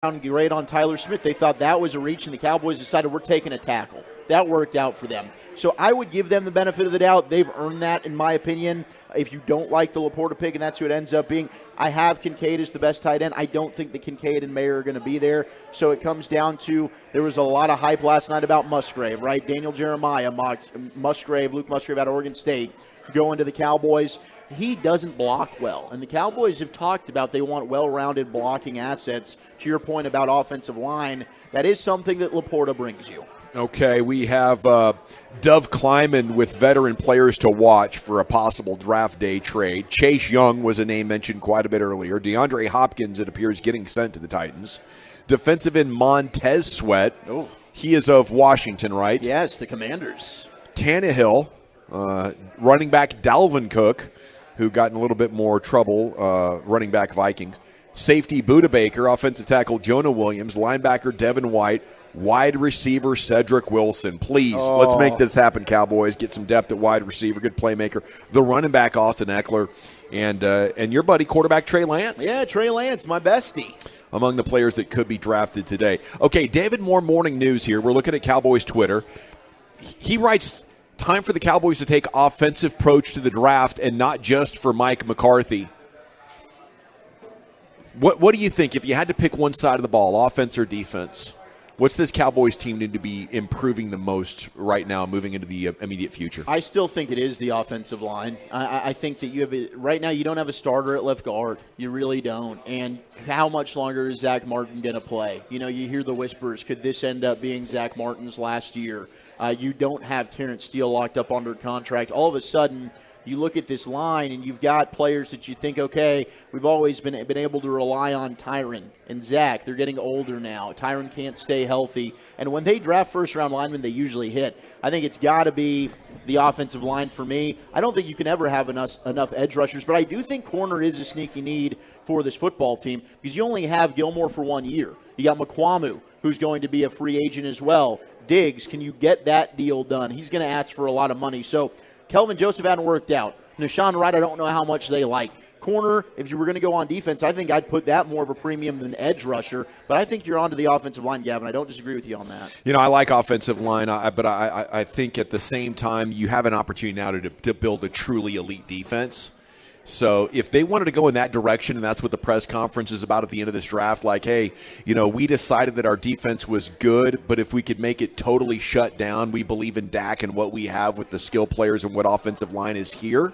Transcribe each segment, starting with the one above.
great on Tyler Smith. They thought that was a reach, and the Cowboys decided we're taking a tackle. That worked out for them. So I would give them the benefit of the doubt. They've earned that, in my opinion. If you don't like the Laporta pick, and that's who it ends up being, I have Kincaid as the best tight end. I don't think that Kincaid and Mayer are going to be there. So it comes down to, there was a lot of hype last night about Musgrave, right? Daniel Jeremiah mocked Musgrave, Luke Musgrave out of Oregon State, going to the Cowboys. He doesn't block well. And the Cowboys have talked about they want well-rounded blocking assets. To your point about offensive line, that is something that Laporta brings you. Okay, we have Dove Kleiman with veteran players to watch for a possible draft day trade. Chase Young was a name mentioned quite a bit earlier. DeAndre Hopkins, it appears, getting sent to the Titans. Defensive end Montez Sweat. Oh. He is of Washington, right? Yes, the Commanders. Tannehill. Running back Dalvin Cook, who got in a little bit more trouble, running back Vikings. Safety Budda Baker, offensive tackle Jonah Williams, linebacker Devin White, wide receiver Cedric Wilson. Please, let's make this happen, Cowboys. Get some depth at wide receiver, good playmaker. The running back Austin Eckler, and your buddy quarterback Trey Lance. Yeah, Trey Lance, my bestie. Among the players that could be drafted today. Okay, David Moore, Morning News here. We're looking at Cowboys Twitter. He writes, time for the Cowboys to take offensive approach to the draft and not just for Mike McCarthy. What do you think if you had to pick one side of the ball, offense or defense? What's this Cowboys team need to be improving the most right now moving into the immediate future? I still think it is the offensive line. I think that you have right now you don't have a starter at left guard. You really don't. And how much longer is Zach Martin going to play? You know, you hear the whispers. Could this end up being Zach Martin's last year? You don't have Terrence Steele locked up under contract. All of a sudden, you look at this line and you've got players that you think, okay, we've always been able to rely on Tyron and Zach. They're getting older now. Tyron can't stay healthy. And when they draft first-round linemen, they usually hit. I think it's got to be the offensive line for me. I don't think you can ever have enough edge rushers, but I do think corner is a sneaky need for this football team because you only have Gilmore for 1 year. You got McQuamu, who's going to be a free agent as well. Diggs, can you get that deal done? He's going to ask for a lot of money. So Kelvin Joseph hadn't worked out. Nashawn Wright, I don't know how much they like. Corner, if you were going to go on defense, I think I'd put that more of a premium than edge rusher. But I think you're onto the offensive line, Gavin. I don't disagree with you on that. You know, I like offensive line, but I think at the same time you have an opportunity now to build a truly elite defense. So if they wanted to go in that direction, and that's what the press conference is about at the end of this draft, like, hey, you know, we decided that our defense was good, but if we could make it totally shut down, we believe in Dak and what we have with the skill players and what offensive line is here.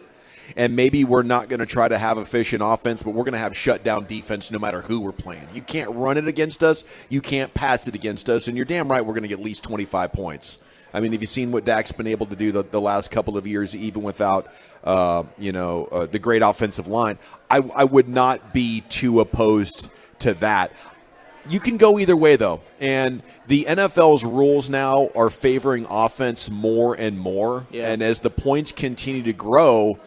And maybe we're not going to try to have efficient offense, but we're going to have shut down defense no matter who we're playing. You can't run it against us. You can't pass it against us. And you're damn right we're going to get at least 25 points. I mean, have you seen what Dak's been able to do the last couple of years, even without, the great offensive line? I would not be too opposed to that. You can go either way, though. And the NFL's rules now are favoring offense more and more. Yeah. And as the points continue to grow,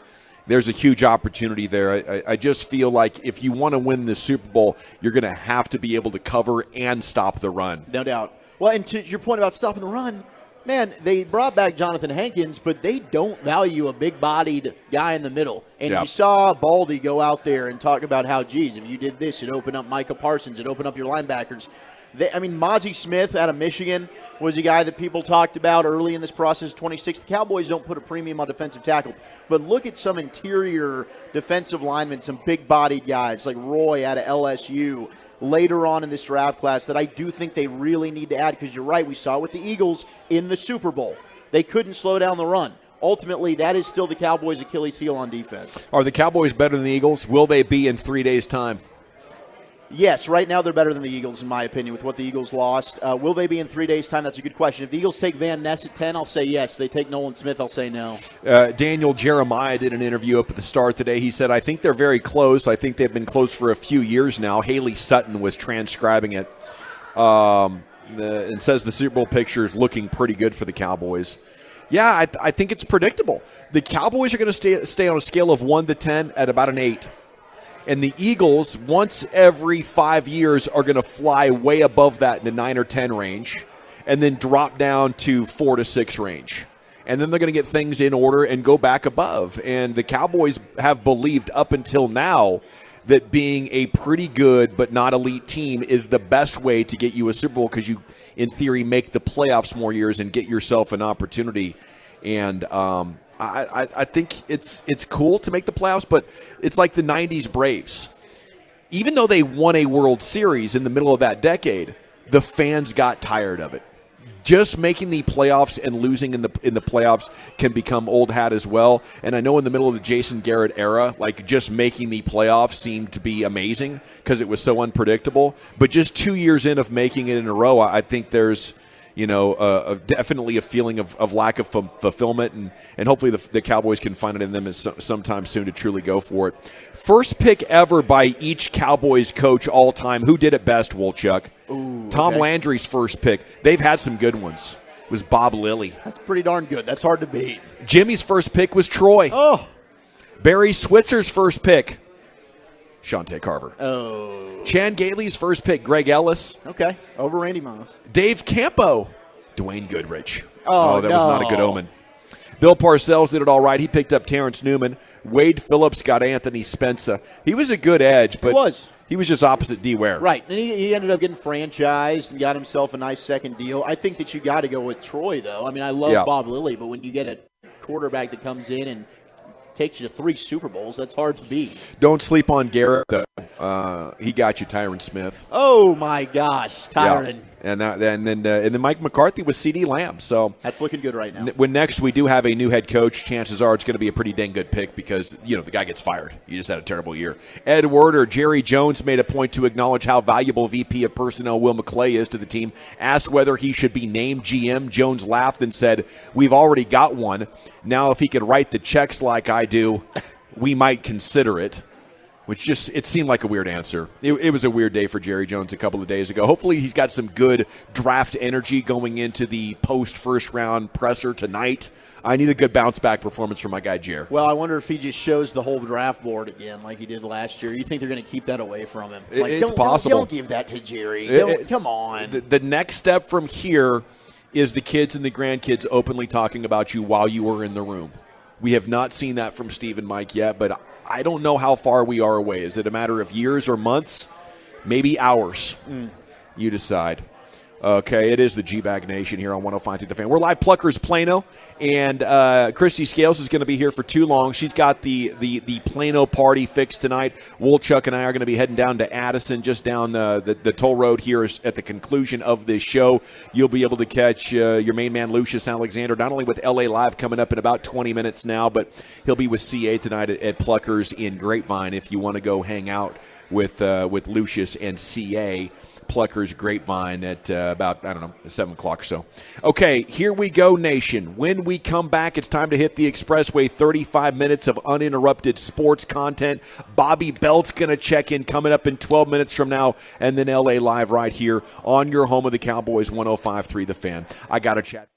there's a huge opportunity there. I just feel like if you want to win the Super Bowl, you're going to have to be able to cover and stop the run. No doubt. Well, and to your point about stopping the run, man, they brought back Jonathan Hankins, but they don't value a big-bodied guy in the middle. And You saw Baldy go out there and talk about how, geez, if you did this, it'd open up Micah Parsons, it'd open up your linebackers. Mozzie Smith out of Michigan was a guy that people talked about early in this process, 26. The Cowboys don't put a premium on defensive tackle. But look at some interior defensive linemen, some big-bodied guys like Roy out of LSU later on in this draft class that I do think they really need to add because you're right, we saw with the Eagles in the Super Bowl. They couldn't slow down the run. Ultimately, that is still the Cowboys' Achilles heel on defense. Are the Cowboys better than the Eagles? Will they be in 3 days' time? Yes, right now they're better than the Eagles, in my opinion, with what the Eagles lost. Will they be in 3 days' time? That's a good question. If the Eagles take Van Ness at 10, I'll say yes. If they take Nolan Smith, I'll say no. Daniel Jeremiah did an interview up at the start today. He said, I think they're very close. I think they've been close for a few years now. Haley Sutton was transcribing it and says the Super Bowl picture is looking pretty good for the Cowboys. Yeah, I think it's predictable. The Cowboys are going to stay on a scale of 1 to 10 at about an 8. And the Eagles, once every 5 years, are going to fly way above that in the 9 or 10 range and then drop down to 4 to 6 range. And then they're going to get things in order and go back above. And the Cowboys have believed up until now that being a pretty good but not elite team is the best way to get you a Super Bowl because you, in theory, make the playoffs more years and get yourself an opportunity. And I think it's cool to make the playoffs, but it's like the 90s Braves. Even though they won a World Series in the middle of that decade, the fans got tired of it. Just making the playoffs and losing in the playoffs can become old hat as well. And I know in the middle of the Jason Garrett era, like just making the playoffs seemed to be amazing because it was so unpredictable. But just 2 years in of making it in a row, I think there's definitely a feeling of lack of fulfillment, and hopefully the Cowboys can find it in them sometime soon to truly go for it. First pick ever by each Cowboys coach all time. Who did it best, Wolchuk? Ooh, Tom okay. Landry's first pick. They've had some good ones. It was Bob Lilly. That's pretty darn good. That's hard to beat. Jimmy's first pick was Troy. Oh. Barry Switzer's first pick, Shante Carver. Oh. Chan Gailey's first pick, Greg Ellis. Okay. Over Randy Moss. Dave Campo, Dwayne Goodrich. Oh, that was not a good omen. Bill Parcells did it all right. He picked up Terrence Newman. Wade Phillips got Anthony Spencer. He was a good edge, but he was just opposite D. Ware. Right, and he ended up getting franchised and got himself a nice second deal. I think that you got to go with Troy, though. I mean, I love Bob Lilly, but when you get a quarterback that comes in and takes you to 3 Super Bowls, that's hard to beat. Don't sleep on Garrett, though. He got you Tyron Smith. Oh, my gosh, Tyron. Yeah. And then Mike McCarthy with C.D. Lamb. So that's looking good right now. When next we do have a new head coach, chances are it's going to be a pretty dang good pick because, the guy gets fired. You just had a terrible year. Ed Werder, Jerry Jones made a point to acknowledge how valuable VP of Personnel Will McClay is to the team. Asked whether he should be named GM. Jones laughed and said, "We've already got one. Now if he could write the checks like I do, we might consider it." Which it seemed like a weird answer. It was a weird day for Jerry Jones a couple of days ago. Hopefully he's got some good draft energy going into the post-first round presser tonight. I need a good bounce-back performance from my guy, Jer. Well, I wonder if he just shows the whole draft board again like he did last year. You think they're going to keep that away from him? It's possible. Don't give that to Jerry. Come on. The next step from here is the kids and the grandkids openly talking about you while you were in the room. We have not seen that from Steve and Mike yet, but I don't know how far we are away. Is it a matter of years or months? Maybe hours. You decide. Okay, it is the G-Bag Nation here on 105 The Fan. We're live Pluckers Plano, and Christy Scales is going to be here for too long. She's got the Plano party fixed tonight. Wolchuk and I are going to be heading down to Addison, just down the toll road here at the conclusion of this show. You'll be able to catch your main man, Lucius Alexander, not only with LA Live coming up in about 20 minutes now, but he'll be with CA tonight at Pluckers in Grapevine if you want to go hang out with Lucius and CA. Pluckers Grapevine at about, 7 o'clock or so. Okay, here we go, Nation. When we come back, it's time to hit the expressway. 35 minutes of uninterrupted sports content. Bobby Belt's going to check in coming up in 12 minutes from now, and then LA Live right here on your home of the Cowboys, 105.3 The Fan. I got to chat.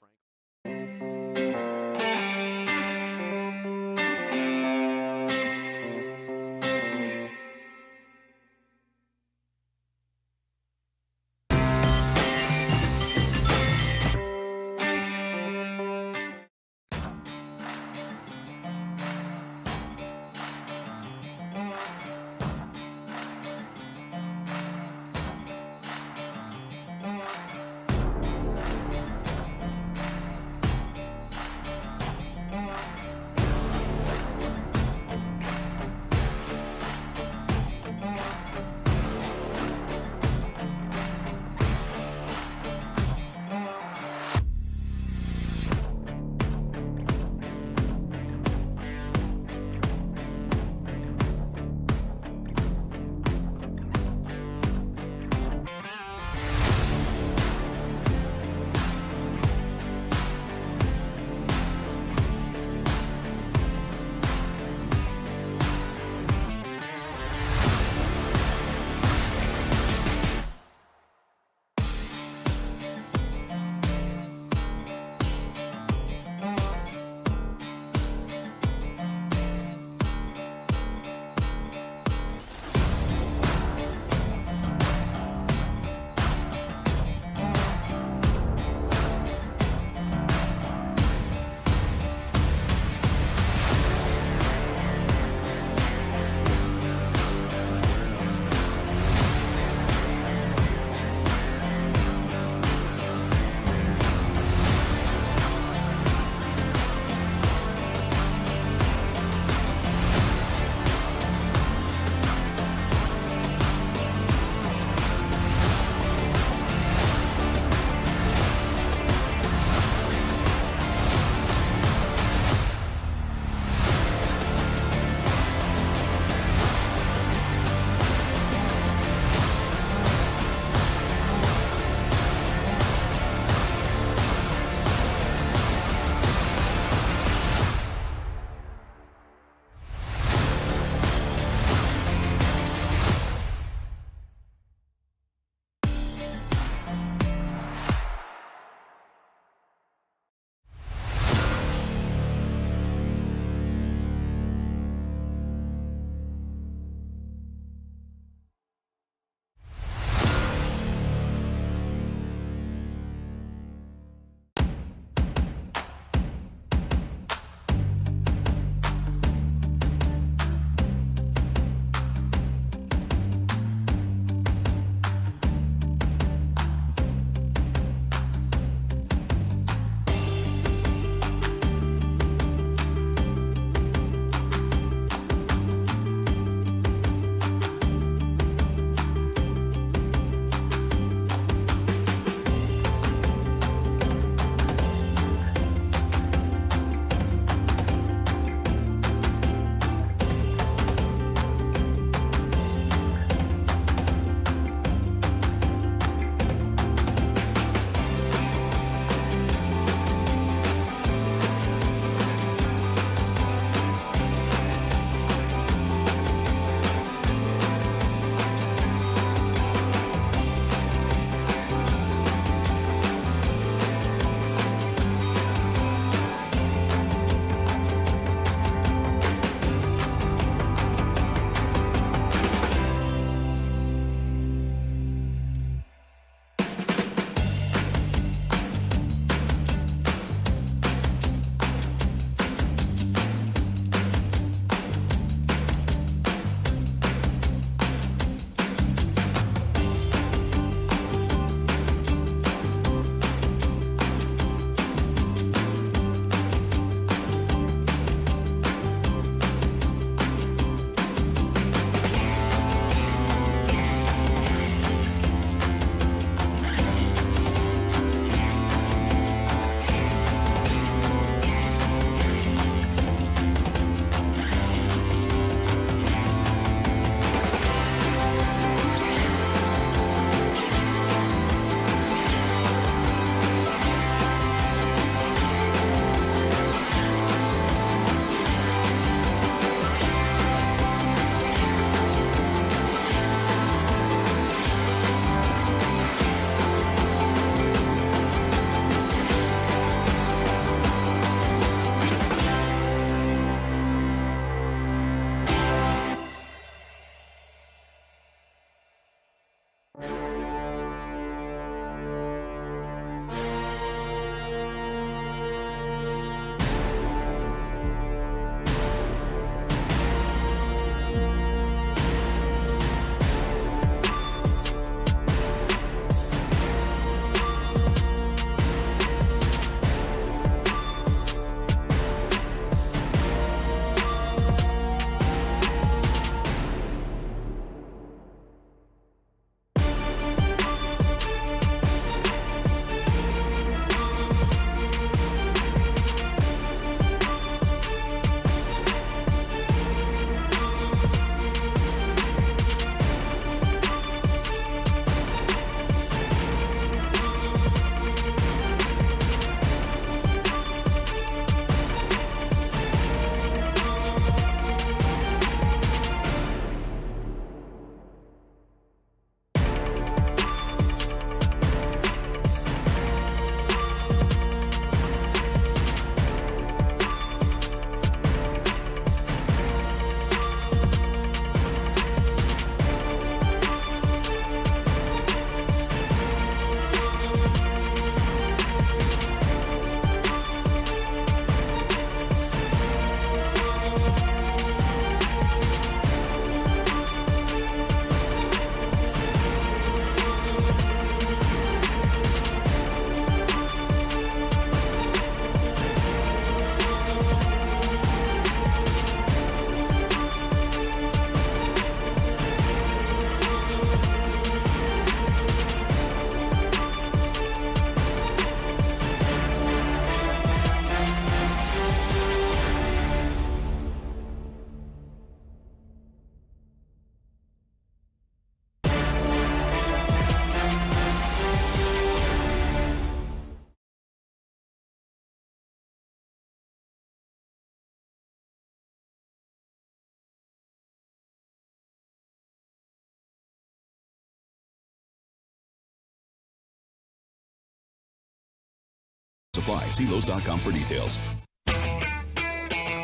Supply. See Lowe's.com for details.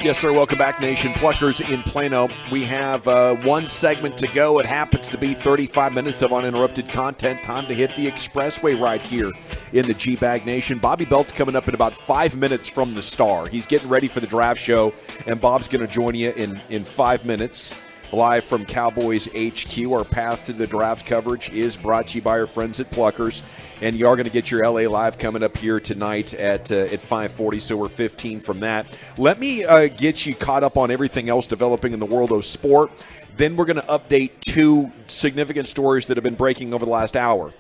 Yes, sir. Welcome back, Nation. Pluckers in Plano. We have one segment to go. It happens to be 35 minutes of uninterrupted content. Time to hit the expressway right here in the G-Bag Nation. Bobby Belt's coming up in about 5 minutes from the Star. He's getting ready for the draft show, and Bob's going to join you in 5 minutes. Live from Cowboys HQ, our path to the draft coverage is brought to you by our friends at Pluckers, and you are going to get your LA Live coming up here tonight at 5:40, so we're 15 from that. Let me get you caught up on everything else developing in the world of sport. Then we're going to update two significant stories that have been breaking over the last hour.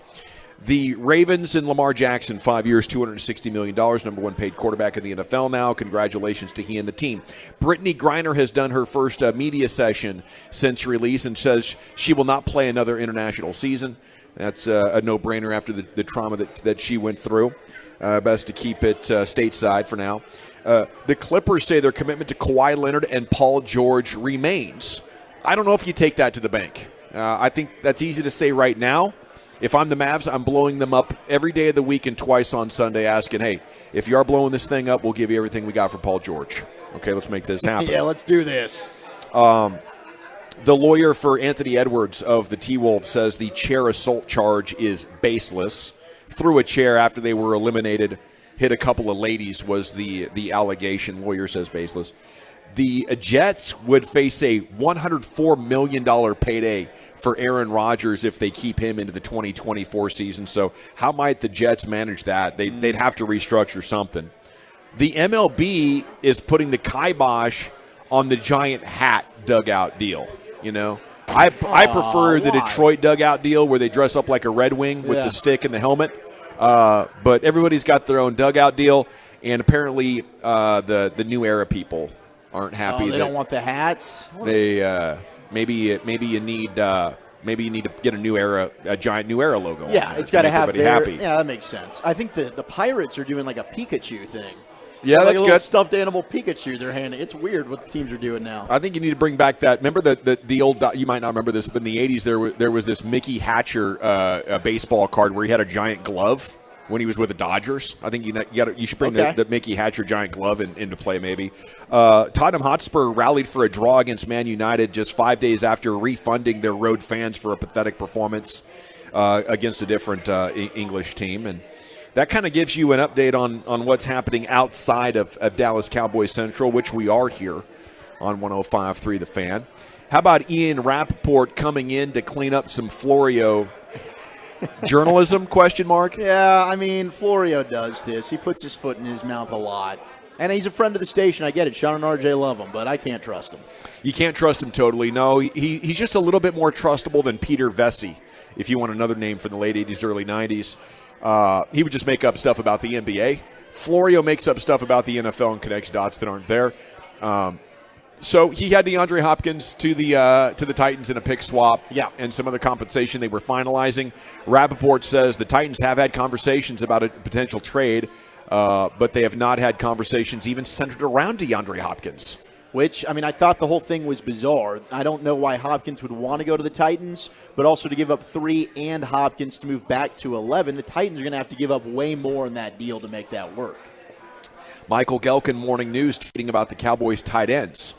The Ravens and Lamar Jackson, 5 years, $260 million, number one paid quarterback in the NFL now. Congratulations to he and the team. Brittany Griner has done her first media session since release and says she will not play another international season. That's a no-brainer after the trauma that she went through. Best to keep it stateside for now. The Clippers say their commitment to Kawhi Leonard and Paul George remains. I don't know if you take that to the bank. I think that's easy to say right now. If I'm the Mavs, I'm blowing them up every day of the week and twice on Sunday asking, hey, if you are blowing this thing up, we'll give you everything we got for Paul George. Okay, let's make this happen. Yeah, let's do this. The lawyer for Anthony Edwards of the T-Wolves says the chair assault charge is baseless. Threw a chair after they were eliminated, hit a couple of ladies was the allegation. Lawyer says baseless. The Jets would face a $104 million payday for Aaron Rodgers if they keep him into the 2024 season. So how might the Jets manage that? They'd have to restructure something. The MLB is putting the kibosh on the giant hat dugout deal. You know, I prefer the Detroit dugout deal where they dress up like a Red Wing with the stick and the helmet. But everybody's got their own dugout deal, and apparently the New Era people aren't happy. They don't want the hats. They maybe you need to get a giant New Era logo. Yeah, on it's got to have everybody happy. Yeah, that makes sense. I think the Pirates are doing like a Pikachu thing. Yeah, like that's a little good. Stuffed animal Pikachu they're handing. It's weird what the teams are doing now. I think you need to bring back that. Remember the old. You might not remember this, but in the '80s there was this Mickey Hatcher a baseball card where he had a giant glove when he was with the Dodgers. I think you should bring the Mickey Hatcher giant glove into play maybe. Tottenham Hotspur rallied for a draw against Man United just 5 days after refunding their road fans for a pathetic performance against a different English team. And that kind of gives you an update on what's happening outside of Dallas Cowboys Central, which we are here on 105.3 The Fan. How about Ian Rappaport coming in to clean up some Florio journalism, question mark? Yeah, I mean, Florio does this. He puts his foot in his mouth a lot. And he's a friend of the station. I get it. Sean and RJ love him, but I can't trust him. You can't trust him totally. No, he's just a little bit more trustable than Peter Vesey, if you want another name from the late 80s, early 90s. He would just make up stuff about the NBA. Florio makes up stuff about the NFL and connects dots that aren't there. So he had DeAndre Hopkins to the Titans in a pick swap, and some other compensation they were finalizing. Rappaport says the Titans have had conversations about a potential trade, but they have not had conversations even centered around DeAndre Hopkins. Which, I mean, I thought the whole thing was bizarre. I don't know why Hopkins would want to go to the Titans, but also to give up 3 and Hopkins to move back to 11. The Titans are going to have to give up way more in that deal to make that work. Michael Gelkin, Morning News, tweeting about the Cowboys' tight ends.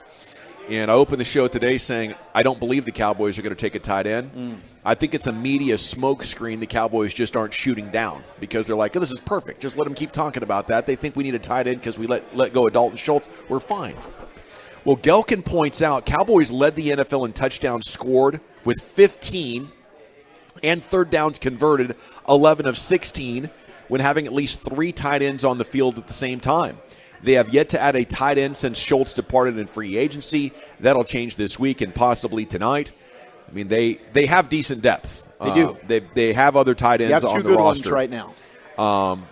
And I opened the show today saying, I don't believe the Cowboys are going to take a tight end. I think it's a media smokescreen the Cowboys just aren't shooting down because they're like, oh, this is perfect. Just let them keep talking about that. They think we need a tight end because we let go of Dalton Schultz. We're fine. Well, Gelkin points out Cowboys led the NFL in touchdowns scored with 15 and third downs converted, 11 of 16, when having at least 3 tight ends on the field at the same time. They have yet to add a tight end since Schultz departed in free agency. That'll change this week and possibly tonight. I mean, they have decent depth. They do. They have other tight ends on the roster. They have 2 good ones right now.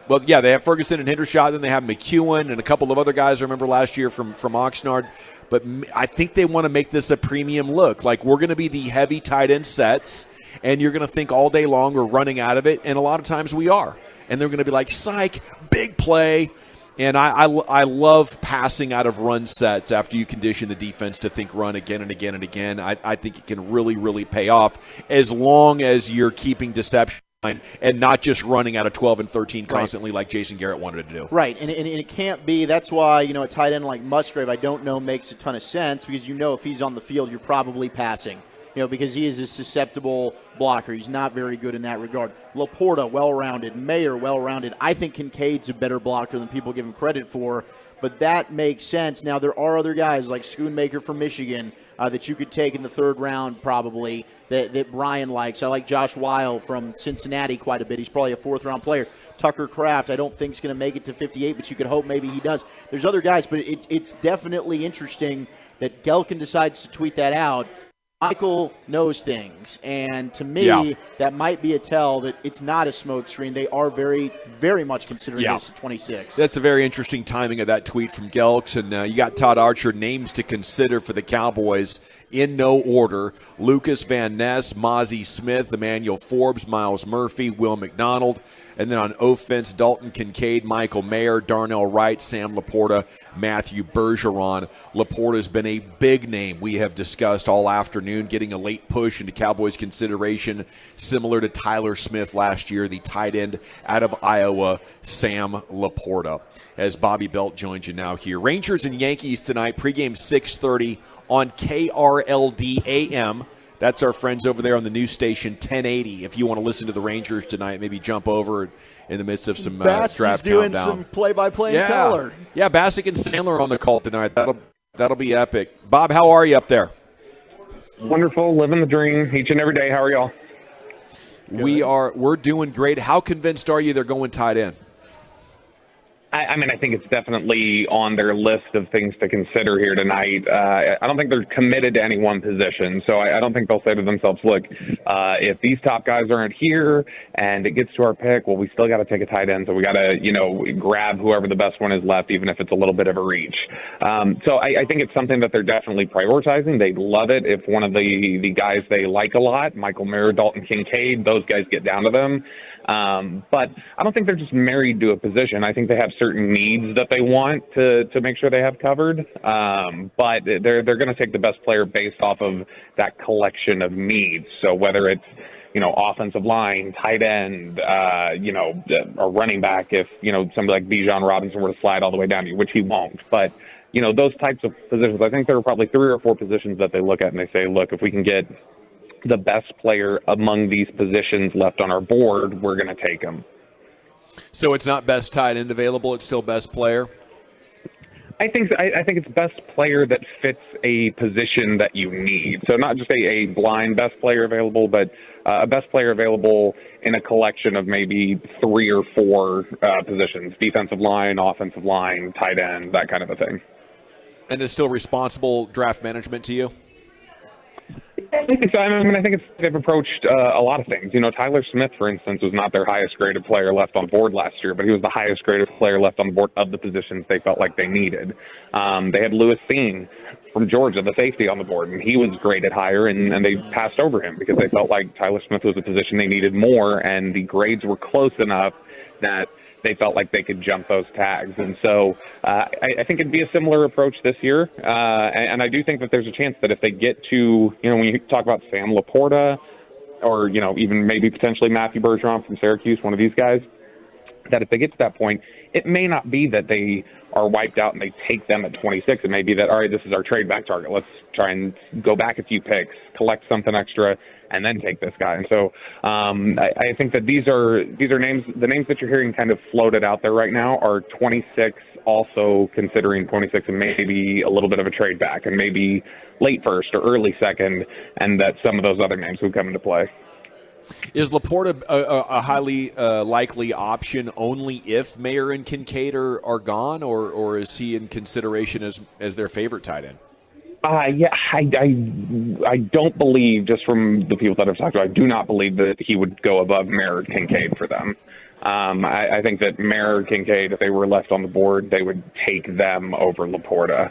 Well, yeah, they have Ferguson and Hendershot. Then they have McEwen and a couple of other guys I remember last year from Oxnard. But I think they want to make this a premium look. Like, we're going to be the heavy tight end sets, and you're going to think all day long we're running out of it, and a lot of times we are. And they're going to be like, psych, big play. And I love passing out of run sets after you condition the defense to think run again and again and again. I think it can really, really pay off as long as you're keeping deception and not just running out of 12 and 13 constantly like Jason Garrett wanted to do. Right, and it can't be. That's why, a tight end like Musgrave, I don't know, makes a ton of sense because if he's on the field, you're probably passing. Because he is a susceptible blocker. He's not very good in that regard. Laporta, well-rounded. Mayer, well-rounded. I think Kincaid's a better blocker than people give him credit for, but that makes sense. Now, there are other guys like Schoonmaker from Michigan that you could take in the third round probably that Brian likes. I like Josh Weil from Cincinnati quite a bit. He's probably a fourth-round player. Tucker Kraft, I don't think is going to make it to 58, but you could hope maybe he does. There's other guys, but it's definitely interesting that Gelkin decides to tweet that out. Michael knows things, and to me, that might be a tell that it's not a smokescreen. They are very, very much considering this at 26. That's a very interesting timing of that tweet from Gelks, and you got Todd Archer, names to consider for the Cowboys in no order. Lucas Van Ness, Mozzie Smith, Emmanuel Forbes, Miles Murphy, Will McDonald. And then on offense, Dalton Kincaid, Michael Mayer, Darnell Wright, Sam Laporta, Matthew Bergeron. Laporta's been a big name we have discussed all afternoon, getting a late push into Cowboys consideration, similar to Tyler Smith last year, the tight end out of Iowa, Sam Laporta. As Bobby Belt joins you now here. Rangers and Yankees tonight, pregame 6:30 on KRLD AM. That's our friends over there on the news station 1080. If you want to listen to the Rangers tonight, maybe jump over in the midst of some draft countdown. Doing some play-by-play in color. Yeah, Bassick and Sandler on the call tonight. That'll be epic. Bob, how are you up there? Wonderful, living the dream each and every day. How are y'all? We're doing great. How convinced are you they're going tight end? I mean, I think it's definitely on their list of things to consider here tonight. I don't think they're committed to any one position, so I don't think they'll say to themselves, look, if these top guys aren't here and it gets to our pick, well, we still got to take a tight end, so we got to, grab whoever the best one is left, even if it's a little bit of a reach. So I think it's something that they're definitely prioritizing. They'd love it if one of the guys they like a lot, Michael Mayer, Dalton Kincaid, those guys get down to them. But I don't think they're just married to a position. I think they have certain needs that they want to make sure they have covered. But they're going to take the best player based off of that collection of needs. So whether it's, offensive line, tight end, a running back, if, somebody like Bijan Robinson were to slide all the way down to you, which he won't. But, those types of positions, I think there are probably 3 or 4 positions that they look at and they say, look, if we can get the best player among these positions left on our board, we're going to take him. So it's not best tight end available, it's still best player? I think it's best player that fits a position that you need. So not just a blind best player available, but a best player available in a collection of maybe 3 or 4 positions, defensive line, offensive line, tight end, that kind of a thing. And it's still responsible draft management to you? I think so. I think they've approached a lot of things. Tyler Smith, for instance, was not their highest graded player left on board last year, but he was the highest graded player left on the board of the positions they felt like they needed. They had Lewis Seen from Georgia, the safety, on the board, and he was graded higher, and they passed over him because they felt like Tyler Smith was a position they needed more, and the grades were close enough that they felt like they could jump those tags. And so I think it'd be a similar approach this year. And I do think that there's a chance that if they get to, when you talk about Sam Laporta or, even maybe potentially Matthew Bergeron from Syracuse, one of these guys, that if they get to that point, it may not be that they are wiped out and they take them at 26. It may be that, all right, this is our trade back target. Let's try and go back a few picks, collect something extra, and then take this guy. And so I think that these are names, the names that you're hearing kind of floated out there right now are 26, also considering 26 and maybe a little bit of a trade back and maybe late first or early second, and that some of those other names would come into play. Is Laporta a highly likely option only if Mayer and Kincaid are gone, or is he in consideration as their favorite tight end? Yeah, I don't believe, just from the people that I've talked to, I do not believe that he would go above Mayer and Kincaid for them. I think that Mayer and Kincaid, if they were left on the board, they would take them over Laporta.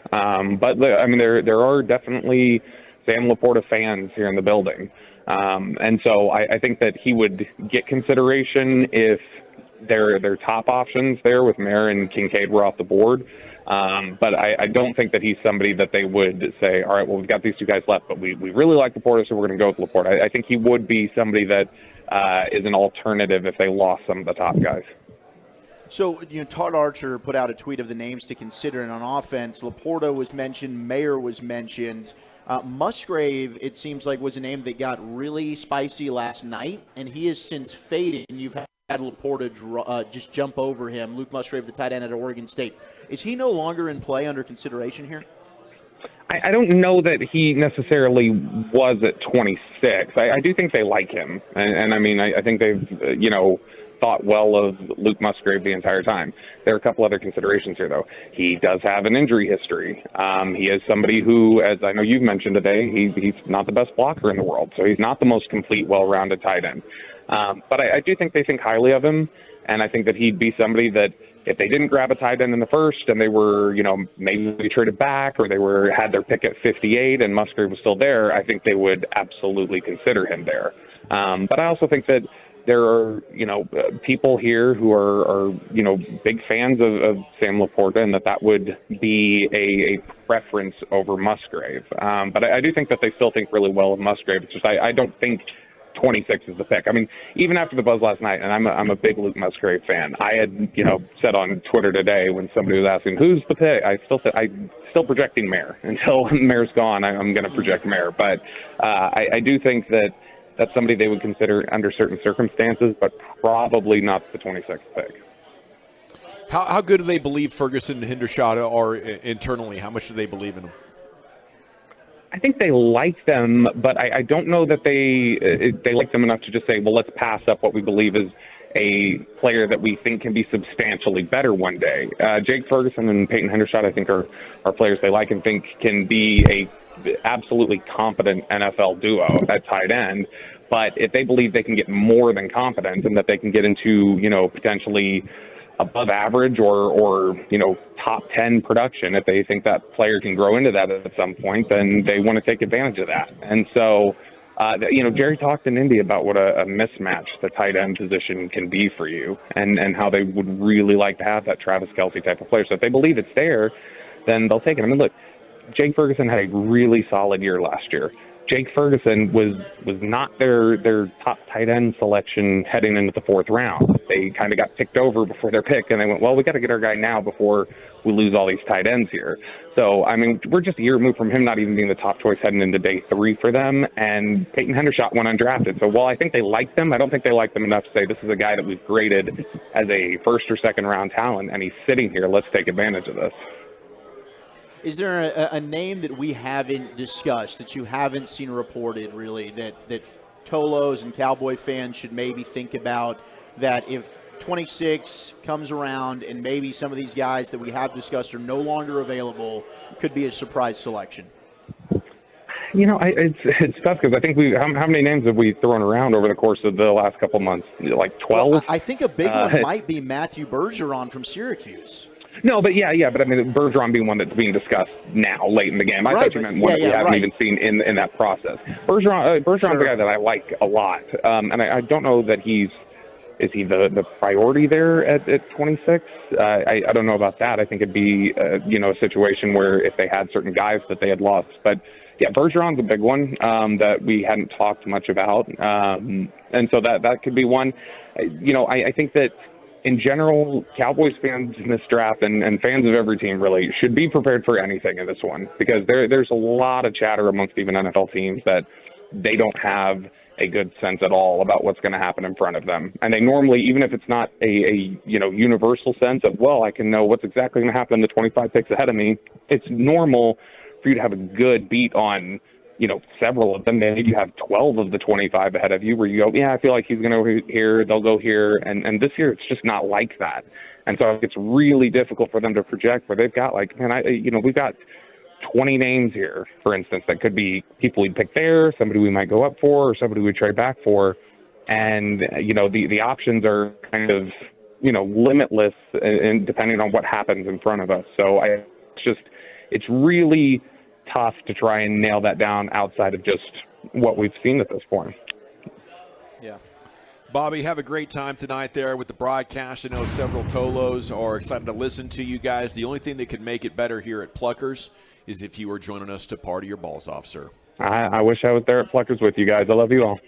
But there are definitely Sam Laporta fans here in the building. And so I think that he would get consideration if their top options there with Mayer and Kincaid were off the board. But I don't think that he's somebody that they would say, all right, well, we've got these 2 guys left, but we really like Laporta, so we're going to go with Laporta. I think he would be somebody that is an alternative if they lost some of the top guys. So, Todd Archer put out a tweet of the names to consider, and on offense, Laporta was mentioned, Mayer was mentioned. Musgrave, it seems like, was a name that got really spicy last night, and he has since faded, and you've had Laporta just jump over him. Luke Musgrave, the tight end at Oregon State. Is he no longer in play under consideration here? I don't know that he necessarily was at 26. I do think they like him, and I mean, I think they've, thought well of Luke Musgrave the entire time. There are a couple other considerations here, though. He does have an injury history. He is somebody who, as I know you've mentioned today, he's not the best blocker in the world, so he's not the most complete, well-rounded tight end. But I do think they think highly of him, and I think that he'd be somebody that if they didn't grab a tight end in the first and they were, maybe they traded back or they had their pick at 58 and Musgrave was still there, I think they would absolutely consider him there. But I also think that there are, people here who are big fans of Sam Laporta, and that would be a preference over Musgrave. But I do think that they still think really well of Musgrave. It's just I don't think 26 is the pick. I mean, even after the buzz last night, and I'm a big Luke Musgrave fan. I had said on Twitter today when somebody was asking who's the pick, I still projecting Mayer. Until Mayer's gone, I'm going to project Mayer. But I do think that that's somebody they would consider under certain circumstances, but probably not the 26th pick. How good do they believe Ferguson and Hendershot are internally? How much do they believe in them? I think they like them, but I don't know that they like them enough to just say, well, let's pass up what we believe is a player that we think can be substantially better one day. Jake Ferguson and Peyton Hendershot, I think, are players they like and think can be a absolutely competent NFL duo at tight end. But if they believe they can get more than competent and that they can get into, potentially above average or top 10 production, if they think that player can grow into that at some point, then they want to take advantage of that. And so, Jerry talked in Indy about what a mismatch the tight end position can be for you and how they would really like to have that Travis Kelce type of player. So if they believe it's there, then they'll take it. I mean, look, Jake Ferguson had a really solid year last year. Jake Ferguson was not their top tight end selection heading into the fourth round. They kind of got picked over before their pick, and they went, well, we got to get our guy now before we lose all these tight ends here. So, I mean, we're just a year removed from him not even being the top choice heading into day 3 for them, and Peyton Hendershot went undrafted. So while I think they like them, I don't think they like them enough to say this is a guy that we've graded as a first or second round talent, and he's sitting here. Let's take advantage of this. Is there a name that we haven't discussed, that you haven't seen reported really, that Tolos and Cowboy fans should maybe think about, that if 26 comes around and maybe some of these guys that we have discussed are no longer available, could be a surprise selection? It's tough because I think how many names have we thrown around over the course of the last couple months? Like 12? Well, I think a big one might be Matthew Bergeron from Syracuse. No, but but I mean, Bergeron being one that's being discussed now, late in the game. I thought you meant one that we haven't even seen in that process. Bergeron's a guy that I like a lot, and I don't know that is he the priority there at 26? I don't know about that. I think it'd be a situation where if they had certain guys that they had lost, but yeah, Bergeron's a big one that we hadn't talked much about, and so that could be one. I think that, in general, Cowboys fans in this draft and fans of every team really should be prepared for anything in this one, because there's a lot of chatter amongst even NFL teams that they don't have a good sense at all about what's going to happen in front of them. And they normally, even if it's not a universal sense of, well, I can know what's exactly going to happen in the 25 picks ahead of me, it's normal for you to have a good beat on several of them. Maybe you have 12 of the 25 ahead of you where you go, yeah, I feel like he's going to go here, they'll go here. And this year, it's just not like that. And so it's really difficult for them to project where they've got we've got 20 names here, for instance, that could be people we'd pick there, somebody we might go up for, or somebody we'd trade back for. And, the options are kind of, limitless and depending on what happens in front of us. So it's really tough to try and nail that down outside of just what we've seen at this point. Yeah. Bobby, have a great time tonight there with the broadcast. I know several Tolos are excited to listen to you guys. The only thing that could make it better here at Pluckers is if you were joining us to party your balls off, sir. I wish I was there at Pluckers with you guys. I love you all.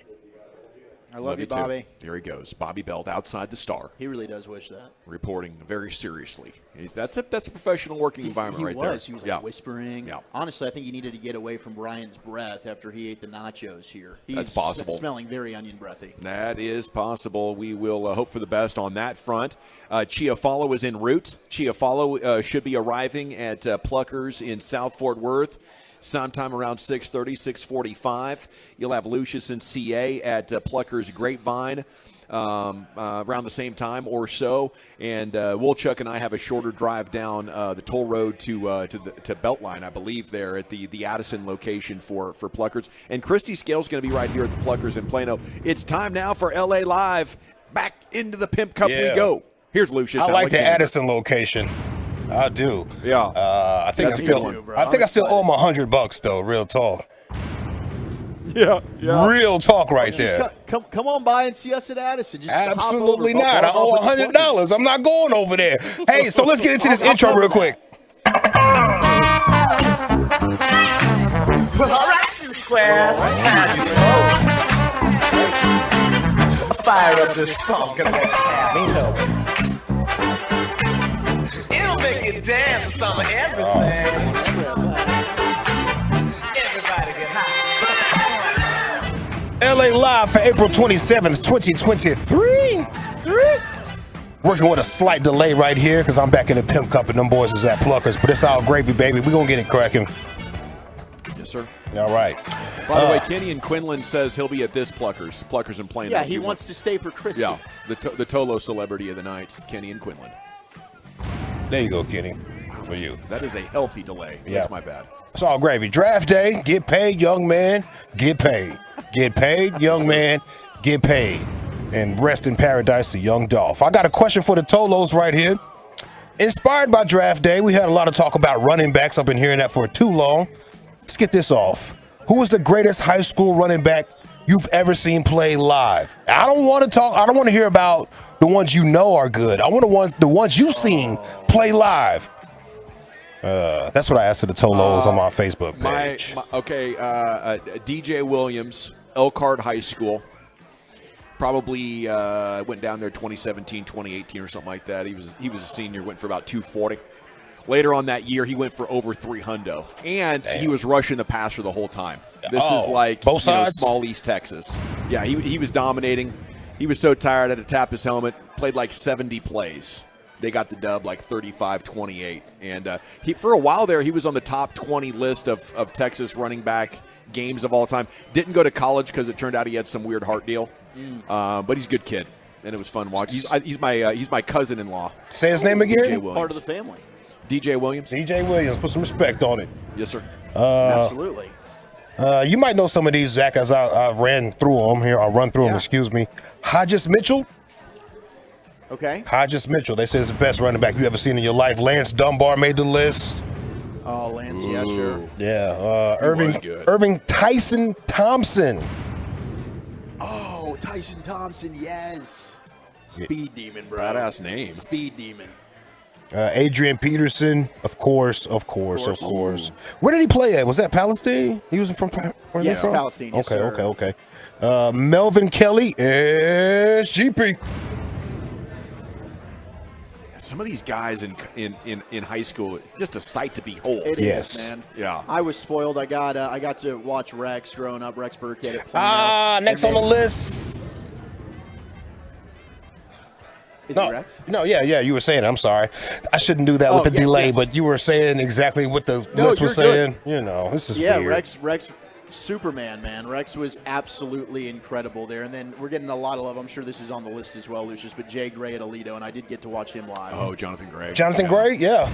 I love you, too. Bobby. There he goes. Bobby Belt outside the Star. He really does wish that. Reporting very seriously. That's a professional working environment right there. He was like whispering. Yeah. Honestly, I think he needed to get away from Brian's breath after he ate the nachos here. That's possible. Smelling very onion breathy. That is possible. We will hope for the best on that front. Chiafalo is en route. Chiafalo should be arriving at Pluckers in South Fort Worth sometime around 6:30, 6:45. You'll have Lucius and CA at Pluckers Grapevine around the same time or so. And Wolchuk and I have a shorter drive down the toll road to Beltline, I believe, there at the Addison location for Pluckers. And Christy Scale's going to be right here at the Pluckers in Plano. It's time now for LA Live. Back into the Pimp Cup we go. Here's Lucius. I like the Addison location. I do. Yeah. I think I still owe him $100 though. Real talk. Yeah. Real talk right there. Come on by and see us at Addison. Just Absolutely not. I owe $100. I'm not going over there. Hey, so let's get into this intro real quick. Well, all right, you squares. It's time you smoke. Fire up this funk and let's have me know. It'll make you dance to some of everything. Everybody get high. LA Live for April 27th, 2023. Working with a slight delay right here because I'm back in the Pimp Cup and them boys is at Pluckers. But it's all gravy, baby. We're going to get it cracking. Yes, sir. All right. By the way, Kenny in Quinlan says he'll be at this Pluckers in Plano. Yeah, he wants to stay for Christy. Yeah, the Tolo celebrity of the night, Kenny in Quinlan. There you go, Kenny, for you. That is a healthy delay. Yeah. That's my bad. It's all gravy. Draft day, get paid, young man, get paid. Get paid, young man, get paid. And rest in paradise, the young Dolph. I got a question for the Tolos right here. Inspired by draft day, we had a lot of talk about running backs. I've been hearing that for too long. Let's get this off. Who was the greatest high school running back you've ever seen play live? I don't want to hear about the ones you know are good. I want the ones you've seen play live. That's what I asked to the Tolos on my Facebook page. DJ Williams, Elkhart High School. Probably went down there 2017, 2018 or something like that. He was a senior, went for about 240. Later on that year, he went for over 300. And he was rushing the passer the whole time. This is like both sides? Small East Texas. Yeah, he was dominating. He was so tired, had to tap his helmet, played like 70 plays. They got the dub like 35-28. And for a while there, he was on the top 20 list of Texas running back games of all time. Didn't go to college because it turned out he had some weird heart deal. But he's a good kid, and it was fun watching. He's my cousin-in-law. Say his name again? DJ Williams. Part of the family. DJ Williams. DJ Williams. Put some respect on it. Yes, sir. Absolutely. You might know some of these, Zach, as I ran through them here. I'll run through them, excuse me. Hodges Mitchell. Okay. Hodges Mitchell. They say it's the best running back you ever seen in your life. Lance Dunbar made the list. Oh, Lance, yeah, sure. Yeah. Irving Tyson Thompson. Oh, Tyson Thompson, yes. Speed demon, bro. Badass name. Speed demon. Adrian Peterson, of course. Where did he play at? Was that Palestine? He was from Yes, Palestine. Yes, Okay. Melvin Kelly, SGP. Some of these guys in high school, it's just a sight to behold. It is, man. Yeah. I was spoiled. I got to watch Rex growing up. Rex Burkhead at Plano. Next on the list. Is it Rex? No, yeah. You were saying it. I'm sorry. I shouldn't do that with the delay, but you were saying exactly what the list was saying. Good. You know, this is weird. Rex, Superman, man. Rex was absolutely incredible there. And then we're getting a lot of love. I'm sure this is on the list as well, Lucius, but Jay Gray at Alito, and I did get to watch him live. Oh, Jonathan Gray. Gray, yeah.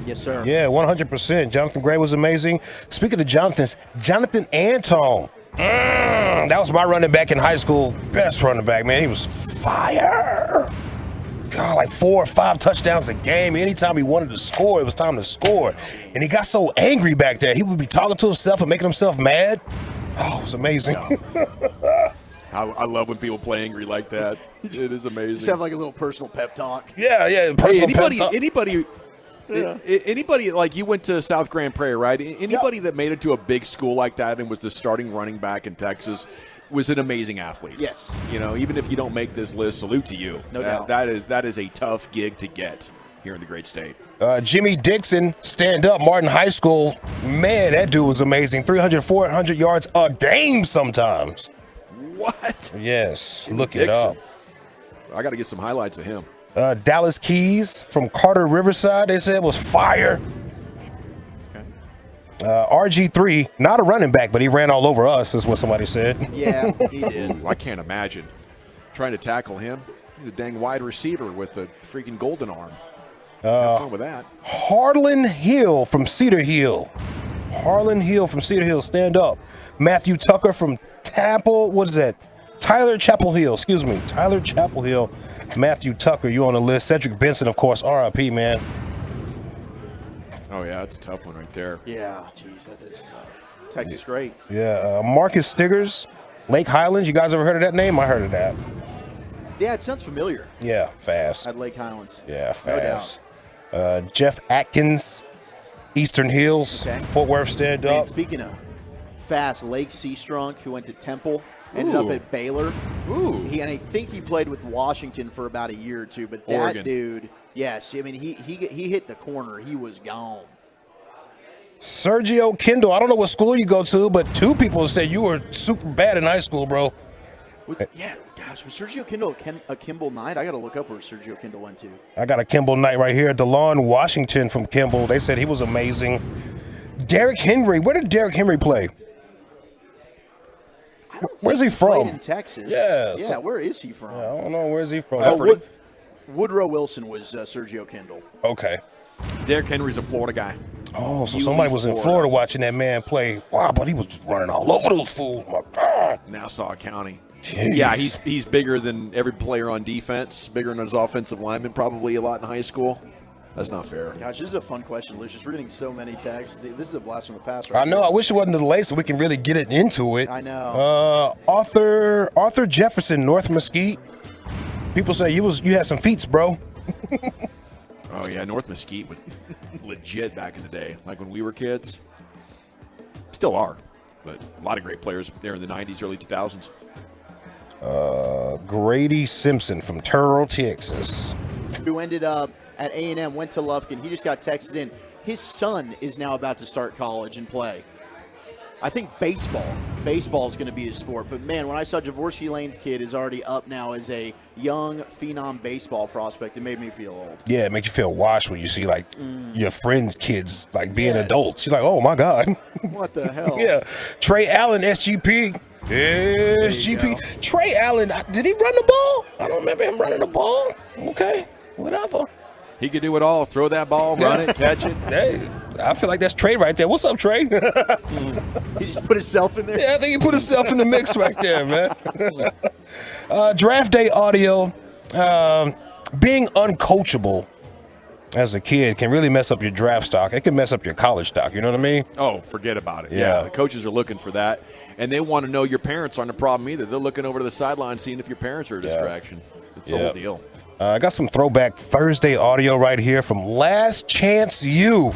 Yes, sir. Yeah, 100%. Jonathan Gray was amazing. Speaking of Jonathan Antone. That was my running back in high school. Best running back, man. He was fire. God, like 4 or 5 touchdowns a game. Anytime he wanted to score, it was time to score. And he got so angry back there. He would be talking to himself and making himself mad. Oh, it was amazing. Yeah. I love when people play angry like that. It is amazing. Just have like a little personal pep talk. Yeah. Personal pep talk. Anybody like you went to South Grand Prairie, right? Anybody that made it to a big school like that and was the starting running back in Texas, was an amazing athlete. Yes. You know, even if you don't make this list, salute to you. No doubt. That is a tough gig to get here in the great state. Jimmy Dixon, stand up, Martin High School. Man, that dude was amazing. 300, 400 yards a game sometimes. What? Yes, Jimmy look Dixon. it up. I got to get some highlights of him. Dallas Keys from Carter Riverside, they said was fire. RG3, not a running back, but he ran all over us, is what somebody said. Yeah, he did. I can't imagine trying to tackle him. He's a dang wide receiver with a freaking golden arm. Have fun with that. Harlan Hill from Cedar Hill. Harlan Hill from Cedar Hill, stand up. Matthew Tucker from Tyler Chapel Hill, excuse me. Tyler Chapel Hill. Matthew Tucker, you on the list. Cedric Benson, of course, RIP, man. Oh, yeah, that's a tough one right there. Yeah, geez, that is tough. Texas great. Yeah, Marcus Stiggers, Lake Highlands. You guys ever heard of that name? I heard of that. Yeah, it sounds familiar. Yeah, fast. At Lake Highlands. Yeah, No fast. Jeff Atkins, Eastern Hills, Okay. Fort Worth, stand Man, up. speaking of fast, Lake Seastrunk, who went to Temple, ended up at Baylor. Ooh. And I think he played with Washington for about a year or two. But that Oregon. dude, yes, I mean, he hit the corner. He was gone. Sergio Kendall, I don't know what school you go to, but two people said you were super bad in high school, bro. Yeah, gosh, was Sergio Kendall a Kimball Knight? I got to look up where Sergio Kendall went to. I got a Kimball Knight right here. DeLon Washington from Kimball. They said he was amazing. Derrick Henry, where did Derrick Henry play? Where's he from? Played in Texas. Yeah, Yeah, where is he from? I don't know. Where's he from? Woodrow Wilson was Sergio Kendall. Okay. Derrick Henry's a Florida guy. Oh, so somebody was in Florida watching that man play. Wow, but he was running all over those fools. My God. Nassau County. Jeez. Yeah, he's bigger than every player on defense, bigger than his offensive lineman probably a lot in high school. That's not fair. Gosh, this is a fun question, Lucius. We're getting so many texts. This is a blast from the past, right? I know. I wish it wasn't delayed so we can really get it into it. I know. Arthur Jefferson, North Mesquite. People say you had some feats, bro. Oh, yeah, North Mesquite was legit back in the day, like when we were kids. Still are, but a lot of great players there in the 90s, early 2000s. Grady Simpson from Turl, Texas. Who ended up at A&M, went to Lufkin. He just got texted in. His son is now about to start college and play. I think baseball is going to be his sport. But, man, when I saw Javorsky Lane's kid is already up now as a young phenom baseball prospect, it made me feel old. Yeah, it makes you feel washed when you see, like, your friends' kids, like, being adults. You're like, oh, my God. What the hell? Yeah. Trey Allen, SGP. SGP. Trey Allen, did he run the ball? I don't remember him running the ball. Okay, whatever. He could do it all. Throw that ball, run it, catch it. Hey, I feel like that's Trey right there. What's up, Trey? He just put himself in there? Yeah, I think he put himself in the mix right there, man. Draft day audio. Being uncoachable as a kid can really mess up your draft stock. It can mess up your college stock. You know what I mean? Oh, forget about it. Yeah. The coaches are looking for that, and they want to know your parents aren't a problem either. They're looking over to the sideline, seeing if your parents are a distraction. It's the whole deal. I got some throwback Thursday audio right here from Last Chance U.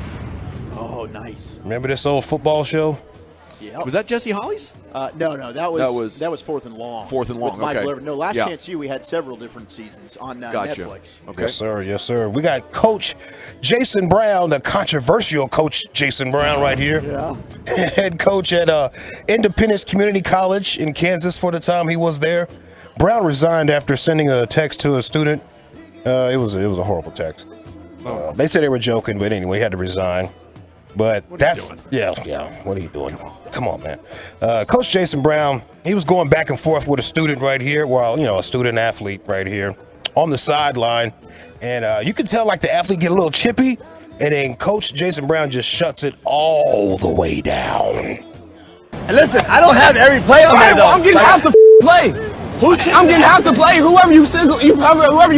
Oh, nice. Remember this old football show? Yeah. Was that Jesse Holly's? No, that was Fourth and Long. Fourth and Long, With Michael okay. Irvin. No, Last Yeah. Chance U, we had several different seasons on Gotcha. Netflix. Okay. Yes, sir. Yes, sir. We got Coach Jason Brown, the controversial Coach Jason Brown right here. Yeah. Head coach at Independence Community College in Kansas for the time he was there. Brown resigned after sending a text to a student. It was a horrible text. They said they were joking, but anyway, he had to resign. But What that's are you doing? yeah. What are you doing? Come on, man. Coach Jason Brown, he was going back and forth with a student right here. Well, a student athlete right here on the sideline, and you could tell like the athlete get a little chippy, and then Coach Jason Brown just shuts it all the way down. And listen, I don't have every play on there, though. I'm getting half the play. I'm getting half the play. Whoever you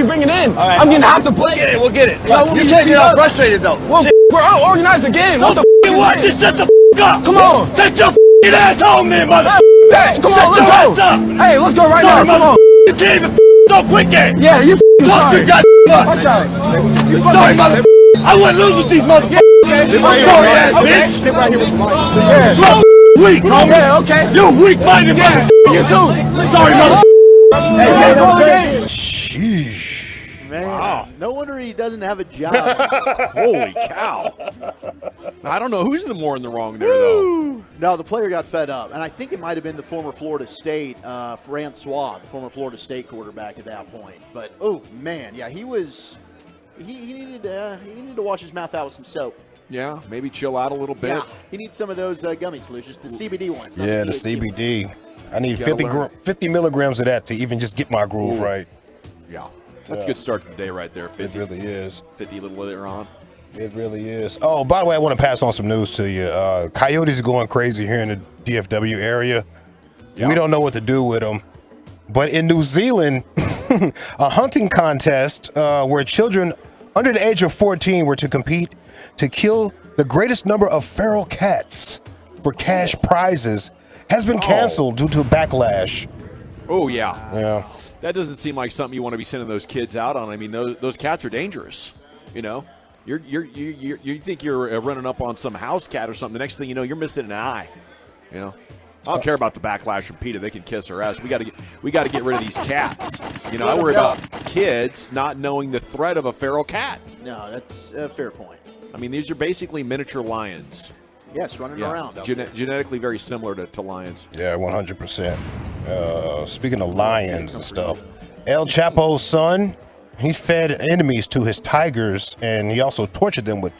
bring it in, I'm getting half the play. We'll get it. You can't get all frustrated though. Well, we're organized the game. What the What? Just shut the up. Come on. Take your ass home, man, mother. Hey, come on, Shut your let's ass go. up. Hey, let's go right now. Come on. You can't even so quick game. Yeah, you Talk to sorry. God. Watch out. Sorry, mother. I wouldn't lose with these motherfuckers. I'm sorry, ass bitch. Sit right here with Mike. You weak, homie. Yeah, okay. You weak-minded mother. you too. Sorry, mother. Sheesh. Man, no wonder he doesn't have a job. Holy cow. I don't know who's more in the wrong there, though. No, the player got fed up, and I think it might have been the former Florida State, Francois, the former Florida State quarterback at that point. But, oh, man, yeah, he was he needed to wash his mouth out with some soap. Yeah, maybe chill out a little bit. Yeah, he needs some of those gummies, Lucius, the CBD ones. not Yeah, the THC. CBD. I need You gotta 50 milligrams of that to even just get my groove right. Yeah. That's a good start to the day right there. 50, It really is. 50 a little later on. It really is. Oh, by the way, I want to pass on some news to you. Coyotes are going crazy here in the DFW area. Yeah. We don't know what to do with them. But in New Zealand, a hunting contest where children under the age of 14 were to compete to kill the greatest number of feral cats for cash prizes has been canceled due to backlash. Oh, yeah. Yeah. That doesn't seem like something you want to be sending those kids out on. I mean, those cats are dangerous. You know, you think you're running up on some house cat or something. The next thing you know, you're missing an eye. You know, I don't care about the backlash from PETA. They can kiss her ass. We got to get rid of these cats. You know, I worry about kids not knowing the threat of a feral cat. No, that's a fair point. I mean, these are basically miniature lions. Yes, running around. out there. Genetically very similar to lions. Yeah, 100%. Speaking of lions and stuff, El Chapo's son, he fed enemies to his tigers, and he also tortured them with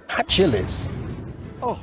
hot chilies. Oh,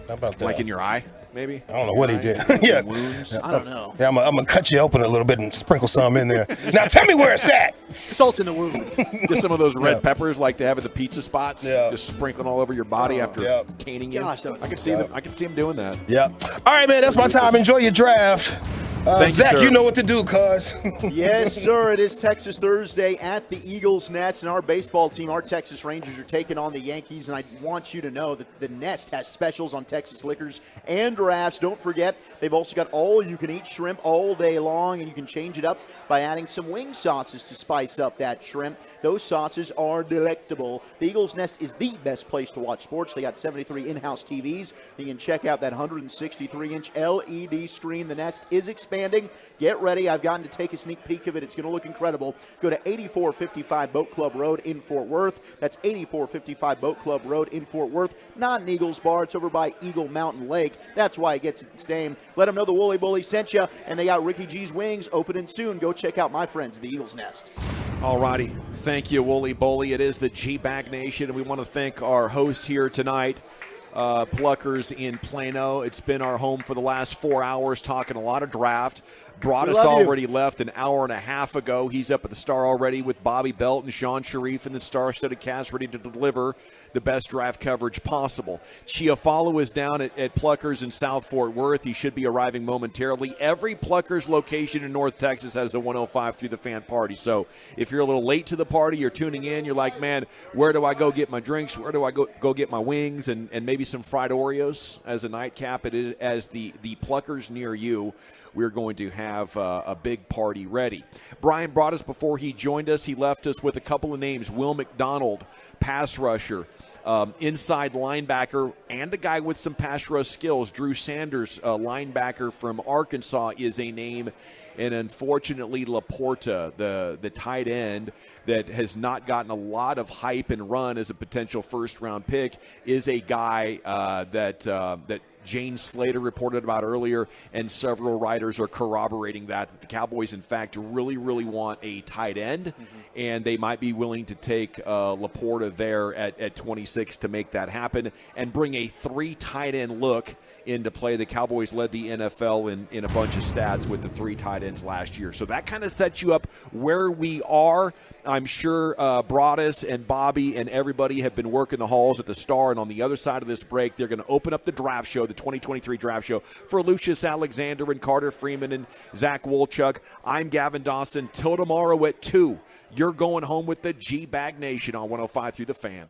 How about that? Like in your eye, maybe? I don't know what he did. yeah. Wounds. I don't know. Yeah, I'm gonna cut you open a little bit and sprinkle some in there. Now tell me where it's at. Salt in the wound. Just some of those red Yeah. peppers like they have at the pizza spots. Yeah. Just sprinkling all over your body after Yeah. caning you. Gosh, that was- I can see them. I can see them doing that. Yeah. All right, man. That's my time. Enjoy your draft. Thank you, Zach, sir. you know what to do, cuz. Yes, sir. It is Texas Thursday at the Eagles Nest, and our baseball team, our Texas Rangers, are taking on the Yankees. And I want you to know that the Nest has specials on Texas liquors and drafts. Don't forget, they've also got all-you-can-eat shrimp all day long, and you can change it up by adding some wing sauces to spice up that shrimp. Those sauces are delectable. The Eagles Nest is the best place to watch sports. They got 73 in-house TVs. You can check out that 163-inch LED screen. The Nest is expanding. Get ready. I've gotten to take a sneak peek of it. It's going to look incredible. Go to 8455 Boat Club Road in Fort Worth. That's 8455 Boat Club Road in Fort Worth. Not an Eagles bar. It's over by Eagle Mountain Lake. That's why it gets its name. Let them know the Wooly Bully sent you. And they got Ricky G's Wings opening soon. Go check out my friends, the Eagles Nest. All righty. Thank you, Wooly Bully. It is the G-Bag Nation, and we want to thank our hosts here tonight, Pluckers in Plano. It's been our home for the last 4 hours, talking a lot of draft. Broadus already left an hour and a half ago. He's up at the Star already with Bobby Belt and Sean Sharif and the star-studded cast ready to deliver the best draft coverage possible. Chiafalo is down at Pluckers in South Fort Worth. He should be arriving momentarily. Every Pluckers location in North Texas has a 105 through the fan party. So if you're a little late to the party, you're tuning in, you're like, man, where do I go get my drinks? Where do I go get my wings and maybe some fried Oreos as a nightcap? It is as the Pluckers near you. We're going to have a big party ready. Brian brought us before he joined us. He left us with a couple of names. Will McDonald, pass rusher, inside linebacker, and a guy with some pass rush skills. Drew Sanders, linebacker from Arkansas, is a name. And unfortunately, Laporta, the tight end that has not gotten a lot of hype and run as a potential first-round pick, is a guy that Jane Slater reported about earlier, and several writers are corroborating that the Cowboys, in fact, really, really want a tight end, and they might be willing to take Laporta there at 26 to make that happen and bring a 3 tight end look into play. The Cowboys led the NFL in a bunch of stats with the 3 tight ends last year. So that kind of sets you up where we are. I'm sure Broadus and Bobby and everybody have been working the halls at the Star, and on the other side of this break, they're going to open up the draft show, the 2023 draft show, for Lucius Alexander and Carter Freeman and Zach Wolchuk. I'm Gavin Dawson. Till tomorrow at 2, you're going home with the G-Bag Nation on 105 through the Fan.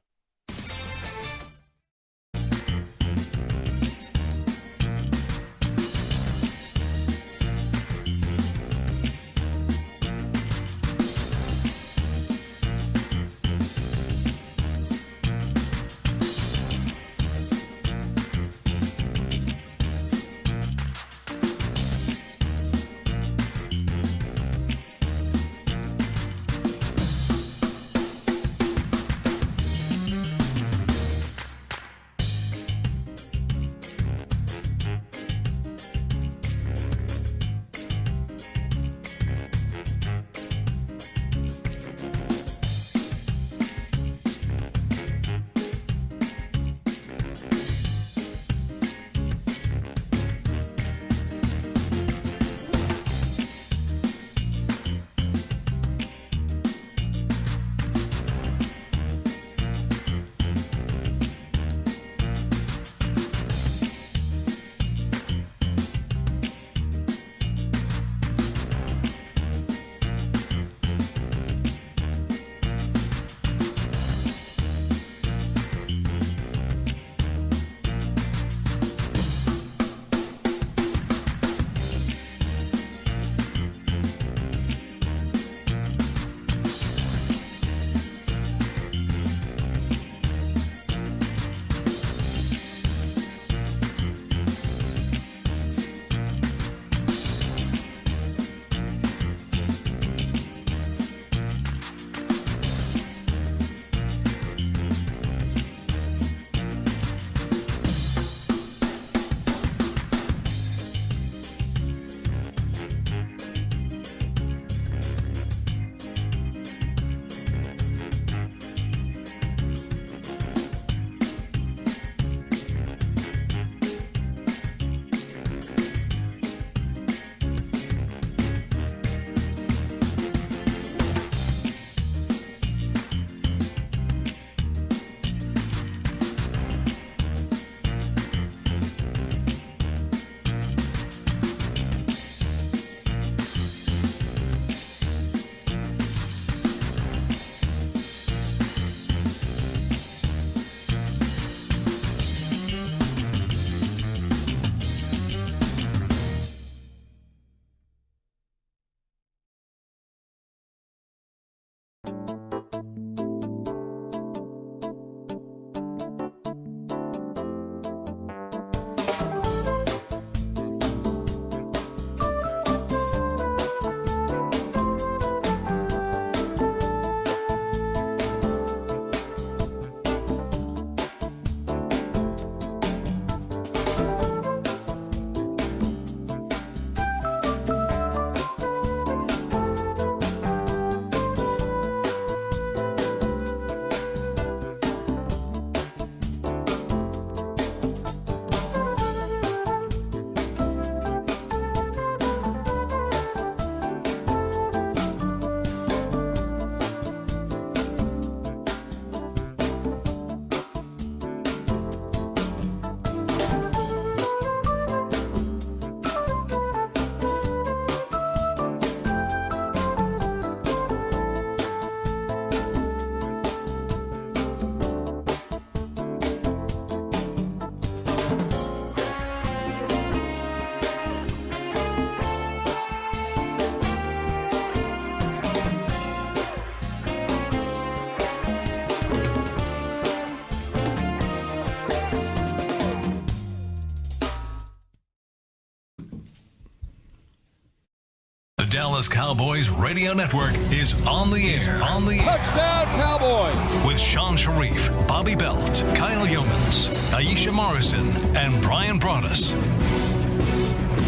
The Dallas Cowboys Radio Network is on the air. Touchdown, Cowboys! With Sean Sharif, Bobby Belt, Kyle Yeomans, Aisha Morrison, and Brian Broaddus.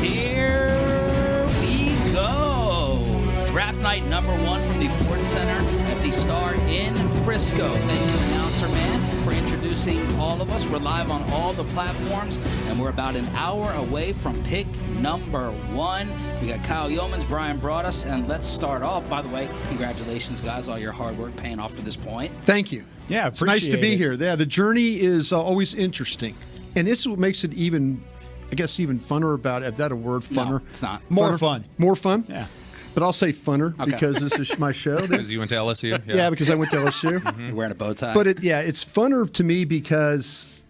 Here we go. Draft night number 1 from the Ford Center at the Star in Frisco. Thank you, announcer man, for introducing all of us. We're live on all the platforms, and we're about an hour away from pick number 1. We got Kyle Yeomans, Brian Broaddus, and let's start off. By the way, congratulations, guys. All your hard work paying off to this point. Thank you. Yeah, it's nice to be here. Yeah, the journey is always interesting, and this is what makes it even funner about it. Is that a word, funner? No, it's not. More fun. More fun? Yeah. But I'll say funner because this is my show. Because you went to LSU? Yeah, because I went to LSU. You're wearing a bow tie. But it's funner to me because,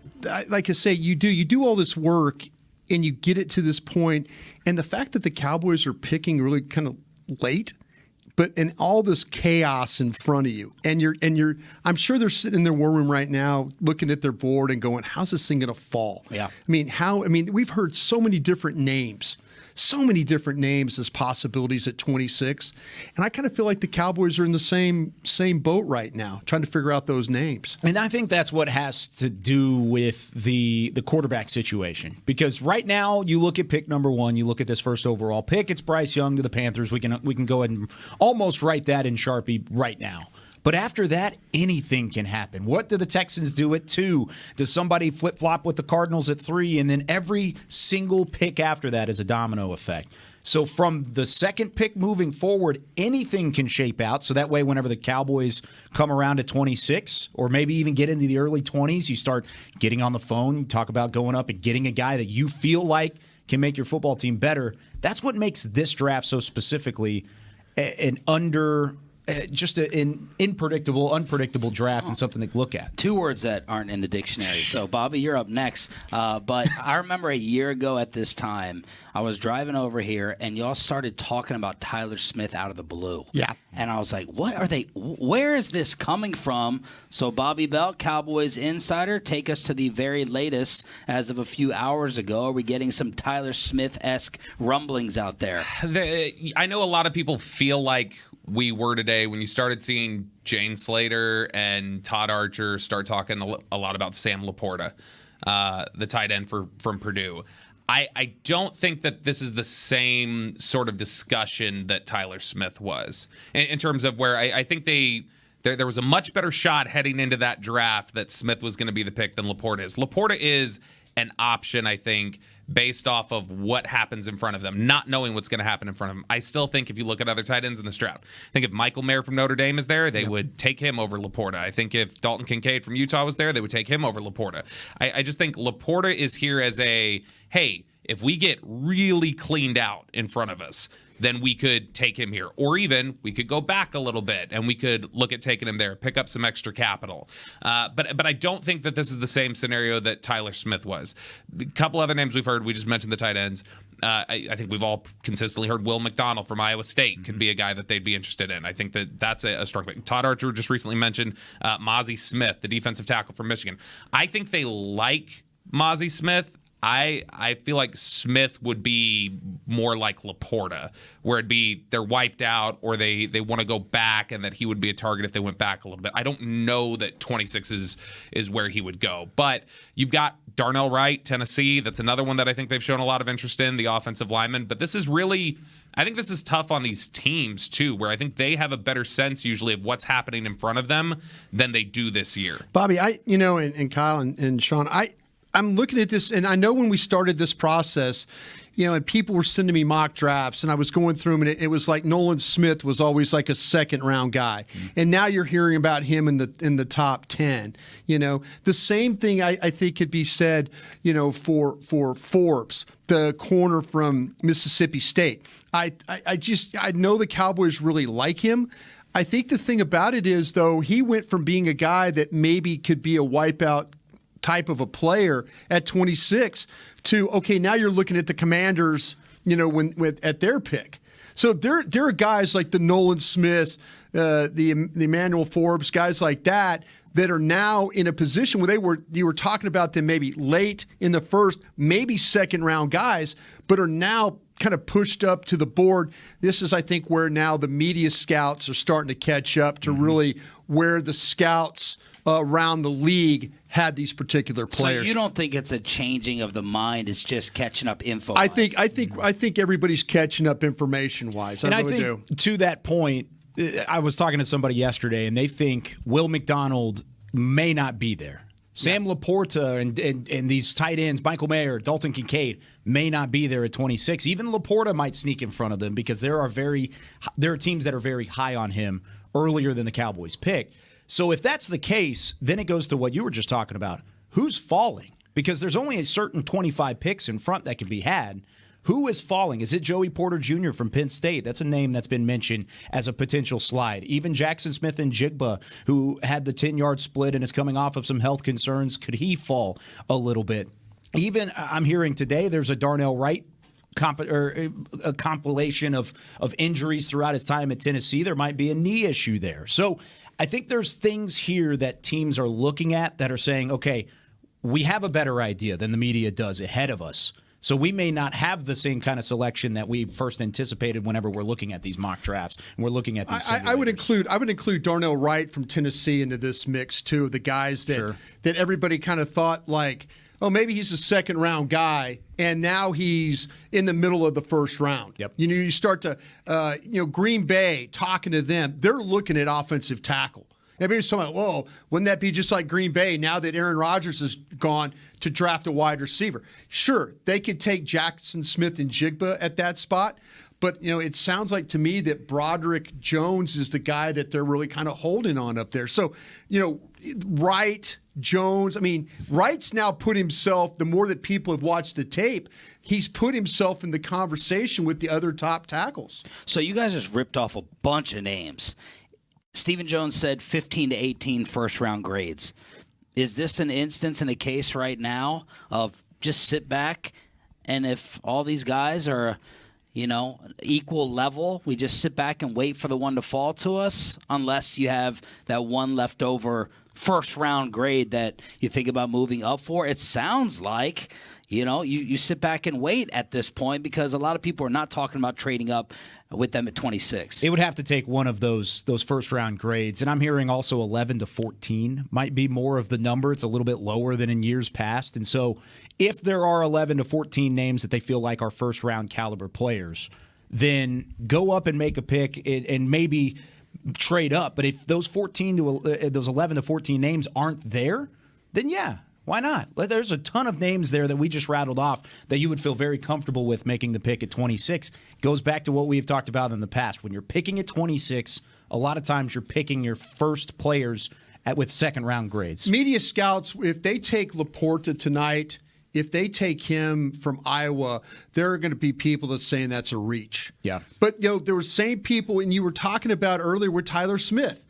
like I say, you do all this work and you get it to this point, and the fact that the Cowboys are picking really kind of late, but in all this chaos in front of you, and you're I'm sure they're sitting in their war room right now looking at their board and going, how's this thing going to fall? Yeah. I mean, we've heard so many different names as possibilities at 26. And I kind of feel like the Cowboys are in the same boat right now, trying to figure out those names. And I think that's what has to do with the quarterback situation. Because right now, you look at pick number 1, you look at this first overall pick, it's Bryce Young to the Panthers. We can go ahead and almost write that in Sharpie right now. But after that, anything can happen. What do the Texans do at 2? Does somebody flip-flop with the Cardinals at 3? And then every single pick after that is a domino effect. So from the second pick moving forward, anything can shape out. So that way, whenever the Cowboys come around at 26, or maybe even get into the early 20s, you start getting on the phone, you talk about going up and getting a guy that you feel like can make your football team better. That's what makes this draft so specifically an unpredictable draft and something to look at. 2 words that aren't in the dictionary. So, Bobby, you're up next. But I remember a year ago at this time, I was driving over here, and y'all started talking about Tyler Smith out of the blue. Yeah. And I was like, where is this coming from? So, Bobby Belt, Cowboys Insider, take us to the very latest as of a few hours ago. Are we getting some Tyler Smith-esque rumblings out there? I know a lot of people feel like we were today when you started seeing Jane Slater and Todd Archer start talking a lot about Sam Laporta, the tight end from Purdue. I don't think that this is the same sort of discussion that Tyler Smith was in terms of where I think there was a much better shot heading into that draft that Smith was going to be the pick than Laporta is. Laporta is an option, I think, based off of what happens in front of them, not knowing what's going to happen in front of them. I still think if you look at other tight ends in this draft, I think if Michael Mayer from Notre Dame is there, they would take him over Laporta. I think if Dalton Kincaid from Utah was there, they would take him over Laporta. I just think Laporta is here as hey, if we get really cleaned out in front of us, then we could take him here. Or even we could go back a little bit and we could look at taking him there, pick up some extra capital. But I don't think that this is the same scenario that Tyler Smith was. A couple other names we've heard. We just mentioned the tight ends. I think we've all consistently heard Will McDonald from Iowa State could be a guy that they'd be interested in. I think that's a strong pick. Todd Archer just recently mentioned Mozzie Smith, the defensive tackle from Michigan. I think they like Mozzie Smith. I feel like Smith would be more like Laporta, where it'd be they're wiped out or they want to go back and that he would be a target if they went back a little bit. I don't know that 26 is where he would go. But you've got Darnell Wright, Tennessee. That's another one that I think they've shown a lot of interest in, the offensive lineman. But this is really – I think this is tough on these teams, too, where I think they have a better sense usually of what's happening in front of them than they do this year. Bobby, and Kyle and Sean, I'm looking at this, and I know when we started this process, and people were sending me mock drafts, and I was going through them, and it was like Nolan Smith was always like a second-round guy. Mm-hmm. And now you're hearing about him in the top 10. The same thing I think could be said, for Forbes, the corner from Mississippi State. I know the Cowboys really like him. I think the thing about it is, though, he went from being a guy that maybe could be a wipeout type of a player at 26 to, okay, now you're looking at the Commanders, at their pick. So there are guys like the Nolan Smiths, the Emmanuel Forbes, guys like that are now in a position where you were talking about them maybe late in the first, maybe second round guys, but are now kind of pushed up to the board. This is, I think, where now the media scouts are starting to catch up to really where the scouts around the league had these particular players. So you don't think it's a changing of the mind? It's just catching up info. I think everybody's catching up information wise. And I think to that point, I was talking to somebody yesterday, and they think Will McDonald may not be there. Sam Laporta and these tight ends, Michael Mayer, Dalton Kincaid, may not be there at 26. Even Laporta might sneak in front of them because there are teams that are very high on him earlier than the Cowboys pick. So if that's the case, then it goes to what you were just talking about. Who's falling? Because there's only a certain 25 picks in front that can be had. Who is falling? Is it Joey Porter Jr. from Penn State? That's a name that's been mentioned as a potential slide. Even Jackson Smith and Jigba, who had the 10-yard split and is coming off of some health concerns, could he fall a little bit? Even I'm hearing today there's a Darnell Wright a compilation of injuries throughout his time at Tennessee. There might be a knee issue there. So I think there's things here that teams are looking at that are saying, okay, we have a better idea than the media does ahead of us. So we may not have the same kind of selection that we first anticipated whenever we're looking at these mock drafts and we're looking at these. I would include Darnell Wright from Tennessee into this mix too. The guys that everybody kind of thought like, oh, maybe he's a second round guy, and now he's in the middle of the first round. Yep. You start to Green Bay talking to them. They're looking at offensive tackle. Everybody's talking about, whoa, wouldn't that be just like Green Bay now that Aaron Rodgers is gone to draft a wide receiver? Sure, they could take Jackson Smith and Jigba at that spot, but it sounds like to me that Broderick Jones is the guy that they're really kind of holding on up there. So, Wright, Jones, Wright's now put himself, the more that people have watched the tape, he's put himself in the conversation with the other top tackles. So you guys just ripped off a bunch of names. Stephen Jones said 15 to 18 first-round grades. Is this an instance in a case right now of just sit back, and if all these guys are, equal level, we just sit back and wait for the one to fall to us, unless you have that one leftover first-round grade that you think about moving up for? It sounds like you sit back and wait at this point because a lot of people are not talking about trading up with them at 26. It would have to take one of those first-round grades, and I'm hearing also 11 to 14 might be more of the number. It's a little bit lower than in years past, and so if there are 11 to 14 names that they feel like are first-round caliber players, then go up and make a pick and maybe trade up. But if those 11 to 14 names aren't there, then yeah. Why not? There's a ton of names there that we just rattled off that you would feel very comfortable with making the pick at 26. Goes back to what we've talked about in the past. When you're picking at 26, a lot of times you're picking your first players with second-round grades. Media scouts, if they take Laporta tonight, if they take him from Iowa, there are going to be people that's saying that's a reach. Yeah. But, there were same people, and you were talking about earlier with Tyler Smith.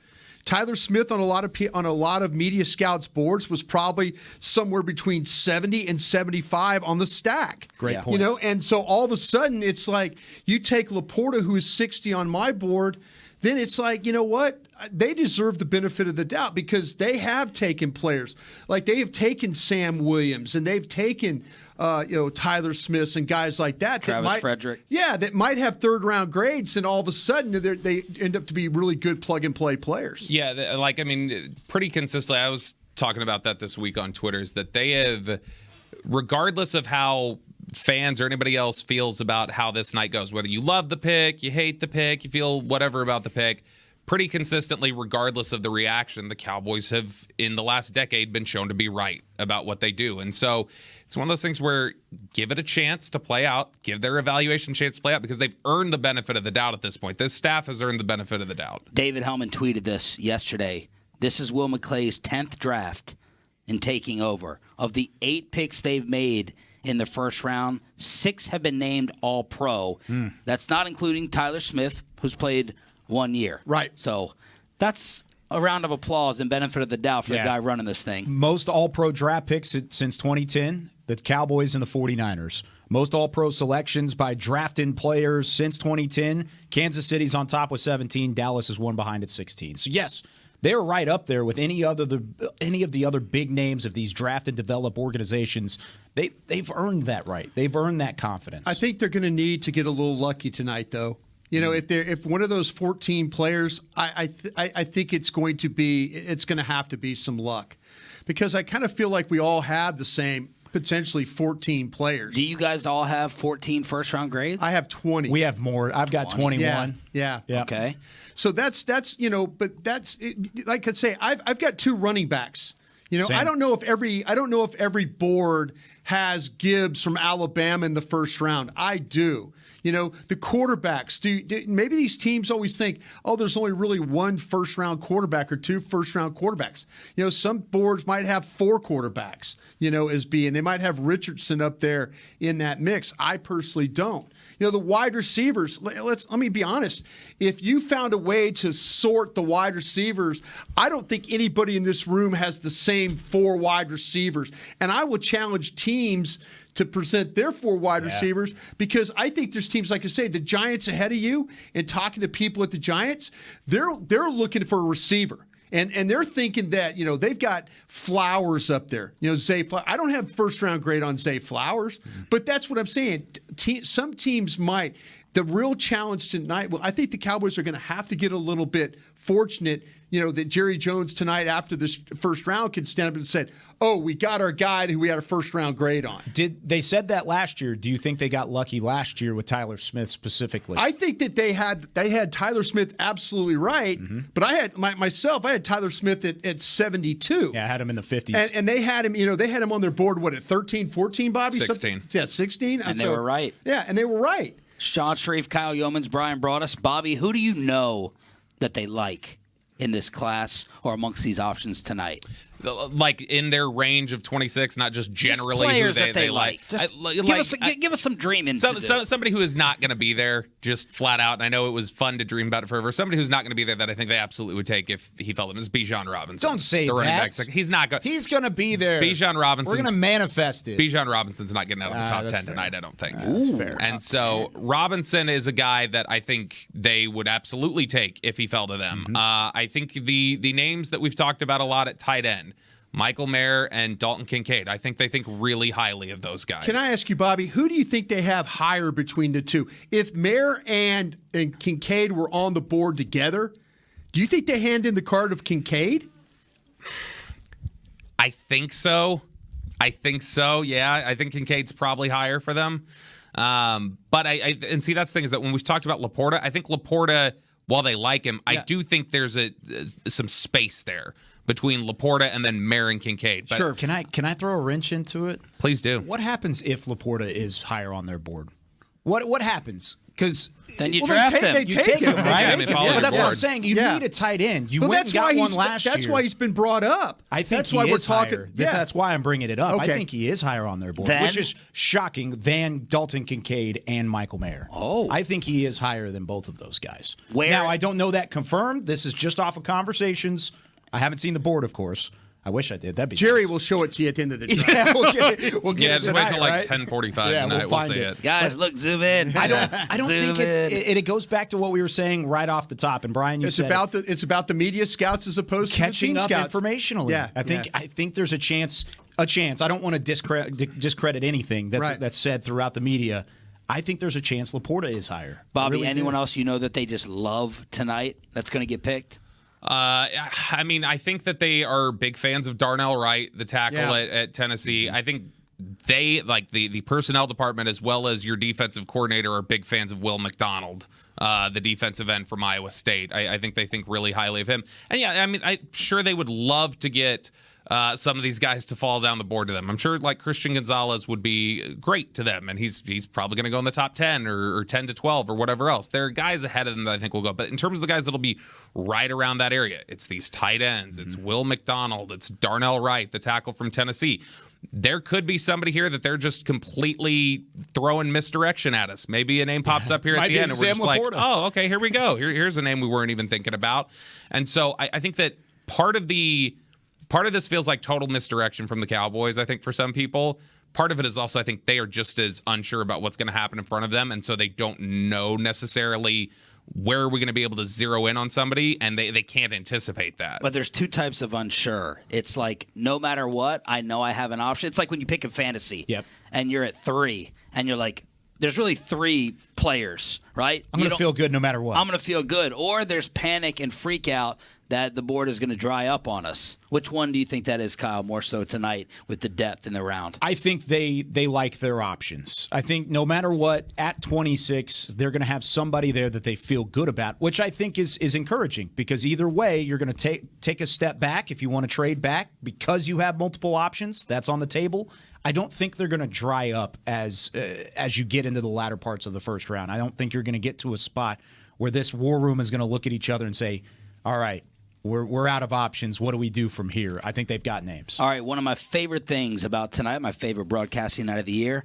Tyler Smith on a lot of media scouts boards was probably somewhere between 70 and 75 on the stack. Great point. And so all of a sudden it's like you take Laporta, who is 60 on my board, then it's like, you know what? They deserve the benefit of the doubt because they have taken players. Like they have taken Sam Williams and they've taken Tyler Smith and guys like that. Travis Frederick. Yeah, that might have third-round grades, and all of a sudden they end up to be really good plug-and-play players. Yeah, pretty consistently. I was talking about that this week on Twitter, is that they have, regardless of how fans or anybody else feels about how this night goes, whether you love the pick, you hate the pick, you feel whatever about the pick, pretty consistently, regardless of the reaction, the Cowboys have, in the last decade, been shown to be right about what they do. And so it's one of those things where give it a chance to play out, give their evaluation a chance to play out, because they've earned the benefit of the doubt at this point. This staff has earned the benefit of the doubt. David Hellman tweeted this yesterday. This is Will McClay's 10th draft in taking over. Of the 8 picks they've made in the first round, 6 have been named All-Pro. That's not including Tyler Smith, who's played 1 year. Right. So that's a round of applause and benefit of the doubt for the guy running this thing. Most All-Pro draft picks since 2010, the Cowboys and the 49ers. Most All-Pro selections by drafting players since 2010. Kansas City's on top with 17. Dallas is one behind at 16. So, yes, they're right up there with any of the other big names of these draft and develop organizations. They've earned that right. They've earned that confidence. I think they're going to need to get a little lucky tonight, though. You know, if one of those 14 players, I think it's going to have to be some luck, because I kind of feel like we all have the same potentially 14 players. Do you guys all have 14 first-round grades? I have 20. We have more. I've got 21. Yeah. Okay. So that's but that's like I say, I've got 2 running backs. You know, Same. I don't know if every board has Gibbs from Alabama in the first round. I do. You know, the quarterbacks, maybe these teams always think, oh, there's only really 1 first-round quarterback or 2 first-round quarterbacks. You know, some boards might have 4 quarterbacks, and they might have Richardson up there in that mix. I personally don't. You know, the wide receivers, let me be honest. If you found a way to sort the wide receivers, I don't think anybody in this room has the same 4 wide receivers. And I will challenge teams to present their 4 wide receivers, because I think there's teams, like I say, the Giants ahead of you, and talking to people at the Giants, they're looking for a receiver. And they're thinking that, they've got Flowers up there. Zay Flowers. I don't have first-round grade on Zay Flowers, but that's what I'm saying. Some teams might. The real challenge tonight, I think the Cowboys are going to have to get a little bit fortunate, that Jerry Jones tonight after this first round can stand up and say, oh, we got our guy who we had a first-round grade on. They said that last year. Do you think they got lucky last year with Tyler Smith specifically? I think that they had Tyler Smith absolutely right, but I had I had Tyler Smith at 72. Yeah, I had him in the 50s. And they had him, they had him on their board, at 13, 14, Bobby? 16. 16. And they were right. Yeah, and they were right. Sean Sharif, Kyle Yeomans, Brian Broaddus. Bobby, who do you know that they like in this class or amongst these options tonight? Like in their range of 26, not just generally players who that they like. Just give us some dreaming. Somebody who is not going to be there, just flat out. And I know it was fun to dream about it forever. Somebody who's not going to be there that I think they absolutely would take if he felt him is Bijan Robinson. Don't say the running that. back. He's not going. He's going to be there. Bijan Robinson. We're going to manifest it. Bijan Robinson's not getting out of the top 10 fair. tonight, I don't think. That's fair. And so Robinson is a guy that I think they would absolutely take if he fell to them. I think the names that we've talked about a lot at tight end, Michael Mayer and Dalton Kincaid, I think they think really highly of those guys. Can I ask you, Bobby, who do you think they have higher between the two? If Mayer and Kincaid were on the board together, do you think they hand in the card of Kincaid? I think so. Yeah, I think Kincaid's probably higher for them. But and see, that's the thing is that when we talked about Laporta, I think Laporta, while they like him, I do think there's some space there between Laporta and then Mayer and Kincaid. But sure. Can I throw a wrench into it? Please do. What happens if Laporta is higher on their board? What happens? Because then you draft him. You take him, right? But that's what I'm saying. You need a tight end. You went and got one last year. That's why he's been brought up. I think that's why we're talking. Higher. That's why I'm bringing it up. Okay. I think he is higher on their board, which is shocking than Dalton Kincaid and Michael Mayer. Oh. I think he is higher than both of those guys. Where? Now, I don't know that confirmed. This is just off of conversations. I haven't seen the board, of course. I wish I did. That'd be Jerry nice. will show it to you at the end of the draft. Yeah, we'll get it just wait till like 10:45 tonight. We'll see it. Guys, look, zoom in. I don't think it goes back to what we were saying right off the top. And Brian, you said it's about the media scouts as opposed catching to the team up scouts. informationally. Yeah, I think there's a chance. I don't want to discredit anything that's said throughout the media. I think there's a chance Laporta is higher. Bobby, anyone else you know that they just love tonight that's going to get picked? I mean, I think that they are big fans of Darnell Wright, the tackle at Tennessee. I think they, like the personnel department as well as your defensive coordinator, are big fans of Will McDonald, the defensive end from Iowa State. I think they think really highly of him. And yeah, I mean, I'm sure they would love to get some of these guys to fall down the board to them. I'm sure like Christian Gonzalez would be great to them, and he's probably going to go in the top 10 or 10 to 12 or whatever else. There are guys ahead of them that I think will go. But in terms of the guys that'll be right around that area, it's these tight ends. It's Will McDonald. It's Darnell Wright, the tackle from Tennessee. There could be somebody here that they're just completely throwing misdirection at us. Maybe a name pops up here at the end, and we're just like, oh, okay, here we go. Here's a name we weren't even thinking about. And so I think that part of this feels like total misdirection from the Cowboys, I think, for some people. Part of it is also, I think, they are just as unsure about what's going to happen in front of them, and so they don't know necessarily where are we going to be able to zero in on somebody, and they can't anticipate that. But there's two types of unsure. It's like, no matter what, I know I have an option. It's like when you pick a fantasy, and you're at 3, and you're like, there's really 3 players, right? I'm going to feel good no matter what. I'm going to feel good. Or there's panic and freak out that the board is going to dry up on us. Which one do you think that is, Kyle, more so tonight with the depth in the round? I think they like their options. I think no matter what, at 26, they're going to have somebody there that they feel good about, which I think is encouraging, because either way, you're going to take a step back if you want to trade back because you have multiple options. That's on the table. I don't think they're going to dry up as you get into the latter parts of the first round. I don't think you're going to get to a spot where this war room is going to look at each other and say, all right, we're out of options. What do we do from here? I think they've got names. All right, one of my favorite things about tonight, my favorite broadcasting night of the year,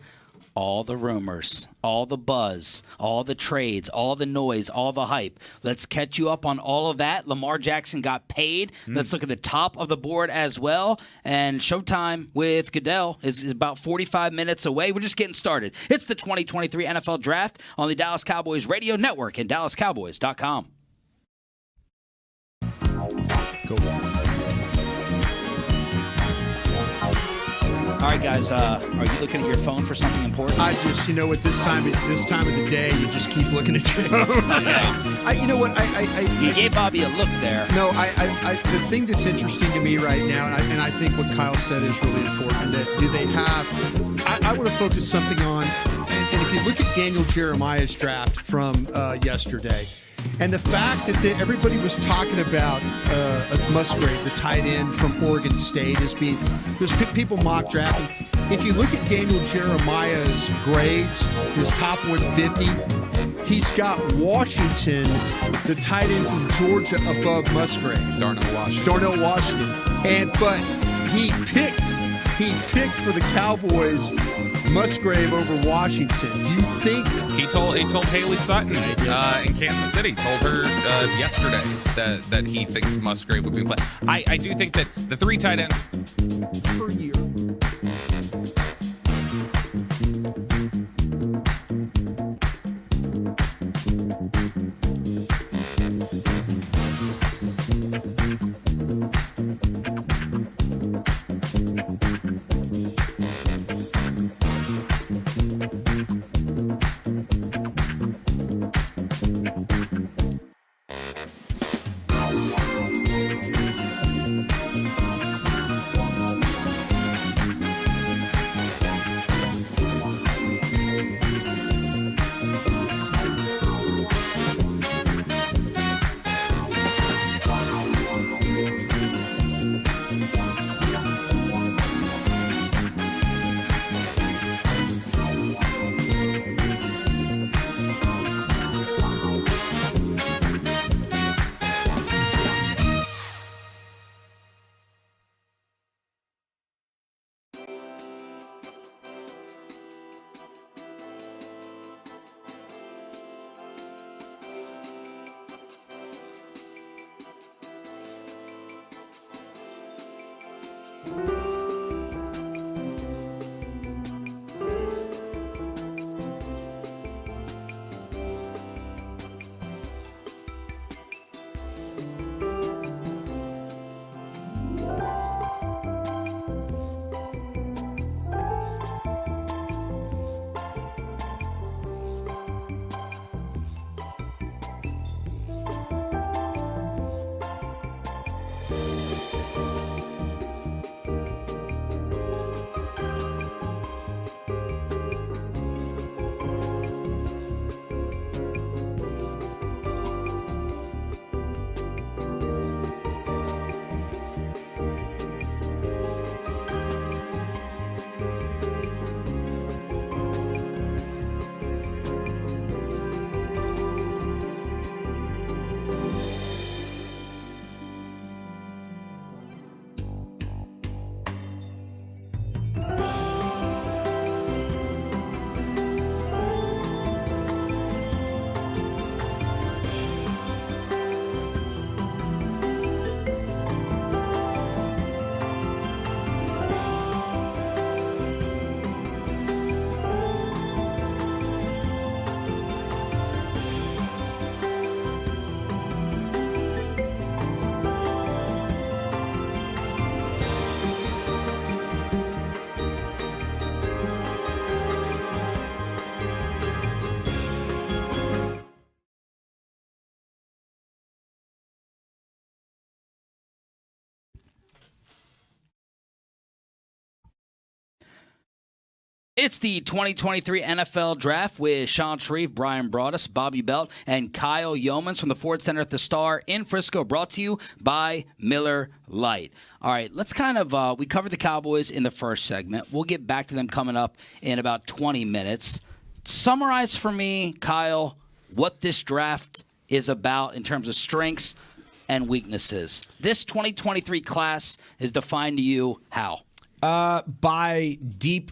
all the rumors, all the buzz, all the trades, all the noise, all the hype. Let's catch you up on all of that. Lamar Jackson got paid. Let's look at the top of the board as well. And Showtime with Goodell is about 45 minutes away. We're just getting started. It's the 2023 NFL Draft on the Dallas Cowboys Radio Network and DallasCowboys.com. Go. All right, guys. Are you looking at your phone for something important? I just, at this time of the day, you just keep looking at your phone. You know what? You gave Bobby a look there. No, the thing that's interesting to me right now, and I think what Kyle said is really important. That do they have? I want to focus something on, and if you look at Daniel Jeremiah's draft from yesterday. And the fact that everybody was talking about Musgrave, the tight end from Oregon State, as being there's people mock drafting. If you look at Daniel Jeremiah's grades, his top 150, he's got Washington, the tight end from Georgia, above Musgrave. Darnell Washington. But he picked for the Cowboys Musgrave over Washington. Do you think he told Haley Sutton in Kansas City, told her yesterday that he thinks Musgrave would be playing. I do think that the 3 tight ends per year. It's the 2023 NFL Draft with Sean Sharif, Brian Broaddus, Bobby Belt, and Kyle Yeomans from the Ford Center at the Star in Frisco, brought to you by Miller Lite. All right, let's kind of we covered the Cowboys in the first segment. We'll get back to them coming up in about 20 minutes. Summarize for me, Kyle, what this draft is about in terms of strengths and weaknesses. This 2023 class is defined to you how? By deep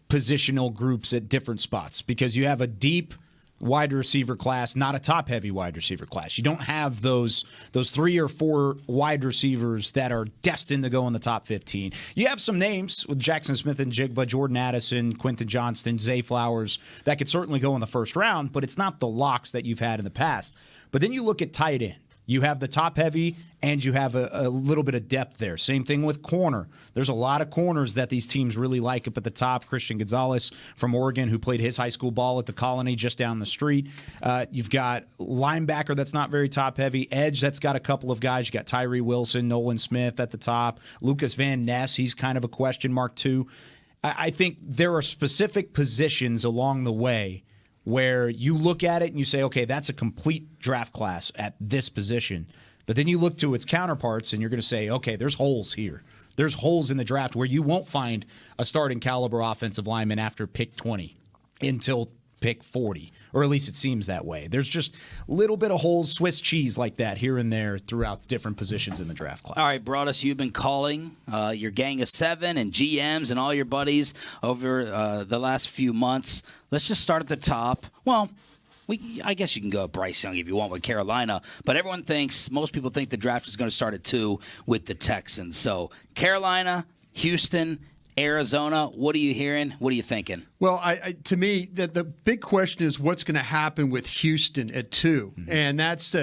positional groups at different spots, because you have a deep wide receiver class, not a top-heavy wide receiver class. You don't have those 3 or 4 wide receivers that are destined to go in the top 15. You have some names with Jackson Smith and Jigba, Jordan Addison, Quentin Johnston, Zay Flowers that could certainly go in the first round, but it's not the locks that you've had in the past. But then you look at tight end. You have the top heavy, and you have a little bit of depth there. Same thing with corner. There's a lot of corners that these teams really like up at the top. Christian Gonzalez from Oregon, who played his high school ball at the Colony just down the street. You've got linebacker that's not very top heavy. Edge that's got a couple of guys. You got Tyree Wilson, Nolan Smith at the top. Lucas Van Ness, he's kind of a question mark too. I think there are specific positions along the way where you look at it and you say, okay, that's a complete draft class at this position. But then you look to its counterparts and you're going to say, okay, there's holes here. There's holes in the draft where you won't find a starting caliber offensive lineman after pick 20 until pick 40, or at least it seems that way. There's just a little bit of holes, Swiss cheese like that here and there throughout different positions in the draft class. All right, Broaddus, you've been calling your gang of 7 and GMs and all your buddies over the last few months. Let's just start at the top. Well, I guess you can go at Bryce Young if you want with Carolina, but most people think the draft is going to start at 2 with the Texans. So Carolina, Houston, Arizona, what are you hearing? What are you thinking? Well, to me, the big question is what's going to happen with Houston at 2, and that's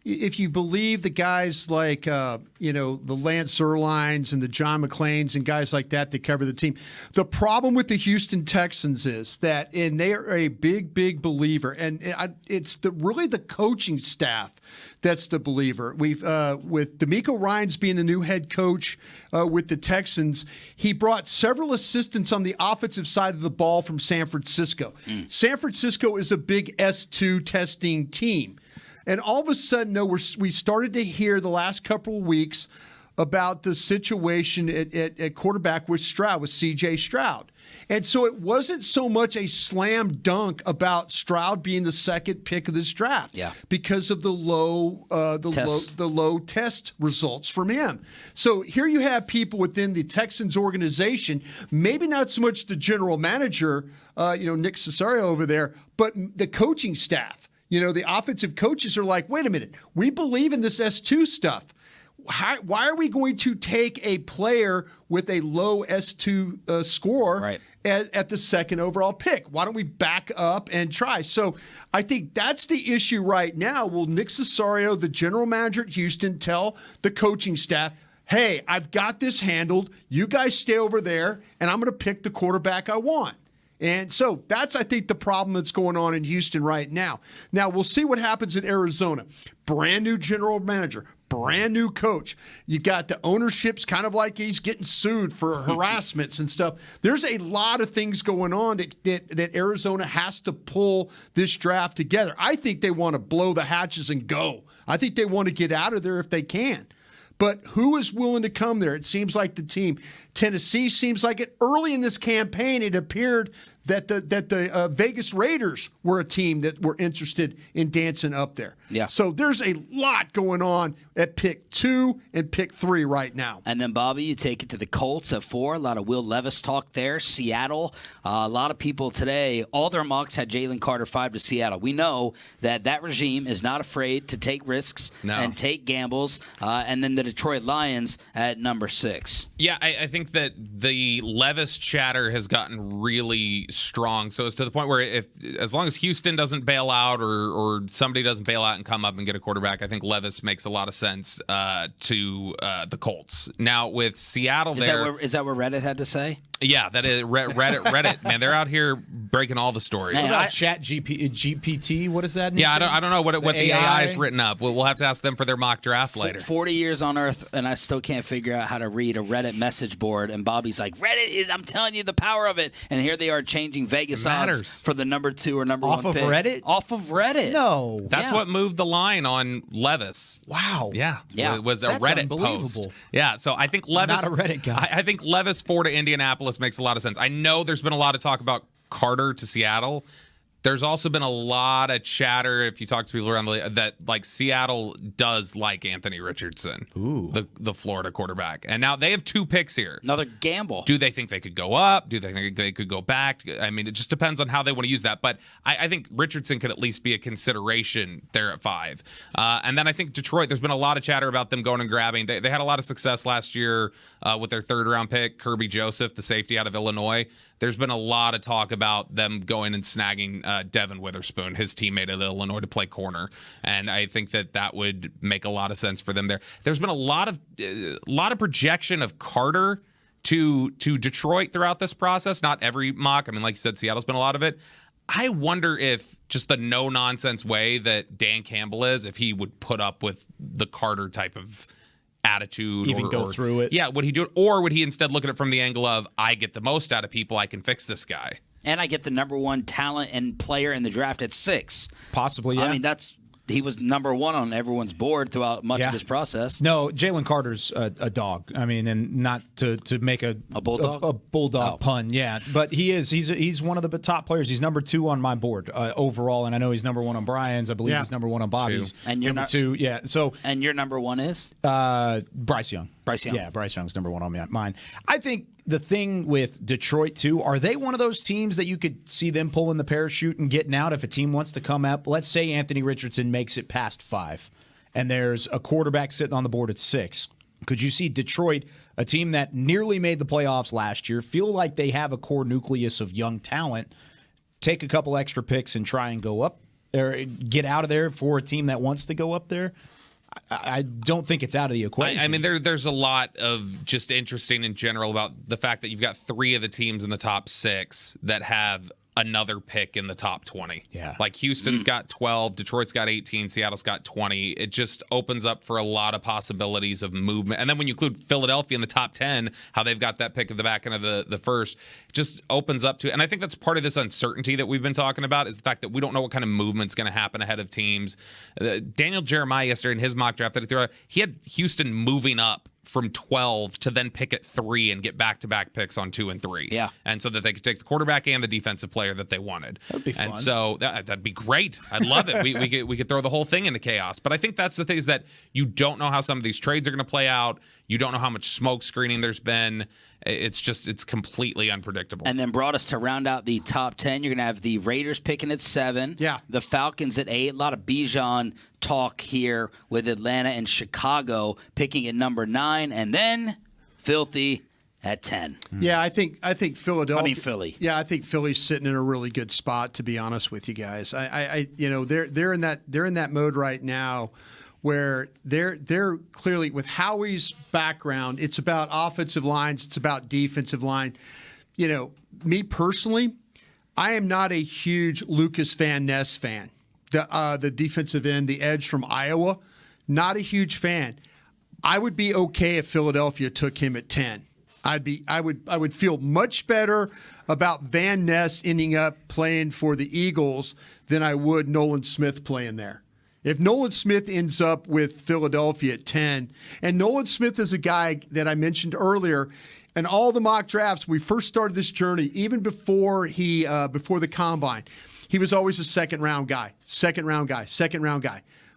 if you believe the guys like the Lance Zierleins and the John McClains and guys like that cover the team. The problem with the Houston Texans is that, and they are a big believer, and it's really the coaching staff that's the believer. We've with DeMeco Ryans being the new head coach with the Texans, he brought several assistants on the offensive side of the ball from San Francisco. San Francisco is a big S2 testing team. And all of a sudden, we started to hear the last couple of weeks about the situation at quarterback with C.J. Stroud. And so it wasn't so much a slam dunk about Stroud being the second pick of this draft, because of the low test results from him. So here you have people within the Texans organization, maybe not so much the general manager, Nick Caserio over there, but the coaching staff. The offensive coaches are like, wait a minute, we believe in this S2 stuff. Why are we going to take a player with a low S2 score at the second overall pick? Why don't we back up and try? So I think that's the issue right now. Will Nick Caserio, the general manager at Houston, tell the coaching staff, hey, I've got this handled. You guys stay over there, and I'm going to pick the quarterback I want. And so that's, I think, the problem that's going on in Houston right now. Now, we'll see what happens in Arizona. Brand new general manager, brand new coach. You got the ownership's kind of like he's getting sued for harassments and stuff. There's a lot of things going on that Arizona has to pull this draft together. I think they want to blow the hatches and go. I think they want to get out of there if they can. But who is willing to come there? It seems like the team. Tennessee seems like it. Early in this campaign, it appeared that the Vegas Raiders were a team that were interested in dancing up there. Yeah. So there's a lot going on at pick 2 and pick 3 right now. And then, Bobby, you take it to the Colts at 4. A lot of Will Levis talk there. Seattle, a lot of people today, all their mocks had Jalen Carter 5 to Seattle. We know that regime is not afraid to take risks and take gambles. And then the Detroit Lions at number 6. Yeah, I think that the Levis chatter has gotten really strong. So it's to the point where as long as Houston doesn't bail out or somebody doesn't bail out and come up and get a quarterback, I think Levis makes a lot of sense to the Colts. Now with Seattle, is that what Reddit had to say? Yeah, that is Reddit. Man, they're out here breaking all the stories. What about GPT? What is that? Yeah, I don't know what the AI is written up. We'll have to ask them for their mock draft later. 40 years on Earth, and I still can't figure out how to read a Reddit message board. And Bobby's like, Reddit is, I'm telling you, the power of it. And here they are changing Vegas odds for the number 2 or number 1 pick. Reddit? Off of Reddit. No. That's what moved the line on Levis. Wow. Yeah. It was a That's Reddit unbelievable. post. Yeah, so I think Levis. Not a Reddit guy. I think Levis 4 to Indianapolis makes a lot of sense. I know there's been a lot of talk about Carter to Seattle. There's also been a lot of chatter, if you talk to people around the league, that like Seattle does like Anthony Richardson, the Florida quarterback. And now they have 2 picks here. Another gamble. Do they think they could go up? Do they think they could go back? I mean, it just depends on how they want to use that. But I think Richardson could at least be a consideration there at 5. And then I think Detroit, there's been a lot of chatter about them going and grabbing. They had a lot of success last year with their 3rd-round pick, Kirby Joseph, the safety out of Illinois. There's been a lot of talk about them going and snagging Devin Witherspoon, his teammate at Illinois, to play corner, and I think that would make a lot of sense for them there. There's been a lot of projection of Carter to Detroit throughout this process. Not every mock. I mean, like you said, Seattle's been a lot of it. I wonder if just the no-nonsense way that Dan Campbell is, if he would put up with the Carter type of attitude, even go through it. Yeah, would he do it, or would he instead look at it from the angle of, I get the most out of people, I can fix this guy, and I get the number 1 talent and player in the draft at 6? Possibly, yeah. I mean, he was number 1 on everyone's board throughout much of this process. No, Jalen Carter's a dog. I mean, and not to make a bulldog, a bulldog pun. Yeah, but he's one of the top players. He's number 2 on my board overall, and I know he's number 1 on Brian's. I believe he's number 1 on Bobby's. 2. And you're number 2. Yeah. So and your number 1 is Bryce Young. Bryce Young. Yeah, Bryce Young's number 1 on mine. I think the thing with Detroit, too, are they one of those teams that you could see them pulling the parachute and getting out if a team wants to come up? Let's say Anthony Richardson makes it past 5, and there's a quarterback sitting on the board at 6. Could you see Detroit, a team that nearly made the playoffs last year, feel like they have a core nucleus of young talent, take a couple extra picks and try and go up, or get out of there for a team that wants to go up there? I don't think it's out of the equation. I mean, there's a lot of just interesting in general about the fact that you've got 3 of the teams in the top 6 that have another pick in the top 20. Yeah. Like Houston's got 12, Detroit's got 18, Seattle's got 20. It just opens up for a lot of possibilities of movement. And then when you include Philadelphia in the top 10, how they've got that pick at the back end of the first, it just opens up to, and I think that's part of this uncertainty that we've been talking about, is the fact that we don't know what kind of movement's going to happen ahead of teams. Daniel Jeremiah yesterday in his mock draft that he threw out, he had Houston moving up from 12 to then pick at 3 and get back-to-back picks on 2 and 3. Yeah. And so that they could take the quarterback and the defensive player that they wanted. That'd be fun. And so that'd be great. I'd love it. We could throw the whole thing into chaos. But I think that's the thing, is that you don't know how some of these trades are going to play out. You don't know how much smoke screening there's been. It's completely unpredictable. And then brought us to round out the top 10. You're going to have the Raiders picking at 7. Yeah. The Falcons at 8. A lot of Bijan talk here with Atlanta and Chicago picking at number 9. And then Filthy at 10. Yeah, I think Philadelphia. I mean Philly. Yeah, I think Philly's sitting in a really good spot, to be honest with you guys. They're in that mode right now where they're clearly, with Howie's background, it's about offensive lines, it's about defensive line. You know, me personally, I am not a huge Lucas Van Ness fan. The defensive end, the edge from Iowa, not a huge fan. I would be okay if Philadelphia took him at 10. I would feel much better about Van Ness ending up playing for the Eagles than I would Nolan Smith playing there. If Nolan Smith ends up with Philadelphia at 10, and Nolan Smith is a guy that I mentioned earlier, and all the mock drafts, we first started this journey, even before the combine, he was always a second round guy.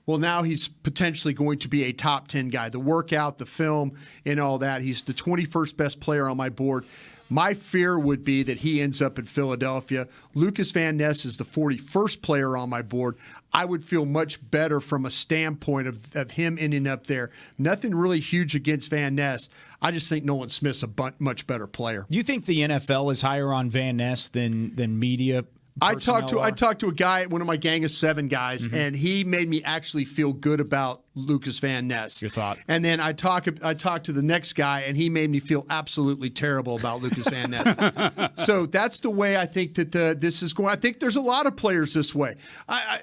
Well, now he's potentially going to be a top 10 guy. The workout, the film, and all that. He's the 21st best player on my board. My fear would be that he ends up in Philadelphia. Lucas Van Ness is the 41st player on my board. I would feel much better from a standpoint of him ending up there. Nothing really huge against Van Ness. I just think Nolan Smith's a much better player. You think the NFL is higher on Van Ness than media I talked personnel to a guy, one of my Gang of Seven guys, and he made me actually feel good about Lucas Van Ness. Your thought? And then I talked to the next guy, and he made me feel absolutely terrible about Lucas Van Ness. So that's the way I think that this is going. I think there's a lot of players this way.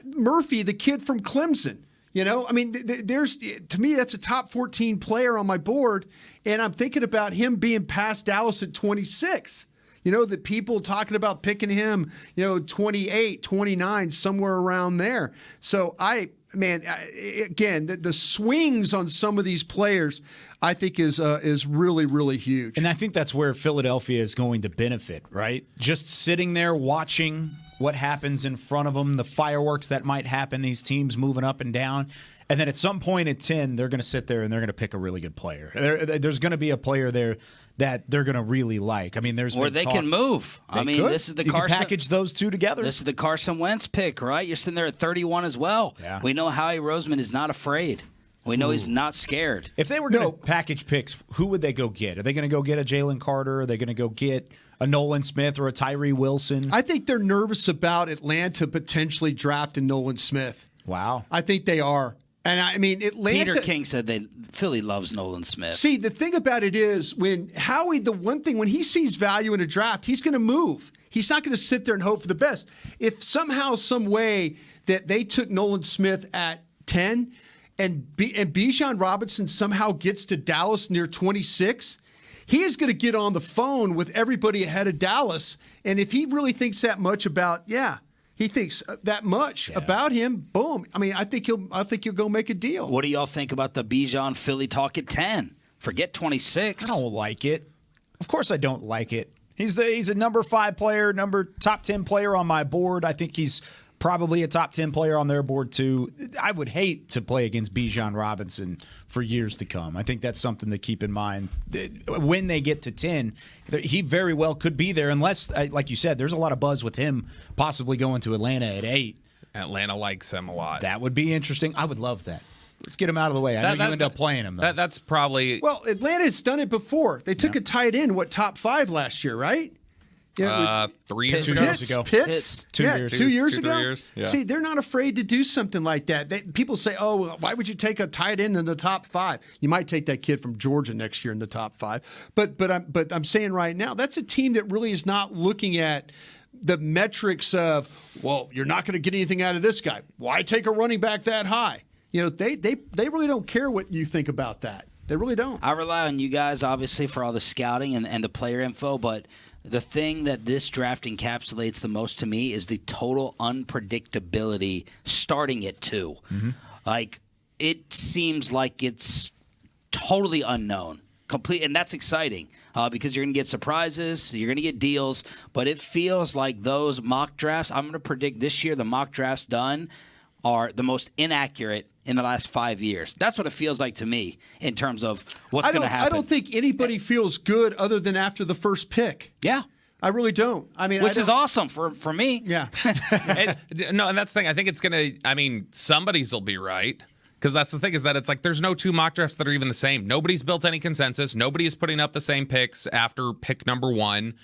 Murphy, the kid from Clemson. I mean, there's to me that's a top 14 player on my board, and I'm thinking about him being past Dallas at 26. That people talking about picking him, 28, 29, somewhere around there. So again, the swings on some of these players, I think is really, really huge. And I think that's where Philadelphia is going to benefit, right? Just sitting there watching what happens in front of them, the fireworks that might happen, these teams moving up and down. And then at some point at 10, they're going to sit there and they're going to pick a really good player. There's going to be a player there that they're going to really like. I mean, can move. This is the Carson. Package those two together. This is the Carson Wentz pick, right? You're sitting there at 31 as well. Yeah. We know Howie Roseman is not afraid. We know he's not scared. If they were going to package picks, who would they go get? Are they going to go get a Jalen Carter? Are they going to go get a Nolan Smith or a Tyree Wilson? I think they're nervous about Atlanta potentially drafting Nolan Smith. Wow. I think they are. And I mean, Atlanta. Peter King said Philly loves Nolan Smith. See, the thing about it is when Howie, when he sees value in a draft, he's going to move. He's not going to sit there and hope for the best. If somehow, some way that they took Nolan Smith at 10 and Bijan Robinson somehow gets to Dallas near 26, he is going to get on the phone with everybody ahead of Dallas. And if he really thinks that much about, he thinks that much about him. Boom. I mean, I think he'll go make a deal. What do y'all think about the Bijan Philly talk at 10? Forget 26. I don't like it. Of course, I don't like it. He's a number 5 player, top 10 player on my board. I think he's probably a top 10 player on their board too. I would hate to play against Bijan Robinson for years to come. I think that's something to keep in mind. When they get to 10, he very well could be there unless, like you said, there's a lot of buzz with him possibly going to Atlanta at 8. Atlanta likes him a lot. That would be interesting. I would love that. Let's get him out of the way. I know you end up playing him, though. That's probably... Well, Atlanta's done it before. They took a tight end, top 5 last year, right? 3 years ago. Pitts. 2 years. 2 years ago. 3 years. Yeah. See, they're not afraid to do something like that. People say, "Oh, why would you take a tight end in the top 5?" You might take that kid from Georgia next year in the top 5. But I'm saying right now, that's a team that really is not looking at the metrics of, well, you're not going to get anything out of this guy. Why take a running back that high? They really don't care what you think about that. They really don't. I rely on you guys, obviously, for all the scouting and the player info, but the thing that this draft encapsulates the most to me is the total unpredictability starting at 2. Mm-hmm. Like, it seems like it's totally unknown, complete, and that's exciting because you're going to get surprises, you're going to get deals, but it feels like those mock drafts, I'm going to predict this year the mock drafts done are the most inaccurate in the last 5 years. That's what it feels like to me in terms of what's going to happen. I don't think anybody feels good other than after the first pick. Yeah. I really don't. I mean, which is awesome for me. Yeah. And that's the thing. I think it's going to, somebody's will be right. Because that's the thing is that it's like there's no 2 mock drafts that are even the same. Nobody's built any consensus. Nobody is putting up the same picks after pick number 1.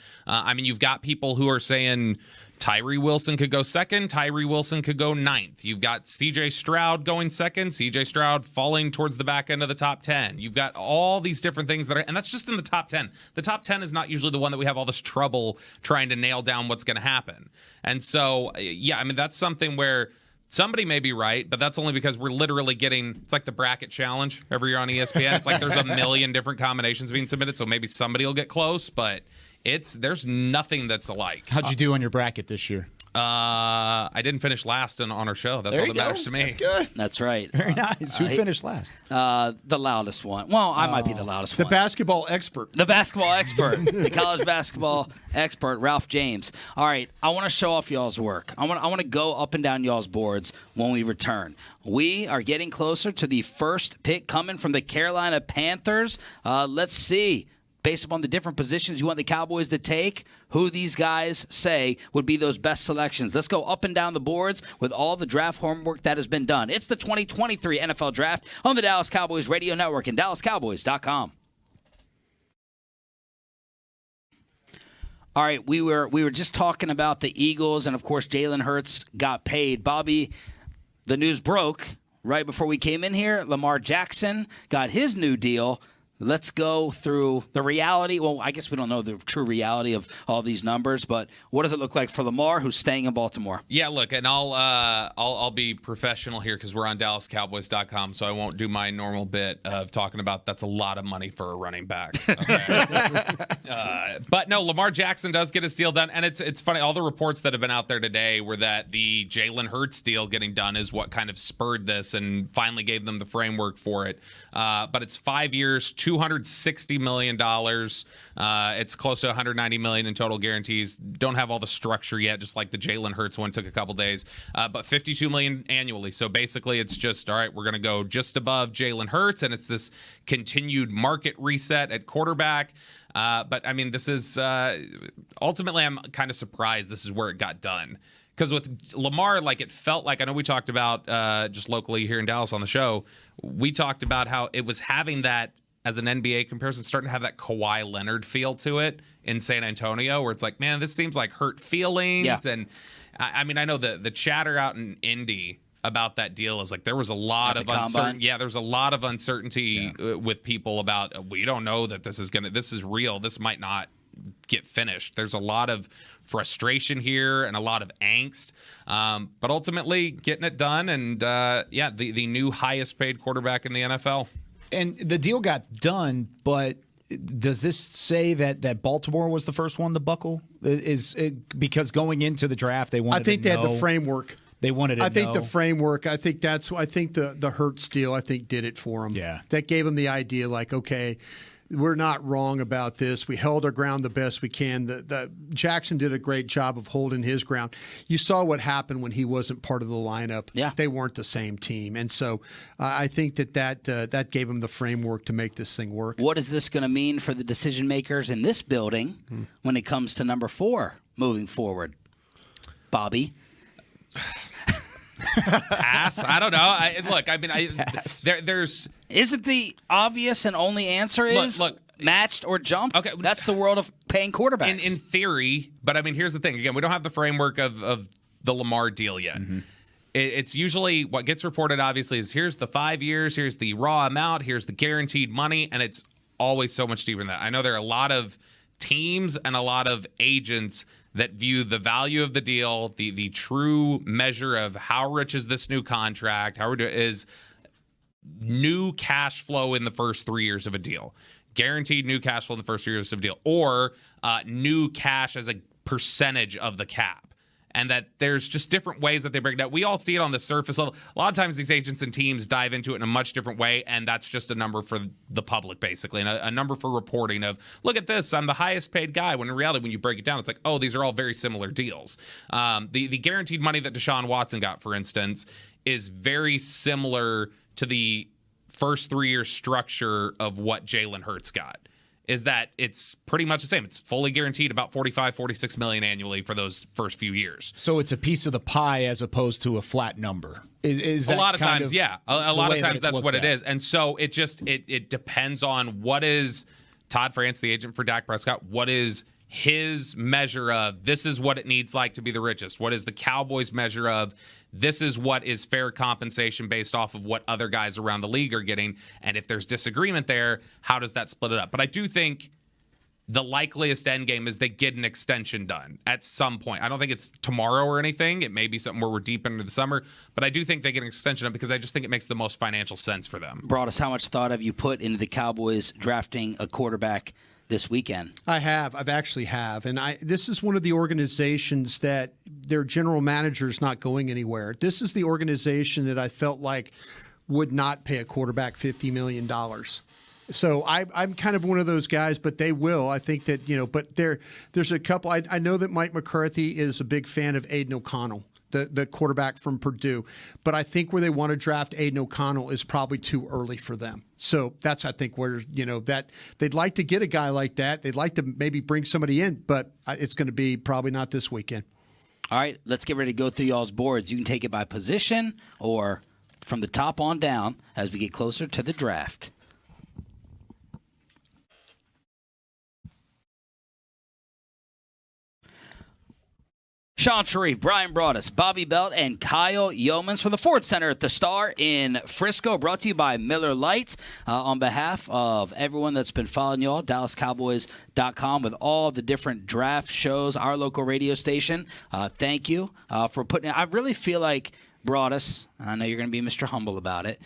You've got people who are saying Tyree Wilson could go 2nd. Tyree Wilson could go 9th. You've got C.J. Stroud going 2nd. C.J. Stroud falling towards the back end of the top 10. You've got all these different things that are, and that's just in the top 10. The top 10 is not usually the one that we have all this trouble trying to nail down what's going to happen. And so, that's something where somebody may be right, but that's only because we're literally getting, it's like the bracket challenge every year on ESPN. It's like there's a million different combinations being submitted, so maybe somebody will get close, but there's nothing that's alike. How'd you do on your bracket this year? I didn't finish last on our show. That's all that matters to me. That's good. That's right. Very nice. Who finished last? The loudest one. Well, I might be the loudest one. The basketball expert. The basketball expert. The college basketball expert, Ralph James. All right, I want to show off y'all's work. I want to go up and down y'all's boards when we return. We are getting closer to the first pick coming from the Carolina Panthers. Let's see, based upon the different positions you want the Cowboys to take, who these guys say would be those best selections. Let's go up and down the boards with all the draft homework that has been done. It's the 2023 NFL Draft on the Dallas Cowboys Radio Network and DallasCowboys.com. All right, we were just talking about the Eagles, and of course Jalen Hurts got paid. Bobby, the news broke right before we came in here. Lamar Jackson got his new deal. Let's go through the reality. Well, I guess we don't know the true reality of all these numbers, but what does it look like for Lamar, who's staying in Baltimore? Yeah, look, and I'll be professional here because we're on DallasCowboys.com, so I won't do my normal bit of talking about that's a lot of money for a running back. Okay? But no, Lamar Jackson does get his deal done, and it's funny. All the reports that have been out there today were that the Jalen Hurts deal getting done is what kind of spurred this and finally gave them the framework for it. But it's 5 years. $260 million. It's close to $190 million in total guarantees. Don't have all the structure yet, just like the Jalen Hurts one took a couple days. But $52 million annually. So basically, it's just, all right, we're going to go just above Jalen Hurts, and it's this continued market reset at quarterback. But, I mean, this is ultimately, I'm kind of surprised this is where it got done. Because with Lamar, like it felt like, I know we talked about just locally here in Dallas on the show, we talked about how it was having that, as an NBA comparison, starting to have that Kawhi Leonard feel to it in San Antonio, where it's like, man, this seems like hurt feelings. Yeah. And I mean, I know the chatter out in Indy about that deal is like there was a lot of uncertainty. Yeah, there's a lot of uncertainty with people about, we don't know that this is real. This might not get finished. There's a lot of frustration here and a lot of angst. But ultimately, getting it done. And the new highest paid quarterback in the NFL. And the deal got done, but does this say that Baltimore was the first one to buckle? Because going into the draft, they wanted. I think they had the framework. They wanted. I think the framework. I think the Hurts deal, I think, did it for them. Yeah, that gave them the idea. Like, okay, we're not wrong about this. We held our ground the best we can. The Jackson did a great job of holding his ground. You saw what happened when he wasn't part of the lineup. Yeah. They weren't the same team. And so I think that gave him the framework to make this thing work. What is this going to mean for the decision makers in this building when it comes to number 4 moving forward? Bobby? Pass. I don't know. There's isn't the obvious and only answer is look matched or jumped? Okay, that's the world of paying quarterbacks. In theory, but I mean, here's the thing. Again, we don't have the framework of the Lamar deal yet. Mm-hmm. It's usually what gets reported. Obviously, is here's the 5 years, here's the raw amount, here's the guaranteed money, and it's always so much deeper than that. I know there are a lot of teams and a lot of agents that view the value of the deal, the true measure of how rich is this new contract, is new cash flow in the first 3 years of a deal, guaranteed new cash flow in the first 3 years of a deal, or new cash as a percentage of the cap. And that there's just different ways that they break it down. We all see it on the surface level. A lot of times these agents and teams dive into it in a much different way, and that's just a number for the public, basically, and a number for reporting of, look at this, I'm the highest paid guy, when in reality, when you break it down, it's like, oh, these are all very similar deals. The guaranteed money that Deshaun Watson got, for instance, is very similar to the first 3 year structure of what Jalen Hurts got. Is that it's pretty much the same. It's fully guaranteed about $45-46 million annually for those first few years. So it's a piece of the pie as opposed to a flat number. Is that a lot of times, yeah. A lot of times that's what it is. And so it just it depends on what is Todd France, the agent for Dak Prescott, what is his measure of this is what it needs like to be the richest? What is the Cowboys' measure of this is what is fair compensation based off of what other guys around the league are getting? And if there's disagreement there, how does that split it up? But I do think the likeliest end game is they get an extension done at some point. I don't think it's tomorrow or anything. It may be something where we're deep into the summer, but I do think they get an extension done because I just think it makes the most financial sense for them. Broadus, how much thought have you put into the Cowboys drafting a quarterback this weekend? I have. I've actually have. And this is one of the organizations that their general manager is not going anywhere. This is the organization that I felt like would not pay a quarterback $50 million. So I'm kind of one of those guys, but they will. I think that, but there's a couple. I know that Mike McCarthy is a big fan of Aiden O'Connell, the quarterback from Purdue. But I think where they want to draft Aiden O'Connell is probably too early for them. So that's, I think, where, that they'd like to get a guy like that. They'd like to maybe bring somebody in, but it's going to be probably not this weekend. All right, let's get ready to go through y'all's boards. You can take it by position or from the top on down as we get closer to the draft. Sean Sharif, Brian Broaddus, Bobby Belt, and Kyle Yeomans from the Ford Center at the Star in Frisco. Brought to you by Miller Lite. On behalf of everyone that's been following y'all, DallasCowboys.com with all the different draft shows, our local radio station. Thank you for putting it. I really feel like Broaddus, I know you're going to be Mr. Humble about it.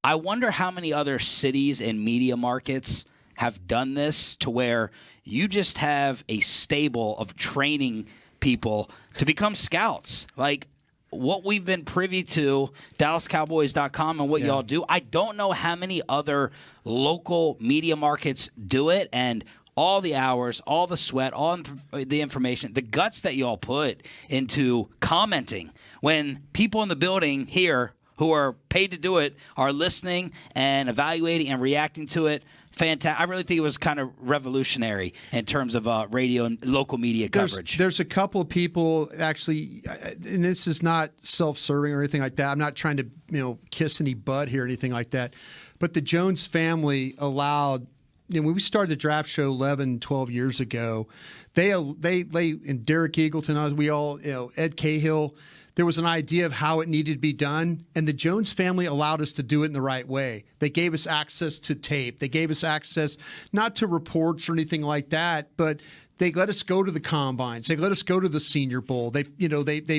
I wonder how many other cities and media markets have done this to where you just have a stable of training people to become scouts. Like what we've been privy to, DallasCowboys.com and what y'all do. I don't know how many other local media markets do it, and all the hours, all the sweat, all the information, the guts that y'all put into commenting when people in the building here who are paid to do it are listening and evaluating and reacting to it. Fantastic. I really think it was kind of revolutionary in terms of radio and local media coverage. There's a couple of people actually, and this is not self-serving or anything like that. I'm not trying to kiss any butt here or anything like that. But the Jones family allowed, when we started the draft show 11, 12 years ago, they and Derek Eagleton, we all, Ed Cahill, there was an idea of how it needed to be done, and the Jones family allowed us to do it in the right way. They gave us access to tape. They gave us access not to reports or anything like that, but they let us go to the combines. They let us go to the Senior Bowl. They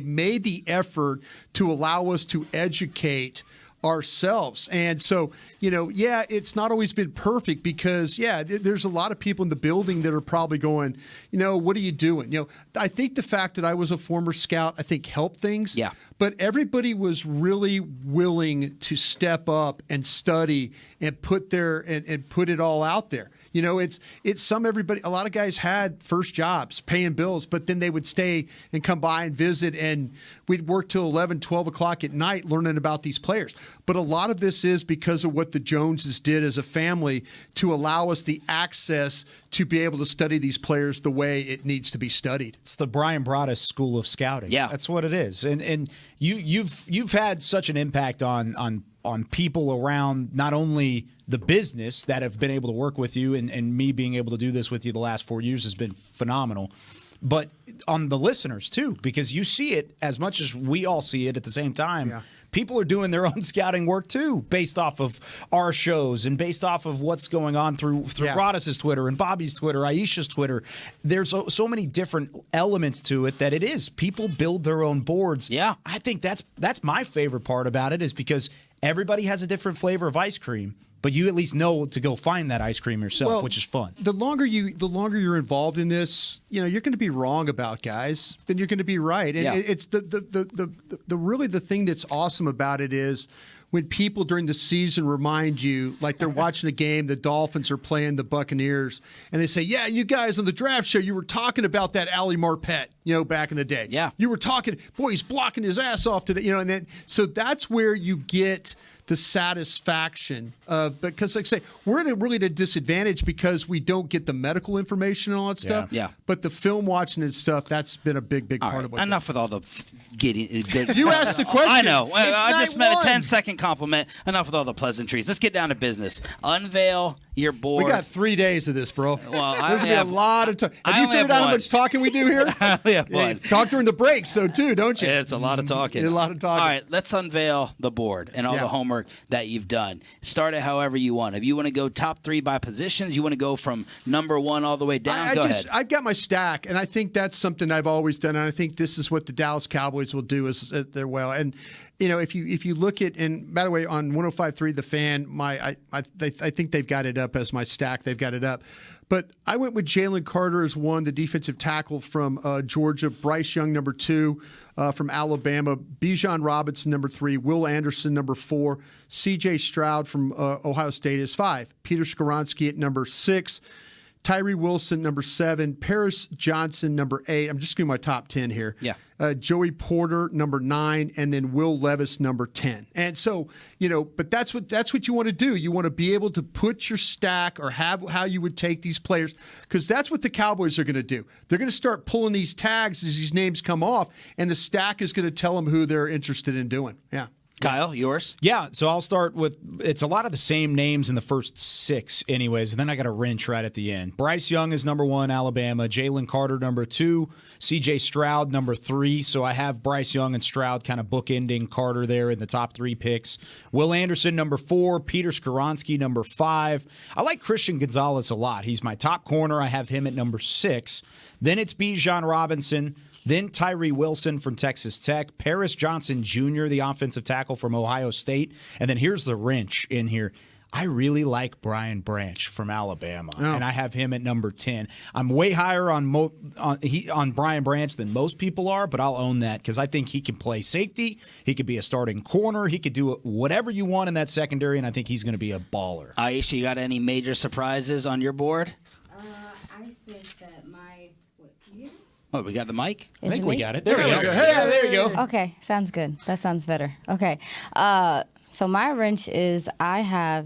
made the effort to allow us to educate ourselves. And so, it's not always been perfect because, there's a lot of people in the building that are probably going, what are you doing? I think the fact that I was a former scout, I think helped things. Yeah. But everybody was really willing to step up and study and put put it all out there. A lot of guys had first jobs, paying bills, but then they would stay and come by and visit, and we'd work till 11, 12 o'clock at night learning about these players. But a lot of this is because of what the Joneses did as a family to allow us the access to be able to study these players the way it needs to be studied. It's the Brian Broaddus School of Scouting. Yeah. That's what it is. And you've had such an impact on people around not only the business that have been able to work with you, and me being able to do this with you the last 4 years has been phenomenal, but on the listeners too, because you see it as much as we all see it at the same time. Yeah. People are doing their own scouting work too, based off of our shows and based off of what's going on through Broaddus's Twitter and Bobby's Twitter, Aisha's Twitter. There's so many different elements to it that it is. People build their own boards. Yeah. I think that's my favorite part about it, is because everybody has a different flavor of ice cream, but you at least know to go find that ice cream yourself, which is fun. The longer you're involved in this, you're going to be wrong about guys, then you're going to be right. And it's the really the thing that's awesome about it is when people during the season remind you, like they're watching a game, the Dolphins are playing the Buccaneers, and they say, yeah, you guys on the draft show, you were talking about that Ali Marpet, back in the day. Yeah. You were talking, boy, he's blocking his ass off today, and then, so that's where you get the satisfaction of, because like I say, we're at a disadvantage because we don't get the medical information and all that stuff. Yeah. But the film watching and stuff, that's been a big part of it. Enough with all the getting good. You asked the question. I know. I just meant a 10-second compliment. Enough with all the pleasantries. Let's get down to business. Unveil your board. We got 3 days of this, bro. Well, there's going to be a lot of time. Have you figured out how much talking we do here? I only have one. Talk during the breaks, though, too, don't you? It's a lot of talking. A lot of talking. All right, let's unveil the board and all the homework that you've done. Start it however you want. If you want to go top 3 by positions, you want to go from number 1 all the way down, go ahead. I've got my stack, and I think that's something I've always done, and I think this is what the Dallas Cowboys will do is they're well. And if you look at, and by the way, on 105.3 The Fan, I think they've got it up as my stack. They've got it up. But I went with Jalen Carter as 1, the defensive tackle from Georgia, Bryce Young, number 2 from Alabama, Bijan Robinson, number 3, Will Anderson, number 4, C.J. Stroud from Ohio State is 5, Peter Skoronski at number 6, Tyree Wilson, number 7, Paris Johnson, number 8. I'm just giving my top 10 here. Yeah. Joey Porter, number 9, and then Will Levis, number 10. And so, but that's what you want to do. You want to be able to put your stack or have how you would take these players, because that's what the Cowboys are going to do. They're going to start pulling these tags as these names come off, and the stack is going to tell them who they're interested in doing. Yeah. Kyle, yours? Yeah, so I'll start with, it's a lot of the same names in the first 6 anyways, and then I got a wrench right at the end. Bryce Young is number 1, Alabama. Jalen Carter, number 2. C.J. Stroud, number 3. So I have Bryce Young and Stroud kind of bookending Carter there in the top 3 picks. Will Anderson, number 4. Peter Skoronski, number 5. I like Christian Gonzalez a lot. He's my top corner. I have him at number 6. Then it's Bijan Robinson. Then Tyree Wilson from Texas Tech, Paris Johnson Jr., the offensive tackle from Ohio State. And then here's the wrench in here. I really like Brian Branch from Alabama, and I have him at number 10. I'm way higher on Brian Branch than most people are, but I'll own that because I think he can play safety. He could be a starting corner. He could do whatever you want in that secondary, and I think he's going to be a baller. Aisha, you got any major surprises on your board? I think that Oh, we got the mic? I think we got it. There we go. Yeah, there you go. Okay, sounds good. That sounds better. Okay. So my wrench is I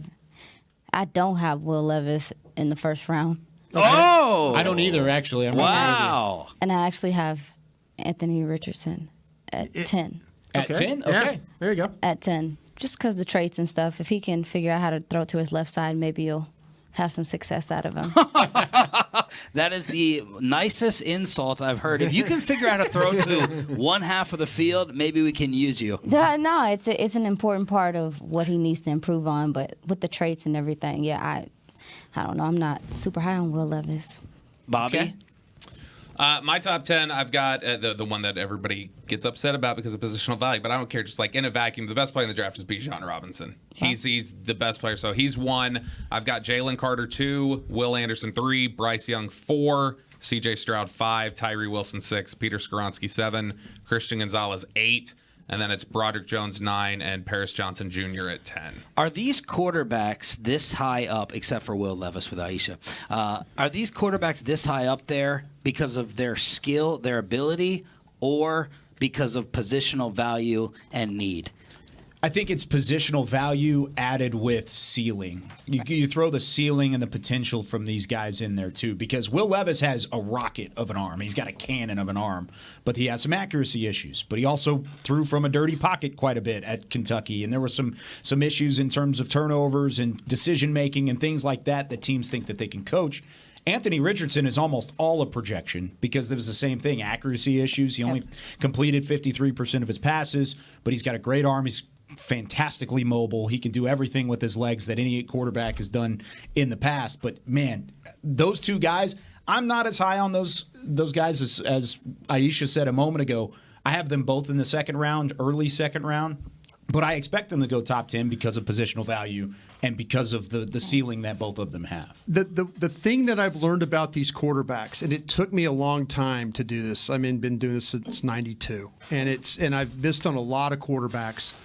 don't have Will Levis in the first round. Oh! I don't either, actually. Wow. And I actually have Anthony Richardson at 10. At 10? Okay. Yeah, there you go. At 10. Just because the traits and stuff. If he can figure out how to throw to his left side, maybe you'll have some success out of him. That is the nicest insult I've heard. If you can figure out how to throw to one half of the field, maybe we can use you. No, it's an important part of what he needs to improve on. But with the traits and everything, I don't know. I'm not super high on Will Levis. Bobby? Okay. My top 10, I've got the one that everybody gets upset about because of positional value, but I don't care. Just like in a vacuum, the best player in the draft is Bijan Robinson. He's the best player, so he's 1. I've got Jalen Carter 2, Will Anderson 3, Bryce Young 4, C.J. Stroud 5, Tyree Wilson 6, Peter Skoronski 7, Christian Gonzalez 8, and then it's Broderick Jones 9 and Paris Johnson Jr. at 10. Are these quarterbacks this high up, except for Will Levis with Aisha, are these quarterbacks this high up there because of their skill, their ability, or because of positional value and need? I think it's positional value added with ceiling. You throw the ceiling and the potential from these guys in there too, because Will Levis has a rocket of an arm. He's got a cannon of an arm, but he has some accuracy issues. But he also threw from a dirty pocket quite a bit at Kentucky, and there were some issues in terms of turnovers and decision making and things like that teams think that they can coach. Anthony Richardson is almost all a projection because there was the same thing, accuracy issues. He only completed 53% of his passes, but he's got a great arm. He's fantastically mobile. He can do everything with his legs that any quarterback has done in the past. But, man, those two guys, I'm not as high on those guys as Aisha said a moment ago. I have them both in the second round, early second round. But I expect them to go top 10 because of positional value and because of the ceiling that both of them have. The thing that I've learned about these quarterbacks, and it took me a long time to do this. I mean, been doing this since '92, and I've missed on a lot of quarterbacks.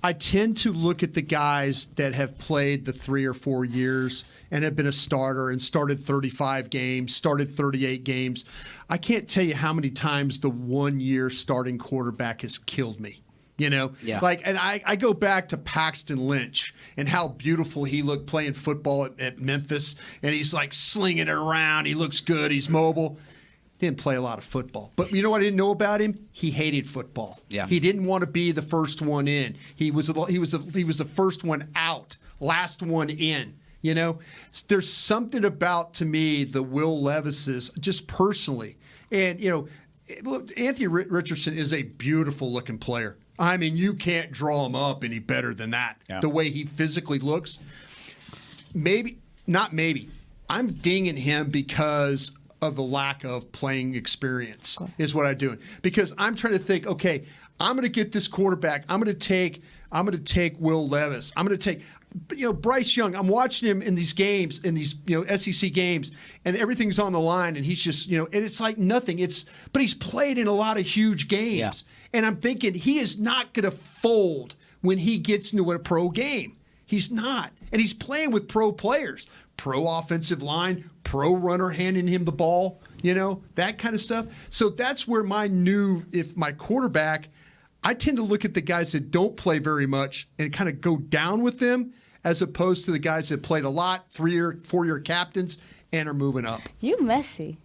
I tend to look at the guys that have played the 3 or 4 years and have been a starter and started 35 games, started 38 games. I can't tell you how many times the 1-year starting quarterback has killed me. You know, and I go back to Paxton Lynch and how beautiful he looked playing football at Memphis, and he's like slinging it around. He looks good. He's mobile. Didn't play a lot of football, but you know what I didn't know about him? He hated football. Yeah, he didn't want to be the first one in. He was the first one out, last one in. You know, there's something about, to me, the Will Levises just personally, and you know, look, Anthony Richardson is a beautiful looking player. I mean, you can't draw him up any better than that. Yeah. The way he physically looks. I'm dinging him because of the lack of playing experience is what I'm doing. Because I'm trying to think, okay, I'm going to get this quarterback. I'm going to take Will Levis. I'm going to take, Bryce Young. I'm watching him in these games, in these, SEC games, and everything's on the line, and he's just, and it's like nothing. But he's played in a lot of huge games. Yeah. And I'm thinking he is not going to fold when he gets into a pro game. He's not. And he's playing with pro players, pro offensive line, pro runner handing him the ball, that kind of stuff. So that's where if my quarterback, I tend to look at the guys that don't play very much and kind of go down with them as opposed to the guys that played a lot, 3-year, 4-year captains, and are moving up. You messy.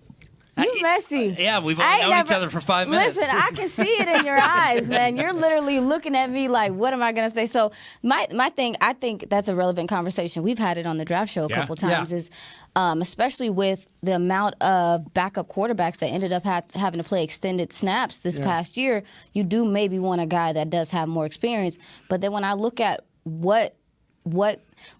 You messy. Yeah, we've only known each other for 5 minutes. Listen, I can see it in your eyes, man. You're literally looking at me like, what am I going to say? So my thing, I think that's a relevant conversation. We've had it on the draft show a couple times, is especially with the amount of backup quarterbacks that ended up having to play extended snaps this past year, you do maybe want a guy that does have more experience. But then when I look at what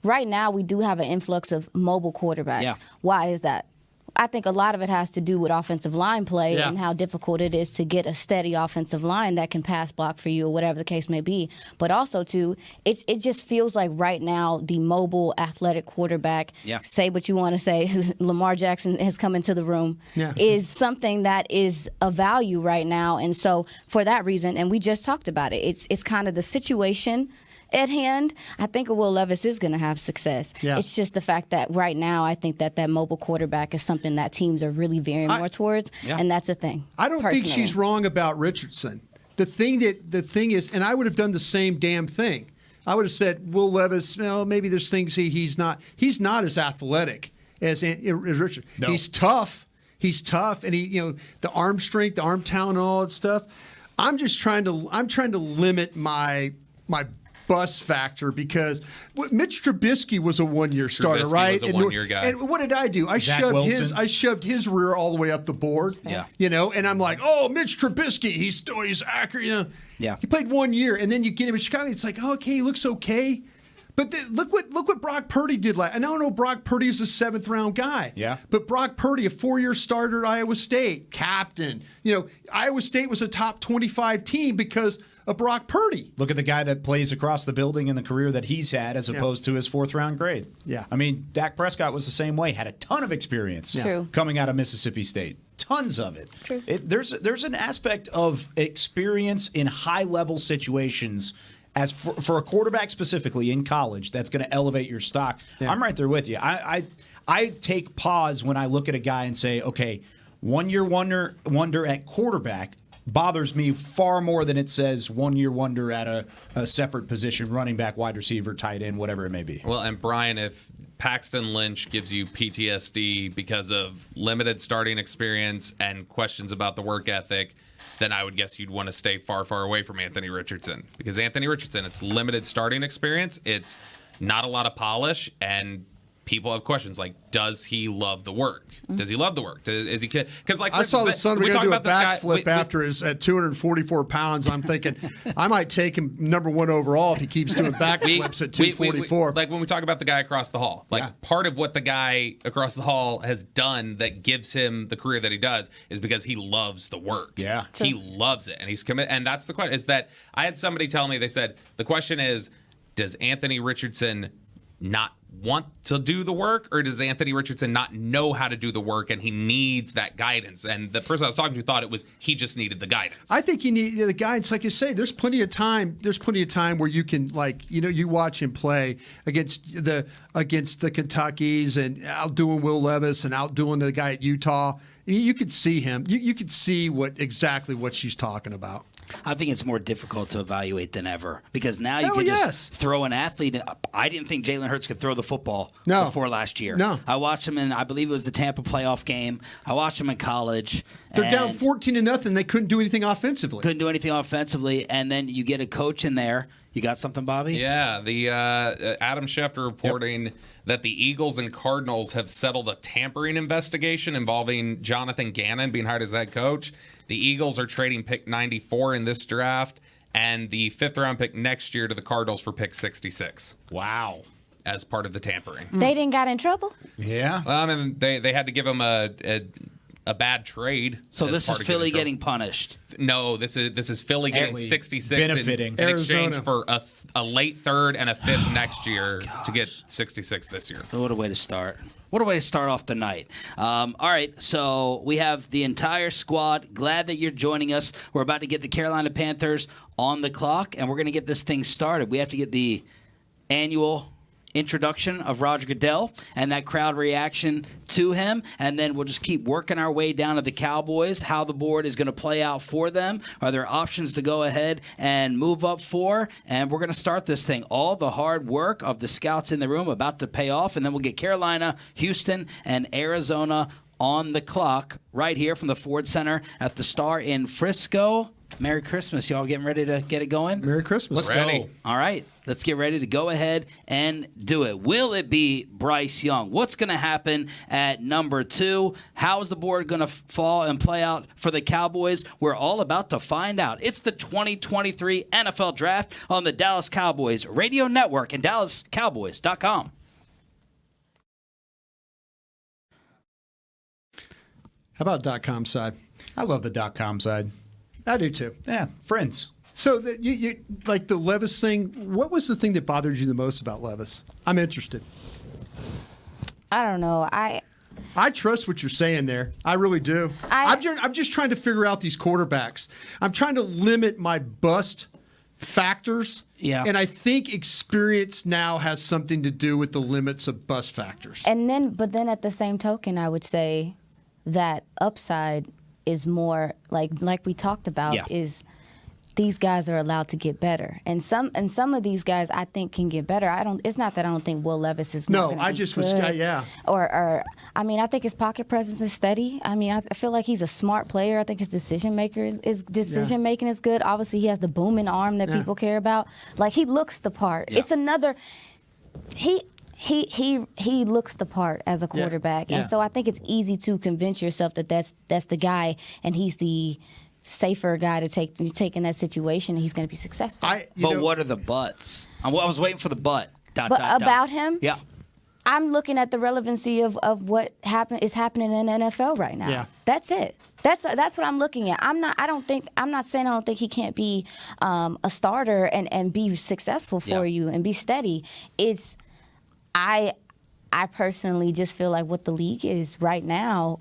right now, we do have an influx of mobile quarterbacks. Yeah. Why is that? I think a lot of it has to do with offensive line play and how difficult it is to get a steady offensive line that can pass block for you or whatever the case may be. But also, too, it just feels like right now the mobile athletic quarterback, say what you want to say, Lamar Jackson has come into the room, is something that is a value right now. And so for that reason, and we just talked about it, it's kind of the situation at hand. I think Will Levis is going to have success. Yeah. It's just the fact that right now I think that mobile quarterback is something that teams are really veering more towards, and that's a thing. I don't think she's wrong about Richardson. The thing is, and I would have done the same damn thing. I would have said, Will Levis, well, maybe there's things he's not as athletic as Richardson. No. He's tough, and he, the arm strength, the arm talent, and all that stuff. I'm trying to limit my bus factor because Mitch Trubisky was a one-year starter, right? Was a one-year guy. And what did I do? I shoved his rear all the way up the board. Yeah. And I'm like, oh, Mitch Trubisky, he's accurate. Yeah. He played 1 year, and then you get him in Chicago. It's like, okay, he looks okay. But look what Brock Purdy did. I don't know Brock Purdy is a 7th-round guy. Yeah. But Brock Purdy, a 4-year starter at Iowa State, captain. Iowa State was a top 25 team because of Brock Purdy. Look at the guy that plays across the building in the career that he's had as opposed to his 4th-round grade. Yeah. I mean, Dak Prescott was the same way, had a ton of experience coming out of Mississippi State. Tons of it. True. There's an aspect of experience in high-level situations as for a quarterback specifically in college that's going to elevate your stock. Yeah. I'm right there with you. I take pause when I look at a guy and say, okay, 1-year wonder at quarterback bothers me far more than it says 1-year wonder at a separate position, running back, wide receiver, tight end, whatever it may be. Well, and Brian, if Paxton Lynch gives you PTSD because of limited starting experience and questions about the work ethic, then I would guess you'd want to stay far, far away from Anthony Richardson. Because Anthony Richardson, it's limited starting experience, it's not a lot of polish, and people have questions like, does he love the work? Does he love the work? Is he? Because I saw the son going to do a backflip after his at 244 pounds. I'm thinking I might take him number 1 overall if he keeps doing backflips at 244. Like when we talk about the guy across the hall, part of what the guy across the hall has done that gives him the career that he does is because he loves the work. Yeah, he loves it, and he's committed. And that's the question. Is that I had somebody tell me, they said the question is, does Anthony Richardson not want to do the work, or does Anthony Richardson not know how to do the work and he needs that guidance? And the person I was talking to thought it was he just needed the guidance. I think you need the guidance. Like you say, there's plenty of time where you can, you watch him play against the Kentuckys and outdoing Will Levis and outdoing the guy at Utah. You could see him. You could see exactly what she's talking about. I think it's more difficult to evaluate than ever because now you can just throw an athlete. I didn't think Jalen Hurts could throw the football before last year. No. I watched him in, I believe it was the Tampa playoff game. I watched him in college. They're down 14-0. They couldn't do anything offensively. And then you get a coach in there. You got something, Bobby? Yeah, the Adam Schefter reporting that the Eagles and Cardinals have settled a tampering investigation involving Jonathan Gannon being hired as head coach. The Eagles are trading pick 94 in this draft and the 5th-round pick next year to the Cardinals for pick 66. Wow. As part of the tampering. They didn't got in trouble? Yeah. Well, I mean, they had to give him a bad trade. So this is Philly getting punished. No, this is Philly getting 66 benefiting in exchange for a late 3rd and a 5th next year to get 66 this year. What a way to start. What a way to start off the night. All right, so we have the entire squad. Glad that you're joining us. We're about to get the Carolina Panthers on the clock, and we're going to get this thing started. We have to get the annual introduction of Roger Goodell and that crowd reaction to him, and then we'll just keep working our way down to the Cowboys, how the board is going to play out for them. Are there options to go ahead and move up for? And we're going to start this thing. All the hard work of the scouts in the room about to pay off, and then we'll get Carolina, Houston, and Arizona on the clock right here from the Ford Center at the Star in Frisco. Merry Christmas. Y'all getting ready to get it going? Merry Christmas. Let's go. All right. Let's get ready to go ahead and do it. Will it be Bryce Young? What's going to happen at number 2? How is the board going to fall and play out for the Cowboys? We're all about to find out. It's the 2023 NFL Draft on the Dallas Cowboys Radio Network and DallasCowboys.com. How about .com side? I love the .com side. I do too. Yeah, friends. So you like the Levis thing. What was the thing that bothered you the most about Levis? I'm interested. I don't know. I trust what you're saying there. I really do. I'm just trying to figure out these quarterbacks. I'm trying to limit my bust factors. Yeah. And I think experience now has something to do with the limits of bust factors. But then at the same token, I would say that upside is more like we talked about is these guys are allowed to get better, and some of these guys I think can get better. It's not that I don't think Will Levis is not gonna be good. Or I mean I think his pocket presence is steady. I mean I feel like he's a smart player. I think his decision making is good. Obviously he has the booming arm that people care about. Like he looks the part. It's another He looks the part as a quarterback, and so I think it's easy to convince yourself that that's the guy, and he's the safer guy to take in that situation, and he's going to be successful. What are the buts? I was waiting for the but. About him? Yeah. I'm looking at the relevancy of what is happening in the NFL right now. Yeah. That's it. That's what I'm looking at. I'm not saying I don't think he can't be a starter and be successful for you and be steady. It's I personally just feel like what the league is right now,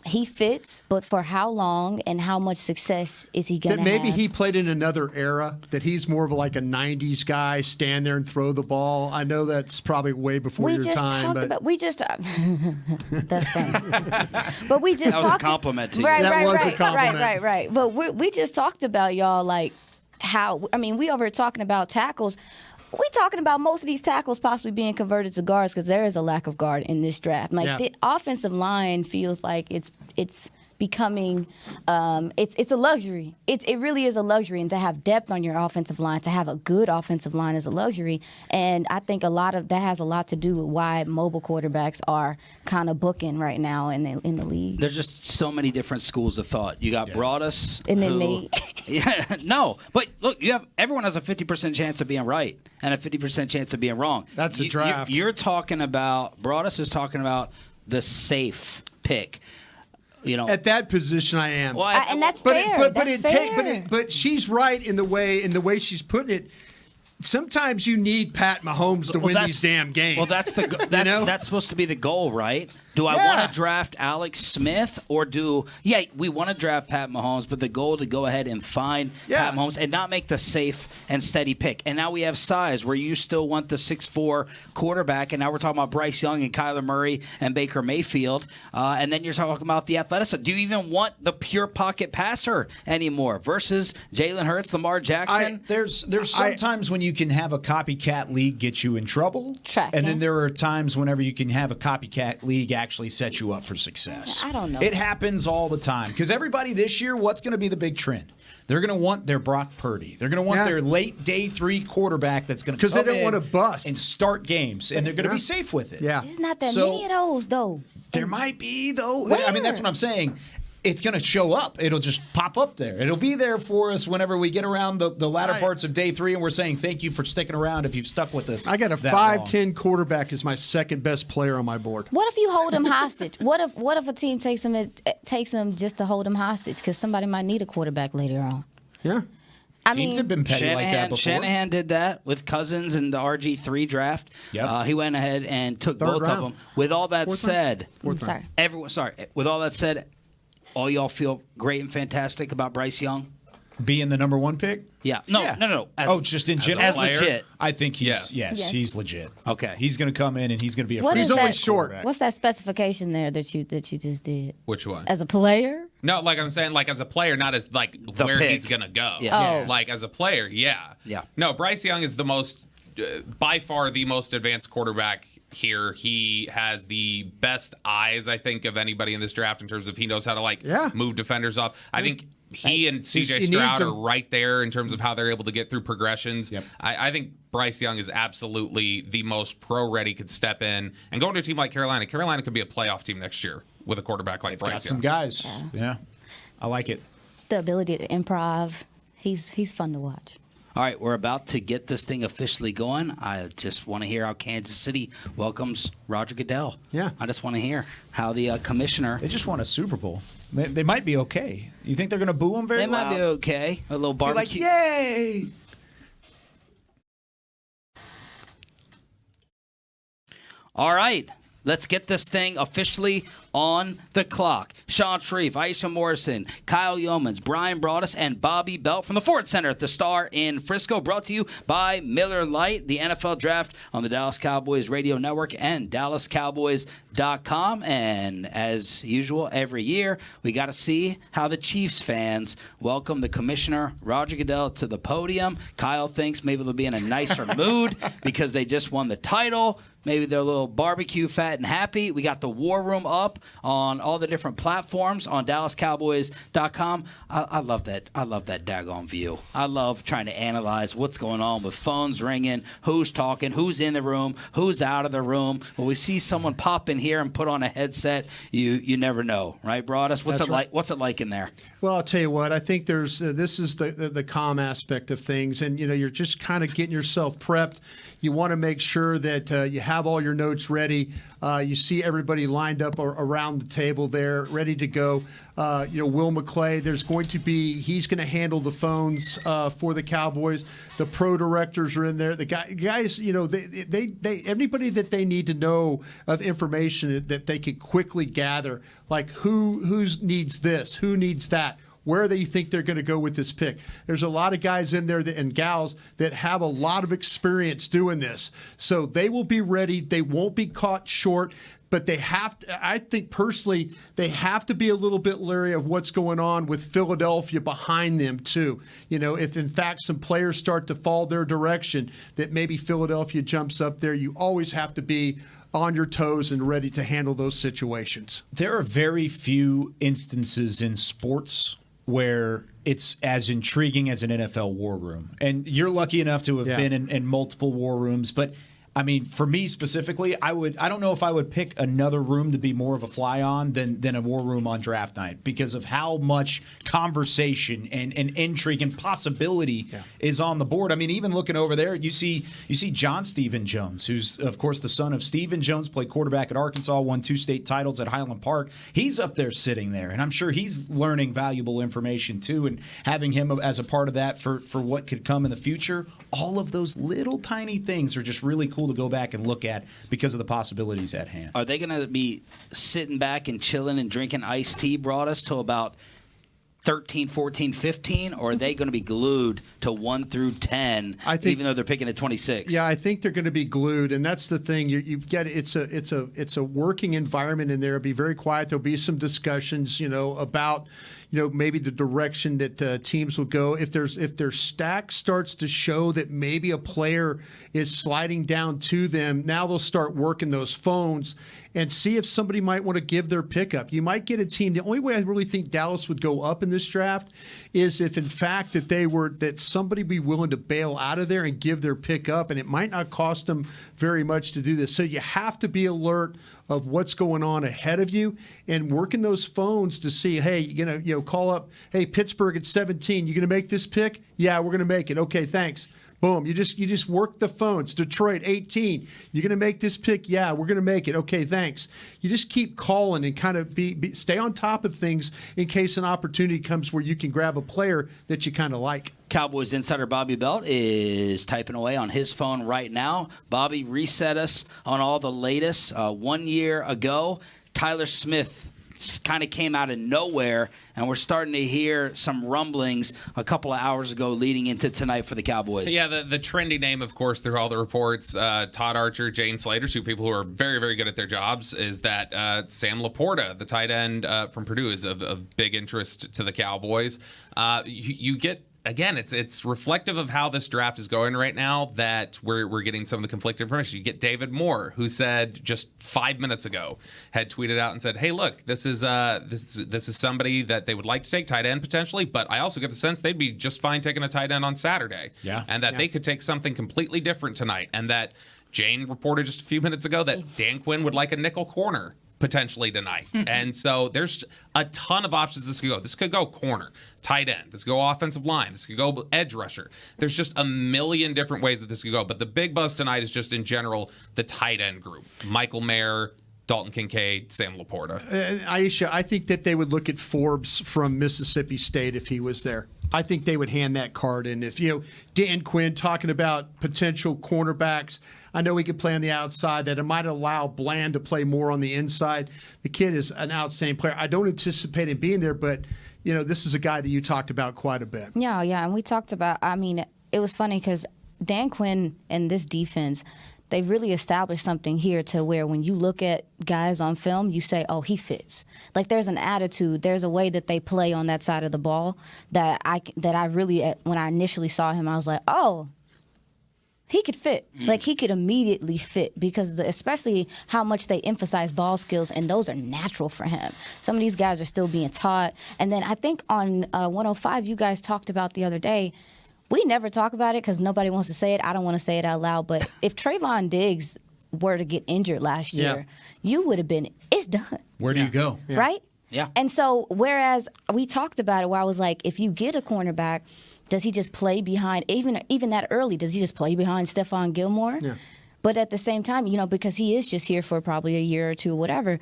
he fits, but for how long and how much success is he going to have? Maybe he played in another era, that he's more of like a 90s guy, stand there and throw the ball. I know that's probably way before your time. That's funny. But we just that was a compliment to you. Right. But we just talked about, y'all, like how, I mean, we over here talking about tackles. We're talking about most of these tackles possibly being converted to guards because there is a lack of guard in this draft. Like the offensive line feels like it's becoming it's a luxury. It really is a luxury, and to have depth on your offensive line, to have a good offensive line is a luxury. And I think a lot of that has a lot to do with why mobile quarterbacks are kind of booking right now in the league. There's just so many different schools of thought. You got Broadus, and then me. But look, everyone has a 50% chance of being right and a 50% chance of being wrong. That's a draft. You're talking about Broadus is talking about the safe pick. You know, at that position, I am. Well, and that's fair. But she's right in the way she's putting it. Sometimes you need Pat Mahomes to win these damn games. Well, that's supposed to be the goal, right? Do I want to draft Alex Smith or we want to draft Pat Mahomes, but the goal to go ahead and find Pat Mahomes and not make the safe and steady pick. And now we have size where you still want the 6'4" quarterback, and now we're talking about Bryce Young and Kyler Murray and Baker Mayfield. And then you're talking about the athleticism. Do you even want the pure pocket passer anymore versus Jalen Hurts, Lamar Jackson? There's sometimes when you can have a copycat league get you in trouble. And then there are times whenever you can have a copycat league actually set you up for success. I don't know. It happens all the time because everybody this year, what's going to be the big trend? They're going to want their Brock Purdy. They're going to want their late day 3 quarterback that's going to come they don't want to bust and start games, and they're going to be safe with it. Yeah, there's not that many of those though. There might be though. Where? I mean, that's what I'm saying. It's going to show up. It'll just pop up there. It'll be there for us whenever we get around the latter parts of day 3, and we're saying thank you for sticking around if you've stuck with us. I got a 5'10" quarterback as my second best player on my board. What if you hold him hostage? What if a team takes him just to hold him hostage because somebody might need a quarterback later on? Yeah. Teams have been petty like that before. Shanahan did that with Cousins in the RG3 draft. Yep. He went ahead and took both of them. With all that said, with all that said, all y'all feel great and fantastic about Bryce Young? Being the number 1 pick? Yeah. No. Just in general? As legit. I think he's legit. Okay. He's going to come in and he's going to be He's only short. What's that specification there that you just did? Which one? As a player? No, like I'm saying, like as a player, not as like where pick. he's going to go. Yeah. Oh. Like as a player, yeah. No, Bryce Young is the most, by far the most advanced quarterback here. He has the best eyes, I think, of anybody in this draft in terms of he knows how to move defenders off. I think he and CJ Stroud are right there in terms of how they're able to get through progressions. Yep. I think Bryce Young is absolutely the most pro-ready, could step in and go into a team like Carolina. Carolina could be a playoff team next year with a quarterback like Bryce Young. Got some guys. Yeah. I like it. The ability to improv, he's fun to watch. All right, we're about to get this thing officially going. I just want to hear how Kansas City welcomes Roger Goodell. Yeah. I just want to hear how the commissioner. They just won a Super Bowl. They might be okay. You think they're going to boo him very They loud? might be okay. A little barbecue. Be like, yay! All right. Let's get this thing officially on the clock. Sean Sharif, Aisha Morrison, Kyle Yeomans, Brian Broaddus, and Bobby Belt from the Ford Center at the Star in Frisco. Brought to you by Miller Lite, the NFL Draft on the Dallas Cowboys Radio Network and DallasCowboys.com. And as usual, every year, we got to see how the Chiefs fans welcome the commissioner, Roger Goodell, to the podium. Kyle thinks maybe they'll be in a nicer mood because they just won the title. Maybe they're a little barbecue fat and happy. We got the War Room up on all the different platforms on DallasCowboys.com. I love that. I love that daggone view. I love trying to analyze what's going on with phones ringing, who's talking, who's in the room, who's out of the room. When we see someone pop in here and put on a headset, you never know, right, Broaddus? What's it like? What's it like in there? Well, I'll tell you what. I think there's this is the calm aspect of things, and you're just kind of getting yourself prepped. You want to make sure that you have all your notes ready. You see everybody lined up around the table there, ready to go. Will McClay, he's going to handle the phones for the Cowboys. The pro directors are in there. The guys, they anybody that they need to know of information that they can quickly gather, like who needs this, who needs that. Where do you think they're going to go with this pick? There's a lot of guys in there and gals that have a lot of experience doing this. So they will be ready. They won't be caught short. But they have to, I think personally, they have to be a little bit leery of what's going on with Philadelphia behind them, too. If in fact some players start to fall their direction, that maybe Philadelphia jumps up there, you always have to be on your toes and ready to handle those situations. There are very few instances in sports where it's as intriguing as an NFL war room. And you're lucky enough to have been in multiple war rooms. But, I mean, for me specifically, I don't know if I would pick another room to be more of a fly on than a war room on draft night because of how much conversation and intrigue and possibility is on the board. I mean, even looking over there, you see John Stephen Jones, who's, of course, the son of Stephen Jones, played quarterback at Arkansas, won 2 state titles at Highland Park. He's up there sitting there, and I'm sure he's learning valuable information, too, and having him as a part of that for what could come in the future. All of those little tiny things are just really cool to go back and look at because of the possibilities at hand. Are they going to be sitting back and chilling and drinking iced tea, Broaddus, till about 13, 14, 15, or are they going to be glued to 1 through 10, even though they're picking at 26? Yeah, I think they're going to be glued, and that's the thing. You've got it's a working environment in there. It'll be very quiet. There'll be some discussions, about maybe the direction that teams will go. If their stack starts to show that maybe a player is sliding down to them, now they'll start working those phones and see if somebody might want to give their pickup. You might get a team. The only way I really think Dallas would go up in this draft is if, in fact, that somebody be willing to bail out of there and give their pick up, and it might not cost them very much to do this. So you have to be alert of what's going on ahead of you and working those phones to see, hey, call up, hey, Pittsburgh at 17, you going to make this pick? Yeah, we're going to make it. Okay, thanks. Boom. You just work the phones. Detroit, 18. You're going to make this pick? Yeah, we're going to make it. Okay, thanks. You just keep calling and kind of stay on top of things in case an opportunity comes where you can grab a player that you kind of like. Cowboys insider Bobby Belt is typing away on his phone right now. Bobby, reset us on all the latest. 1 year ago, Tyler Smith kind of came out of nowhere, and we're starting to hear some rumblings a couple of hours ago leading into tonight for the Cowboys. Yeah, the trendy name, of course, through all the reports, Todd Archer, Jane Slater, 2 people who are very, very good at their jobs, is that Sam Laporta, the tight end from Purdue, is of big interest to the Cowboys. You get again, it's reflective of how this draft is going right now that we're getting some of the conflicting information. You get David Moore, who said just 5 minutes ago, had tweeted out and said, "Hey, look, this is somebody that they would like to take tight end potentially, but I also get the sense they'd be just fine taking a tight end on Saturday, and that they could take something completely different tonight, and that Jane reported just a few minutes ago that Dan Quinn would like a nickel corner potentially tonight." And so there's a ton of options this could go. This could go corner, tight end. This could go offensive line. This could go edge rusher. There's just a million different ways that this could go. But the big buzz tonight is just in general the tight end group. Michael Mayer, Dalton Kincaid, Sam Laporta. Aisha, I think that they would look at Forbes from Mississippi State if he was there. I think they would hand that card in. If, Dan Quinn talking about potential cornerbacks, I know he could play on the outside, that it might allow Bland to play more on the inside. The kid is an outstanding player. I don't anticipate him being there, but, this is a guy that you talked about quite a bit. Yeah, and we talked about, it was funny because Dan Quinn and this defense, they've really established something here to where when you look at guys on film, you say, oh, he fits. Like there's an attitude, there's a way that they play on that side of the ball that I really, when I initially saw him, I was like, oh, he could fit. Like he could immediately fit because especially how much they emphasize ball skills, and those are natural for him. Some of these guys are still being taught. And then I think on 105, you guys talked about the other day, we never talk about it because nobody wants to say it. I don't want to say it out loud. But if Trayvon Diggs were to get injured last year, you would have been, it's done. Where do you go? Right? Yeah. And so whereas we talked about it where I was like, if you get a cornerback, does he just play behind, even that early, does he just play behind Stephon Gilmore? Yeah. But at the same time, because he is just here for probably a year or two or whatever,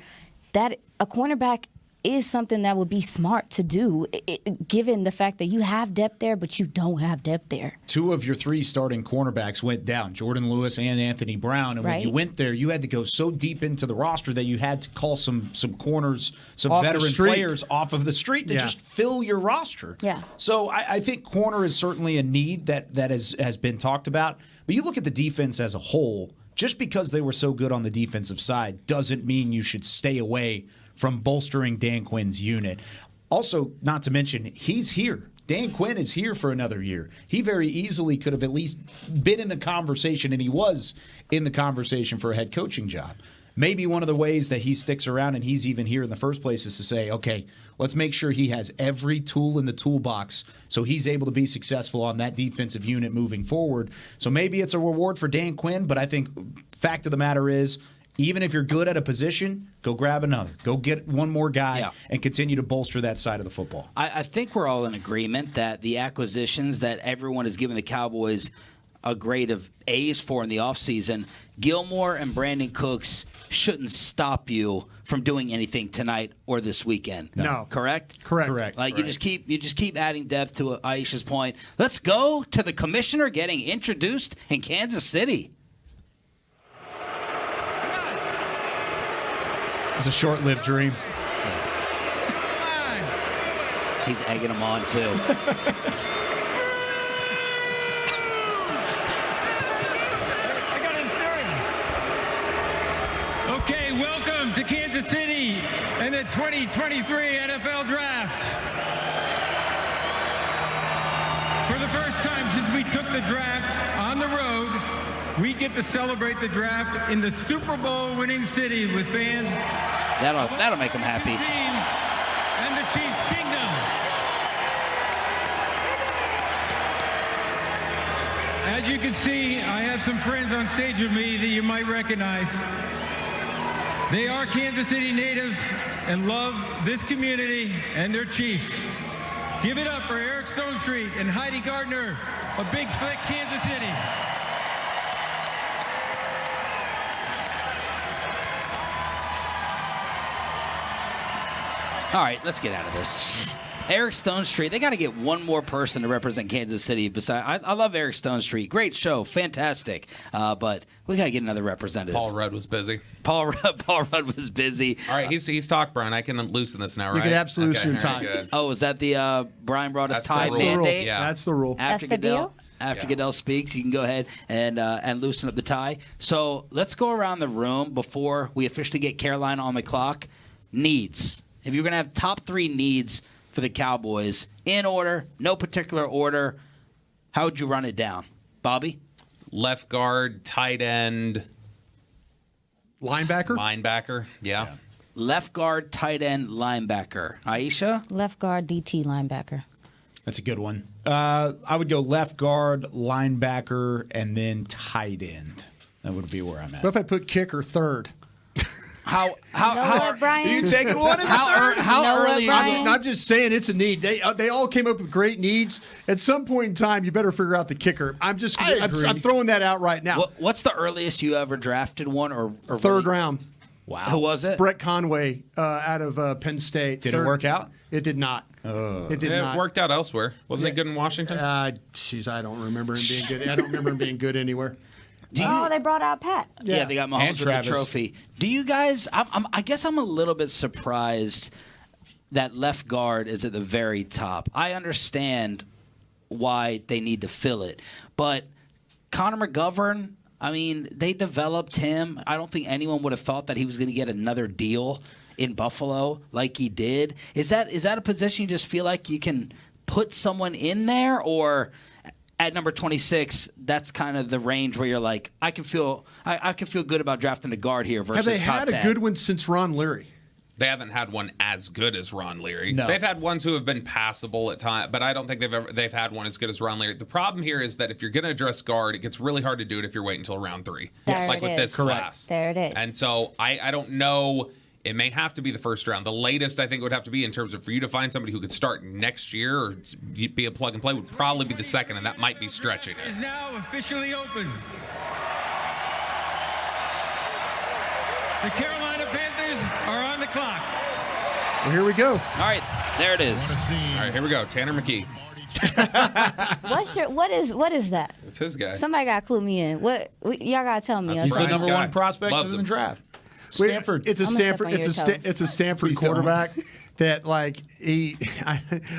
that a cornerback is something that would be smart to do, given the fact that you have depth there, but you don't have depth there. 2 of your 3 starting cornerbacks went down, Jordan Lewis and Anthony Brown. And when you went there, you had to go so deep into the roster that you had to call some corners, some off veteran players off of the street to just fill your roster. Yeah. So I think corner is certainly a need that has been talked about. But you look at the defense as a whole, just because they were so good on the defensive side doesn't mean you should stay away from bolstering Dan Quinn's unit. Also, not to mention, he's here. Dan Quinn is here for another year. He very easily could have at least been in the conversation, and he was in the conversation for a head coaching job. Maybe one of the ways that he sticks around and he's even here in the first place is to say, okay, let's make sure he has every tool in the toolbox so he's able to be successful on that defensive unit moving forward. So maybe it's a reward for Dan Quinn, but I think fact of the matter is, even if you're good at a position, go grab another. Go get one more guy and continue to bolster that side of the football. I think we're all in agreement that the acquisitions that everyone has given the Cowboys a grade of A's for in the offseason, Gilmore and Brandon Cooks shouldn't stop you from doing anything tonight or this weekend. No. Correct? Correct. Like you just keep adding depth to Aisha's point. Let's go to the commissioner getting introduced in Kansas City. It's a short-lived dream. He's egging them on, too. Okay, welcome to Kansas City and the 2023 NFL Draft. For the first time since we took the draft on the road, we get to celebrate the draft in the Super Bowl winning city with fans. That'll make them happy. Teams and the Chiefs Kingdom. As you can see, I have some friends on stage with me that you might recognize. They are Kansas City natives and love this community and their Chiefs. Give it up for Eric Stonestreet and Heidi Gardner of Big Slick, Kansas City. All right, let's get out of this. Eric Stonestreet, they got to get one more person to represent Kansas City. Besides, I love Eric Stonestreet. Great show, fantastic. But we got to get another representative. Paul Rudd was busy. Paul Rudd was busy. All right, he's talked, Brian. I can loosen this now, right? You can absolutely loosen your tie. Oh, is that the Brian brought us tie mandate? Yeah. That's the rule. After Goodell speaks, you can go ahead and loosen up the tie. So let's go around the room before we officially get Carolina on the clock. Needs. If you're going to have top 3 needs for the Cowboys. In order, no particular order. How would you run it down? Bobby? Left guard, tight end. Linebacker? Yeah. Left guard, tight end, linebacker. Aisha? Left guard, DT, linebacker. That's a good one. I would go left guard, linebacker, and then tight end. That would be where I'm at. What if I put kicker third? How Brian? Are you taking one in the third? How early? I'm just saying it's a need. They all came up with great needs. At some point in time, you better figure out the kicker. I'm throwing that out right now. What's the earliest you ever drafted one or Third round. Wow. Who was it? Brett Conway out of Penn State. Did it work out? It did not. It did not. It worked out elsewhere. Wasn't it good in Washington? Jeez, I don't remember him being good. I don't remember him being good anywhere. They brought out Pat. Yeah, they got Mahomes with the trophy. Do you guys? I guess I'm a little bit surprised that left guard is at the very top. I understand why they need to fill it, but Connor McGovern. I mean, they developed him. I don't think anyone would have thought that he was going to get another deal in Buffalo like he did. Is that a position you just feel like you can put someone in there, or at number 26, that's kind of the range where you're like, I can feel good about drafting a guard here versus Have they top had 10. a good one since Ron Leary? They haven't had one as good as Ron Leary. No. They've had ones who have been passable at times, but I don't think they've had one as good as Ron Leary. The problem here is that if you're going to address guard, it gets really hard to do it if you're waiting until round 3. There Like it with is. this class. There it is. And so I don't know. It may have to be the first round. The latest I think it would have to be in terms of for you to find somebody who could start next year or be a plug and play would probably be the second, and that might be stretching it. Is now officially open. The Carolina Panthers are on the clock. Well, here we go. All right, there it is. All right, here we go. Tanner McKee. What is that? It's his guy. Somebody got to clue me in. Y'all got to tell me. He's the Brian's number guy. one prospect Loves in him. the draft. Stanford. It's a I'm gonna Stanford. step on It's your toes. it's a Stanford Please don't. quarterback that like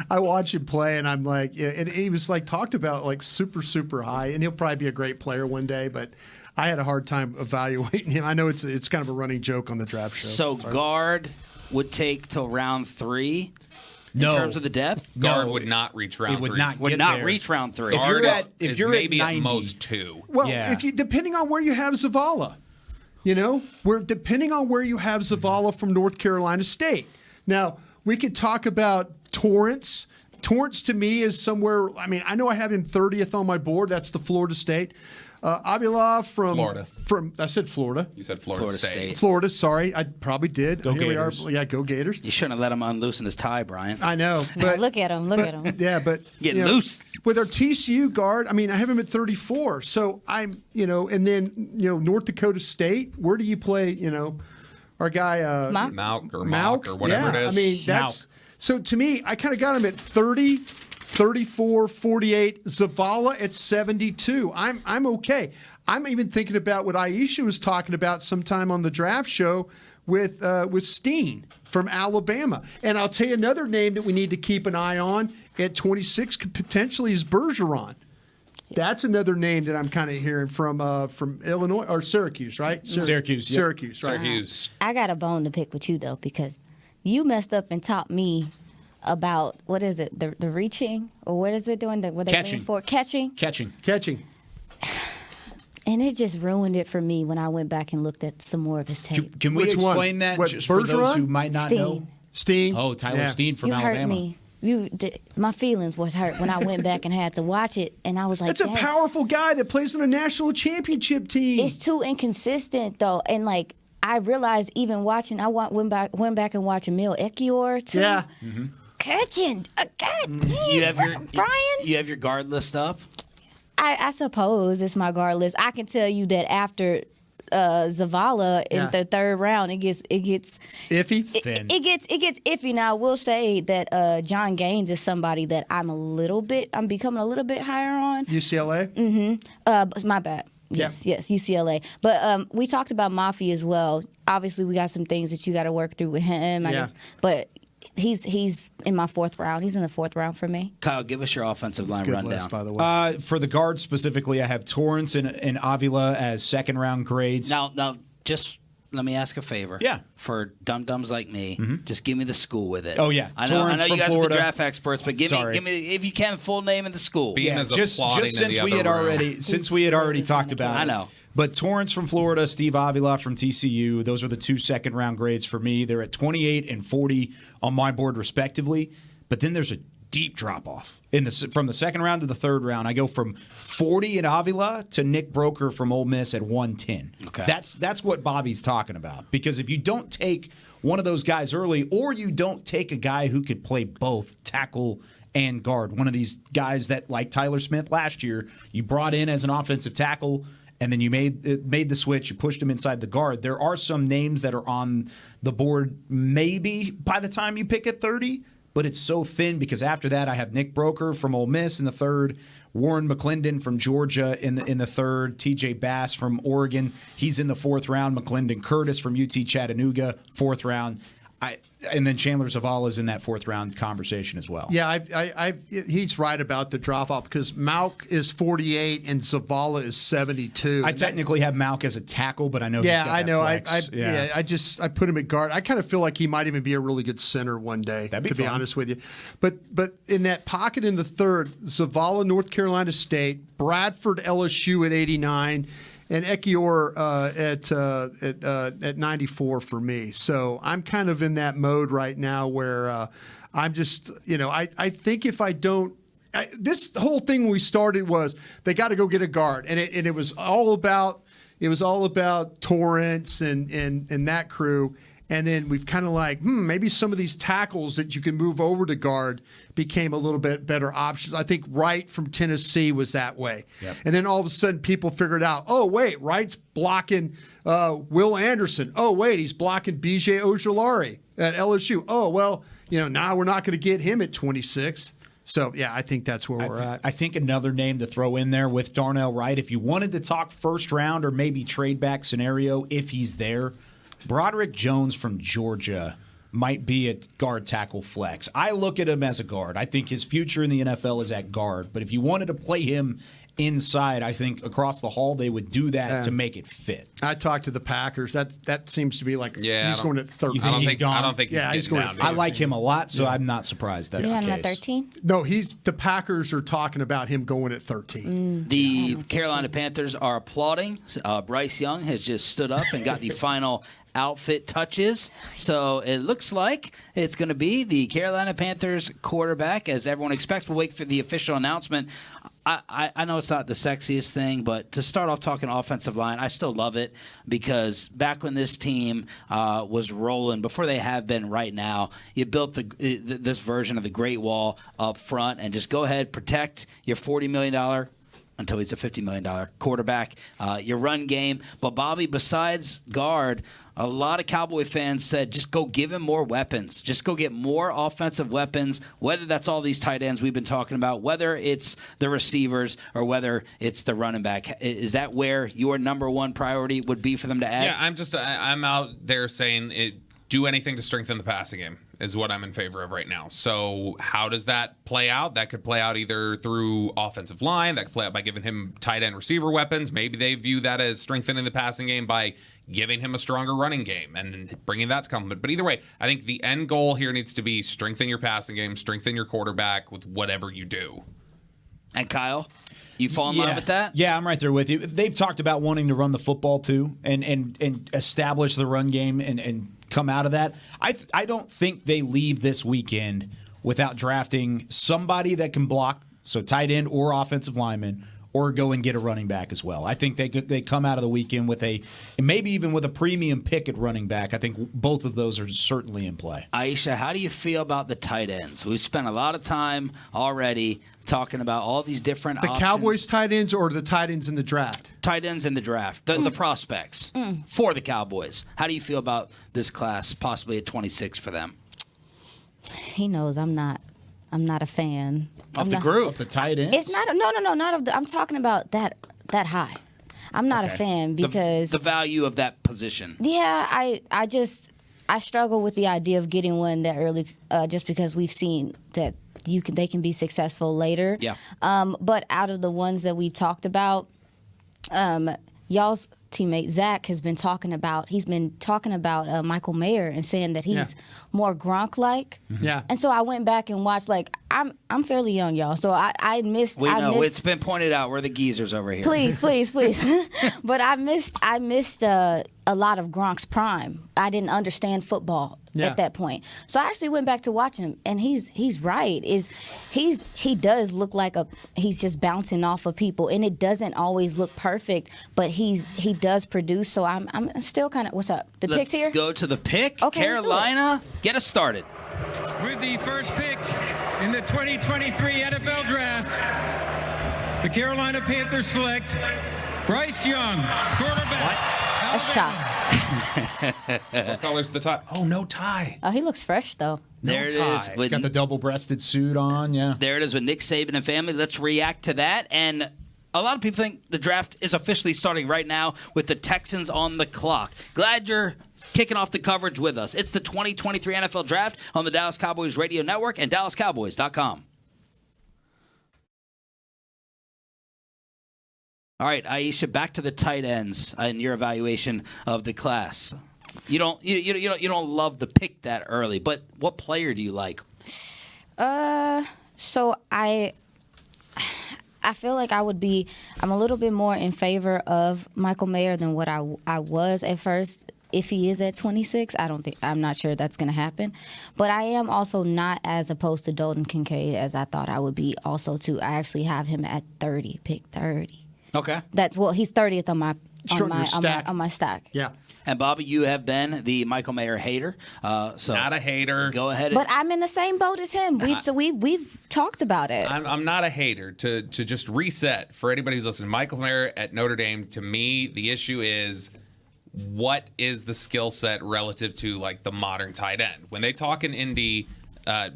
I watch him play and I'm like, yeah, and he was like talked about like super high, and he'll probably be a great player one day, but I had a hard time evaluating him. I know it's kind of a running joke on the draft show. So guard would take till round 3 in terms of the depth? Guard would not reach round 3. Would not reach round 3. Guard if you're maybe at at 90, most 2. Well, Yeah. if you depending on where you have Zavala, depending on where you have Zavala from North Carolina State. Now we could talk about Torrance. Torrance to me is somewhere. I mean, I know I have him 30th on my board. That's the Florida State. Avila from Florida. I said Florida. You said Florida State. Florida. Sorry, I probably did. Go Here Gators. we are. Yeah, go Gators. You shouldn't have let him unloosen his tie, Brian. I know, but Look at him. Yeah, but Getting loose. with our TCU guard. I mean, I have him at 34. So I'm, and then North Dakota State. Where do you play? Our guy Malk or Mock or whatever yeah, it is. I mean, that's so to me. I kind of got him at 30, 34, 48. Zavala at 72. I'm okay. I'm even thinking about what Aisha was talking about sometime on the draft show with Steen from Alabama. And I'll tell you another name that we need to keep an eye on at 26 potentially is Bergeron. That's another name that I'm kind of hearing from Illinois or Syracuse, right? Syracuse, yep. Syracuse, right? Syracuse. I got a bone to pick with you though, because you messed up and taught me about what is it, the reaching, or what is it doing? What they Catching. for catching. Catching. And it just ruined it for me when I went back and looked at some more of his tape. Can we Which one? explain that What, just for those Bergeron? who might not know? Steen. Oh, Tyler Yeah. Steen from You Alabama. hurt me. My feelings was hurt when I went back and had to watch it, and I was like, That's a "Dang, powerful guy that plays on a national championship team. It's too inconsistent though." And like I realized even watching, went back and watched Emil Ekiyor too. Yeah. Catching, God damn, You have your Brian. You have your guard list up. I suppose it's my guard list. I can tell you that after Zavala in the third round, it gets iffy. It gets iffy. Now I will say that John Gaines is somebody that I'm becoming a little bit higher on. UCLA. Mm-hmm. My bad. Yes, UCLA. But we talked about Mafia as well. Obviously, we got some things that you got to work through with him. I guess, but he's in my fourth round. He's in the fourth round for me. Kyle, give us your offensive line rundown. List, by the way. For the guards specifically, I have Torrance and Avila as second round grades. Now, just let me ask a favor. Yeah. For dum-dums like me, just give me the school with it. Oh, yeah. I know Torrance you from guys Florida. are the draft experts, but give me, if you can, full name of the school. Just since we had already talked about it. I know. But Torrance from Florida, Steve Avila from TCU, those are the 2 second-round grades for me. They're at 28 and 40 on my board, respectively. But then there's a deep drop-off from the second round to the third round. I go from 40 in Avila to Nick Broker from Ole Miss at 110. Okay. That's what Bobby's talking about. Because if you don't take one of those guys early, or you don't take a guy who could play both tackle and guard, one of these guys that, like Tyler Smith last year, you brought in as an offensive tackle, and then you made the switch, you pushed him inside the guard. There are some names that are on the board maybe by the time you pick at 30, but it's so thin because after that I have Nick Broker from Ole Miss in the third, Warren McClendon from Georgia in the third, TJ Bass from Oregon, he's in the fourth round, McClendon Curtis from UT Chattanooga, fourth round. And then Chandler Zavala's in that fourth round conversation as well. Yeah, he's right about the drop off because Malk is 48 and Zavala is 72. I technically have Malk as a tackle, but I know. Yeah, he's got I know. Flex. I put him at guard. I kind of feel like he might even be a really good center one day. That'd be to fun. be honest with you. But in that pocket in the third, Zavala, North Carolina State, Bradford, LSU at 89. And Ekior at 94 for me. So I'm kind of in that mode right now where I'm just, I think if I don't, this whole thing when we started was they got to go get a guard, and it was all about Torrance and that crew. And then we've kind of like, maybe some of these tackles that you can move over to guard became a little bit better options. I think Wright from Tennessee was that way. Yep. And then all of a sudden people figured out, oh, wait, Wright's blocking Will Anderson. Oh, wait, he's blocking B.J. Ojolari at LSU. Oh, well, now we're not going to get him at 26. So, yeah, I think that's where we're at. I think another name to throw in there with Darnell Wright, if you wanted to talk first round or maybe trade back scenario, if he's there, Broderick Jones from Georgia might be at guard tackle flex. I look at him as a guard. I think his future in the NFL is at guard. But if you wanted to play him inside, I think across the hall they would do that to make it fit. I talked to the Packers. That seems to be like he's going at 13. You think he's gone? I don't think he's going down. at 13. I like him a lot, so I'm not surprised that's Is the he case. at 13? No, the Packers are talking about him going at 13. The Carolina Panthers are applauding. Bryce Young has just stood up and got the final outfit touches. So it looks like it's going to be the Carolina Panthers quarterback, as everyone expects. We'll wait for the official announcement. I know it's not the sexiest thing, but to start off talking offensive line, I still love it because back when this team was rolling, before they have been right now, you built this version of the Great Wall up front and just go ahead, protect your $40 million until he's a $50 million quarterback, your run game. But, Bobby, besides guard, a lot of Cowboy fans said just go give him more weapons. Just go get more offensive weapons, whether that's all these tight ends we've been talking about, whether it's the receivers or whether it's the running back. Is that where your number one priority would be for them to add? Yeah, I'm out there saying do anything to strengthen the passing game is what I'm in favor of right now. So how does that play out? That could play out either through offensive line. That could play out by giving him tight end receiver weapons. Maybe they view that as strengthening the passing game by giving him a stronger running game and bringing that to complement. But either way, I think the end goal here needs to be strengthen your passing game, strengthen your quarterback with whatever you do. And Kyle, you fall in line with that? Yeah, I'm right there with you. They've talked about wanting to run the football too and establish the run game and come out of that. I don't think they leave this weekend without drafting somebody that can block, so tight end or offensive lineman, or go and get a running back as well. I think they come out of the weekend with maybe even with a premium pick at running back. I think both of those are certainly in play. Aisha, how do you feel about the tight ends? We've spent a lot of time already talking about all these different options. The Cowboys tight ends or the tight ends in the draft? Tight ends in the draft. The prospects for the Cowboys. How do you feel about this class possibly at 26 for them? He knows I'm not a fan of the group. Of the tight ends? It's not not of the, I'm talking about that high. I'm not a fan because the value of that position. Yeah, I struggle with the idea of getting one that early just because we've seen that they can be successful later. Yeah. But out of the ones that we talked about, y'all's teammate Zach has been talking about. He's been talking about Michael Mayer and saying that he's more Gronk-like. Yeah. And so I went back and watched. Like I'm fairly young, y'all. So I missed. We know missed, it's been pointed out. We're the geezers over here. Please. But I missed a lot of Gronk's prime. I didn't understand football at that point. So I actually went back to watch him, and he's right. He does look like he's just bouncing off of people, and it doesn't always look perfect, but he does produce. So I'm still kind of, what's up? The picks here? Let's go to the pick. Okay, Carolina, get us started. With the first pick in the 2023 NFL Draft, the Carolina Panthers select Bryce Young, quarterback. A shock. What color's the tie? Oh, no tie. Oh, he looks fresh though. There it is. He's got the double-breasted suit on, yeah. There it is with Nick Saban and family. Let's react to that. And a lot of people think the draft is officially starting right now with the Texans on the clock. Glad you're kicking off the coverage with us. It's the 2023 NFL Draft on the Dallas Cowboys Radio Network and DallasCowboys.com. All right, Aisha, back to the tight ends in your evaluation of the class. You don't love the pick that early, but what player do you like? So I feel like I'm a little bit more in favor of Michael Mayer than what I was at first. If he is at 26, I'm not sure that's going to happen. But I am also not as opposed to Dalton Kincaid as I thought I would be also too. I actually have him at 30, pick 30. Okay. He's 30th on my stack. Yeah. And Bobby, you have been the Michael Mayer hater. So not a hater. Go ahead. But I'm in the same boat as him. We've talked about it. I'm not a hater. To just reset for anybody who's listening, Michael Mayer at Notre Dame, to me, the issue is what is the skill set relative to like the modern tight end? When they talk in Indy,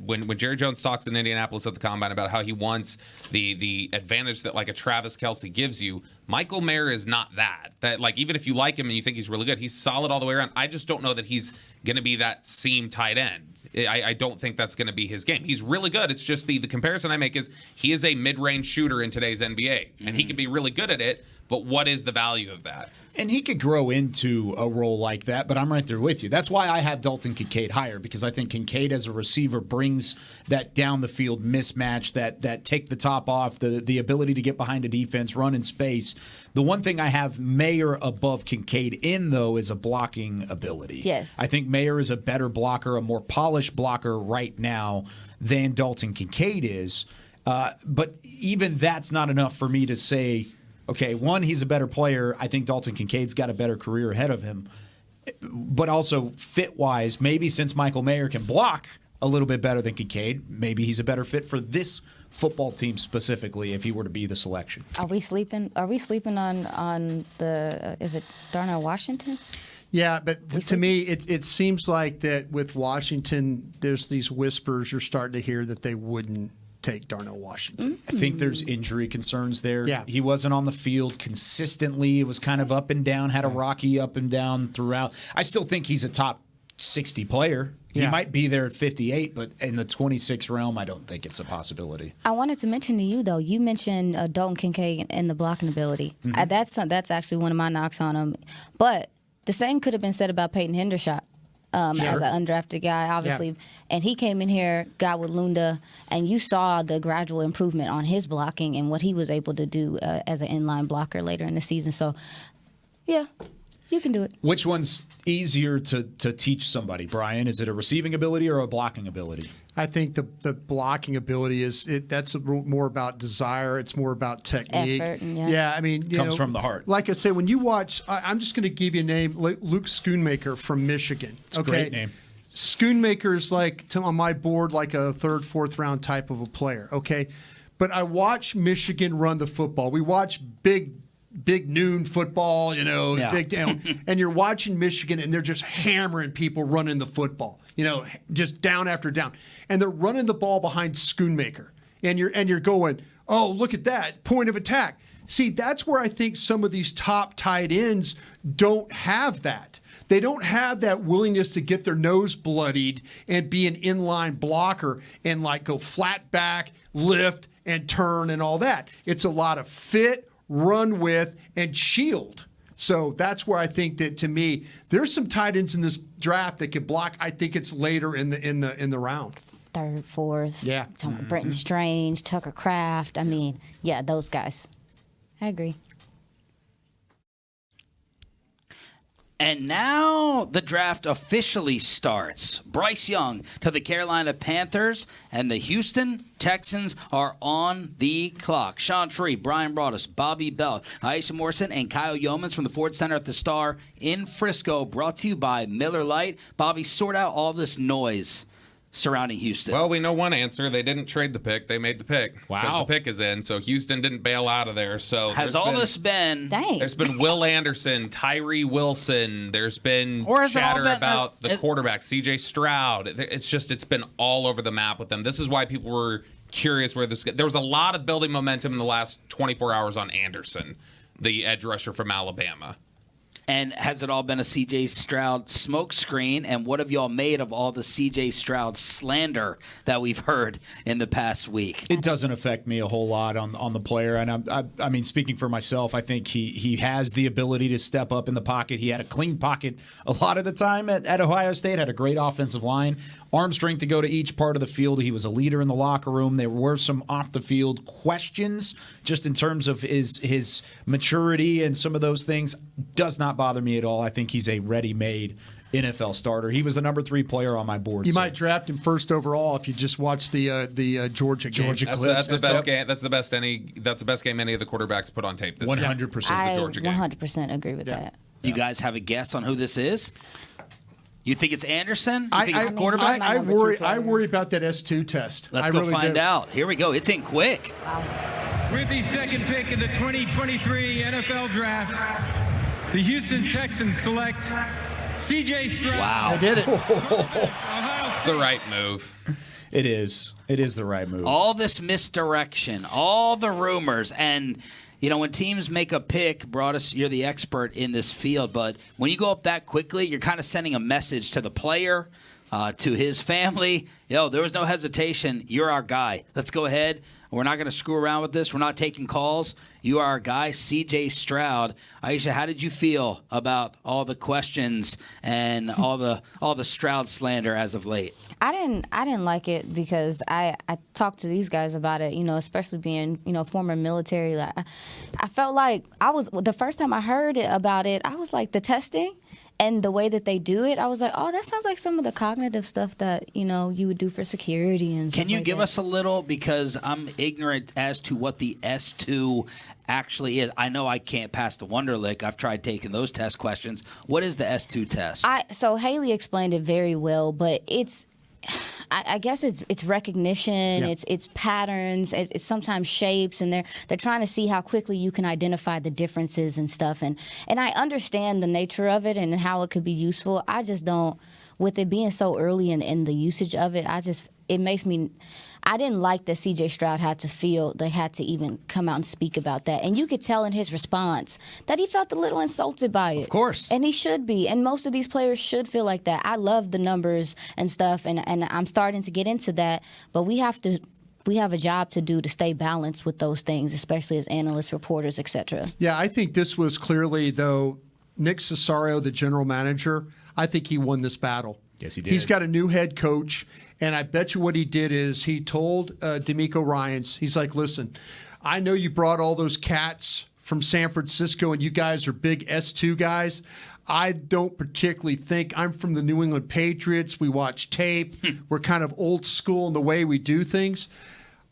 when Jerry Jones talks in Indianapolis at the Combine about how he wants the advantage that like a Travis Kelce gives you, Michael Mayer is not that. That like even if you like him and you think he's really good, he's solid all the way around. I just don't know that he's going to be that seam tight end. I don't think that's going to be his game. He's really good. It's just the comparison I make is he is a mid-range shooter in today's NBA, and he can be really good at it, but what is the value of that? And he could grow into a role like that, but I'm right there with you. That's why I have Dalton Kincaid higher, because I think Kincaid as a receiver brings that down the field mismatch, that take the top off, the ability to get behind a defense, run in space. The one thing I have Mayer above Kincaid in, though, is a blocking ability. Yes. I think Mayer is a better blocker, a more polished blocker right now than Dalton Kincaid is. But even that's not enough for me to say, okay, one, he's a better player. I think Dalton Kincaid's got a better career ahead of him. But also fit-wise, maybe since Michael Mayer can block a little bit better than Kincaid, maybe he's a better fit for this football team specifically if he were to be the selection. Are we sleeping on the is it Darnell Washington? Yeah, but to me, it seems like that with Washington, there's these whispers you're starting to hear that they wouldn't take Darnell Washington. I think there's injury concerns there. Yeah. He wasn't on the field consistently. It was kind of up and down, had a rocky up and down throughout. I still think he's a top 60 player. He might be there at 58, but in the 26 realm, I don't think it's a possibility. I wanted to mention to you, though, you mentioned Dalton Kincaid and the blocking ability. Mm-hmm. That's actually one of my knocks on him. But the same could have been said about Peyton Hendershot. As an undrafted guy, obviously. Yeah. And he came in here, got with Lunda, and you saw the gradual improvement on his blocking and what he was able to do as an inline blocker later in the season. So, yeah, you can do it. Which one's easier to teach somebody, Brian? Is it a receiving ability or a blocking ability? I think the blocking ability that's more about desire. It's more about technique. Effort, I mean, comes from the heart. Like I say, when you watch, I'm just going to give you a name, Luke Schoonmaker from Michigan. It's a great name. Schoonmaker's on my board like a third, fourth round type of a player. Okay, but I watch Michigan run the football. We watch big noon football, big down, and you're watching Michigan, and they're just hammering people running the football, just down after down, and they're running the ball behind Schoonmaker, and you're going, oh, look at that point of attack. See, that's where I think some of these top tight ends don't have that. They don't have that willingness to get their nose bloodied and be an inline blocker and go flat back, lift, and turn and all that. It's a lot of fit, run with, and shield. So that's where I think that, to me, there's some tight ends in this draft that can block. I think it's later in the round. Third, fourth. Yeah. Brenton Strange, Tucker Kraft. I mean, yeah, those guys. I agree. And now the draft officially starts. Bryce Young to the Carolina Panthers, and the Houston Texans are on the clock. Sean Tree, Brian Broaddus, Bobby Bell, Aisha Morrison, and Kyle Yeomans from the Ford Center at the Star in Frisco, brought to you by Miller Lite. Bobby, sort out all this noise surrounding Houston. Well, we know one answer. They didn't trade the pick. They made the pick. Wow. Because the pick is in, so Houston didn't bail out of there. So has all this been... Dang. There's been Will Anderson, Tyree Wilson. There's been Or has it all chatter been, about the quarterback, C.J. Stroud. It's been all over the map with them. This is why people were curious where this... There was a lot of building momentum in the last 24 hours on Anderson, the edge rusher from Alabama. And has it all been a C.J. Stroud smokescreen? And what have y'all made of all the C.J. Stroud slander that we've heard in the past week? It doesn't affect me a whole lot on the player. And I mean, speaking for myself, I think he has the ability to step up in the pocket. He had a clean pocket a lot of the time at Ohio State, had a great offensive line, arm strength to go to each part of the field. He was a leader in the locker room. There were some off-the-field questions just in terms of his maturity and some of those things. Does not bother me at all. I think he's a ready-made NFL starter. He was the number 3 player on my board. You might draft him first overall if you just watch the Georgia game. That's the best game. That's the best game any of the quarterbacks put on tape this year. 100%. The Georgia game. 100% agree with that. You guys have a guess on who this is? You think it's Anderson? You think it's quarterback? I worry about that S2 test. Let's go find out. Here we go. It's in quick. With the second pick in the 2023 NFL Draft, the Houston Texans select C.J. Stroud. Wow. I did it. It's the right move. It is. It is the right move. All this misdirection, all the rumors, and when teams make a pick, Broaddus, you're the expert in this field, but when you go up that quickly, you're kind of sending a message to the player, to his family. There was no hesitation. You're our guy. Let's go ahead. We're not going to screw around with this. We're not taking calls. You are our guy, C.J. Stroud. Aisha, how did you feel about all the questions and all the Stroud slander as of late? I didn't like it because I talked to these guys about it, especially being, former military. Like, I felt like the first time I heard about it, I was like, the testing and the way that they do it, I was like, oh, that sounds like some of the cognitive stuff that, you would do for security and stuff. Can you like give that. us a little, because I'm ignorant as to what the S2 actually is. I know I can't pass the Wonderlic. I've tried taking those test questions. What is the S2 test? So Haley explained it very well, but I guess it's recognition, Yeah. it's patterns, it's sometimes shapes, and they're trying to see how quickly you can identify the differences and stuff. And I understand the nature of it and how it could be useful. I just don't, with it being so early in the usage of it, it makes me. I didn't like that C.J. Stroud had to even come out and speak about that. And you could tell in his response that he felt a little insulted by it. Of course. And he should be. And most of these players should feel like that. I love the numbers and stuff, and I'm starting to get into that. But we have a job to do to stay balanced with those things, especially as analysts, reporters, etc. Yeah, I think this was clearly, though, Nick Cesario, the general manager, I think he won this battle. Yes, he did. He's got a new head coach, and I bet you what he did is he told D'Amico Ryans, he's like, listen, I know you brought all those cats from San Francisco, and you guys are big S2 guys. I don't particularly think I'm from the New England Patriots. We watch tape. We're kind of old school in the way we do things.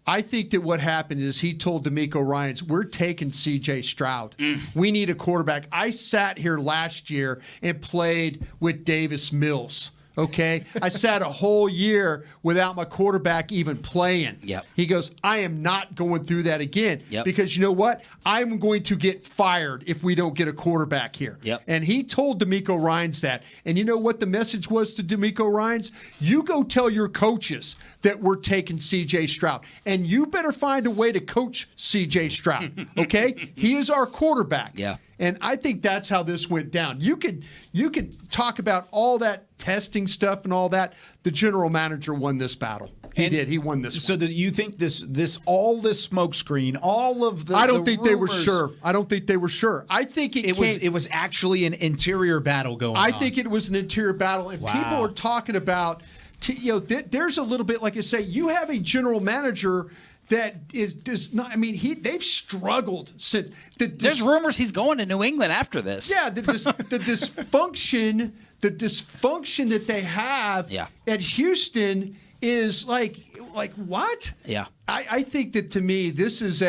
I think that what happened is he told D'Amico Ryans, we're taking C.J. Stroud. We need a quarterback. I sat here last year and played with Davis Mills. Okay, I sat a whole year without my quarterback even playing. Yep. He goes, I am not going through that again. Yep. Because you know what? I'm going to get fired if we don't get a quarterback here. Yep. And he told D'Amico Ryans that. And you know what the message was to D'Amico Ryans? You go tell your coaches that we're taking C.J. Stroud. And you better find a way to coach C.J. Stroud. Okay? He is our quarterback. Yeah. And I think that's how this went down. You could talk about all that testing stuff and all that. The general manager won this battle. He did. He won this. So do you think this all this smokescreen, all of the I don't think they were rumors, sure. I don't think they were sure. I think it was actually an interior battle going on. I think it was an interior battle, and people are talking about, there's a little bit, like I say, you have a general manager that does not. I mean, they've struggled since. There's rumors he's going to New England after this. Yeah, the dysfunction that they have at Houston is like what? Yeah. I think that, to me, this is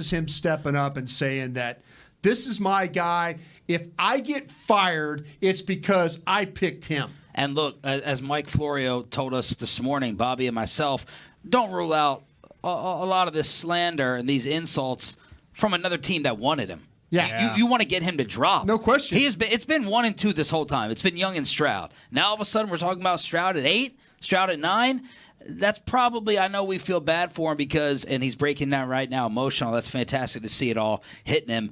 him stepping up and saying that this is my guy. If I get fired, it's because I picked him. And look, as Mike Florio told us this morning, Bobby and myself, don't rule out a lot of this slander and these insults from another team that wanted him. Yeah. You want to get him to drop. No question. It's been 1 and 2 this whole time. It's been Young and Stroud. Now all of a sudden we're talking about Stroud at 8, Stroud at 9. That's probably, I know we feel bad for him because, and he's breaking down right now, emotional. That's fantastic to see it all hitting him.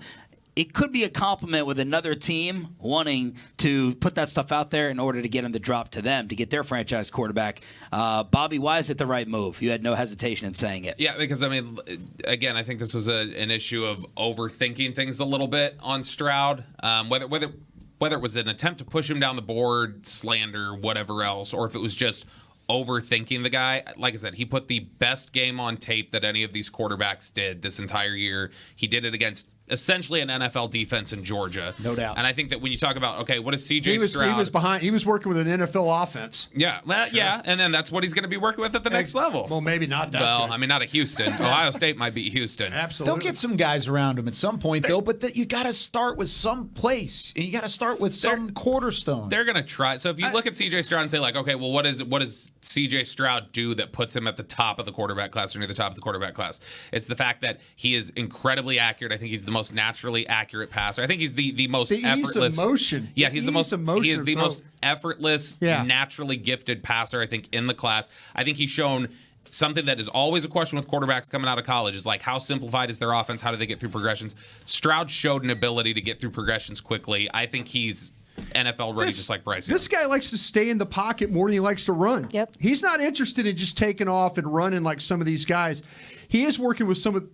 It could be a compliment with another team wanting to put that stuff out there in order to get him to drop to them, to get their franchise quarterback. Bobby, why is it the right move? You had no hesitation in saying it. Yeah, because, I mean, again, I think this was an issue of overthinking things a little bit on Stroud. Whether it was an attempt to push him down the board, slander, whatever else, or if it was just overthinking the guy. Like I said, he put the best game on tape that any of these quarterbacks did this entire year. He did it against essentially an NFL defense in Georgia. No doubt. And I think that when you talk about, okay, what is CJ Stroud? He was working with an NFL offense. Yeah, well, Sure. Yeah, and then that's what he's going to be working with at the next level. Well, maybe not that. Well, good. I mean, not at Houston. Ohio State might beat Houston. Absolutely. They'll get some guys around him at some point, though, but you got to start with some place. And you got to start with some cornerstone. They're going to try. So if you look at CJ Stroud and say, like, okay, well, what does CJ Stroud do that puts him at the top of the quarterback class or near the top of the quarterback class? It's the fact that he is incredibly accurate. I think he's the most naturally accurate passer. I think he's the most effortless. Ease of motion. Yeah, he's the most effortless, Yeah. naturally gifted passer, I think, in the class. I think he's shown something that is always a question with quarterbacks coming out of college is like, how simplified is their offense? How do they get through progressions? Stroud showed an ability to get through progressions quickly. I think he's NFL ready, just like Bryce. This guy likes to stay in the pocket more than he likes to run. Yep. He's not interested in just taking off and running like some of these guys. He is working with some of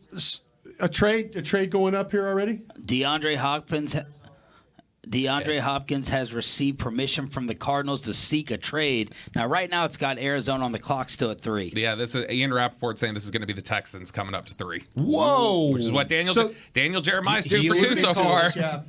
a trade going up here already. DeAndre Hopkins has received permission from the Cardinals to seek a trade. Now, right now, it's got Arizona on the clock still at 3. Yeah, this is Ian Rappaport saying this is going to be the Texans coming up to 3. Whoa! Which is what Daniel Jeremiah's doing for 2 so far. Yeah.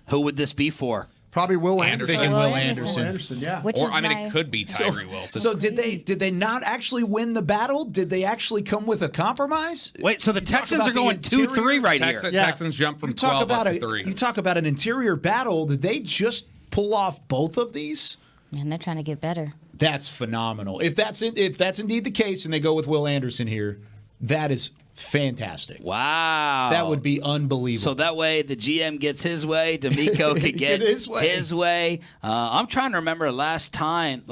Who would this be for? Probably Will Anderson. Will Anderson. Yeah. It could be Tyree Wilson. So did they not actually win the battle? Did they actually come with a compromise? Wait, so the Texans are going 2-3 right here. Texans jump from 12 up to 3. You talk about an interior battle. Did they just pull off both of these? And they're trying to get better. That's phenomenal. If that's indeed the case, and they go with Will Anderson here, that is fantastic. Wow. That would be unbelievable. So that way the GM gets his way, D'Amico could get his way. I'm trying to remember last time,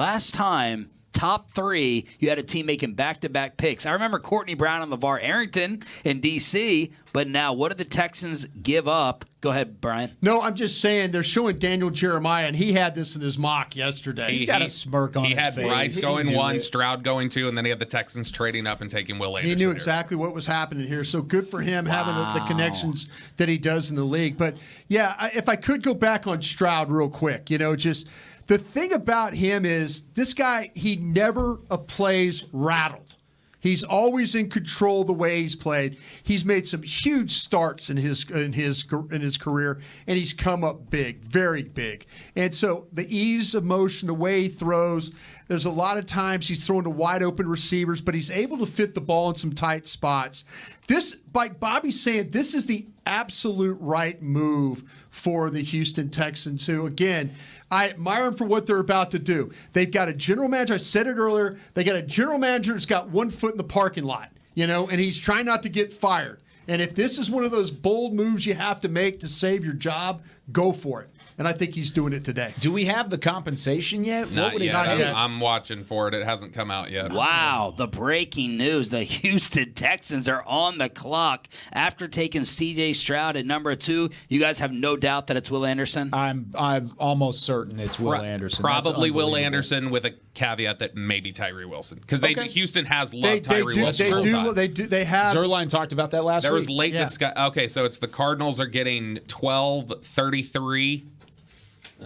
top 3, you had a team making back-to-back picks. I remember Courtney Brown and LeVar Arrington in D.C., but now what did the Texans give up? Go ahead, Brian. No, I'm just saying they're showing Daniel Jeremiah, and he had this in his mock yesterday. He's got a smirk on his face. He had Bryce going 1, Stroud going 2, and then he had the Texans trading up and taking Will Anderson. He knew exactly what was happening here, so good for him having the connections that he does in the league. But, yeah, if I could go back on Stroud real quick, just – the thing about him is this guy, he never plays rattled. He's always in control the way he's played. He's made some huge starts in his career, and he's come up big, very big. And so the ease of motion, the way he throws, there's a lot of times he's throwing to wide open receivers, but he's able to fit the ball in some tight spots. This, like Bobby's saying, this is the absolute right move for the Houston Texans, who, again, I admire them for what they're about to do. They've got a general manager. I said it earlier. They got a general manager that's got 1 foot in the parking lot, and he's trying not to get fired. And if this is one of those bold moves you have to make to save your job, go for it. and I think he's doing it today. Do we have the compensation yet? Not yet. I'm watching for it. It hasn't come out yet. Wow, the breaking news. The Houston Texans are on the clock after taking C.J. Stroud at number 2. You guys have no doubt that it's Will Anderson? I'm almost certain it's Will Anderson. Probably Will Anderson with a caveat that maybe Tyree Wilson. Because Houston has loved Tyree Wilson. They have. Zerline talked about that last week. There was late discussion. Okay, so it's the Cardinals are getting 12-33.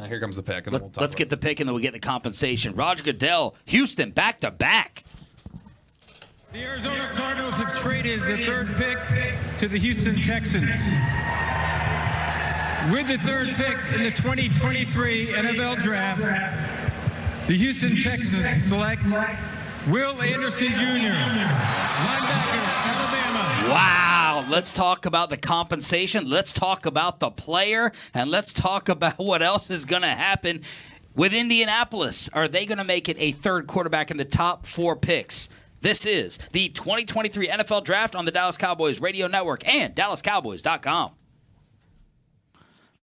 Here comes the pick. And Let's get the pick, and then we'll get the compensation. Roger Goodell, Houston, back-to-back. The Arizona Cardinals have traded the 3rd pick to the Houston Texans. With the 3rd pick in the 2023 NFL Draft, the Houston Texans select Will Anderson Jr., linebacker, Alabama. Wow. Let's talk about the compensation. Let's talk about the player. And let's talk about what else is going to happen with Indianapolis. Are they going to make it a 3rd quarterback in the top 4 picks? This is the 2023 NFL Draft on the Dallas Cowboys Radio Network and DallasCowboys.com.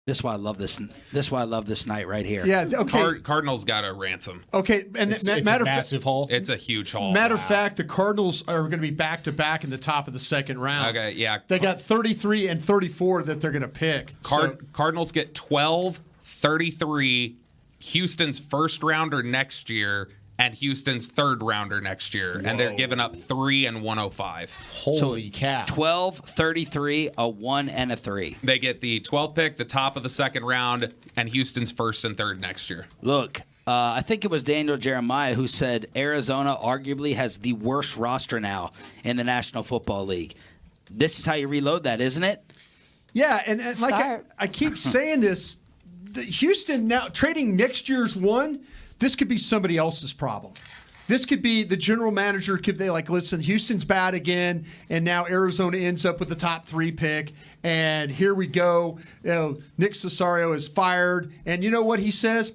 This is why I love this. This is why I love this night right here. Yeah. Okay. Cardinals got a ransom. Okay, and it's a massive haul. It's a huge haul. Matter of fact, the Cardinals are going to be back to back in the top of the 2nd round. Okay. Yeah. They got 33 and 34 that they're going to pick. Cardinals get 12, 33. Houston's 1st rounder next year. And Houston's 3rd rounder next year. Whoa. And they're giving up 3 and 105. Holy cow. 12, 33, a 1, and a 3. They get the 12th pick, the top of the 2nd round, and Houston's 1st and 3rd next year. Look, I think it was Daniel Jeremiah who said Arizona arguably has the worst roster now in the National Football League. This is how you reload that, isn't it? Yeah, and like I keep saying this, Houston now trading next year's one, this could be somebody else's problem. This could be the general manager. Could they listen, Houston's bad again, and now Arizona ends up with the top 3 pick, and here we go. Nick Cesario is fired, and you know what he says?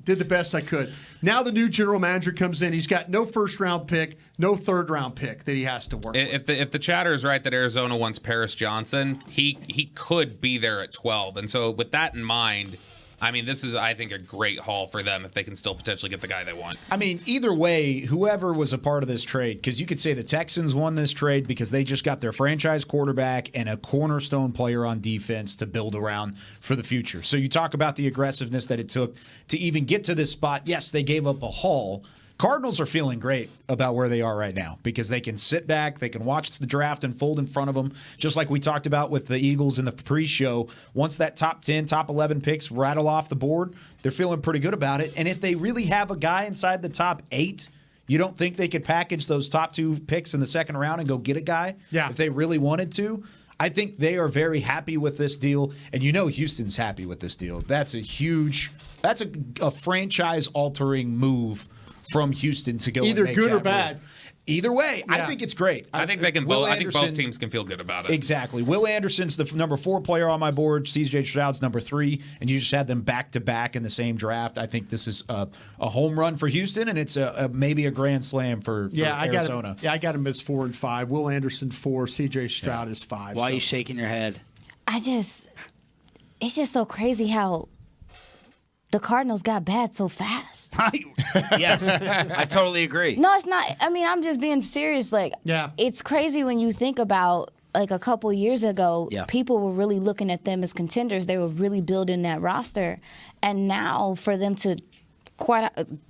Did the best I could. Now the new general manager comes in. He's got no 1st round pick, no 3rd round pick that he has to work with. If the chatter is right that Arizona wants Paris Johnson, he could be there at 12. And so with that in mind, I mean, this is, I think, a great haul for them if they can still potentially get the guy they want. I mean, either way, whoever was a part of this trade, because you could say the Texans won this trade because they just got their franchise quarterback and a cornerstone player on defense to build around for the future. So you talk about the aggressiveness that it took to even get to this spot. Yes, they gave up a haul. Cardinals are feeling great about where they are right now because they can sit back, they can watch the draft unfold in front of them, just like we talked about with the Eagles in the pre-show. Once that top 10, top 11 picks rattle off the board, they're feeling pretty good about it. And if they really have a guy inside the top 8, you don't think they could package those top 2 picks in the 2nd round and go get a guy? Yeah. If they really wanted to? I think they are very happy with this deal, and Houston's happy with this deal. That's a franchise-altering move from Houston to go either and make good or that bad. Move. Either way, yeah. I think it's great. I think they can both. I think both teams can feel good about it. Exactly. Will Anderson's the number 4 player on my board. C.J. Stroud's number 3, and you just had them back to back in the same draft. I think this is a home run for Houston, and it's maybe a grand slam for Arizona. I got him as 4 and 5. Will Anderson 4. C.J. Stroud is 5. Why are you shaking your head? It's just so crazy how the Cardinals got bad so fast. Yes, I totally agree. No, it's not. I mean, I'm just being serious. It's crazy when you think about, a couple years ago, people were really looking at them as contenders. They were really building that roster. And now for them to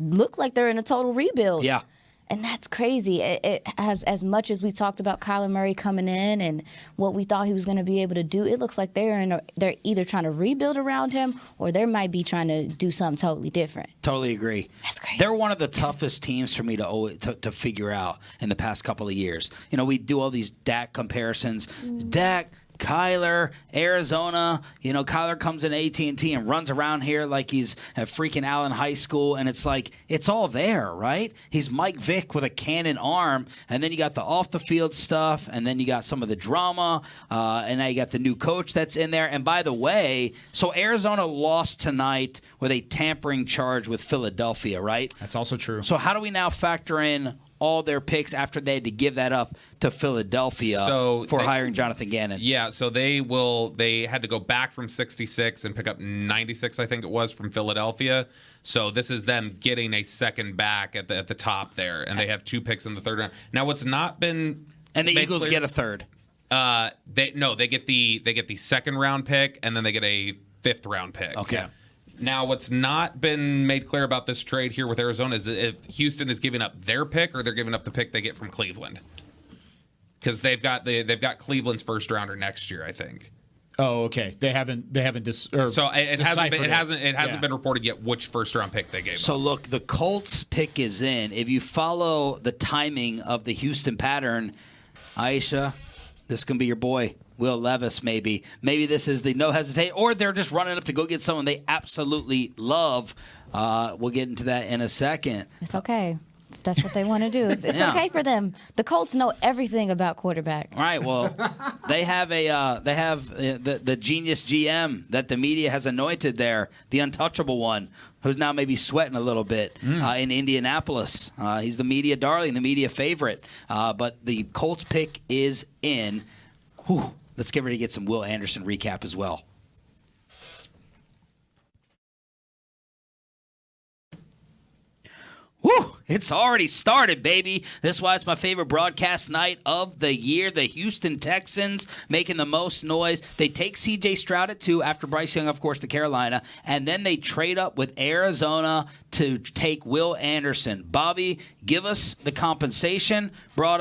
look like they're in a total rebuild. Yeah. And that's crazy. It has, as much as we talked about Kyler Murray coming in and what we thought he was going to be able to do, it looks like they're either trying to rebuild around him or they might be trying to do something totally different. Totally agree. That's crazy. They're one of the toughest teams for me to figure out in the past couple of years. We do all these Dak comparisons. Dak, Kyler, Arizona. Kyler comes in AT&T and runs around here like he's at freaking Allen High School, and it's like it's all there, right? He's Mike Vick with a cannon arm, and then you got the off-the-field stuff, and then you got some of the drama, and now you got the new coach that's in there. And by the way, so Arizona lost tonight with a tampering charge with Philadelphia, right? That's also true. So how do we now factor in all their picks after they had to give that up to Philadelphia for hiring Jonathan Gannon. Yeah, so they had to go back from 66 and pick up 96, I think it was, from Philadelphia. So this is them getting a second back at the top there, and they have 2 picks in the third round. Now, what's not been and the Eagles get a third. They get the second round pick, and then they get a 5th round pick. Okay. Yeah. Now, what's not been made clear about this trade here with Arizona is if Houston is giving up their pick or they're giving up the pick they get from Cleveland, because they've got Cleveland's first rounder next year, I think. Oh, okay. They haven't so it hasn't been reported yet which first round pick they gave. So look, the Colts pick is in. If you follow the timing of the Houston pattern, Aisha, this can be your boy. Will Levis, maybe. Maybe this is the no hesitate, or they're just running up to go get someone they absolutely love. We'll get into that in a second. It's okay. If that's what they want to do. It's okay for them. The Colts know everything about quarterback. All right. Well, they have the genius GM that the media has anointed there, the untouchable one, who's now maybe sweating a little bit in Indianapolis. He's the media darling, the media favorite. But the Colts pick is in. Whew. Let's get ready to get some Will Anderson recap as well. Woo! It's already started, baby. This is why it's my favorite broadcast night of the year. The Houston Texans making the most noise. They take C.J. Stroud at 2 after Bryce Young, of course, to Carolina. And then they trade up with Arizona to take Will Anderson. Bobby, give us the compensation. Tell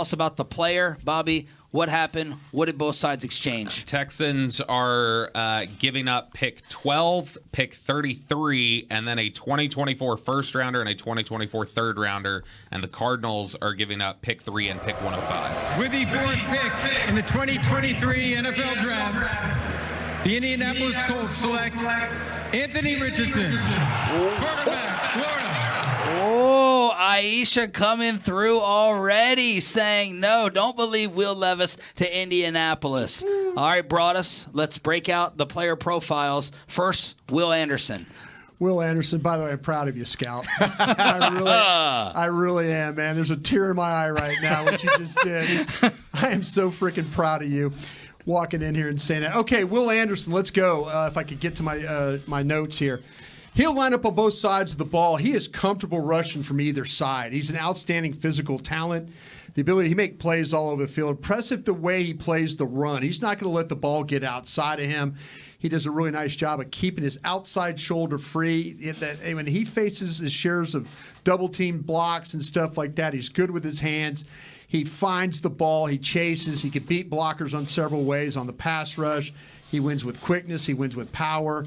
us about the player. Bobby, what happened? What did both sides exchange? Texans are giving up pick 12, pick 33, and then a 2024 first rounder and a 2024 third rounder. And the Cardinals are giving up pick 3 and pick 105. With the 4th pick in the 2023 NFL Draft, the Indianapolis Colts select Anthony Richardson, quarterback, Florida. Oh, Aisha coming through already saying, no, don't believe Will Levis to Indianapolis. All right, Broadus, let's break out the player profiles. First, Will Anderson. Will Anderson, by the way, I'm proud of you, Scout. I really am, man. There's a tear in my eye right now, what you just did. I am so freaking proud of you walking in here and saying that. Okay, Will Anderson, let's go. If I could get to my notes here. He'll line up on both sides of the ball. He is comfortable rushing from either side. He's an outstanding physical talent. The ability to make plays all over the field. Impressive the way he plays the run. He's not going to let the ball get outside of him. He does a really nice job of keeping his outside shoulder free. When he faces his shares of double-team blocks and stuff like that, he's good with his hands. He finds the ball. He chases. He can beat blockers on several ways on the pass rush. He wins with quickness. He wins with power.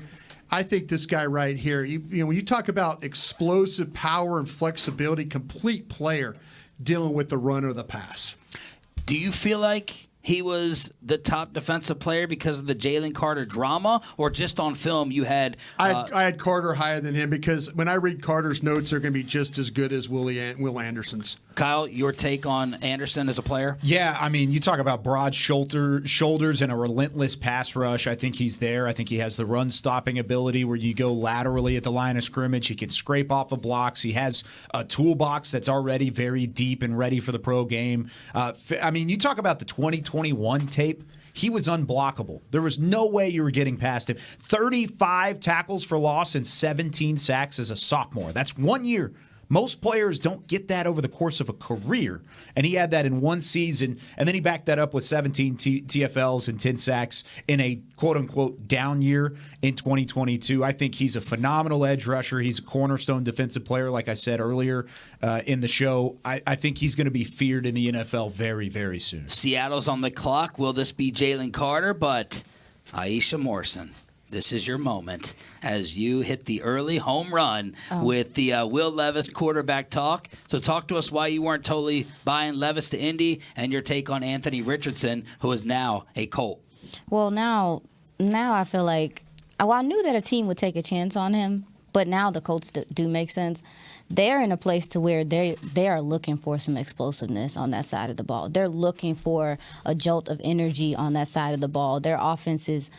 I think this guy right here, when you talk about explosive power and flexibility, complete player dealing with the run or the pass. Do you feel like he was the top defensive player because of the Jalen Carter drama, or just on film you had? I had Carter higher than him because when I read Carter's notes, they're going to be just as good as Will Anderson's. Kyle, your take on Anderson as a player? Yeah, I mean, you talk about broad shoulders and a relentless pass rush. I think he's there. I think he has the run-stopping ability where you go laterally at the line of scrimmage. He can scrape off of blocks. He has a toolbox that's already very deep and ready for the pro game. I mean, you talk about the 2021 tape. He was unblockable. There was no way you were getting past him. 35 tackles for loss and 17 sacks as a sophomore. That's 1 year. Most players don't get that over the course of a career, and he had that in one season, and then he backed that up with 17 TFLs and 10 sacks in a quote-unquote down year in 2022. I think he's a phenomenal edge rusher. He's a cornerstone defensive player, like I said earlier in the show. I think he's going to be feared in the NFL very, very soon. Seattle's on the clock. Will this be Jalen Carter? But Aisha Morrison, this is your moment as you hit the early home run with the Will Levis quarterback talk. So talk to us why you weren't totally buying Levis to Indy and your take on Anthony Richardson, who is now a Colt. Well, now I feel like I knew that a team would take a chance on him, but now the Colts do make sense. They're in a place to where they are looking for some explosiveness on that side of the ball. They're looking for a jolt of energy on that side of the ball. Their offenses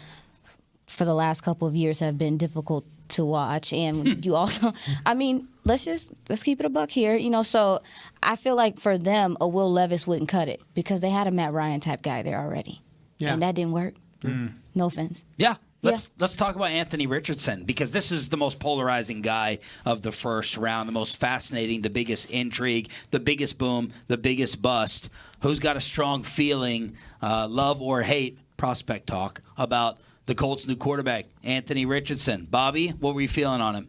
for the last couple of years have been difficult to watch. And you also, I mean, let's keep it a buck here. So I feel like for them, a Will Levis wouldn't cut it because they had a Matt Ryan type guy there already. Yeah. And that didn't work. No offense. Yeah. Let's talk about Anthony Richardson, because this is the most polarizing guy of the first round, the most fascinating, the biggest intrigue, the biggest boom, the biggest bust. Who's got a strong feeling, love or hate, prospect talk, about the Colts' new quarterback, Anthony Richardson? Bobby, what were you feeling on him?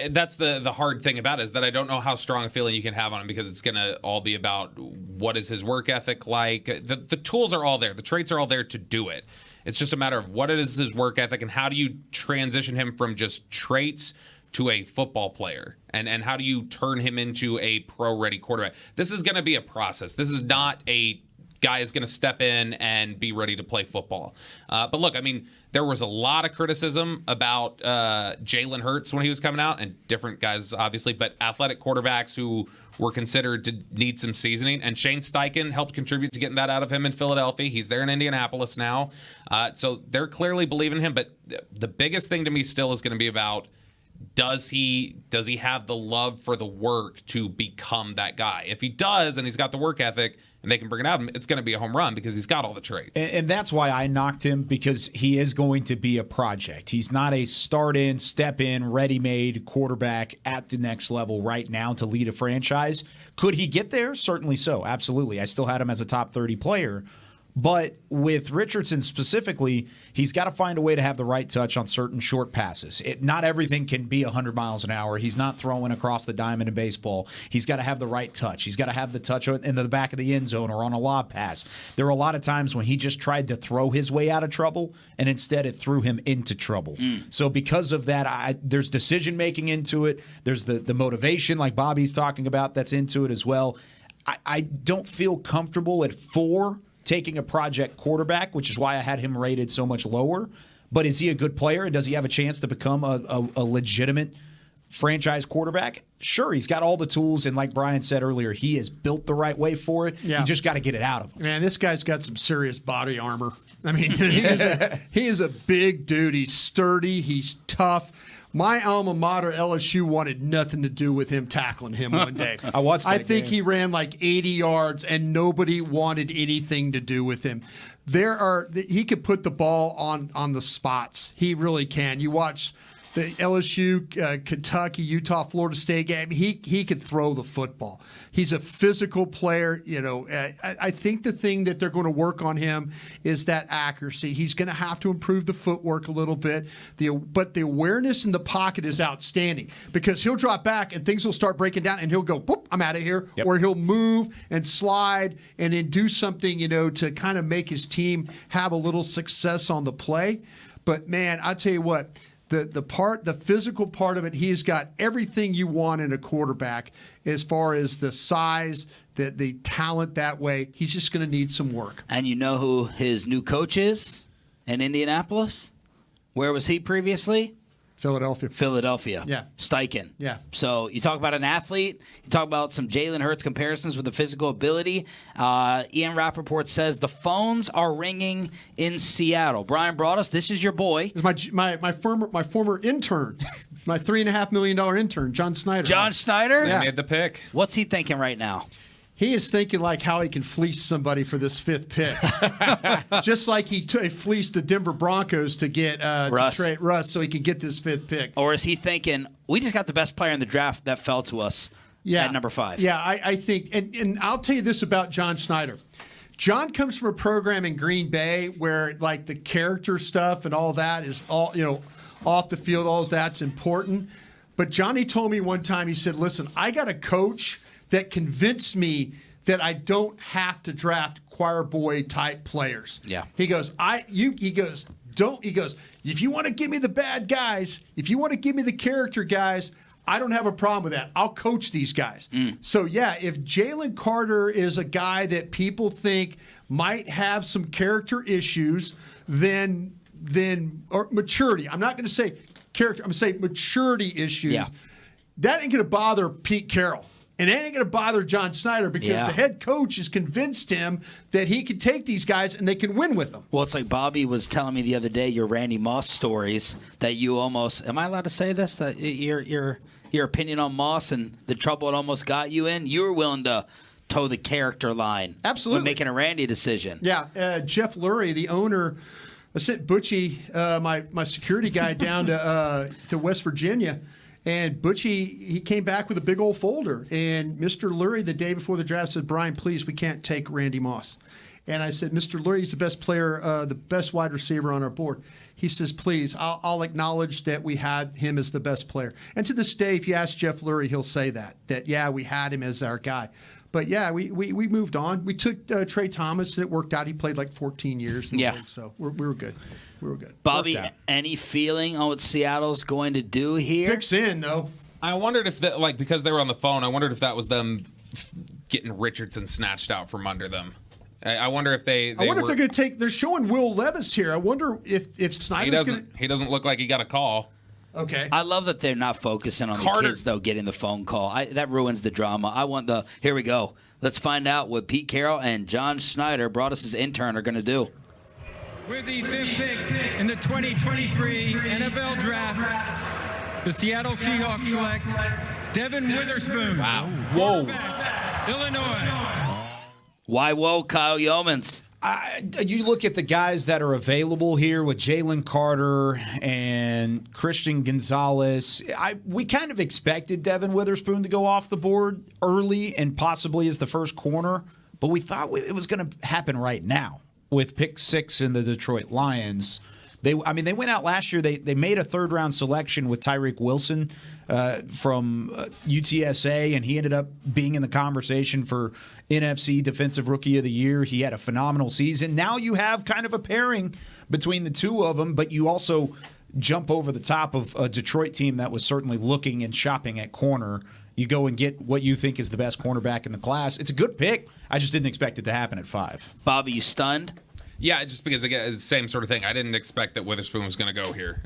That's the hard thing about it, is that I don't know how strong a feeling you can have on him, because it's going to all be about what is his work ethic like. The tools are all there. The traits are all there to do it. It's just a matter of what is his work ethic and how do you transition him from just traits to a football player, and how do you turn him into a pro-ready quarterback. This is going to be a process. This is not a guy is going to step in and be ready to play football. But look, I mean, there was a lot of criticism about Jalen Hurts when he was coming out, and different guys, obviously, but athletic quarterbacks who were considered to need some seasoning. And Shane Steichen helped contribute to getting that out of him in Philadelphia. He's there in Indianapolis now. So they're clearly believing him. But the biggest thing to me still is going to be about, does he have the love for the work to become that guy? If he does, and he's got the work ethic, and they can bring it out of him, it's going to be a home run because he's got all the traits. And that's why I knocked him, because he is going to be a project. He's not a start-in, step-in, ready-made quarterback at the next level right now to lead a franchise. Could he get there? Certainly so. Absolutely. I still had him as a top 30 player. But with Richardson specifically, he's got to find a way to have the right touch on certain short passes. Not everything can be 100 miles an hour. He's not throwing across the diamond in baseball. He's got to have the right touch. He's got to have the touch in the back of the end zone or on a lob pass. There were a lot of times when he just tried to throw his way out of trouble, and instead it threw him into trouble. So because of that, there's decision-making into it. There's the motivation, like Bobby's talking about, that's into it as well. I don't feel comfortable at 4 taking a project quarterback, which is why I had him rated so much lower. But is he a good player, and does he have a chance to become a legitimate franchise quarterback? Sure, he's got all the tools, and like Brian said earlier, he is built the right way for it. Yeah. You just got to get it out of him. Man, this guy's got some serious body armor. I mean, he is a big dude. He's sturdy. He's tough. My alma mater, LSU, wanted nothing to do with him tackling him one day. I think he ran like 80 yards, and nobody wanted anything to do with him. He could put the ball on the spots. He really can. You watch the LSU, Kentucky, Utah, Florida State game. He could throw the football. He's a physical player. I think the thing that they're going to work on him is that accuracy. He's going to have to improve the footwork a little bit. But the awareness in the pocket is outstanding, because he'll drop back and things will start breaking down, and he'll go, boop, I'm out of here. Yep. Or he'll move and slide and then do something, to kind of make his team have a little success on the play. But man, I'll tell you what. The physical part of it, he's got everything you want in a quarterback as far as the size, the talent that way. He's just going to need some work. And you know who his new coach is in Indianapolis? Where was he previously? Philadelphia. Yeah. Steichen. Yeah. So you talk about an athlete. You talk about some Jalen Hurts comparisons with the physical ability. Ian Rappaport says the phones are ringing in Seattle. Brian Broaddus, this is your boy. My former intern, my $3.5 million intern, John Snyder. John Snyder? Yeah. He made the pick. What's he thinking right now? He is thinking like how he can fleece somebody for this 5th pick. Just like he fleeced the Denver Broncos to get Russ. To trade Russ so he could get this 5th pick. Or is he thinking, we just got the best player in the draft that fell to us at number 5? Yeah, I think, and I'll tell you this about John Snyder. John comes from a program in Green Bay where like the character stuff and all that is all, off the field, all that's important. But Johnny told me one time, he said, listen, I got a coach that convinced me that I don't have to draft choir boy type players. Yeah. He goes, if you want to give me the bad guys, if you want to give me the character guys, I don't have a problem with that. I'll coach these guys. So yeah, if Jalen Carter is a guy that people think might have some character issues, then or maturity. I'm not going to say character, I'm going to say maturity issues. Yeah. That ain't going to bother Pete Carroll. And it ain't going to bother John Snyder because the head coach has convinced him that he can take these guys and they can win with them. Well, it's like Bobby was telling me the other day, your Randy Moss stories that you almost – am I allowed to say this? That you're your opinion on Moss and the trouble it almost got you in, you were willing to toe the character line. Absolutely. When making a Randy decision. Yeah, Jeff Lurie, the owner, I sent Butchie, my security guy, down to West Virginia. And Butchie, he came back with a big old folder. And Mr. Lurie, the day before the draft, said, Brian, please, we can't take Randy Moss. And I said, Mr. Lurie, he's the best player, the best wide receiver on our board. He says, please, I'll acknowledge that we had him as the best player. And to this day, if you ask Jeff Lurie, he'll say that, yeah, we had him as our guy. But, yeah, we moved on. We took Trey Thomas, and it worked out. He played like 14 years in the league, so we were good. We were good. Bobby, any feeling on what Seattle's going to do here? Picks in, though. I wondered if that, because they were on the phone, I wondered if that was them getting Richardson snatched out from under them. I wonder if I wonder if they're going to take. They're showing Will Levis here. I wonder if Snyder's going to. He doesn't look like he got a call. Okay. I love that they're not focusing on the kids though getting the phone call. That ruins the drama. I want the. Here we go. Let's find out what Pete Carroll and John Schneider, Broadus' intern, are going to do. With the 5th pick in the 2023 NFL Draft, the Seattle Seahawks select Devin Witherspoon. Wow. Whoa. Illinois. Why whoa, Kyle Yeomans? You look at the guys that are available here with Jalen Carter and Christian Gonzalez. We kind of expected Devin Witherspoon to go off the board early and possibly as the first corner, but we thought it was going to happen right now with pick 6 in the Detroit Lions. They went out last year. They made a third-round selection with Tyreek Wilson from UTSA, and he ended up being in the conversation for NFC Defensive Rookie of the Year. He had a phenomenal season. Now you have kind of a pairing between the two of them, but you also jump over the top of a Detroit team that was certainly looking and shopping at corner. You go and get what you think is the best cornerback in the class. It's a good pick. I just didn't expect it to happen at 5. Bobby, you stunned? Yeah, just because, again, it's the same sort of thing. I didn't expect that Witherspoon was going to go here.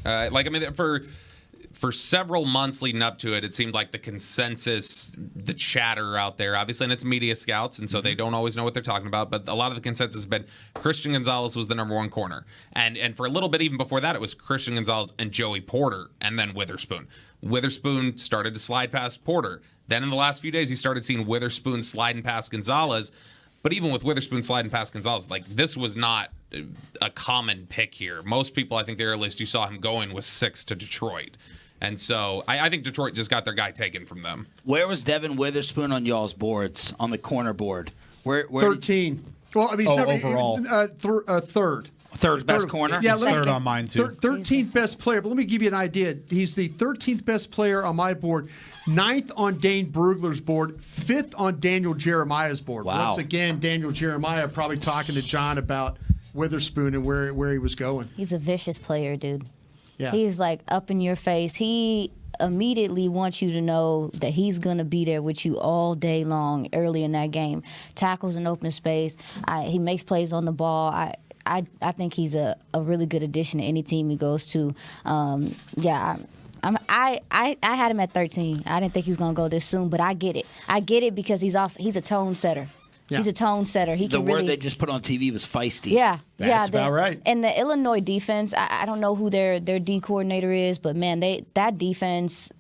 For several months leading up to it, it seemed like the consensus, the chatter out there, obviously, and it's media scouts, and so they don't always know what they're talking about, but a lot of the consensus has been Christian Gonzalez was the number 1 corner. And for a little bit, even before that, it was Christian Gonzalez and Joey Porter, and then Witherspoon. Witherspoon started to slide past Porter. Then in the last few days, you started seeing Witherspoon sliding past Gonzalez. But even with Witherspoon sliding past Gonzalez, this was not a common pick here. Most people, I think the earliest you saw him going was 6 to Detroit. And so I think Detroit just got their guy taken from them. Where was Devin Witherspoon on y'all's boards, on the corner board? Where 13. Well, I mean, he's overall. Third. Third best corner? Yeah, third on mine, too. 13th best player. But let me give you an idea. He's the 13th best player on my board, 9th on Dane Brugler's board, 5th on Daniel Jeremiah's board. Wow. Once again, Daniel Jeremiah probably talking to John about Witherspoon and where he was going. He's a vicious player, dude. Yeah. He's like up in your face. He immediately wants you to know that he's going to be there with you all day long early in that game. Tackles in open space. He makes plays on the ball. I think he's a really good addition to any team he goes to. I had him at 13. I didn't think he was going to go this soon, but I get it. I get it because he's a tone setter. Yeah. He's a tone setter. The word they just put on TV was feisty. Yeah. That's about right. And the Illinois defense, I don't know who their D coordinator is, but man, that defense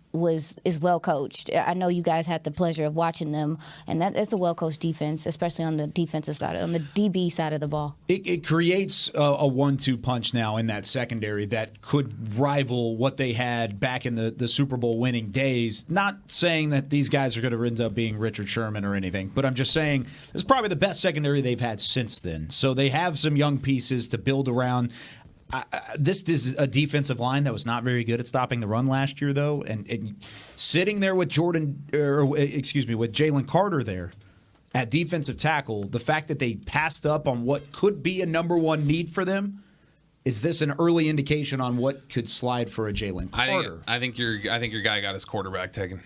is well coached. I know you guys had the pleasure of watching them, and that's a well coached defense, especially on the defensive side, on the DB side of the ball. It creates a 1-2 punch now in that secondary that could rival what they had back in the Super Bowl winning days. Not saying that these guys are going to end up being Richard Sherman or anything, but I'm just saying it's probably the best secondary they've had since then. So they have some young pieces to build around. This is a defensive line that was not very good at stopping the run last year, though, and sitting there with with Jalen Carter there at defensive tackle. The fact that they passed up on what could be a number 1 need for them, is this an early indication on what could slide for a Jalen Carter? I think your guy got his quarterback taken.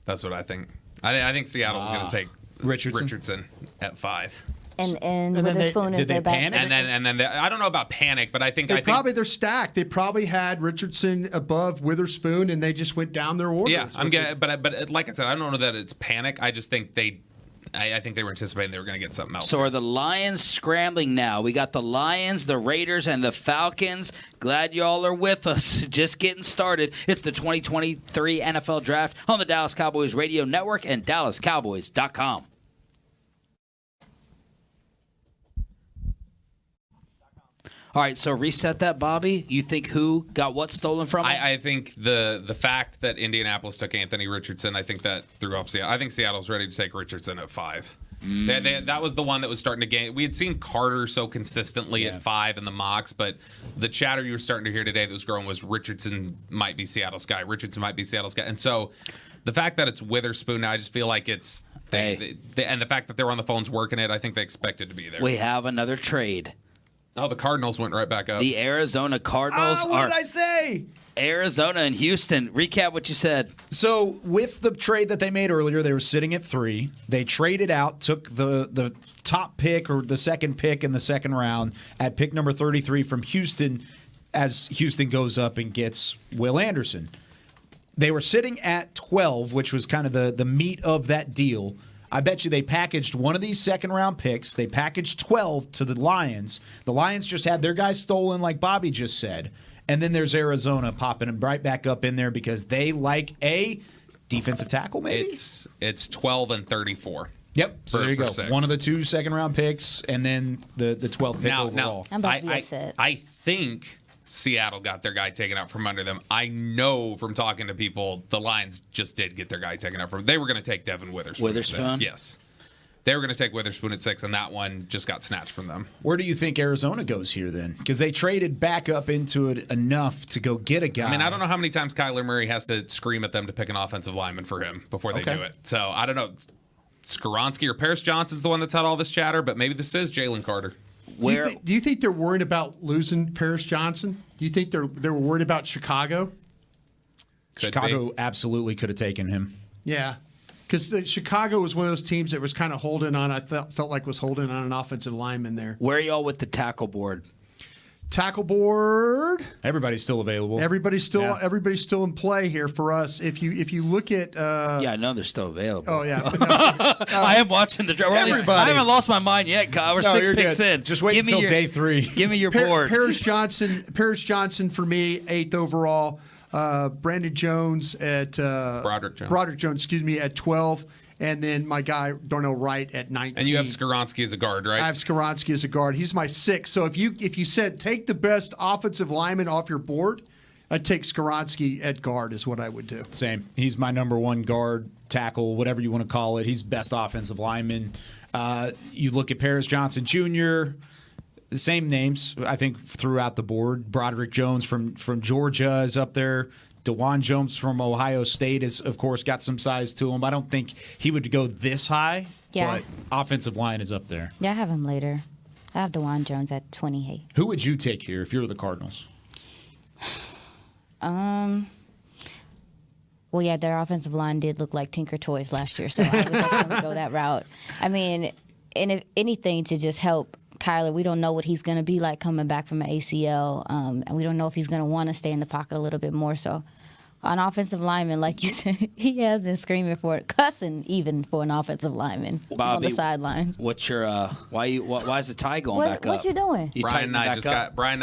That's what I think. I think Seattle's going to take Richardson at 5. And Witherspoon is their back. And then I don't know about panic, but I think they're stacked. They probably had Richardson above Witherspoon, and they just went down their order. Yeah, but like I said, I don't know that it's panic. I just think I think they were anticipating they were going to get something else. So are the Lions scrambling now? We got the Lions, the Raiders, and the Falcons. Glad y'all are with us. Just getting started. It's the 2023 NFL Draft on the Dallas Cowboys Radio Network and DallasCowboys.com. All right, so reset that, Bobby. You think who got what stolen from him? I think the fact that Indianapolis took Anthony Richardson, I think that threw off Seattle. I think Seattle's ready to take Richardson at 5. That was the one that was starting to gain. We had seen Carter so consistently at 5 in the mocks, but the chatter you were starting to hear today that was growing was Richardson might be Seattle's guy. Richardson might be Seattle's guy. And so the fact that it's Witherspoon now, I just feel like it's and the fact that they were on the phones working it, I think they expected to be there. We have another trade. Oh, the Cardinals went right back up. The Arizona Cardinals what did I say? Arizona and Houston. Recap what you said. So with the trade that they made earlier, they were sitting at 3. They traded out, took the top pick or the second pick in the second round at pick number 33 from Houston as Houston goes up and gets Will Anderson. They were sitting at 12, which was kind of the meat of that deal. I bet you they packaged one of these second-round picks. They packaged 12 to the Lions. The Lions just had their guys stolen, like Bobby just said. And then there's Arizona popping them right back up in there because they like a defensive tackle, maybe? It's 12 and 34. Yep. So there you go. 6. One of the 2 second-round picks, and then the 12th pick overall. I'm about to be upset. I think Seattle got their guy taken out from under them. I know from talking to people, the Lions just did get their guy taken out from them. They were going to take Devin Witherspoon. Witherspoon? Yes. They were going to take Witherspoon at 6, and that one just got snatched from them. Where do you think Arizona goes here then? Because they traded back up into it enough to go get a guy. I mean, I don't know how many times Kyler Murray has to scream at them to pick an offensive lineman for him before they do it. So I don't know. Skaronski or Paris Johnson's the one that's had all this chatter, but maybe this is Jalen Carter. Do you think they're worried about losing Paris Johnson? Do you think they were worried about Chicago? Chicago absolutely could have taken him. Yeah, because Chicago was one of those teams that was kind of holding on. I felt like was holding on an offensive lineman there. Where are y'all with the tackle board? Tackle board. Everybody's still available. Everybody's still in play here for us. If you look at I know they're still available. Oh yeah, I am watching the draft. I haven't lost my mind yet, Kyle. We're 6 picks in. Just wait until day 3. Give me your board. Paris Johnson for me, 8th overall. Brandon Jones at Broderick Jones. Excuse me, at 12. And then my guy, Darnell Wright, at 19. And you have Skaronski as a guard, right? I have Skaronski as a guard. He's my 6th. So if you said take the best offensive lineman off your board, I'd take Skaronski at guard is what I would do. Same. He's my number 1 guard, tackle, whatever you want to call it. He's best offensive lineman. You look at Paris Johnson Jr., the same names, I think, throughout the board. Broderick Jones from Georgia is up there. DeJuan Jones from Ohio State is, of course, got some size to him. I don't think he would go this high, but offensive line is up there. Yeah, I have him later. I have DeJuan Jones at 28. Who would you take here if you were the Cardinals? Well, yeah, their offensive line did look like Tinker Toys last year, so I would definitely go that route. I mean, and if anything to just help Kyler, we don't know what he's going to be like coming back from an ACL, and we don't know if he's going to want to stay in the pocket a little bit more. So an offensive lineman, like you said, he has been screaming for it, cussing even for an offensive lineman on the sidelines. What's your why is the tie going back up? What you doing? Brian and I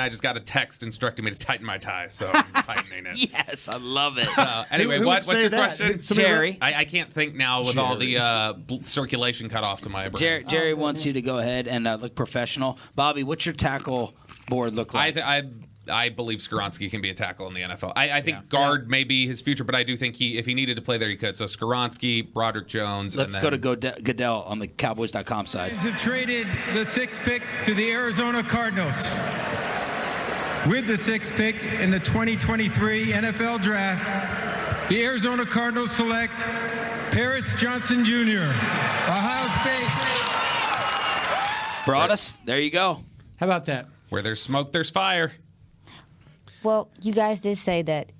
just got a text instructing me to tighten my tie, so I'm tightening it. Yes, I love it. Anyway, what's your question, Jerry? I can't think now with all the circulation cut off to my brain. Jerry wants you to go ahead and look professional. Bobby, what's your tackle board look like? I believe Skaronski can be a tackle in the NFL. I think guard may be his future, but I do think if he needed to play there, he could. So Skaronski, Broderick Jones. Let's go to Goodell on the Cowboys.com side. Have traded the 6th pick to the Arizona Cardinals. With the 6th pick in the 2023 NFL Draft, the Arizona Cardinals select Paris Johnson Jr., Ohio State. Broadus, there you go. How about that? Where there's smoke, there's fire. Well, you guys did say that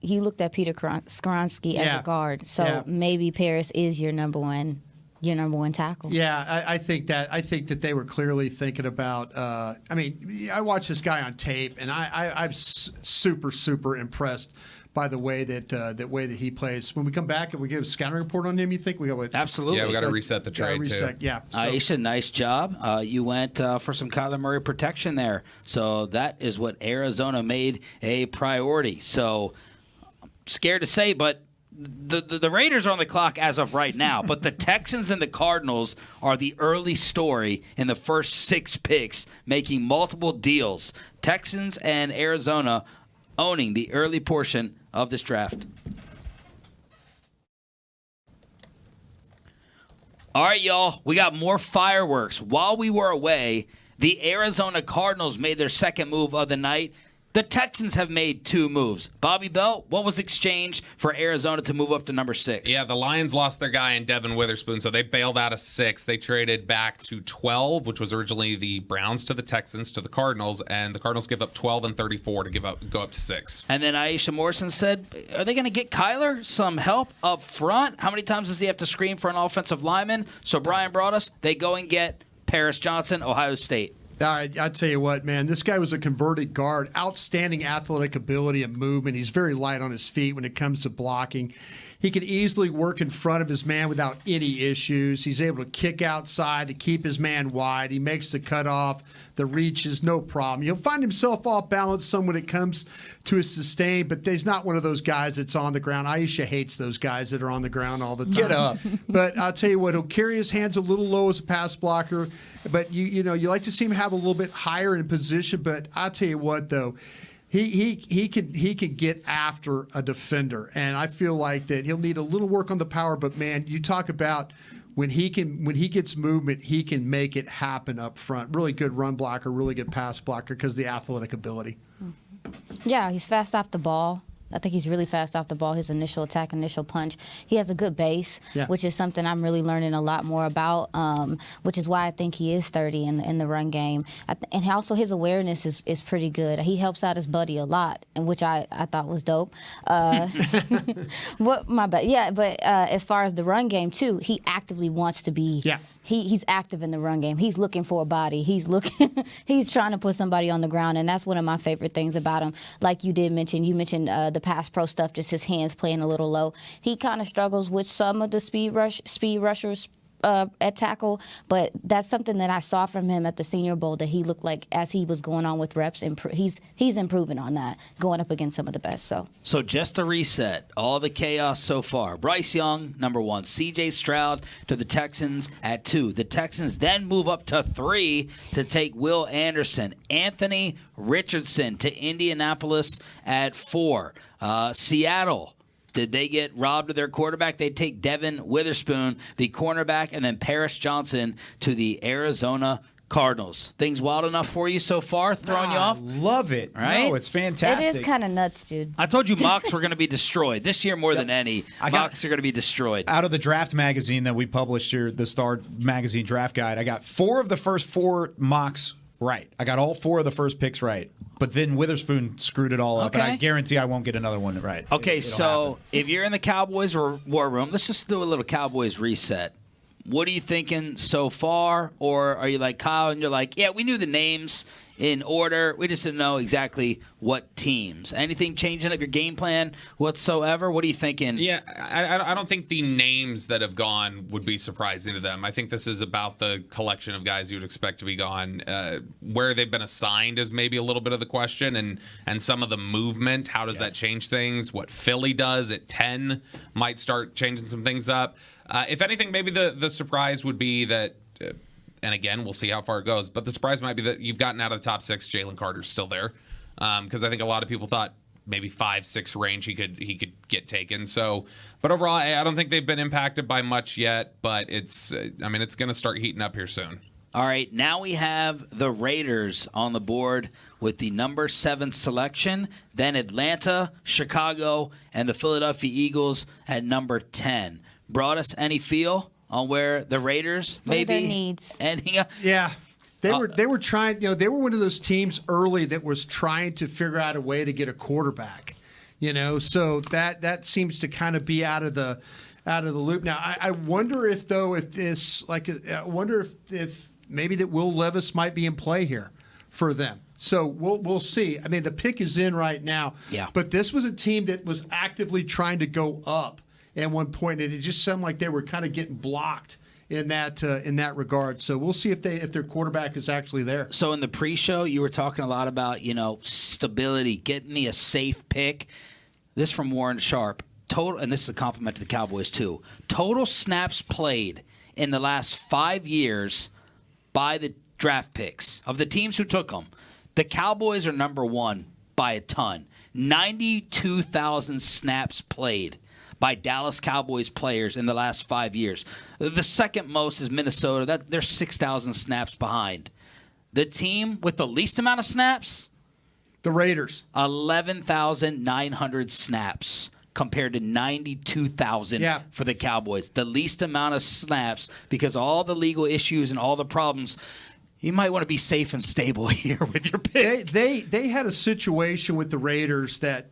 he looked at Peter Skaronski as a guard, so maybe Paris is your number one tackle. Yeah, I think that they were clearly thinking about. I mean, I watched this guy on tape, and I'm super impressed by the way that he plays. When we come back and we give a scouting report on him, you think we got absolutely? Yeah, we got to reset the trade too. Yeah, so. Aisha, nice job. You went for some Kyler Murray protection there, so that is what Arizona made a priority. So, I'm scared to say, but the Raiders are on the clock as of right now, but the Texans and the Cardinals are the early story in the first 6 picks, making multiple deals. Texans and Arizona owning the early portion of this draft. All right, y'all, we got more fireworks. While we were away, the Arizona Cardinals made their second move of the night. The Texans have made 2 moves. Bobby Bell, what was exchanged for Arizona to move up to number 6? Yeah, the Lions lost their guy in Devin Witherspoon, so they bailed out of 6. They traded back to 12, which was originally the Browns to the Texans to the Cardinals, and the Cardinals give up 12 and 34 to go up to 6. And then Aisha Morrison said, are they going to get Kyler some help up front? How many times does he have to scream for an offensive lineman? So Brian brought us, they go and get Paris Johnson, Ohio State. All right, I tell you what, man, this guy was a converted guard, outstanding athletic ability and movement. He's very light on his feet when it comes to blocking. He can easily work in front of his man without any issues. He's able to kick outside to keep his man wide. He makes the cutoff, the reach is no problem. He'll find himself off balance some when it comes to his sustain, but he's not one of those guys that's on the ground. Aisha hates those guys that are on the ground all the time. Get up. But I'll tell you what, he'll carry his hands a little low as a pass blocker, but you like to see him have a little bit higher in position. But I'll tell you what, though, he can get after a defender, and I feel like that he'll need a little work on the power. But man, you talk about when he gets movement, he can make it happen up front. Really good run blocker, really good pass blocker because of the athletic ability. Yeah, he's fast off the ball. I think he's really fast off the ball. His initial attack, initial punch. He has a good base, which is something I'm really learning a lot more about, which is why I think he is sturdy in the run game. And also his awareness is pretty good. He helps out his buddy a lot, and which I thought was dope. My bad. Yeah, but as far as the run game, too, he actively wants to be he's active in the run game. He's looking for a body. He's trying to put somebody on the ground, and that's one of my favorite things about him. Like you mentioned the pass pro stuff, just his hands playing a little low. He kind of struggles with some of the speed rushers at tackle, but that's something that I saw from him at the Senior Bowl that he looked like as he was going on with reps. He's improving on that, going up against some of the best. So just to reset all the chaos so far, Bryce Young, number 1, C.J. Stroud to the Texans at 2. The Texans then move up to 3 to take Will Anderson. Anthony Richardson to Indianapolis at 4. Seattle, did they get robbed of their quarterback? They take Devin Witherspoon, the cornerback, and then Paris Johnson to the Arizona Cardinals. Things wild enough for you so far? Throwing you off? Love it. Right? No, it's fantastic. It is kind of nuts, dude. I told you mocks were going to be destroyed. This year more than any, mocks are going to be destroyed. Out of the draft magazine that we published here, the Star Magazine Draft Guide, I got 4 of the first 4 mocks right. I got all 4 of the first picks right. But then Witherspoon screwed it all up, and I guarantee I won't get another one right. Okay, so if you're in the Cowboys war room, let's just do a little Cowboys reset. What are you thinking so far? Or are you like Kyle and you're like, yeah, we knew the names in order. We just didn't know exactly what teams. Anything changing up your game plan whatsoever? What are you thinking? Yeah, I don't think the names that have gone would be surprising to them. I think this is about the collection of guys you would expect to be gone. Where they've been assigned is maybe a little bit of the question, and some of the movement. How does that change things? What Philly does at 10 might start changing some things up. If anything, maybe the surprise would be that and again, we'll see how far it goes. But the surprise might be that you've gotten out of the top 6. Jalen Carter's still there, because I think a lot of people thought maybe 5-6 range he could get taken. So, but overall, I don't think they've been impacted by much yet. But it's going to start heating up here soon. All right, now we have the Raiders on the board with the number 7 selection. Then Atlanta, Chicago, and the Philadelphia Eagles at number 10. Brought us any feel on where the Raiders maybe needs ending up? Yeah. They were trying, they were one of those teams early that was trying to figure out a way to get a quarterback. So that seems to kind of be out of the loop. Now I wonder if maybe that Will Levis might be in play here for them. So we'll see. I mean, the pick is in right now. Yeah. But this was a team that was actively trying to go up at one point, and it just sounded like they were kind of getting blocked in that regard. So we'll see if their quarterback is actually there. So in the pre-show, you were talking a lot about stability, getting me a safe pick. This from Warren Sharp. Total, and this is a compliment to the Cowboys too. Total snaps played in the last 5 years by the draft picks of the teams who took them. The Cowboys are number one by a ton. 92,000 snaps played by Dallas Cowboys players in the last 5 years. The second most is Minnesota. They're 6,000 snaps behind. The team with the least amount of snaps? The Raiders. 11,900 snaps compared to 92,000 for the Cowboys. The least amount of snaps because of all the legal issues and all the problems. You might want to be safe and stable here with your pick. They had a situation with the Raiders that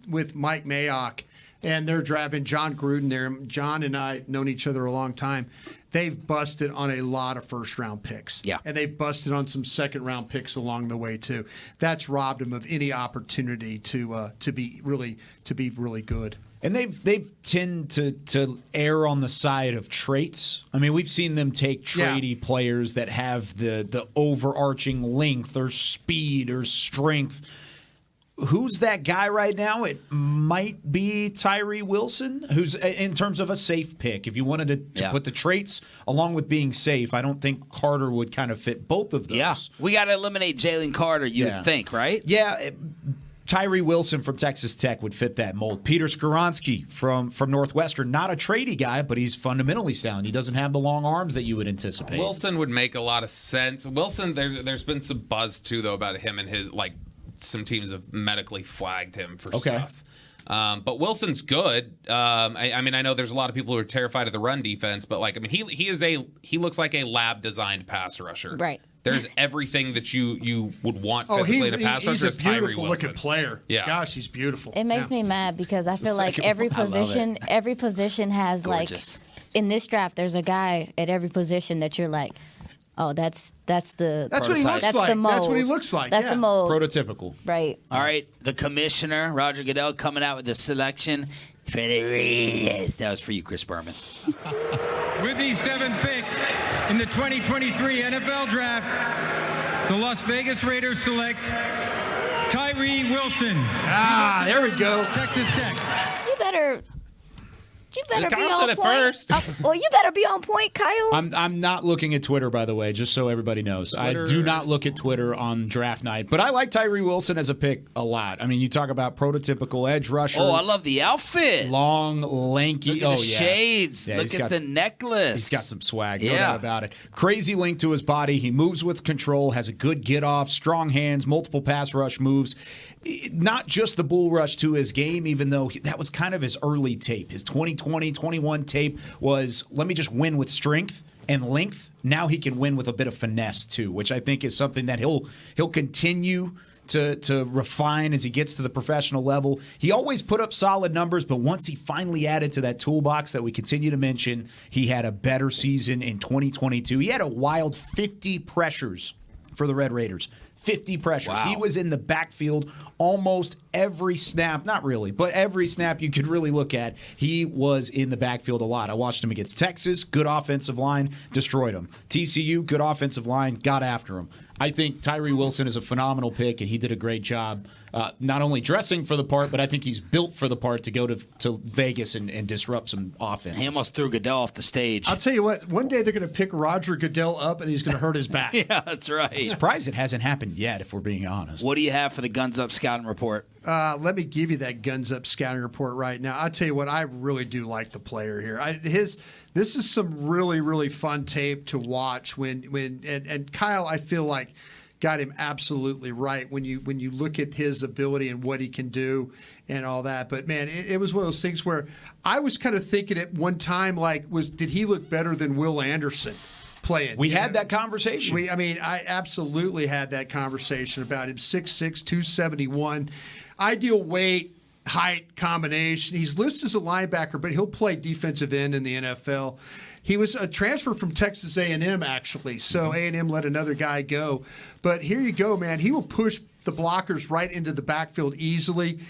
with Mike Mayock and they're drafting John Gruden there. John and I have known each other a long time. They've busted on a lot of first-round picks. Yeah. And they've busted on some second-round picks along the way, too. That's robbed them of any opportunity to be really good. And they've tend to err on the side of traits. I mean, we've seen them take tradey players that have the overarching length or speed or strength. Who's that guy right now? It might be Tyree Wilson, who's in terms of a safe pick. If you wanted to put the traits along with being safe, I don't think Carter would kind of fit both of those. Yeah, we got to eliminate Jalen Carter, you'd think, right? Yeah, Tyree Wilson from Texas Tech would fit that mold. Peter Skoronski from Northwestern, not a tradey guy, but he's fundamentally sound. He doesn't have the long arms that you would anticipate. Wilson would make a lot of sense. Wilson, there's been some buzz, too, though, about him and his, some teams have medically flagged him for stuff. But Wilson's good. I mean, I know there's a lot of people who are terrified of the run defense, but he looks like a lab designed pass rusher. Right. There's everything that you would want physically in a pass rusher. He's a beautiful looking player. Yeah. Gosh, he's beautiful. It makes me mad because I feel like every position has Gorgeous. In this draft, there's a guy at every position that you're like, oh, that's what he looks that's like. The mold. That's what he looks like. That's the mold. Prototypical. Right. All right, the commissioner, Roger Goodell, coming out with the selection for the Raiders. That was for you, Chris Berman. With the 7th pick in the 2023 NFL Draft, the Las Vegas Raiders select Tyree Wilson. There we go. Texas Tech. You better be Kyle on said it point. first. Well, you better be on point, Kyle. I'm not looking at Twitter, by the way, just so everybody knows. Twitter. I do not look at Twitter on draft night, but I like Tyree Wilson as a pick a lot. I mean, you talk about prototypical edge rusher. Oh, I love the outfit. Long, lanky. Look at the shades. Yeah, Look at the necklace. He's got some swag, no doubt about it. Crazy link to his body. He moves with control, has a good get off, strong hands, multiple pass rush moves. Not just the bull rush to his game, even though that was kind of his early tape. His 2020-21 tape was, let me just win with strength and length. Now he can win with a bit of finesse too, which I think is something that he'll continue to refine as he gets to the professional level. He always put up solid numbers, but once he finally added to that toolbox that we continue to mention, he had a better season in 2022. He had a wild 50 pressures for the Red Raiders. 50 pressures. Wow. He was in the backfield almost every snap. Not really, but every snap you could really look at, he was in the backfield a lot. I watched him against Texas. Good offensive line. Destroyed him. TCU, good offensive line. Got after him. I think Tyree Wilson is a phenomenal pick, and he did a great job not only dressing for the part, but I think he's built for the part to go to Vegas and disrupt some offense. He almost threw Goodell off the stage. I'll tell you what, one day they're going to pick Roger Goodell up, and he's going to hurt his back. Yeah, that's right. I'm surprised it hasn't happened yet, if we're being honest. What do you have for the Guns Up scouting report? Let me give you that Guns Up scouting report right now. I'll tell you what, I really do like the player here. This is some really, really fun tape to watch and Kyle, I feel like, got him absolutely right when you look at his ability and what he can do and all that. But man, it was one of those things where I was kind of thinking at one time, did he look better than Will Anderson playing? We had that conversation. I absolutely had that conversation about him. 6'6", 271, ideal weight, height combination. He's listed as a linebacker, but he'll play defensive end in the NFL. He was a transfer from Texas A&M, actually. So A&M let another guy go. But here you go, man. He will push the blockers right into the backfield easily.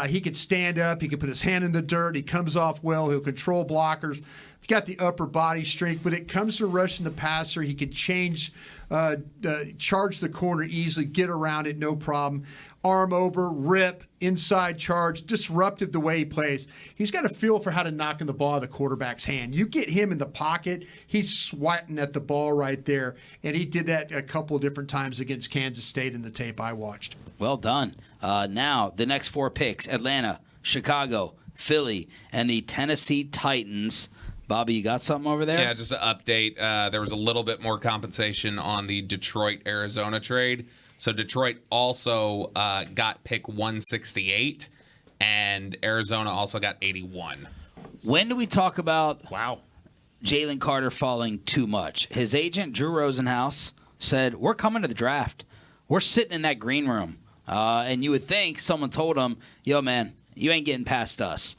He could stand up. He could put his hand in the dirt. He comes off well. He'll control blockers. He's got the upper body strength. When it comes to rushing the passer, he can charge the corner easily, get around it, no problem. Arm over, rip, inside charge, disruptive the way he plays. He's got a feel for how to knock in the ball out of the quarterback's hand. You get him in the pocket, he's swatting at the ball right there. And he did that a couple of different times against Kansas State in the tape I watched. Well done. Now, the next 4 picks, Atlanta, Chicago, Philly, and the Tennessee Titans. Bobby, you got something over there? Yeah, just an update. There was a little bit more compensation on the Detroit-Arizona trade. So Detroit also got pick 168, and Arizona also got 81. When do we talk about Jalen Carter falling too much? His agent, Drew Rosenhaus, said, we're coming to the draft. We're sitting in that green room. And you would think someone told him, yo, man, you ain't getting past us.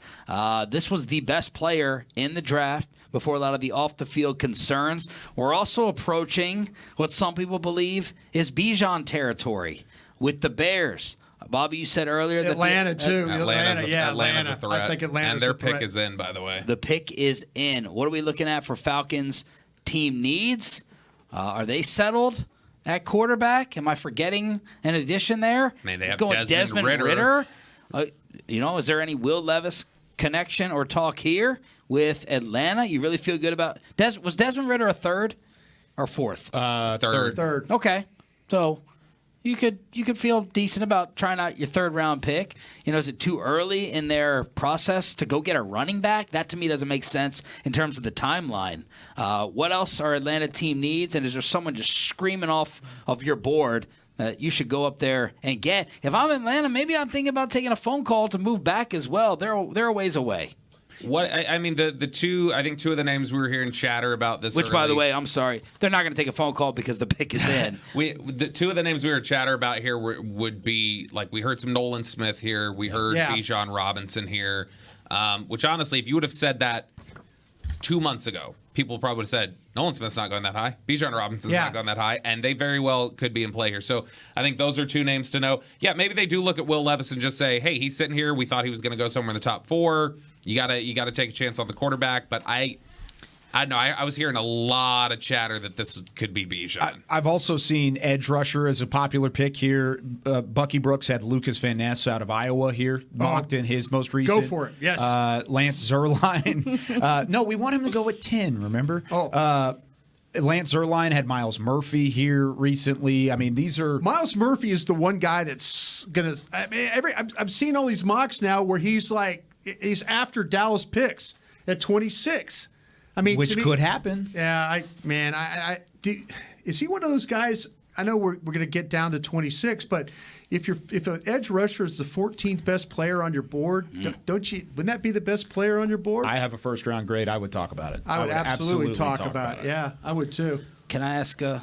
This was the best player in the draft before a lot of the off-the-field concerns. We're also approaching what some people believe is Bijan territory with the Bears. Bobby, you said earlier that Atlanta too. Atlanta's a threat. I think Atlanta's and their a threat. pick is in, by the way. The pick is in. What are we looking at for Falcons team needs? Are they settled at quarterback? Am I forgetting an addition there? I mean, they have Going Desmond Ridder. Is there any Will Levis connection or talk here with Atlanta? You really feel good about was Desmond Ridder a third or fourth? Third. Okay, so you could feel decent about trying out your third round pick. Is it too early in their process to go get a running back? That to me doesn't make sense in terms of the timeline. What else are Atlanta team needs? And is there someone just screaming off of your board that you should go up there and get? If I'm Atlanta, maybe I'm thinking about taking a phone call to move back as well. They're a ways away. What I mean, the two, I think two of the names we were hearing chatter about this. Which, by the way, I'm sorry, they're not going to take a phone call because the pick is in. The two of the names we were chatter about here would be, like, we heard some Nolan Smith here, we heard Bijan Robinson here, which honestly, if you would have said that 2 months ago, people probably would have said, Nolan Smith's not going that high. Bijan Robinson's not going that high. And they very well could be in play here. So I think those are two names to know. Yeah, maybe they do look at Will Levis and just say, hey, he's sitting here. We thought he was going to go somewhere in the top 4. You gotta take a chance on the quarterback. But I know I was hearing a lot of chatter that this could be Bijan. I've also seen edge rusher as a popular pick here. Bucky Brooks had Lucas Van Ness out of Iowa here, mocked in his most recent. Go for it, yes. Lance Zierlein. No, we want him to go at 10, remember? Lance Zierlein had Miles Murphy here recently. I mean, these are... Miles Murphy is the one guy that's going to... I mean, I've seen all these mocks now where he's after Dallas picks at 26. I mean, which could happen. Yeah, is he one of those guys? I know we're going to get down to 26, but if an edge rusher is the 14th best player on your board, wouldn't that be the best player on your board? I have a first round grade. I would talk about it. I would absolutely talk about it. Yeah, I would too. Can I ask a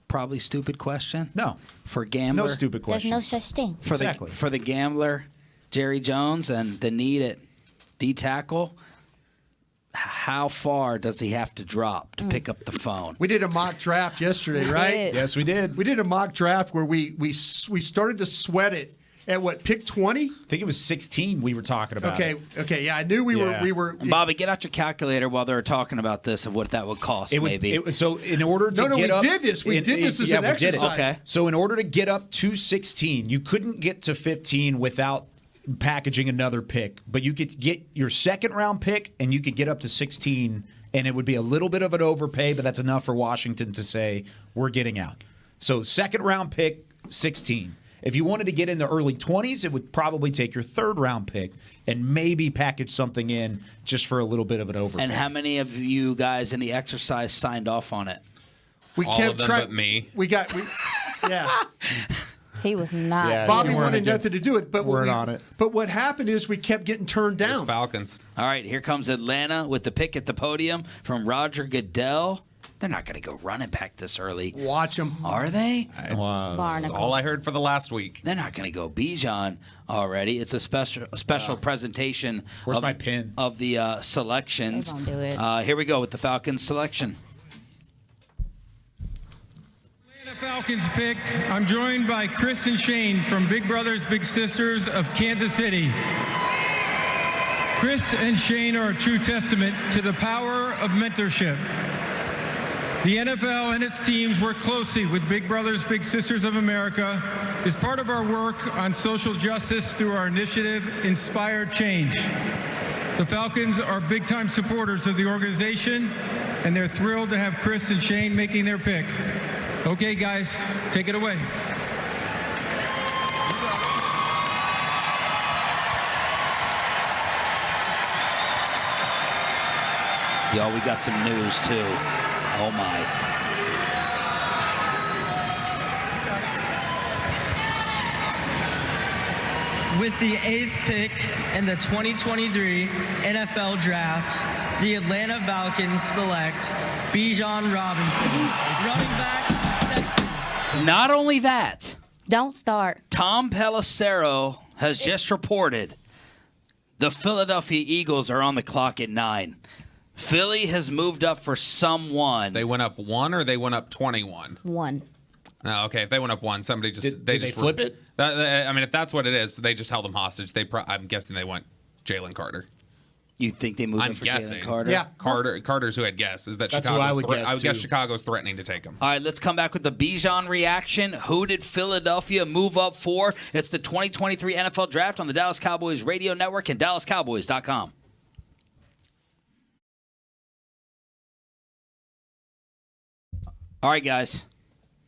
probably stupid question? No. For gambler, no stupid question. There's no such thing. For the gambler, Jerry Jones, and the need at D tackle. How far does he have to drop to pick up the phone? We did a mock draft yesterday, right? Yes, we did. We did a mock draft where we started to sweat it at what, pick 20? I think it was 16 we were talking about. Okay, yeah, I knew we were. Bobby, get out your calculator while they're talking about this of what that would cost. So in order to get up, we did this as an exercise. Okay. So in order to get up to 16, you couldn't get to 15 without packaging another pick, but you could get your second round pick and you could get up to 16, and it would be a little bit of an overpay, but that's enough for Washington to say we're getting out. So second round pick, 16. If you wanted to get in the early 20s, it would probably take your third round pick and maybe package something in just for a little bit of an overpay. And how many of you guys in the exercise signed off on it? All of them but me. Yeah. He was not. Yeah, Bobby wanted nothing to do with it, but what happened is we kept getting turned down. Falcons. All right, here comes Atlanta with the pick at the podium from Roger Goodell. They're not going to go running back this early. Watch them. Are they? That's all I heard for the last week. They're not going to go Bijan already. It's a special presentation. Where's my pin? Of the selections. They won't do it. Here we go with the Falcons selection. Atlanta Falcons pick. I'm joined by Chris and Shane from Big Brothers Big Sisters of Kansas City. Chris and Shane are a true testament to the power of mentorship. The NFL and its teams work closely with Big Brothers Big Sisters of America as part of our work on social justice through our initiative Inspire Change. The Falcons are big-time supporters of the organization, and they're thrilled to have Chris and Shane making their pick. Okay, guys, take it away. Yo, we got some news, too. Oh, my. With the 8th pick in the 2023 NFL Draft, the Atlanta Falcons select Bijan Robinson, running back, Texas. Not only that. Don't start. Tom Pelissero has just reported the Philadelphia Eagles are on the clock at 9. Philly has moved up for someone. They went up 1 or they went up 21? 1. Oh, okay. If they went up 1, somebody just Did they flip it? I mean, if that's what it is, they just held them hostage. I'm guessing they went Jalen Carter. You think they moved up for Jalen Carter? Yeah, Carter's who had guessed. Is that That's Chicago's what I would guess, I would guess too. Chicago's threatening to take him. All right, let's come back with the Bijan reaction. Who did Philadelphia move up for? It's the 2023 NFL Draft on the Dallas Cowboys Radio Network and DallasCowboys.com. All right, guys.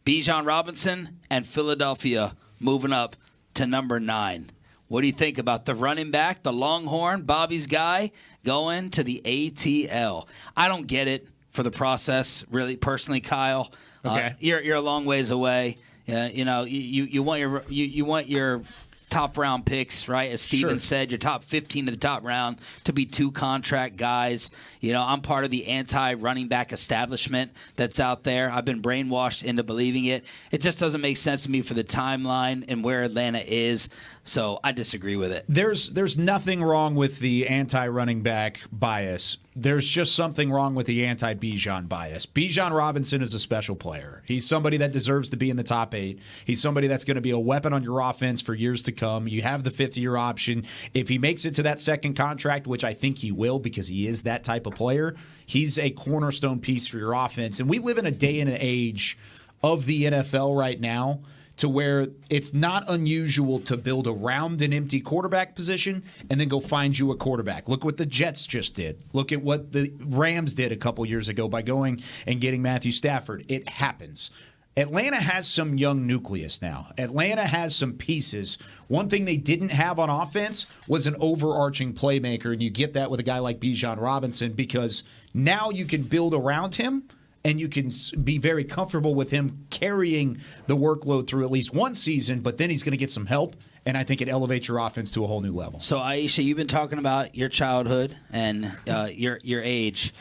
Bijan Robinson and Philadelphia moving up to number 9. What do you think about the running back, the Longhorn, Bobby's guy, going to the ATL? I don't get it for the process, really, personally, Kyle. Okay. You're a long ways away. You know, you want your top round picks, right? As Steven said, your top 15 of the top round to be 2 contract guys. You know, I'm part of the anti-running back establishment that's out there. I've been brainwashed into believing it. It just doesn't make sense to me for the timeline and where Atlanta is. So I disagree with it. There's nothing wrong with the anti-running back bias. There's just something wrong with the anti-Bijan bias. Bijan Robinson is a special player. He's somebody that deserves to be in the top 8. He's somebody that's going to be a weapon on your offense for years to come. You have the 5th-year option. If he makes it to that second contract, which I think he will because he is that type of player, he's a cornerstone piece for your offense. And we live in a day and an age of the NFL right now to where it's not unusual to build around an empty quarterback position and then go find you a quarterback. Look what the Jets just did. Look at what the Rams did a couple years ago by going and getting Matthew Stafford. It happens. Atlanta has some young nucleus now. Atlanta has some pieces. One thing they didn't have on offense was an overarching playmaker, and you get that with a guy like Bijan Robinson because now you can build around him and you can be very comfortable with him carrying the workload through at least one season, but then he's going to get some help, and I think it elevates your offense to a whole new level. So, Aisha, you've been talking about your childhood and your age.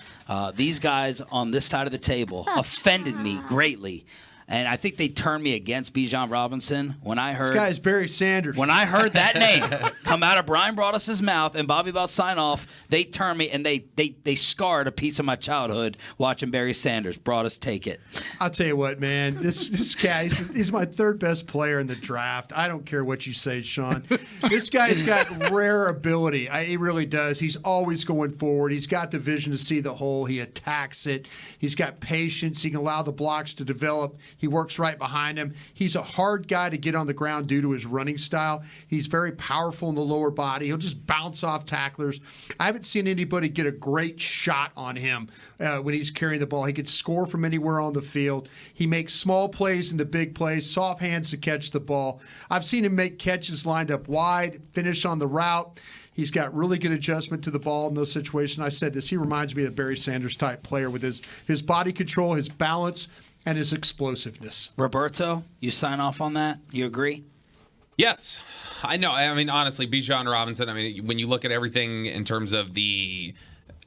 These guys on this side of the table offended me greatly. And I think they turned me against Bijan Robinson when I heard this guy's Barry Sanders. When I heard that name come out of Brian Broaddus' mouth and Bobby Bell sign off, they turned me and they scarred a piece of my childhood watching Barry Sanders. Broaddus, take it. I'll tell you what, man. This guy, he's my 3rd best player in the draft. I don't care what you say, Sean. This guy's got rare ability. He really does. He's always going forward. He's got the vision to see the hole. He attacks it. He's got patience. He can allow the blocks to develop. He works right behind him. He's a hard guy to get on the ground due to his running style. He's very powerful in the lower body. He'll just bounce off tacklers. I haven't seen anybody get a great shot on him when he's carrying the ball. He can score from anywhere on the field. He makes small plays into big plays, soft hands to catch the ball. I've seen him make catches lined up wide, finish on the route. He's got really good adjustment to the ball in those situations. I said this. He reminds me of the Barry Sanders type player with his body control, his balance, and his explosiveness. Roberto, you sign off on that? You agree? Yes. I know. I mean, honestly, Bijan Robinson, I mean, when you look at everything in terms of the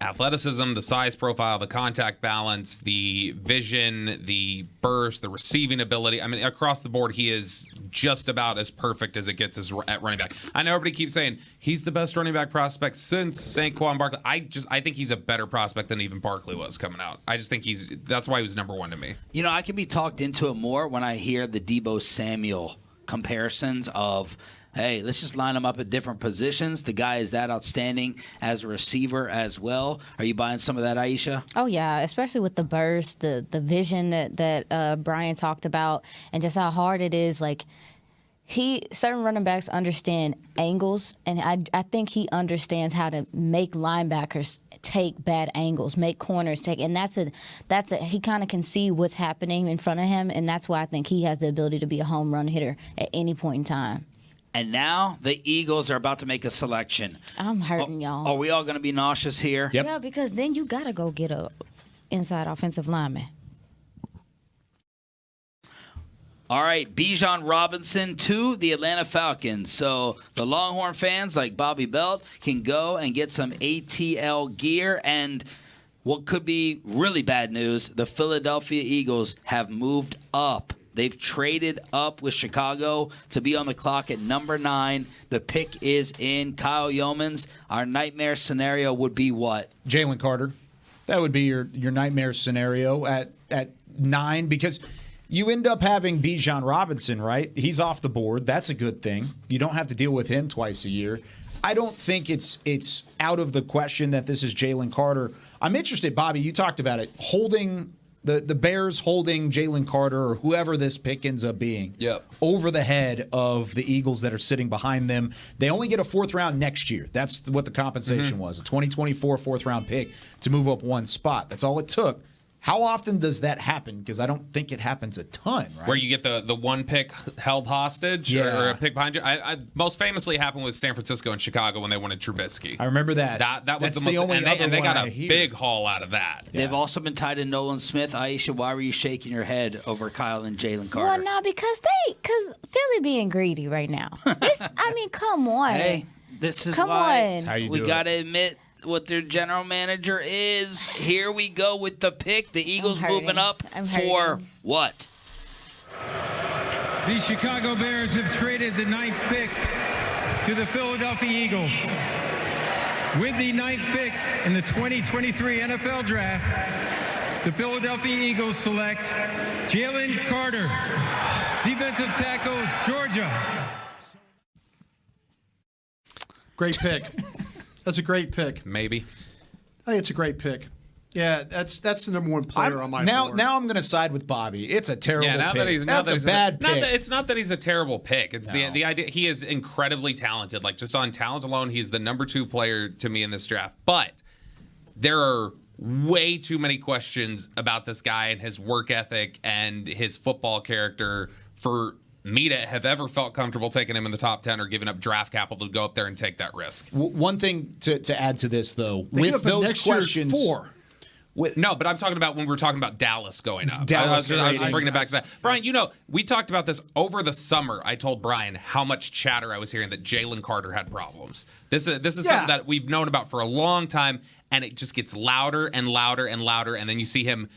athleticism, the size profile, the contact balance, the vision, the burst, the receiving ability. I mean, across the board, he is just about as perfect as it gets at running back. I know everybody keeps saying he's the best running back prospect since Saquon Barkley. I think he's a better prospect than even Barkley was coming out. I just think that's why he was number one to me. You know, I can be talked into it more when I hear the Deebo Samuel comparisons of, hey, let's just line them up at different positions. The guy is that outstanding as a receiver as well. Are you buying some of that, Aisha? Oh, yeah, especially with the burst, the vision that Brian talked about, and just how hard it is. Like, certain running backs understand angles, and I think he understands how to make linebackers take bad angles, make corners take, and he kind of can see what's happening in front of him, and that's why I think he has the ability to be a home run hitter at any point in time. And now the Eagles are about to make a selection. I'm hurting y'all. Are we all going to be nauseous here? Yep. Yeah, because then you got to go get a inside offensive lineman. All right, Bijan Robinson to the Atlanta Falcons. So the Longhorn fans like Bobby Belt can go and get some ATL gear. And what could be really bad news, the Philadelphia Eagles have moved up. They've traded up with Chicago to be on the clock at number 9. The pick is in. Kyle Yeomans, our nightmare scenario would be what? Jalen Carter. That would be your nightmare scenario at 9, because you end up having Bijan Robinson, right? He's off the board. That's a good thing. You don't have to deal with him twice a year. I don't think it's out of the question that this is Jalen Carter. I'm interested, Bobby, you talked about it, holding the Bears holding Jalen Carter or whoever this pick ends up being over the head of the Eagles that are sitting behind them. They only get a 4th round next year. That's what the compensation was, a 2024 4th round pick to move up one spot. That's all it took. How often does that happen? Because I don't think it happens a ton, right? Where you get the one pick held hostage or a pick behind you. I most famously happened with San Francisco and Chicago when they wanted Trubisky. I remember that. That was That's the most, only and they got I a hear. big haul out of that. They've also been tied to Nolan Smith. Aisha, why were you shaking your head over Kyle and Jalen Carter? Well, no, because Philly being greedy right now. Come on. Hey, this is Come why on. we got to admit what their general manager is. Here we go with the pick. The Eagles moving up for what? The Chicago Bears have traded the 9th pick to the Philadelphia Eagles. With the 9th pick in the 2023 NFL Draft, the Philadelphia Eagles select Jalen Carter, defensive tackle, Georgia. Great pick. That's a great pick. Maybe. I think it's a great pick. Yeah, that's the number 1 player on my board. Now I'm going to side with Bobby. It's a terrible pick. That's a bad pick. It's not that he's a terrible pick. It's the idea. He is incredibly talented. Like, just on talent alone, he's the number 2 player to me in this draft. But there are way too many questions about this guy and his work ethic and his football character for me to have ever felt comfortable taking him in the top 10 or giving up draft capital to go up there and take that risk. One thing to add to this, though, They with those questions. 4. No, but I'm talking about when we're talking about Dallas going up. Dallas I was just bringing it back to that. Brian, we talked about this over the summer. I told Brian how much chatter I was hearing that Jalen Carter had problems. This is something that we've known about for a long time, and it just gets louder and louder and louder, and then you see him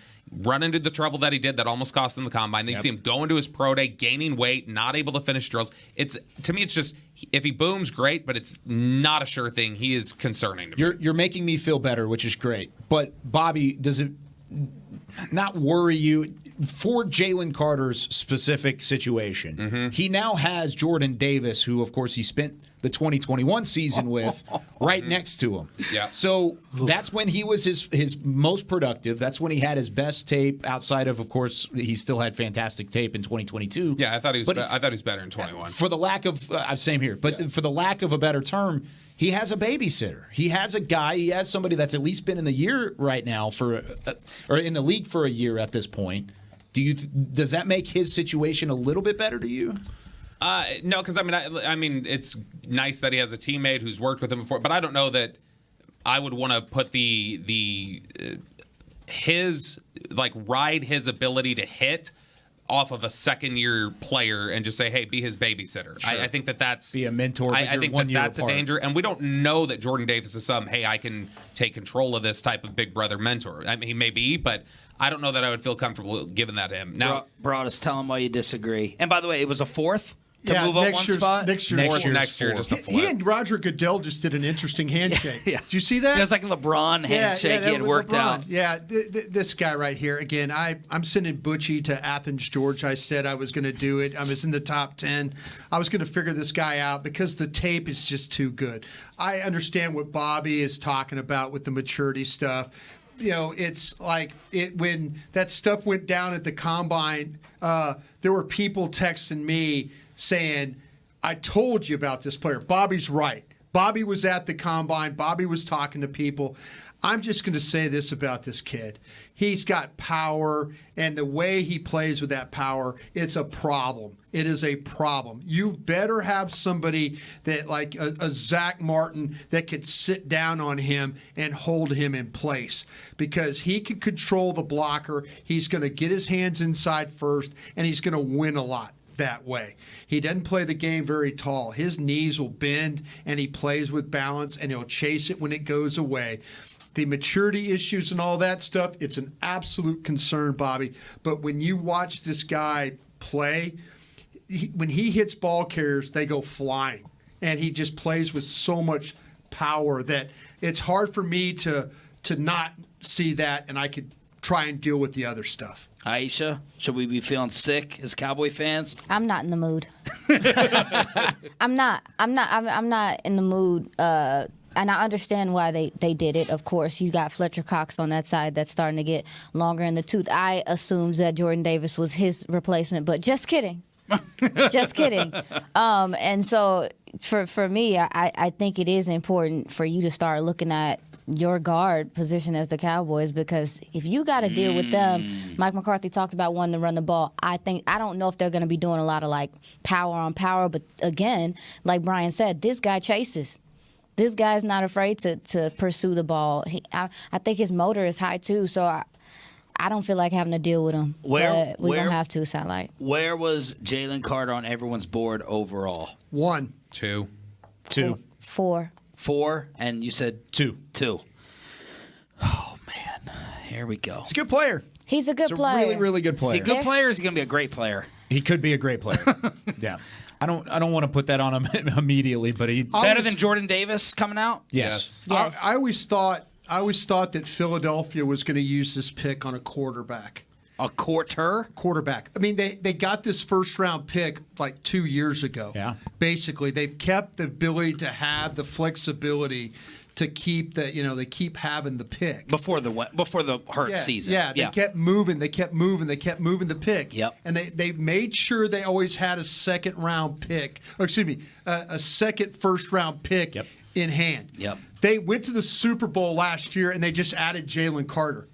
run into the trouble that he did that almost cost him the combine. Then you see him go into his pro day, gaining weight, not able to finish drills. To me, it's just, if he booms, great, but it's not a sure thing. He is concerning to me. You're making me feel better, which is great. But, Bobby, does it not worry you for Jalen Carter's specific situation? He now has Jordan Davis, who, of course, he spent the 2021 season with, right next to him. Yeah. So that's when he was his most productive. That's when he had his best tape outside of course, he still had fantastic tape in 2022. Yeah, I thought he was better in 21. For the lack of same here, but for the lack of a better term, he has a babysitter. He has a guy. He has somebody that's at least been in the year right now or in the league for a year at this point. Does that make his situation a little bit better to you? No, because I mean, it's nice that he has a teammate who's worked with him before, but I don't know that I would want to put ride his ability to hit off of a second-year player and just say, hey, be his babysitter. Sure. I think that's be a mentor. I think that's a danger. And we don't know that Jordan Davis is hey, I can take control of this type of big brother mentor. I mean, he may be, but I don't know that I would feel comfortable giving that to him. Now, Broadus, tell him why you disagree. And by the way, it was a fourth to move up one spot? Next year, just a flip. He and Roger Goodell just did an interesting handshake. Did you see that? It was like a LeBron handshake. It worked out. Yeah, this guy right here. Again, I'm sending Butchie to Athens, Georgia. I said I was going to do it. I was in the top 10. I was going to figure this guy out because the tape is just too good. I understand what Bobby is talking about with the maturity stuff. It's like when that stuff went down at the combine, there were people texting me saying, I told you about this player. Bobby's right. Bobby was at the combine. Bobby was talking to people. I'm just going to say this about this kid. He's got power, and the way he plays with that power, it's a problem. It is a problem. You better have somebody that, like a Zach Martin, that could sit down on him and hold him in place because he can control the blocker. He's going to get his hands inside first, and he's going to win a lot that way. He doesn't play the game very tall. His knees will bend, and he plays with balance, and he'll chase it when it goes away. The maturity issues and all that stuff, it's an absolute concern, Bobby. But when you watch this guy play, when he hits ball carriers, they go flying. And he just plays with so much power that it's hard for me to not see that, and I could try and deal with the other stuff. Aisha, should we be feeling sick as Cowboy fans? I'm not in the mood. I'm not in the mood. And I understand why they did it. Of course, you got Fletcher Cox on that side that's starting to get longer in the tooth. I assumed that Jordan Davis was his replacement, but just kidding. Just kidding. And so for me, I think it is important for you to start looking at your guard position as the Cowboys, because if you got to deal with them, Mike McCarthy talked about wanting to run the ball. I don't know if they're going to be doing a lot of like power on power, but again, like Brian said, this guy chases. This guy's not afraid to pursue the ball. I think his motor is high too, so I don't feel like having to deal with him. But we don't have to, satellite. Where was Jalen Carter on everyone's board overall? 1. 2. 4. 4, and you said 2. Oh man, here we go. He's a good player. He's a good player. Really, really good player. Is he a good player, or is he going to be a great player? He could be a great player. Yeah. I don't want to put that on him immediately, but he better than Jordan Davis coming out. Yes. I always thought that Philadelphia was going to use this pick on a quarterback. A quarterback. I mean, they got this first round pick like 2 years ago. Yeah. Basically, they've kept the ability to have the flexibility to keep they keep having the pick before the hurt season. Yeah, they kept moving the pick. Yep. And they made sure they always had a second round pick, or excuse me, a second first round pick in hand. Yep. They went to the Super Bowl last year and they just added Jalen Carter.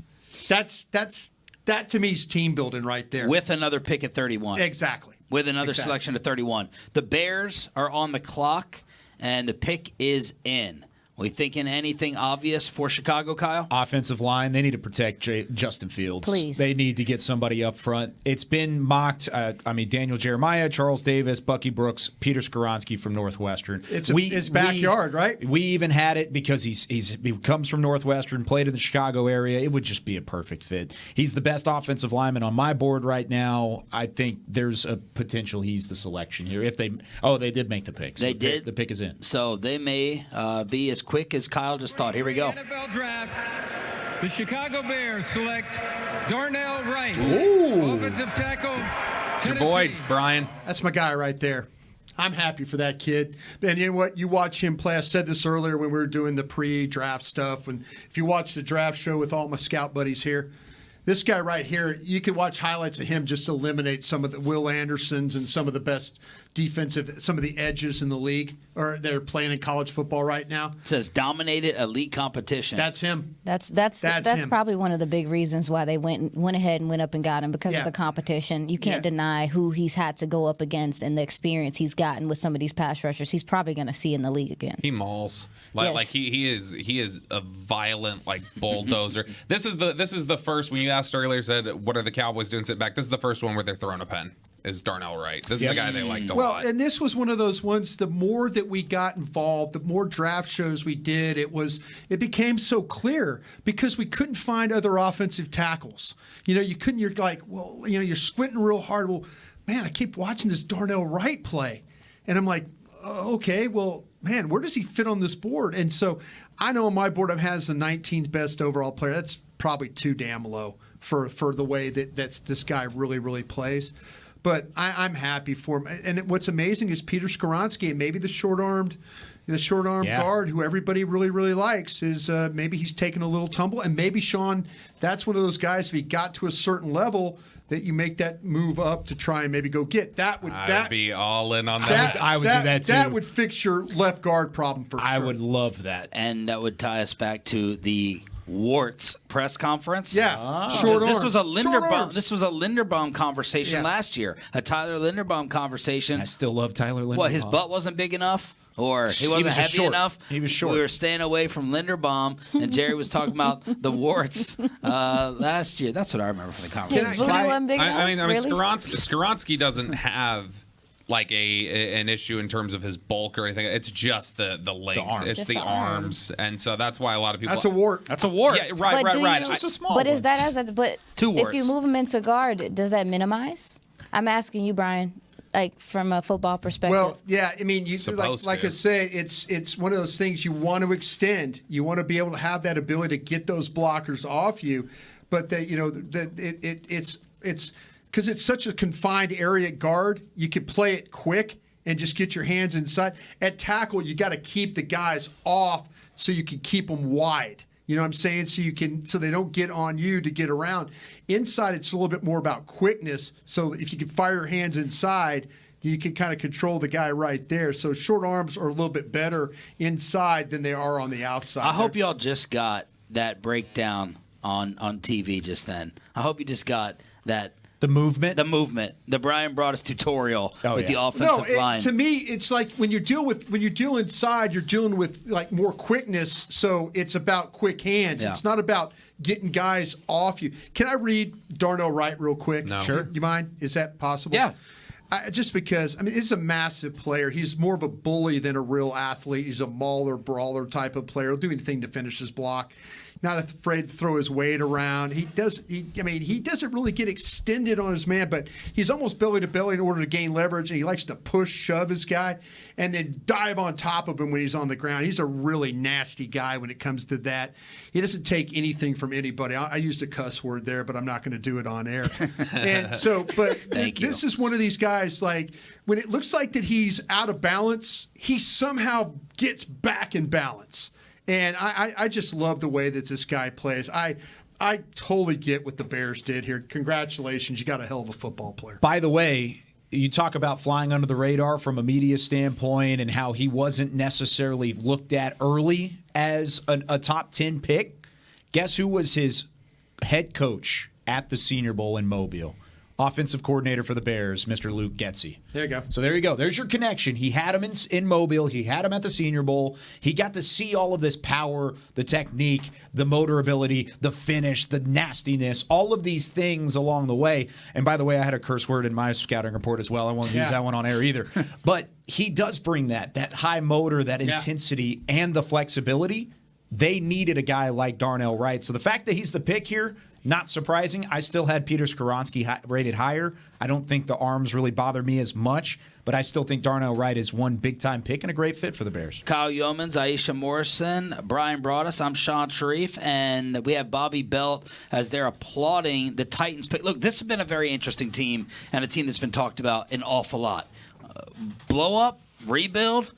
That to me is team building right there. With another pick at 31. Exactly. With another selection at 31. The Bears are on the clock and the pick is in. We thinking anything obvious for Chicago, Kyle? Offensive line, they need to protect Justin Fields. Please. They need to get somebody up front. It's been mocked. Daniel Jeremiah, Charles Davis, Bucky Brooks, Peter Skoronski from Northwestern. It's his backyard, right? We even had it because he comes from Northwestern, played in the Chicago area. It would just be a perfect fit. He's the best offensive lineman on my board right now. I think there's a potential he's the selection here. If they did make the pick. So they did. The pick is in. So they may be as quick as Kyle just thought. Here we go. NFL draft. The Chicago Bears select Darnell Wright, offensive tackle. It's your boy, Brian. That's my guy right there. I'm happy for that kid. And you know what? You watch him play. I said this earlier when we were doing the pre-draft stuff. And if you watch the draft show with all my scout buddies here, this guy right here, you can watch highlights of him just eliminate some of the Will Andersons and some of the best some of the edges in the league, or they're playing in college football right now. It says dominated elite competition. That's him. That's him. probably one of the big reasons why they went ahead and went up and got him, because of the competition. You can't deny who he's had to go up against and the experience he's gotten with some of these pass rushers. He's probably going to see in the league again. He mauls. Like he is a violent bulldozer. This is the first, when you asked earlier, said, what are the Cowboys doing sitting back? This is the first one where they're throwing a pen. Is Darnell Wright. This is the guy they liked a lot. Well, and this was one of those ones, the more that we got involved, the more draft shows we did, it became so clear because we couldn't find other offensive tackles. You're like, well, you're squinting real hard. Well, man, I keep watching this Darnell Wright play. And I'm like, okay, well, man, where does he fit on this board? And so I know on my board I has the 19th best overall player. That's probably too damn low for the way that this guy really, really plays. But I'm happy for him. And what's amazing is Peter Skoronski, and maybe the short-armed guard who everybody really, really likes, is maybe he's taken a little tumble. And maybe, Sean, that's one of those guys, if he got to a certain level, that you make that move up to try and maybe go get. I'd be all in on that. I would do that too. That would fix your left guard problem for sure. I would love that. And that would tie us back to the Warts press conference. Yeah, short arms. This was a Linderbaum. This was a Linderbaum conversation last year. A Tyler Linderbaum conversation. I still love Tyler Linderbaum. What, his butt wasn't big enough, or he wasn't heavy enough? He was short. We were staying away from Linderbaum, and Jerry was talking about the Warts last year. That's what I remember from the conversation. Skoronski doesn't have like an issue in terms of his bulk or anything. It's just the length. It's the arms. And so that's why a lot of people. That's a wart. That's a wart. Yeah, right. It's a small But one. is that but two warts? If you move him into guard, does that minimize? I'm asking you, Brian, like from a football perspective. Well, yeah, I mean, you like I say, it's one of those things you want to extend. You want to be able to have that ability to get those blockers off you, but it's because it's such a confined area at guard, you can play it quick and just get your hands inside. At tackle, you got to keep the guys off so you can keep them wide. You know what I'm saying? So they don't get on you to get around. Inside, it's a little bit more about quickness. So if you can fire your hands inside, you can kind of control the guy right there. So short arms are a little bit better inside than they are on the outside. I hope y'all just got that breakdown on TV just then. I hope you just got that. The movement? The movement. The Brian brought us tutorial with the offensive line. To me, it's like when you deal inside, you're dealing with like more quickness. So it's about quick hands. Yeah. It's not about getting guys off you. Can I read Darnell Wright real quick? No. Sure. Do you mind? Is that possible? Yeah. Just because, he's a massive player. He's more of a bully than a real athlete. He's a mauler, brawler type of player. He'll do anything to finish his block. Not afraid to throw his weight around. He doesn't really get extended on his man, but he's almost belly to belly in order to gain leverage, and he likes to push, shove his guy, and then dive on top of him when he's on the ground. He's a really nasty guy when it comes to that. He doesn't take anything from anybody. I used a cuss word there, but I'm not going to do it on air. And so, but this is one of these guys, like, when it looks like that he's out of balance, he somehow gets back in balance. And I just love the way that this guy plays. I totally get what the Bears did here. Congratulations. You got a hell of a football player. By the way, you talk about flying under the radar from a media standpoint and how he wasn't necessarily looked at early as a top 10 pick. Guess who was his head coach at the Senior Bowl in Mobile? Offensive coordinator for the Bears, Mr. Luke Getzy. There you go. So there you go. There's your connection. He had him in Mobile. He had him at the Senior Bowl. He got to see all of this power, the technique, the motor ability, the finish, the nastiness, all of these things along the way. And by the way, I had a curse word in my scouting report as well. I won't use that one on air either. But he does bring that high motor, that intensity, and the flexibility. They needed a guy like Darnell Wright. So the fact that he's the pick here, not surprising. I still had Peter Skoronski rated higher. I don't think the arms really bother me as much, but I still think Darnell Wright is one big-time pick and a great fit for the Bears. Kyle Yeomans, Aisha Morrison, Brian Broaddus, I'm Sean Sharif, and we have Bobby Belt as they're applauding the Titans pick. Look, this has been a very interesting team and a team that's been talked about an awful lot. Blow up, rebuild,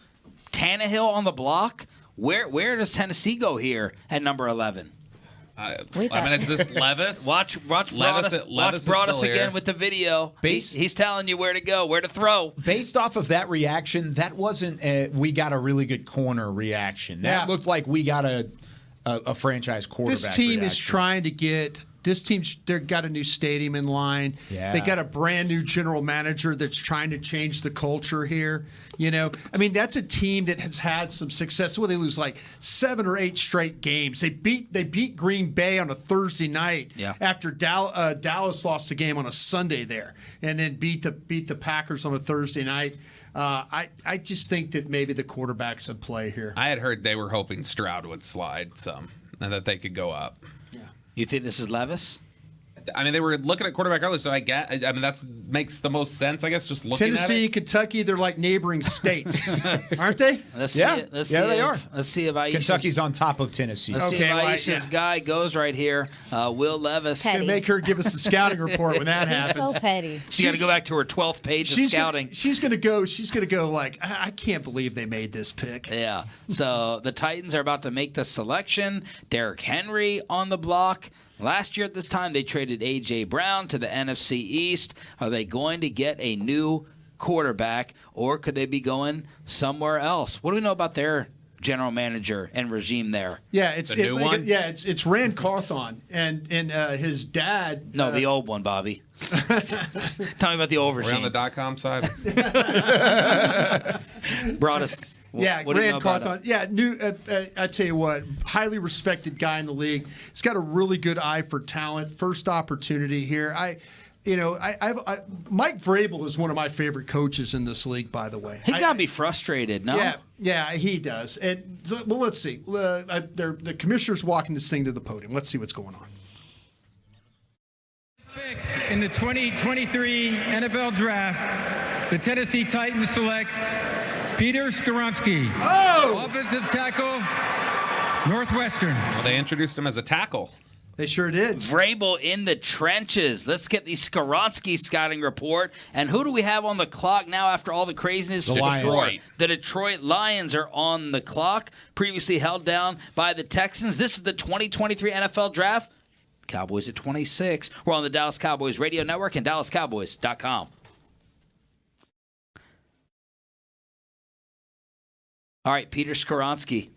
Tannehill on the block. Where does Tennessee go here at number 11? It's this Levis. Watch Broaddus again with the video. He's telling you where to go, where to throw. Based off of that reaction, that wasn't we got a really good corner reaction. That looked like we got a franchise quarterback. This team reaction. is trying to get This team's they've got a new stadium in line. Yeah. They got a brand new general manager that's trying to change the culture here. I mean, that's a team that has had some success. Well, they lose like 7 or 8 straight games. They beat Green Bay on a Thursday night after Dallas lost a game on a Sunday there, and then beat the Packers on a Thursday night. I just think that maybe the quarterback's at play here. I had heard they were hoping Stroud would slide some and that they could go up. You think this is Levis? I mean, they were looking at quarterback earlier, so I mean, that makes the most sense, I guess, just looking Tennessee, at it. Kentucky, they're like neighboring states, aren't they? Let's see they are. Let's see if Aisha's, Kentucky's on top of Tennessee. Let's see if Aisha's guy goes right here. Will Levis. Gonna make her give us a scouting report when that happens. So petty. She got to go back to her 12th page of scouting. She's gonna go like, I can't believe they made this pick. Yeah. So the Titans are about to make the selection. Derrick Henry on the block. Last year at this time, they traded A.J. Brown to the NFC East. Are they going to get a new quarterback, or could they be going somewhere else? What do we know about their general manager and regime there? Yeah, it's Rand Carthon and his dad. No, the old one, Bobby. Tell me about the old regime. We're on the .com side. Brought us. Yeah, what do you know Rand about Carthon. Yeah, new. I tell you what, highly respected guy in the league. He's got a really good eye for talent. First opportunity here. Mike Vrabel is one of my favorite coaches in this league, by the way. He's got to be frustrated, no? Yeah, he does. And well, let's see. The commissioner's walking this thing to the podium. Let's see what's going on. In the 2023 NFL Draft, the Tennessee Titans select Peter Skoronski, offensive tackle, Northwestern. Well, they introduced him as a tackle. They sure did. Vrabel in the trenches. Let's get the Skoronski scouting report. And who do we have on the clock now after all the craziness? Detroit. The Detroit Lions are on the clock, previously held down by the Texans. This is the 2023 NFL Draft. Cowboys at 26. We're on the Dallas Cowboys Radio Network and DallasCowboys.com. All right, Peter Skoronski.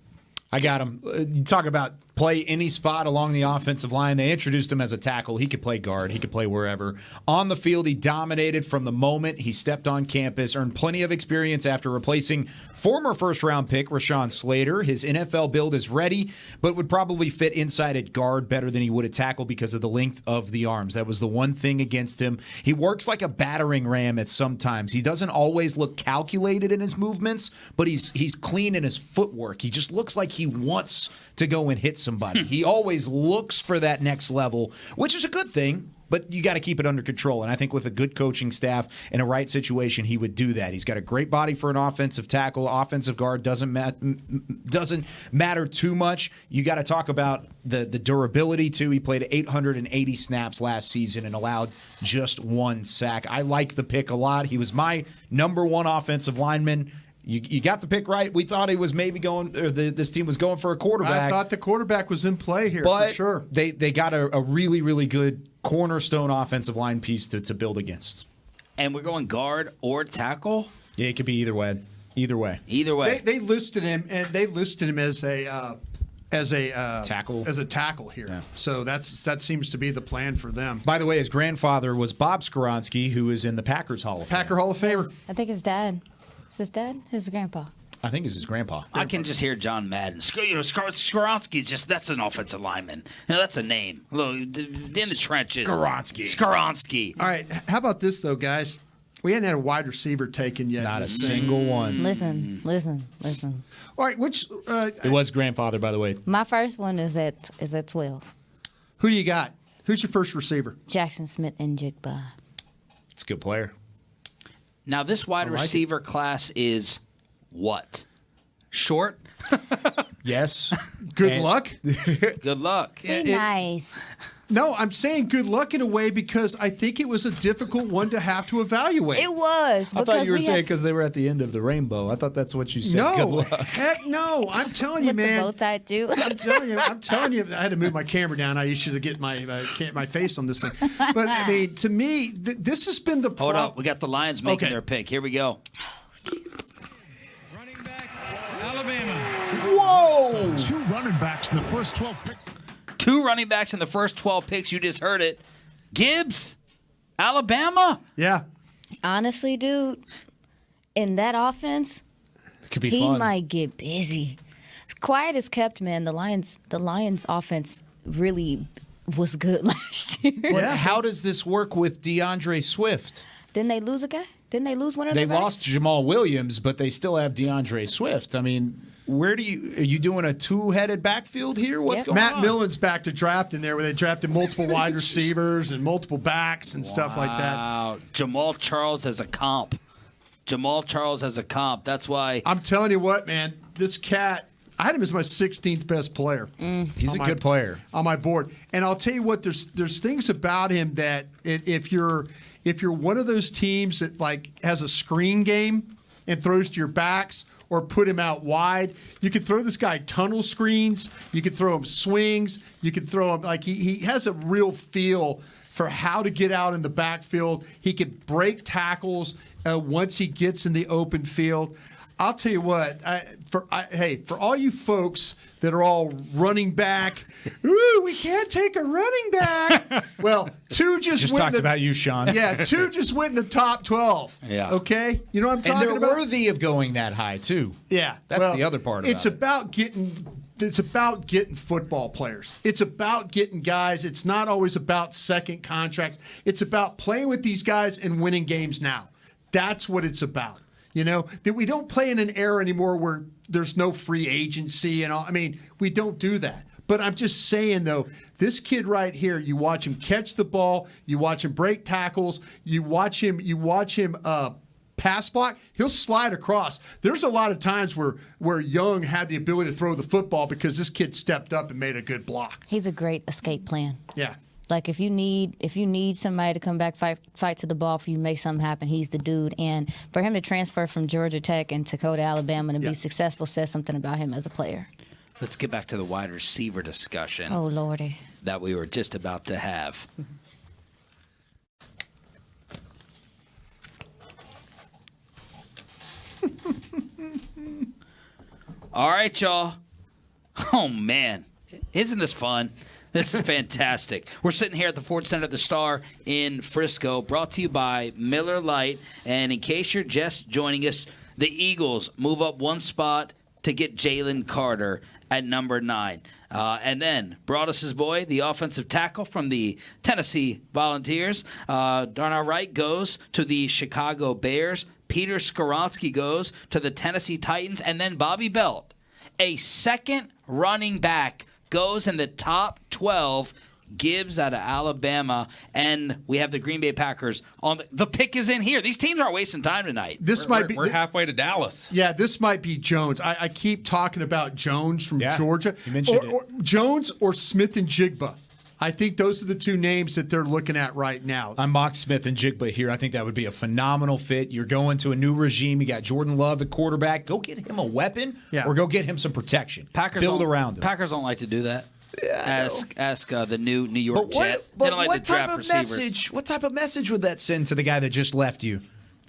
I got him. You talk about play any spot along the offensive line. They introduced him as a tackle. He could play guard. He could play wherever. On the field, he dominated from the moment he stepped on campus, earned plenty of experience after replacing former first-round pick Rashawn Slater. His NFL build is ready, but would probably fit inside at guard better than he would at tackle because of the length of the arms. That was the one thing against him. He works like a battering ram at some times. He doesn't always look calculated in his movements, but he's clean in his footwork. He just looks like he wants to go and hit somebody. He always looks for that next level, which is a good thing, but you got to keep it under control. And I think with a good coaching staff in a right situation, he would do that. He's got a great body for an offensive tackle. Offensive guard doesn't matter too much. You got to talk about the durability, too. He played 880 snaps last season and allowed just 1 sack. I like the pick a lot. He was my number 1 offensive lineman. You got the pick right. We thought he was maybe going, or this team was going for a quarterback. I thought the quarterback was in play here, but for sure. They got a really, really good cornerstone offensive line piece to build against. And we're going guard or tackle? Yeah, it could be either way. Either way. They listed him, and they listed him as a tackle. As a tackle here. Yeah. So that seems to be the plan for them. By the way, his grandfather was Bob Skoronski, who is in the Packers Hall of Fame. Packer Hall of Famer. I think his dad. Is his dad? His grandpa? I think it's his grandpa. I can just hear John Madden. Skoronski, that's an offensive lineman. That's a name. Look, in the trenches. Skoronski. All right. How about this, though, guys? We hadn't had a wide receiver taken yet. Not a single one. Listen. All right. Which? It was grandfather, by the way. My first one is at 12. Who do you got? Who's your first receiver? Jackson Smith and Jigba. It's a good player. Now, this wide receiver class is what? Short? Yes. Good luck. Good luck. Nice. No, I'm saying good luck in a way because I think it was a difficult one to have to evaluate. It was. I thought you were saying because they were at the end of the rainbow. I thought that's what you said. No, good luck. heck no. I'm telling you, man. With the bow tie too. I'm telling you. I had to move my camera down. I used to get my face on this thing. But I mean, to me, this has been the Hold up. We got the Lions making their pick. Here we go. Running back, Alabama. Whoa! So 2 running backs in the first 12 picks. 2 running backs in the first 12 picks. You just heard it. Gibbs, Alabama. Yeah. Honestly, dude, in that offense, Could be he fun. might get busy. Quiet as kept, man. The Lions offense really was good last year. But how does this work with DeAndre Swift? Didn't they lose a guy? Didn't they lose one of They their lost backs? Jamal Williams, but they still have DeAndre Swift. I mean, are you doing a 2-headed backfield here? What's going Matt on? Millen's back to drafting there, where they drafted multiple wide receivers and multiple backs and stuff like that. Wow. Jamal Charles as a comp. That's why. I'm telling you what, man. This cat, I had him as my 16th best player. He's a good player on my board. And I'll tell you what, there's things about him that if you're one of those teams that like has a screen game and throws to your backs or put him out wide, you can throw this guy tunnel screens, you can throw him swings, you can throw him like he has a real feel for how to get out in the backfield. He could break tackles once he gets in the open field. I'll tell you what, for all you folks that are all running back, ooh, we can't take a running back. Well, 2 just went talked about you, Sean. Yeah, 2 just went in the top 12. Yeah. Okay? You know what I'm talking and about? they're worthy of going that high, too. Yeah. That's the other part It's about it. it's about getting football players. It's about getting guys. It's not always about second contracts. It's about playing with these guys and winning games now. That's what it's about. You know, that we don't play in an era anymore where there's no free agency and all. I mean, we don't do that. But I'm just saying, though, this kid right here, you watch him catch the ball, you watch him break tackles, you watch him pass block, he'll slide across. There's a lot of times where Young had the ability to throw the football because this kid stepped up and made a good block. He's a great escape plan. Yeah. Like if you need somebody to come back, fight to the ball for you, make something happen, he's the dude. And for him to transfer from Georgia Tech and Dakota, Alabama, to be successful says something about him as a player. Let's get back to the wide receiver discussion. Oh, Lordy. That we were just about to have. All right, y'all. Oh, man. Isn't this fun? This is fantastic. We're sitting here at the Ford Center at the Star in Frisco, brought to you by Miller Lite. And in case you're just joining us, the Eagles move up 1 spot to get Jalen Carter at number 9. And then Broadus' boy, the offensive tackle from the Tennessee Volunteers, Darnell Wright goes to the Chicago Bears. Peter Skoronski goes to the Tennessee Titans. And then Bobby Belt, a second running back, goes in the top 12. Gibbs out of Alabama, and we have the Green Bay Packers on the pick is in here. These teams aren't wasting time tonight. We're halfway to Dallas. Yeah, this might be Jones. I keep talking about Jones from Georgia. You mentioned or Jones or Smith and Jigba. I think those are the 2 names that they're looking at right now. I mocked Smith and Jigba here. I think that would be a phenomenal fit. You're going to a new regime. You got Jordan Love at quarterback. Go get him a weapon or go get him some protection. Build around him. Packers don't like to do that. Ask the new New York Jet. They don't like what to draft type of receivers. message? What type of message would that send to the guy that just left you?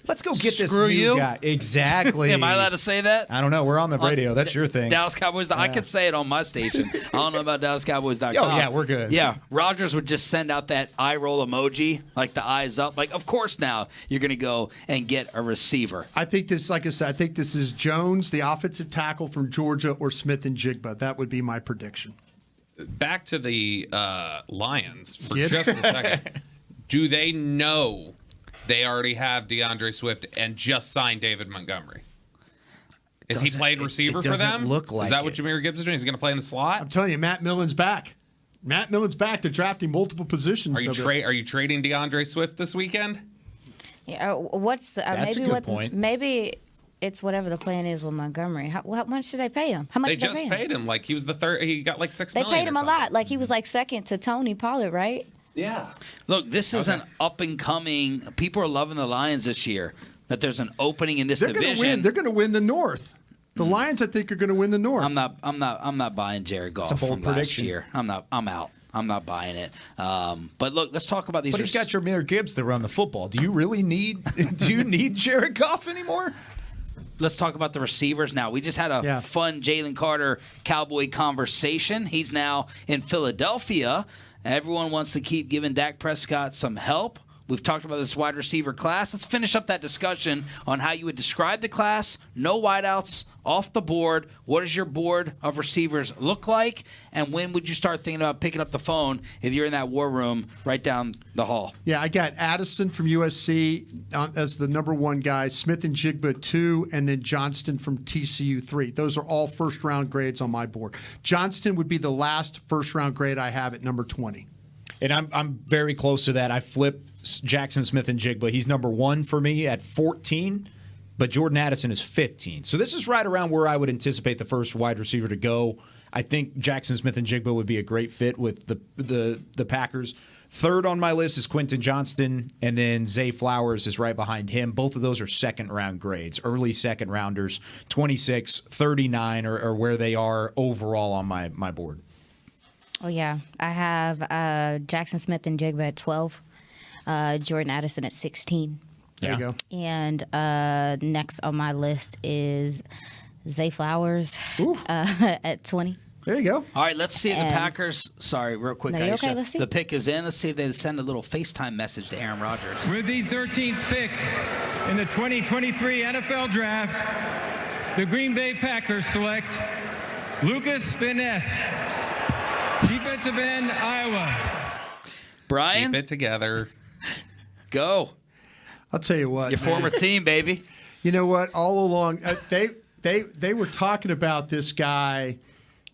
Let's go get this Screw new you. guy. Exactly. Am I allowed to say that? I don't know. We're on the radio. That's your thing. Dallas Cowboys. I can say it on my station. I don't know about DallasCowboys.com. Oh, yeah, we're good. Yeah, Rogers would just send out that eye roll emoji, like the eyes up. Like, of course now you're going to go and get a receiver. I think this, like I said, I think this is Jones, the offensive tackle from Georgia, or Smith and Jigba. That would be my prediction. Back to the Lions for just a second. Do they know they already have DeAndre Swift and just signed David Montgomery? Is he played receiver for them? Look like is that what Jameer Gibbs is doing? He's going to play in the slot? I'm telling you, Matt Millen's back. Matt Millen's back to drafting multiple positions. Are you trading DeAndre Swift this weekend? Yeah. What's That's maybe a good point. Maybe it's whatever the plan is with Montgomery. How much should they pay him? How much They did just pay him? paid him like he was the third. He got like $6 They million paid him or a lot. something. Like he was like second to Tony Pollard, right? Yeah. Look, this is an up and coming. People are loving the Lions this year. That there's an opening in this division. They're going to win the North. The Lions, I think, are going to win the North. I'm not buying Jared Goff That's a bold from last prediction. year. I'm out. I'm not buying it. But look, let's talk about these. But he's got Jameer Gibbs to run the football. Do you really need? Do you need Jared Goff anymore? let's talk about the receivers now. We just had a fun Jalen Carter Cowboy conversation. He's now in Philadelphia. Everyone wants to keep giving Dak Prescott some help. We've talked about this wide receiver class. Let's finish up that discussion on how you would describe the class. No wideouts off the board. What does your board of receivers look like? And when would you start thinking about picking up the phone if you're in that war room right down the hall? Yeah, I got Addison from USC as the number 1 guy, Smith and Jigba 2, and then Johnston from TCU 3. Those are all first-round grades on my board. Johnston would be the last first-round grade I have at number 20. And I'm very close to that. I flipped Jackson Smith and Jigba. He's number 1 for me at 14, but Jordan Addison is 15. So this is right around where I would anticipate the first wide receiver to go. I think Jackson Smith and Jigba would be a great fit with the Packers. Third on my list is Quentin Johnston, and then Zay Flowers is right behind him. Both of those are second-round grades, early second-rounders, 26, 39 are where they are overall on my board. Oh, yeah. I have Jackson Smith and Jigba at 12. Jordan Addison at 16. There you go. And next on my list is Zay Flowers at 20. There you go. All right, let's see if the Packers. Sorry, real quick, No, Aisha. okay, let's see. The pick is in. Let's see if they send a little FaceTime message to Aaron Rodgers. With the 13th pick in the 2023 NFL Draft, the Green Bay Packers select Lucas Van Ness, defensive end, Iowa. Brian? Keep it together. Go. I'll tell you what. Your former team, baby. You know what? All along, they were talking about this guy,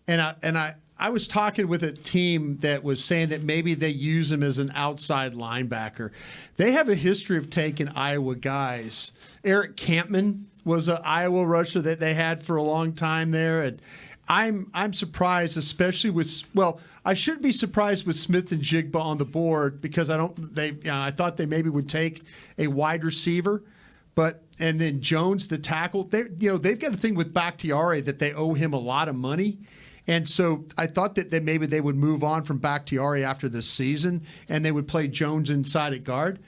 and I was talking with a team that was saying that maybe they use him as an outside linebacker. They have a history of taking Iowa guys. Eric Campman was an Iowa rusher that they had for a long time there, and I'm surprised, especially with I shouldn't be surprised with Smith and Jigba on the board because I thought they maybe would take a wide receiver, and then Jones the tackle. They've got a thing with Bakhtiari that they owe him a lot of money, and so I thought that maybe they would move on from Bakhtiari after this season and they would play Jones inside at guard.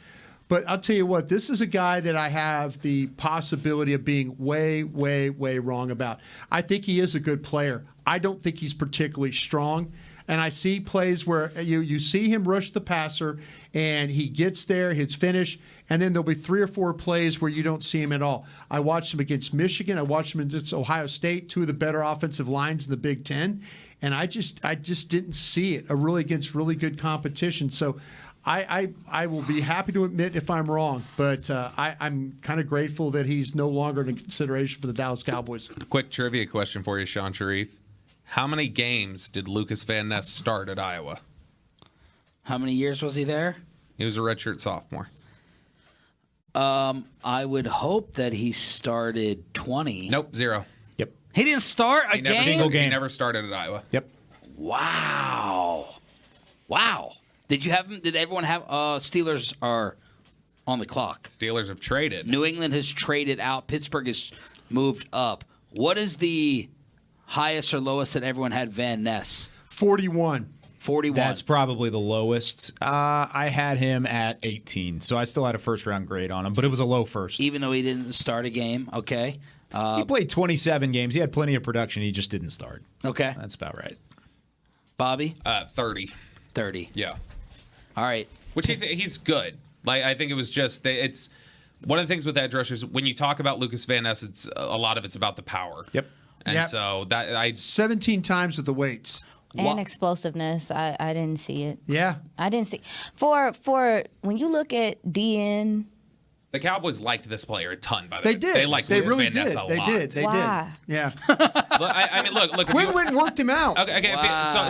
But I'll tell you what, this is a guy that I have the possibility of being way, way, way wrong about. I think he is a good player. I don't think he's particularly strong. And I see plays where you see him rush the passer, and he gets there, hits finish, and then there'll be 3 or 4 plays where you don't see him at all. I watched him against Michigan. I watched him against Ohio State, 2 of the better offensive lines in the Big Ten. And I just didn't see it against really good competition. So I will be happy to admit if I'm wrong, but I'm kind of grateful that he's no longer in consideration for the Dallas Cowboys. Quick trivia question for you, Sean Sharif. How many games did Lucas Van Ness start at Iowa? How many years was he there? He was a redshirt sophomore. I would hope that he started 20. Nope, 0. Yep. He didn't start a game? Single game. He never started at Iowa. Yep. Wow. Did everyone have Steelers are on the clock? Steelers have traded. New England has traded out. Pittsburgh has moved up. What is the highest or lowest that everyone had Van Ness? 41. That's probably the lowest. I had him at 18, so I still had a first-round grade on him, but it was a low first. Even though he didn't start a game, okay. He played 27 games. He had plenty of production. He just didn't start. Okay. That's about right. Bobby? 30. 30. Yeah. All right. Which he's good. Like I think it was just it's one of the things with edge rushers when you talk about Lucas Van Ness, it's a lot of it's about the power. Yep. And so that 17 times with the weights. And explosiveness. I didn't see it. Yeah. I didn't see. For when you look at DN. The Cowboys liked this player a ton, by the way. They did. They liked They Lucas really Van Ness did. a They lot. did. They Why? did. Yeah. I mean, look. Quinn went and worked him out. Okay.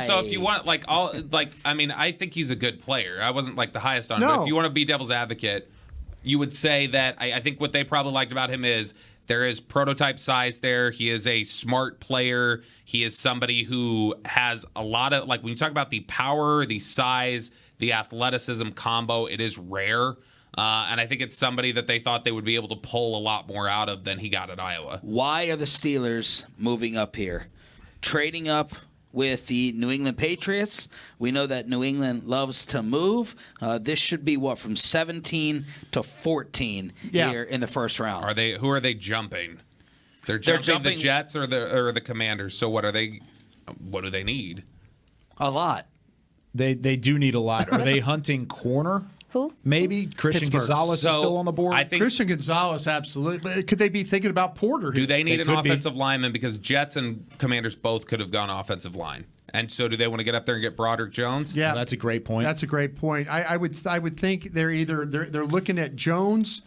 So if you want, I think he's a good player. I wasn't the highest on him. No. But if you want to be devil's advocate, you would say that I think what they probably liked about him is there is prototype size there. He is a smart player. He is somebody who has a lot of when you talk about the power, the size, the athleticism combo, it is rare. And I think it's somebody that they thought they would be able to pull a lot more out of than he got at Iowa. Why are the Steelers moving up here? Trading up with the New England Patriots. We know that New England loves to move. This should be from 17 to 14 here in the first round. Who are they jumping? They're jumping the Jets or the Commanders. So what do they need? A lot. They do need a lot. Are they hunting corner? Who? Maybe Christian Pittsburgh. Gonzalez is still on the board. I think Christian Gonzalez, absolutely. But could they be thinking about Porter? Do they need They an could be. offensive lineman? Because Jets and Commanders both could have gone offensive line. And so do they want to get up there and get Broderick Jones? Yeah, Well, that's a great point. That's a great point. I would think they're looking at Jones.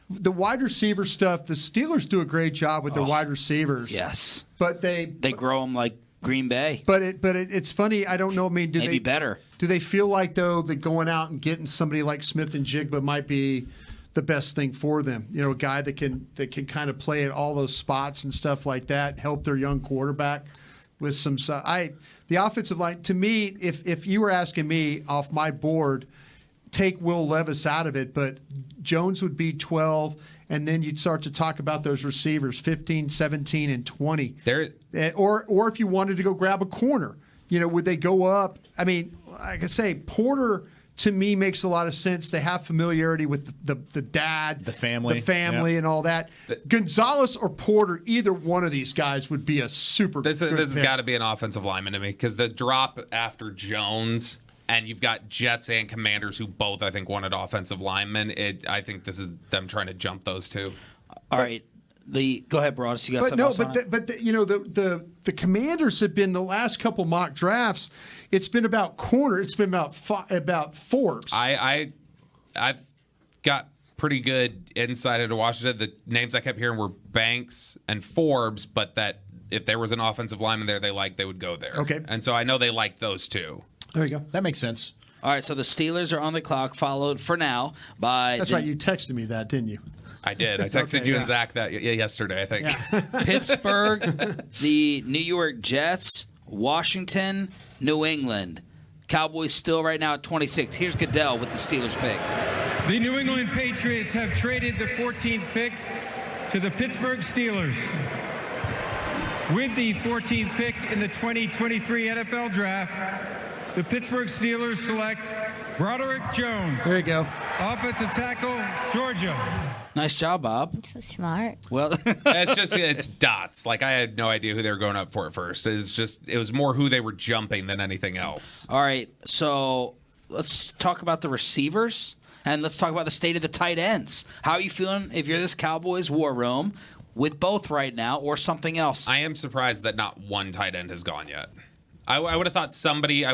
The wide receiver stuff, the Steelers do a great job with their wide receivers. Yes. But they grow them like Green Bay. But it's funny. I don't know. I mean, do Maybe they better? Do they feel like though that going out and getting somebody like Smith and Jigba might be the best thing for them? You know, a guy that can kind of play at all those spots and stuff like that, help their young quarterback with some. The offensive line, to me, if you were asking me off my board, take Will Levis out of it, but Jones would be 12. And then you'd start to talk about those receivers, 15, 17, and 20. Or if you wanted to go grab a corner, you know, would they go up? I mean, like I say, Porter to me makes a lot of sense. They have familiarity with the dad, the family, and all that. Gonzalez or Porter, either one of these guys would be a super. This good has pick. got to be an offensive lineman to me because the drop after Jones. And you've got Jets and Commanders who both, I think, wanted offensive linemen. I think this is them trying to jump those two. All right. Go ahead, Broadus. You got something else on it? You know, the Commanders have been the last couple mock drafts. It's been about corner. It's been about Forbes. I've got pretty good insight into Washington. The names I kept hearing were Banks and Forbes, but that if there was an offensive lineman there they would go there. Okay. And so I know they like those two. There you go. That makes sense. All right, so the Steelers are on the clock, followed for now by. That's right. You texted me that, didn't you? I did. I texted you and Zach that yesterday, I think. Yeah. Pittsburgh, the New York Jets, Washington, New England. Cowboys still right now at 26. Here's Goodell with the Steelers pick. The New England Patriots have traded the 14th pick to the Pittsburgh Steelers. With the 14th pick in the 2023 NFL Draft, the Pittsburgh Steelers select Broderick Jones. There you go. Offensive tackle, Georgia. Nice job, Bob. So smart. Well, it's dots. Like I had no idea who they were going up for at first. It was more who they were jumping than anything else. All right, so let's talk about the receivers and let's talk about the state of the tight ends. How are you feeling if you're this Cowboys war room with both right now or something else? I am surprised that not one tight end has gone yet. I would have thought somebody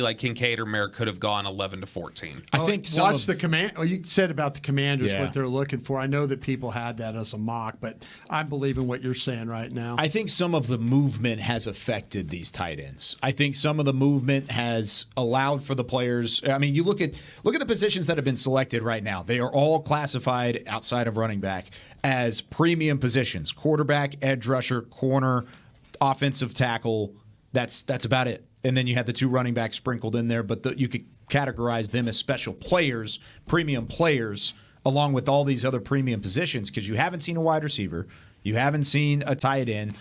like Kincaid or Merrick could have gone 11 to 14. I think watch the command. Oh, you said about the Commanders Yeah. what they're looking for. I know that people had that as a mock, but I'm believing what you're saying right now. I think some of the movement has affected these tight ends. I think some of the movement has allowed for the players. I mean, you look at the positions that have been selected right now. They are all classified outside of running back as premium positions: quarterback, edge rusher, corner, offensive tackle. That's about it. And then you had the two running backs sprinkled in there, but you could categorize them as special players, premium players, along with all these other premium positions because you haven't seen a wide receiver. You haven't seen a tight end.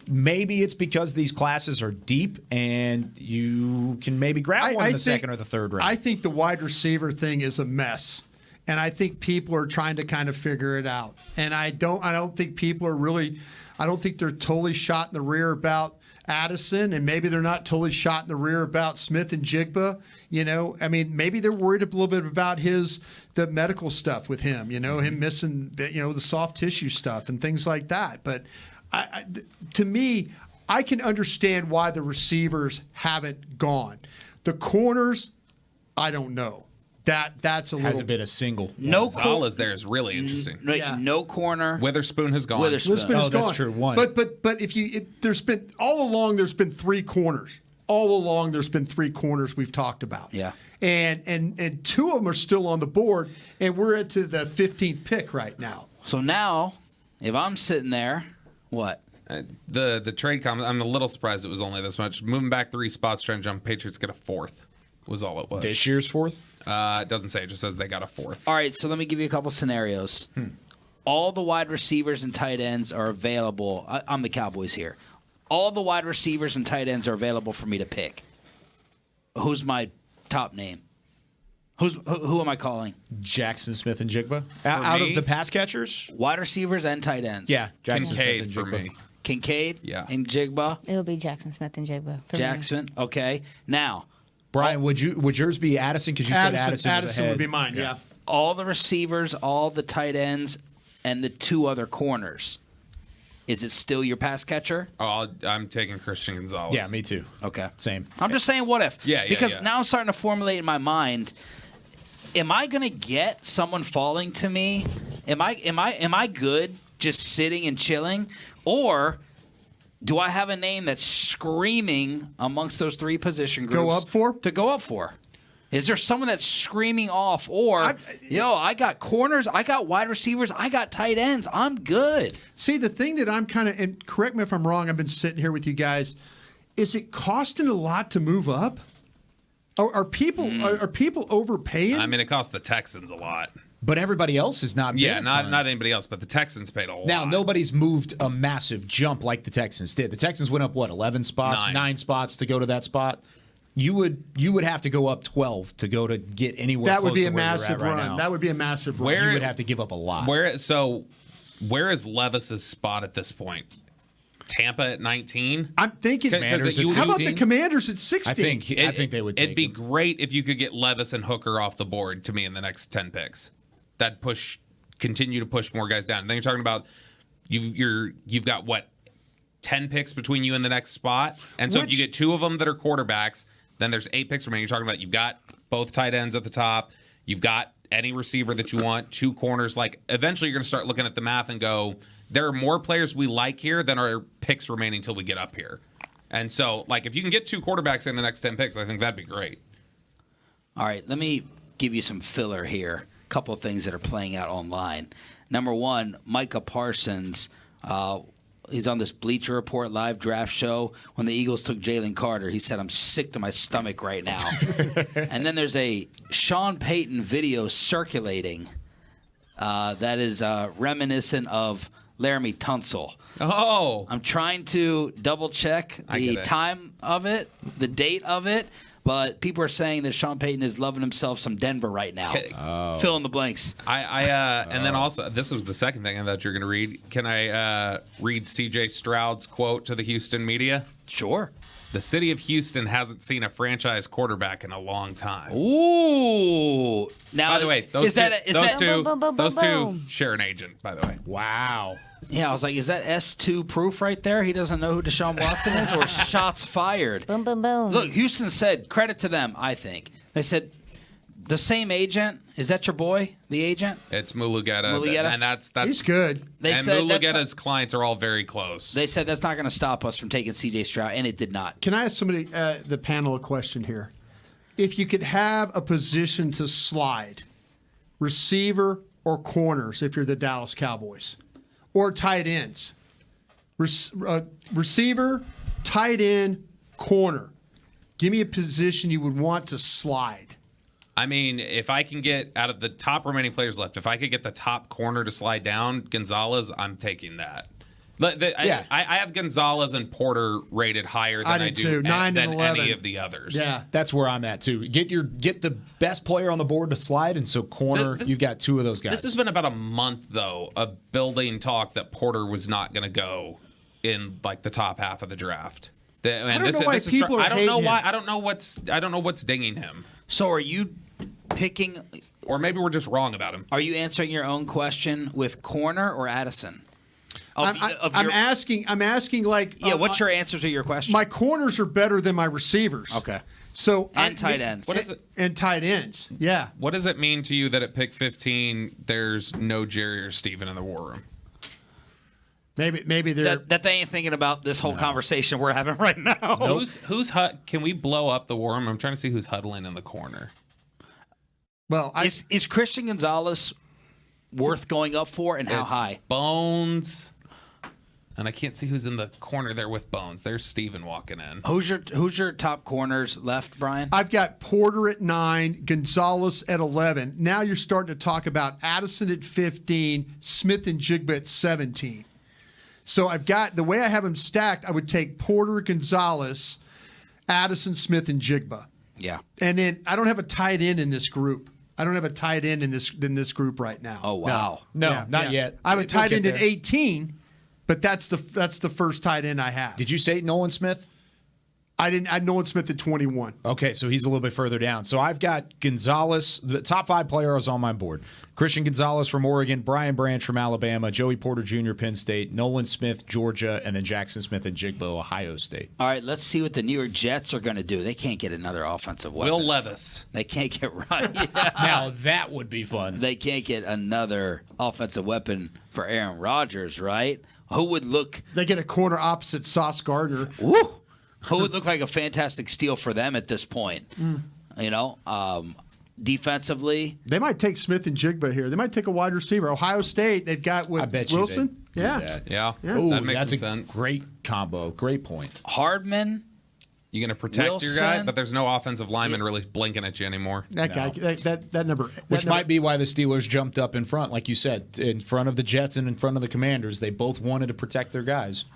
Maybe it's because these classes are deep and you can maybe grab one in the second or the third round. I think the wide receiver thing is a mess. And I think people are trying to kind of figure it out. And I don't think people are really – I don't think they're totally shot in the rear about Addison, and maybe they're not totally shot in the rear about Smith and Jigba. You know, I mean, maybe they're worried a little bit about the medical stuff with him, you know, him missing, you know, the soft tissue stuff and things like that. But to me, I can understand why the receivers haven't gone. The corners, I don't know. That's a little. Hasn't been a single. No Gonzalez there is really interesting. No corner. Witherspoon has gone. Witherspoon is gone. That's true. One. But there's been all along. There's been three corners. All along, there's been three corners we've talked about. Yeah. And two of them are still on the board, and we're at to the 15th pick right now. So now, if I'm sitting there, what? The trade comment. I'm a little surprised it was only this much. Moving back 3 spots, trying to jump. Patriots get a 4th. Was all it was. This year's 4th? It doesn't say. It just says they got a 4th. All right, so let me give you a couple scenarios. All the wide receivers and tight ends are available. I'm the Cowboys here. All the wide receivers and tight ends are available for me to pick. Who's my top name? Who am I calling? Jackson Smith and Jigba. Out of the pass catchers? Wide receivers and tight ends. Yeah, Jackson Kincaid Smith and for Jigba. me. Kincaid and Jigba. It'll be Jackson Smith and Jigba. for me. Jackson, okay. Now, Brian, would yours be Addison? Because you said Addison was ahead. would be mine, yeah. all the receivers, all the tight ends, and the 2 other corners. Is it still your pass catcher? Oh, I'm taking Christian Gonzalez. Yeah, me too. Okay. Same. I'm just saying, what if? Yeah, Because now I'm starting to formulate in my mind, am I going to get someone falling to me? Am I good just sitting and chilling? Or do I have a name that's screaming amongst those 3 position groups to go up for? Is there someone that's screaming off? Or, I got corners, I got wide receivers, I got tight ends. I'm good. See, the thing that I'm kind of, and correct me if I'm wrong, I've been sitting here with you guys, is it costing a lot to move up? Are people overpaying? I mean, it costs the Texans a lot. But everybody else is not. Yeah, not anybody else, but the Texans paid a lot. Now, nobody's moved a massive jump like the Texans did. The Texans went up, 11 spots? 9 spots to go to that spot? You would have to go up 12 to go to get anywhere. That would close be to a where you're massive at right run. now. That would be a massive run. You would have to give up a lot. Where is Levis's spot at this point? Tampa at 19? I'm thinking. How about the Commanders at 16? I think they would take It'd be great if you could get Levis and Hooker off the board to me in the next 10 picks. That'd continue to push more guys down. And then you're talking about you've got 10 picks between you and the next spot. And so if you get 2 of them that are quarterbacks, then there's 8 picks remaining. You're talking about you've got both tight ends at the top. You've got any receiver that you want, 2 corners. Like, eventually you're going to start looking at the math and go, there are more players we like here than our picks remaining until we get up here. And so, if you can get 2 quarterbacks in the next 10 picks, I think that'd be great. All right, let me give you some filler here. A couple of things that are playing out online. Number 1, Micah Parsons. He's on this Bleacher Report live draft show. When the Eagles took Jalen Carter, he said, I'm sick to my stomach right now. And then there's a Sean Payton video circulating that is reminiscent of Laramie Tunsil. Oh. I'm trying to double check the time of it, the date of it, but people are saying that Sean Payton is loving himself some Denver right now. Fill in the blanks. And then also, this was the second thing I thought you were going to read. Can I read C.J. Stroud's quote to the Houston media? Sure. The city of Houston hasn't seen a franchise quarterback in a long time. Ooh. Now, by the way, those two share an agent, by the way. Wow. Yeah, I was like, is that S2 proof right there? He doesn't know who Deshaun Watson is, or shots fired? Boom, boom, boom. Look, Houston said, credit to them, I think. They said, the same agent, is that your boy, the agent? It's Mulugeta. And that's he's good. They and said Mulugeta's clients are all very close. They said that's not going to stop us from taking C.J. Stroud, and it did not. Can I ask somebody, the panel, a question here? If you could have a position to slide, receiver or corners, if you're the Dallas Cowboys, or tight ends, receiver, tight end, corner, give me a position you would want to slide. I mean, if I can get out of the top remaining players left, if I could get the top corner to slide down, Gonzalez, I'm taking that. I have Gonzalez and Porter rated higher than I do than any of the others. Yeah, that's where I'm at too. Get the best player on the board to slide, and so corner, you've got 2 of those guys. This has been about a month though of building talk that Porter was not going to go in the top half of the draft. I don't know why people are hating him. I don't know what's dinging him. So are you picking, or maybe we're just wrong about him? Are you answering your own question with corner or Addison? I'm asking. What's your answer to your question? My corners are better than my receivers. Okay. So and tight ends. What is it? And tight ends. Yeah. What does it mean to you that at pick 15 there's no Jerry or Steven in the war room? Maybe they're that they ain't thinking about this whole conversation we're having right now. Nope. Can we blow up the war room? I'm trying to see who's huddling in the corner. Well, is Christian Gonzalez worth going up for, and how high? Bones. And I can't see who's in the corner there with Bones. There's Steven walking in. Who's your top corners left, Brian? I've got Porter at 9, Gonzalez at 11. Now you're starting to talk about Addison at 15, Smith and Jigba at 17. So I've got, the way I have them stacked, I would take Porter, Gonzalez, Addison, Smith, and Jigba. Yeah. And then I don't have a tight end in this group. I don't have a tight end in this group right now. Oh, wow. No, not yet. I have a tight end at at 18, but that's the first tight end I have. Did you say Nolan Smith? I didn't. I had Nolan Smith at 21. Okay, so he's a little bit further down. So I've got Gonzalez, the top 5 players on my board. Christian Gonzalez from Oregon, Brian Branch from Alabama, Joey Porter Jr., Penn State, Nolan Smith, Georgia, and then Jackson Smith and Jigba, Ohio State. All right, let's see what the New York Jets are going to do. They can't get another offensive weapon. Will Levis. They can't get right. Yeah. Now that would be fun. They can't get another offensive weapon for Aaron Rodgers, right? Who would look? They get a corner opposite Sauce Gardner. Woo! Who would look like a fantastic steal for them at this point? You know, defensively. They might take Smith and Jigba here. They might take a wide receiver. Ohio State, they've got with Wilson. Yeah. Ooh, that makes that's some a sense. great combo. Great point. Hardman. You're going to protect your guy, Wilson. but there's no offensive lineman really blinking at you anymore. That guy, that number. Which might be why the Steelers jumped up in front, like you said, in front of the Jets and in front of the Commanders. They both wanted to protect their guys.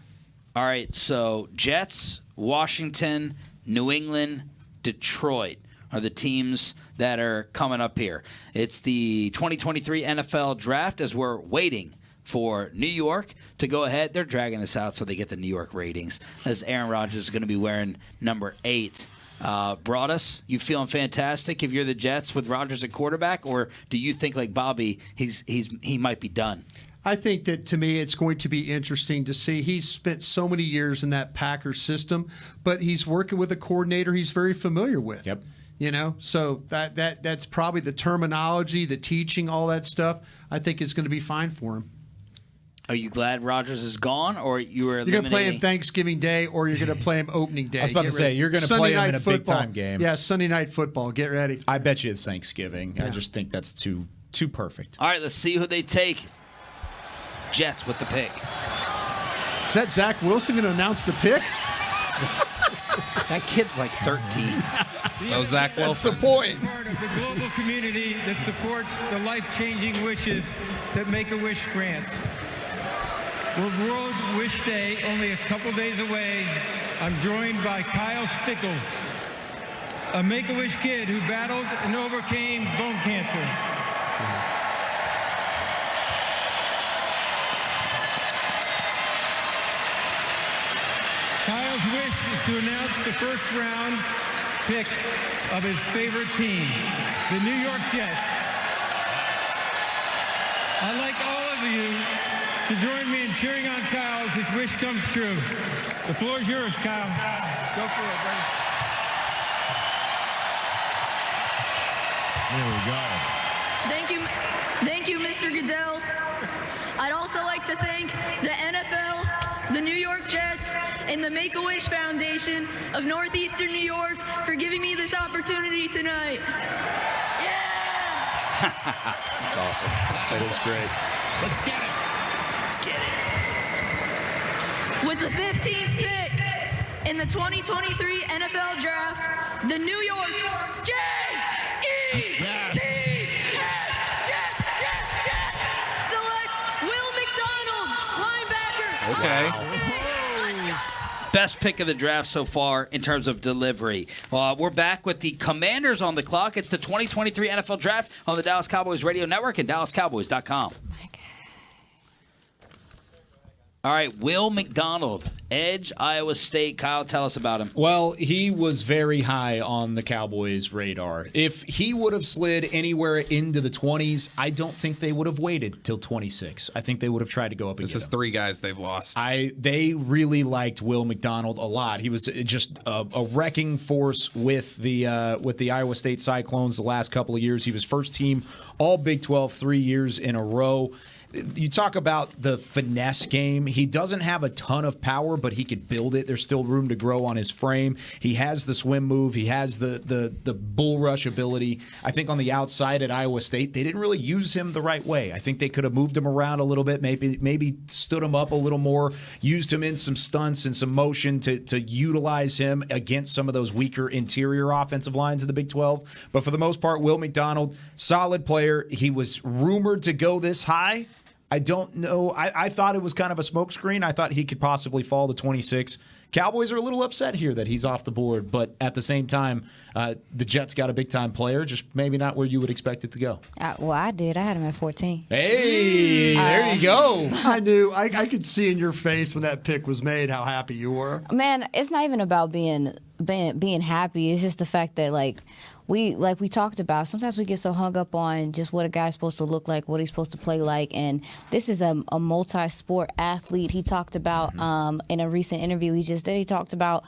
All right, so Jets, Washington, New England, Detroit are the teams that are coming up here. It's the 2023 NFL Draft as we're waiting for New York to go ahead. They're dragging this out so they get the New York ratings, as Aaron Rodgers is going to be wearing number 8. Broadus, you feeling fantastic if you're the Jets with Rodgers at quarterback, or do you think, like Bobby, he might be done? I think that, to me, it's going to be interesting to see. He's spent so many years in that Packers system, but he's working with a coordinator he's very familiar with. Yep. You know, so that's probably the terminology, the teaching, all that stuff. I think is going to be fine for him. Are you glad Rodgers is gone, or you're going to play him Thanksgiving Day, or you're going to play him opening day? I was about to say, you're going to play him in a big-time game. Yeah, Sunday Night Football. Get ready. I bet you it's Thanksgiving. Yeah. I just think that's too perfect. All right, let's see who they take. Jets with the pick. Is that Zach Wilson going to announce the pick? That kid's like 13. So Zach Wilson. That's the point. Part of the global community that supports the life-changing wishes that Make-A-Wish grants. With World Wish Day only a couple days away, I'm joined by Kyle Stickles, a Make-A-Wish kid who battled and overcame bone cancer. Kyle's wish is to announce the first-round pick of his favorite team, the New York Jets. I'd like all of you to join me in cheering on Kyle as his wish comes true. The floor is yours, Kyle. Go for it, buddy. There we go. Thank you, Mr. Goodell. I'd also like to thank the NFL, the New York Jets, and the Make-A-Wish Foundation of Northeastern New York for giving me this opportunity tonight. Yeah! That's awesome. That is great. Let's get it. Let's get it. With the 15th pick in the 2023 NFL Draft, the New York Jets select Will McDonald, linebacker. Okay. Best pick of the draft so far in terms of delivery. We're back with the Commanders on the clock. It's the 2023 NFL Draft on the Dallas Cowboys Radio Network and DallasCowboys.com. All right, Will McDonald, edge, Iowa State. Kyle, tell us about him. Well, he was very high on the Cowboys' radar. If he would have slid anywhere into the 20s, I don't think they would have waited till 26. I think they would have tried to go up and This is 3 guys they've lost. They really liked Will McDonald a lot. He was just a wrecking force with the Iowa State Cyclones the last couple of years. He was first team All Big 12 3 years in a row. You talk about the finesse game. He doesn't have a ton of power, but he could build it. There's still room to grow on his frame. He has the swim move. He has the bull rush ability. I think on the outside at Iowa State, they didn't really use him the right way. I think they could have moved him around a little bit, maybe stood him up a little more, used him in some stunts and some motion to utilize him against some of those weaker interior offensive lines of the Big 12. But for the most part, Will McDonald, solid player. He was rumored to go this high. I don't know. I thought it was kind of a smokescreen. I thought he could possibly fall to 26. Cowboys are a little upset here that he's off the board, but at the same time, the Jets got a big-time player, just maybe not where you would expect it to go. Well, I did. I had him at 14. Hey, there you go. I knew. I could see in your face when that pick was made how happy you were. Man, it's not even about being happy. It's just the fact that, like we talked about, sometimes we get so hung up on just what a guy's supposed to look like, what he's supposed to play like, and this is a multi-sport athlete. He talked about in a recent interview he just did, he talked about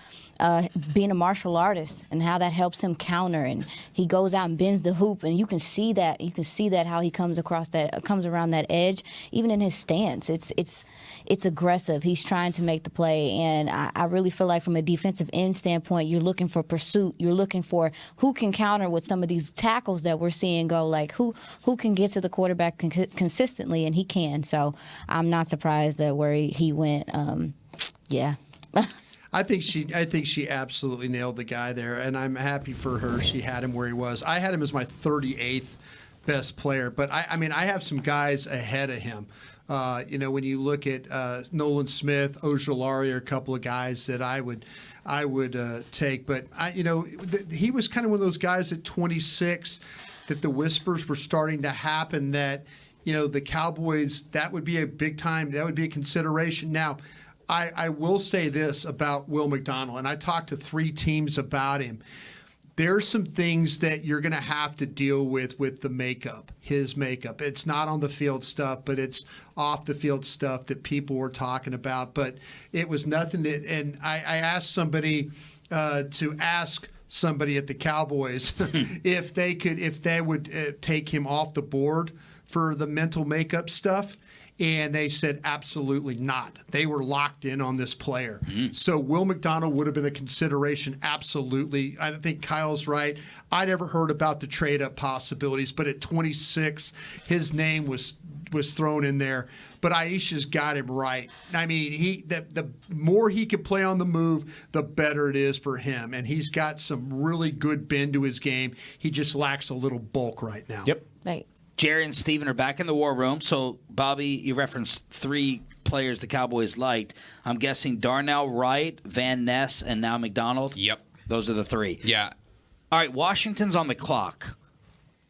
being a martial artist and how that helps him counter, and he goes out and bends the hoop, and you can see that how he comes around that edge, even in his stance. It's aggressive. He's trying to make the play, and I really feel like from a defensive end standpoint, you're looking for pursuit. You're looking for who can counter with some of these tackles that we're seeing go, like who can get to the quarterback consistently, and he can. So I'm not surprised that where he went. Yeah. I think she absolutely nailed the guy there, and I'm happy for her. She had him where he was. I had him as my 38th best player, but I mean, I have some guys ahead of him. When you look at Nolan Smith, Ojulari are a couple of guys that I would take, but he was kind of one of those guys at 26 that the whispers were starting to happen that the Cowboys, that would be a big time, that would be a consideration. Now, I will say this about Will McDonald, and I talked to 3 teams about him. There's some things that you're going to have to deal with the makeup, his makeup. It's not on the field stuff, but it's off the field stuff that people were talking about. But it was nothing that, and I asked somebody to ask somebody at the Cowboys if they would take him off the board for the mental makeup stuff. And they said absolutely not. They were locked in on this player. So Will McDonald would have been a consideration, absolutely. I think Kyle's right. I never heard about the trade-up possibilities, but at 26, his name was thrown in there. But Aisha's got him right. I mean, the more he can play on the move, the better it is for him. And he's got some really good bend to his game. He just lacks a little bulk right now. Yep. Right. Jerry and Steven are back in the war room. So, Bobby, you referenced 3 players the Cowboys liked. I'm guessing Darnell Wright, Van Ness, and now McDonald? Yep. Those are the 3. Yeah. All right, Washington's on the clock.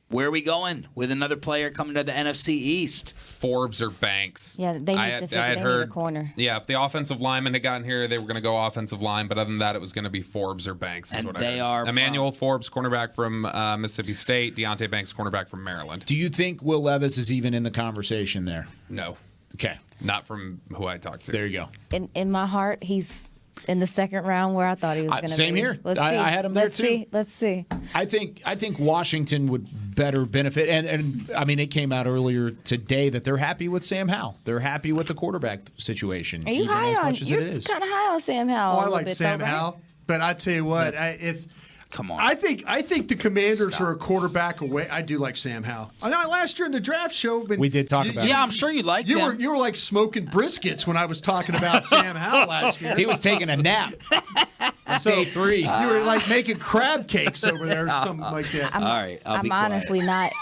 Where are we going with another player coming to the NFC East? Forbes or Banks. Yeah, they need a corner. Yeah, if the offensive lineman had gotten here, they were going to go offensive line. But other than that, it was going to be Forbes or Banks. And they are Emmanuel Forbes, cornerback from Mississippi State. Deontay Banks, cornerback from Maryland. Do you think Will Levis is even in the conversation there? No. Okay. Not from who I talked to. There you go. In my heart, he's in the second round where I thought he was going to be. Same here. I had him there too. Let's see. I think Washington would better benefit, and I mean, it came out earlier today that they're happy with Sam Howell. They're happy with the quarterback situation. Are you even high as on? Much as You're it is. kind of high on Sam Howell. I like Sam Howell, but I tell you what, Come on. I think the Commanders are a quarterback away. I do like Sam Howell. I know last year in the draft show, we did talk about. Yeah, I'm sure you liked him. You were like smoking briskets when I was talking about Sam Howell last year. He was taking a nap. Day 3. You were like making crab cakes over there or something like that. All right, I'm honestly not.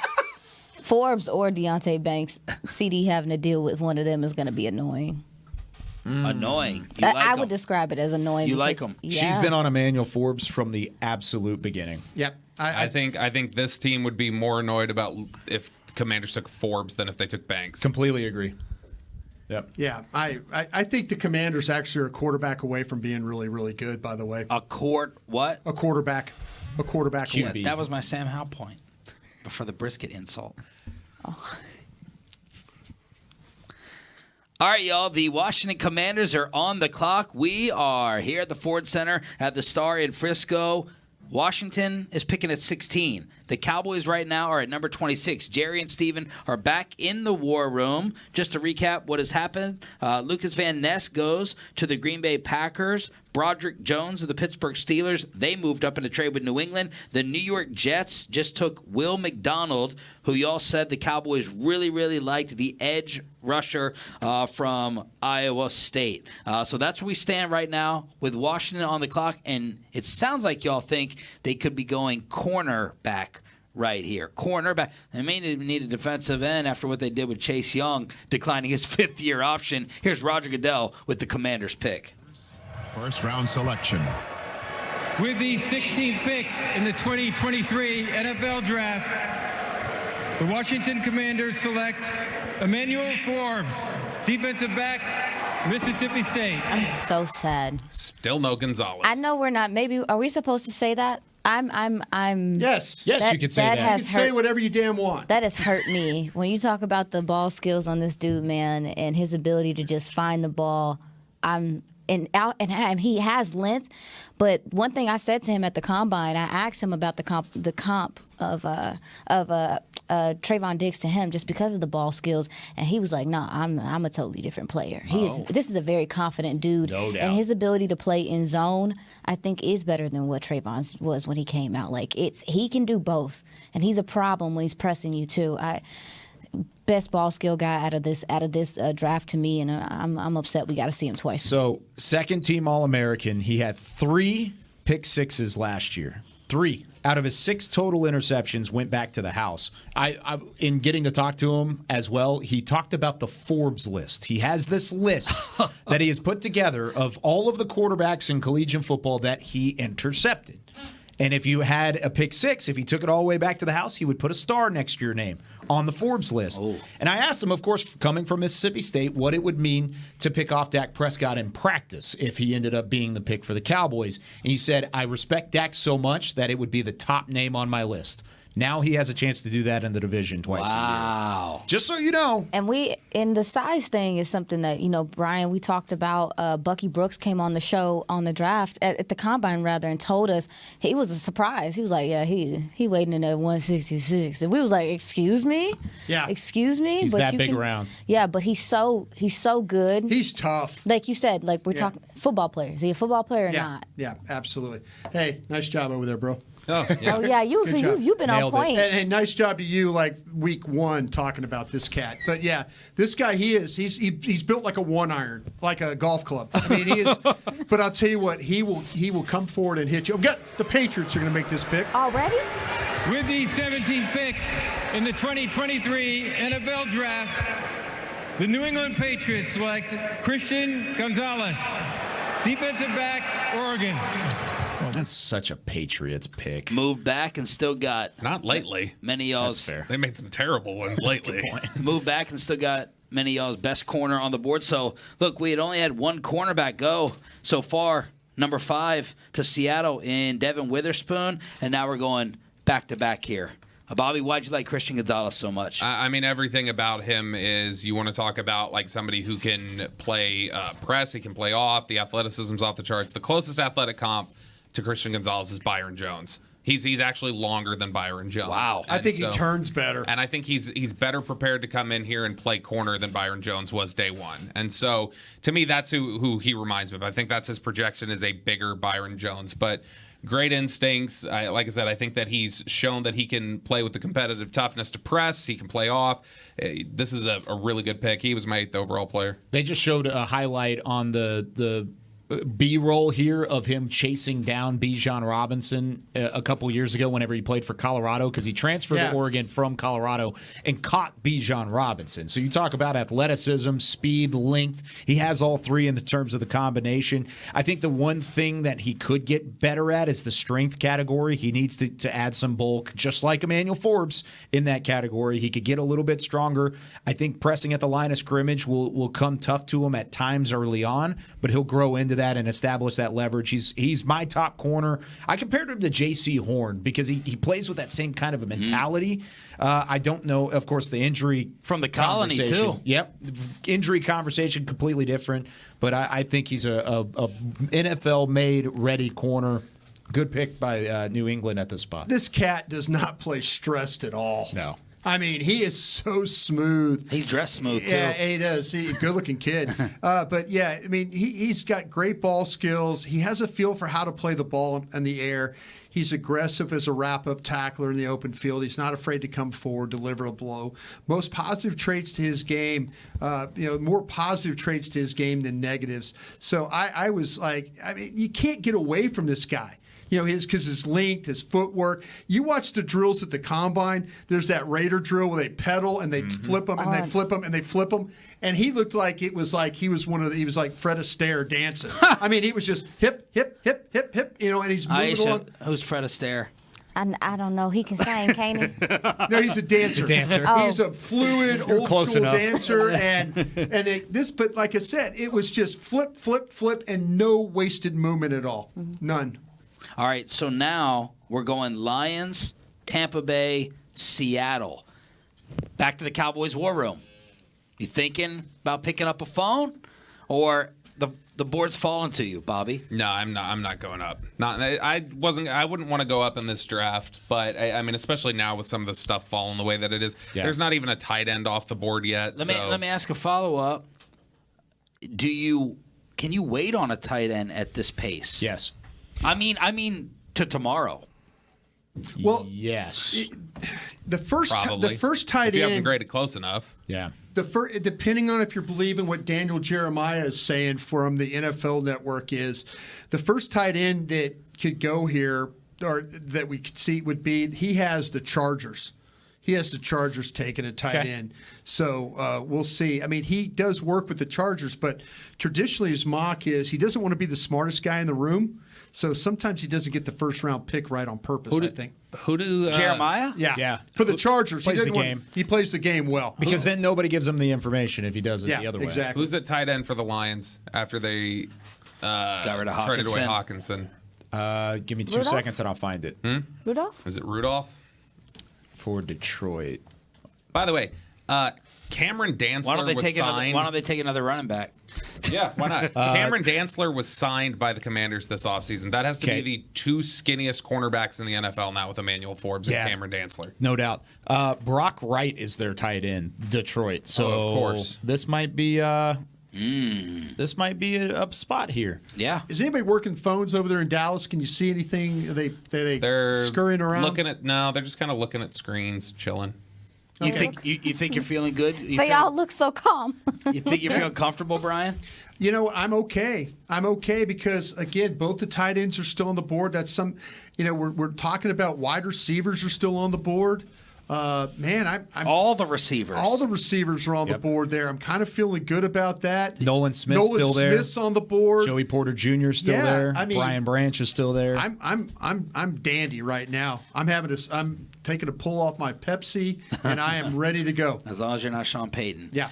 Forbes or Deontay Banks, CD having to deal with one of them is going to be annoying. Annoying. I would describe it as annoying. You like him. Yeah. She's been on Emmanuel Forbes from the absolute beginning. Yep. I think this team would be more annoyed about if Commanders took Forbes than if they took Banks. Completely agree. Yep. Yeah, I think the Commanders actually are a quarterback away from being really, really good, by the way. A quarterback. A quarterback away. That was my Sam Howell point before the brisket insult. Oh. All right, y'all. The Washington Commanders are on the clock. We are here at the Ford Center at the Star in Frisco. Washington is picking at 16. The Cowboys right now are at number 26. Jerry and Steven are back in the war room. Just to recap what has happened, Lucas Van Ness goes to the Green Bay Packers. Broderick Jones of the Pittsburgh Steelers, they moved up in a trade with New England. The New York Jets just took Will McDonald, who y'all said the Cowboys really, really liked, the edge rusher from Iowa State. So that's where we stand right now with Washington on the clock, and it sounds like y'all think they could be going cornerback right here. Cornerback. They may need a defensive end after what they did with Chase Young, declining his fifth-year option. Here's Roger Goodell with the Commanders pick. First-round selection. With the 16th pick in the 2023 NFL Draft, the Washington Commanders select Emmanuel Forbes, defensive back, Mississippi State. I'm so sad. Still no Gonzalez. I know we're not. Maybe are we supposed to say that? I'm. Yes. Yes, you could say that. You can say whatever you damn want. That has hurt me when you talk about the ball skills on this dude, man, and his ability to just find the ball. He has length, but one thing I said to him at the combine, I asked him about the comp of Trayvon Diggs to him just because of the ball skills, and he was like, "Nah, I'm a totally different player." This is a very confident dude, no doubt. And his ability to play in zone, I think, is better than what Trayvon was when he came out. Like he can do both, and he's a problem when he's pressing you too. Best ball skill guy out of this draft to me, and I'm upset we got to see him twice. So, second team All-American. He had 3 pick sixes last year. 3 out of his 6 total interceptions went back to the house. I in getting to talk to him as well, he talked about the Forbes list. He has this list that he has put together of all of the quarterbacks in collegiate football that he intercepted. And if you had a pick 6, if he took it all the way back to the house, he would put a star next to your name on the Forbes list. Oh. And I asked him, of course, coming from Mississippi State, what it would mean to pick off Dak Prescott in practice if he ended up being the pick for the Cowboys. And he said, I respect Dak so much that it would be the top name on my list. Now he has a chance to do that in the division twice a year. Wow. Just so you know. And the size thing is something that, Brian, we talked about. Bucky Brooks came on the show on the draft, at the combine rather, and told us he was a surprise. He was like, yeah, he weighed in at 166. And we was like, excuse me? Yeah. Excuse me? He's but that big around. Yeah, but he's so good. He's tough. Like you said, like we're talking football player. Is he a football player or not? Yeah, absolutely. Hey, nice job over there, bro. Oh, yeah. Oh, yeah, you've been Nailed on point. And hey, nice job to you, like week 1, talking about this cat. But yeah, this guy, he's built like a 1-iron, like a golf club. I mean, he is. But I'll tell you what, he will come forward and hit you. The Patriots are going to make this pick already. With the 17th pick in the 2023 NFL Draft, the New England Patriots select Christian Gonzalez, defensive back, Oregon. That's such a Patriots pick. Moved back and still got Not lately. many of y'all's. That's fair. They made some terrible ones lately. Moved back and still got many of y'all's best corner on the board. So, look, we had only had one cornerback go so far, number 5 to Seattle in Devin Witherspoon, and now we're going back-to-back here. Bobby, why'd you like Christian Gonzalez so much? I mean, everything about him is you want to talk about like somebody who can play press, he can play off, the athleticism's off the charts. The closest athletic comp to Christian Gonzalez is Byron Jones. He's actually longer than Byron Jones. Wow. I think he turns better. And I think he's better prepared to come in here and play corner than Byron Jones was day one. And so, to me, that's who he reminds me of. I think that's his projection as a bigger Byron Jones. But great instincts. Like I said, I think that he's shown that he can play with the competitive toughness to press. He can play off. This is a really good pick. He was my 8th overall player. They just showed a highlight on the B-roll here of him chasing down Bijan Robinson a couple years ago whenever he played for Colorado, because he transferred to Oregon from Colorado and caught Bijan Robinson. So you talk about athleticism, speed, length. He has all 3 in the terms of the combination. I think the one thing that he could get better at is the strength category. He needs to add some bulk, just like Emmanuel Forbes in that category. He could get a little bit stronger. I think pressing at the line of scrimmage will come tough to him at times early on, but he'll grow into that and establish that leverage. He's my top corner. I compared him to J.C. Horn because he plays with that same kind of a mentality. I don't know, of course, the injury from the colony too. Yep, injury conversation completely different. But I think he's a NFL made ready corner. Good pick by New England at this spot. This cat does not play stressed at all. No. I mean, he is so smooth. He's dressed smooth, too. Yeah, he does. Good-looking kid. But, yeah, I mean, he's got great ball skills. He has a feel for how to play the ball in the air. He's aggressive as a wrap-up tackler in the open field. He's not afraid to come forward, deliver a blow. Most positive traits to his game, more positive traits to his game than negatives. So I was like, I mean, you can't get away from this guy. because his length, his footwork. You watch the drills at the combine. There's that Raider drill where they pedal and they flip them and they flip them and they flip them. And he looked like he was like he was like Fred Astaire dancing. I mean, he was just hip, hip, hip, hip, hip. And he's moving along. Who's Fred Astaire? I don't know. He can sing, can't he? No, he's a dancer. He's a dancer. He's a fluid, old school dancer, but like I said, it was just flip, flip, flip, and no wasted movement at all. None. All right, so now we're going Lions, Tampa Bay, Seattle. Back to the Cowboys war room. You thinking about picking up a phone, or the board's falling to you, Bobby? No, I'm not going up. I wouldn't want to go up in this draft, but I mean, especially now with some of the stuff falling the way that it is. Yeah. There's not even a tight end off the board yet. Let me ask a follow up. Can you wait on a tight end at this pace? Yes. I mean to tomorrow. Well, yes. The first tight end. If you haven't graded close enough. Yeah. Depending on if you're believing what Daniel Jeremiah is saying from the NFL Network, is the first tight end that could go here or that we could see would be he has the Chargers. He has the Chargers taking a tight end. So we'll see. I mean, he does work with the Chargers, but traditionally his mock is he doesn't want to be the smartest guy in the room. So sometimes he doesn't get the first-round pick right on purpose, I think. Jeremiah? Yeah. For the Chargers. Plays the game. He plays the game well. Because then nobody gives him the information if he does it the other way. Exactly. Who's at tight end for the Lions after they got rid of traded away Hawkinson? Give me 2 seconds and I'll find it. Rudolph? Is it Rudolph? For Detroit. By the way, Cameron Dantzler was signed. Why don't they take another running back? Yeah, why not? Cameron Dantzler was signed by the Commanders this offseason. That has to be the two skinniest cornerbacks in the NFL now with Emmanuel Forbes and Cameron Dantzler. No doubt. Brock Wright is their tight end, Detroit. So of course. This might be a spot here. Yeah. Is anybody working phones over there in Dallas? Can you see anything? They're scurrying around? They're just kind of looking at screens, chilling. You think you're feeling good? They all look so calm. You think you're feeling comfortable, Brian? You know what? I'm okay. I'm okay because, again, both the tight ends are still on the board. That's some, we're talking about wide receivers are still on the board. I'm all the receivers. All the receivers are on the board there. I'm kind of feeling good about that. Nolan Smith's still there. Smith's on the board. Joey Porter Jr. is still there. I mean, Brian Branch is still there. I'm dandy right now. I'm taking a pull off my Pepsi and I am ready to go. As long as you're not Sean Payton. Yeah.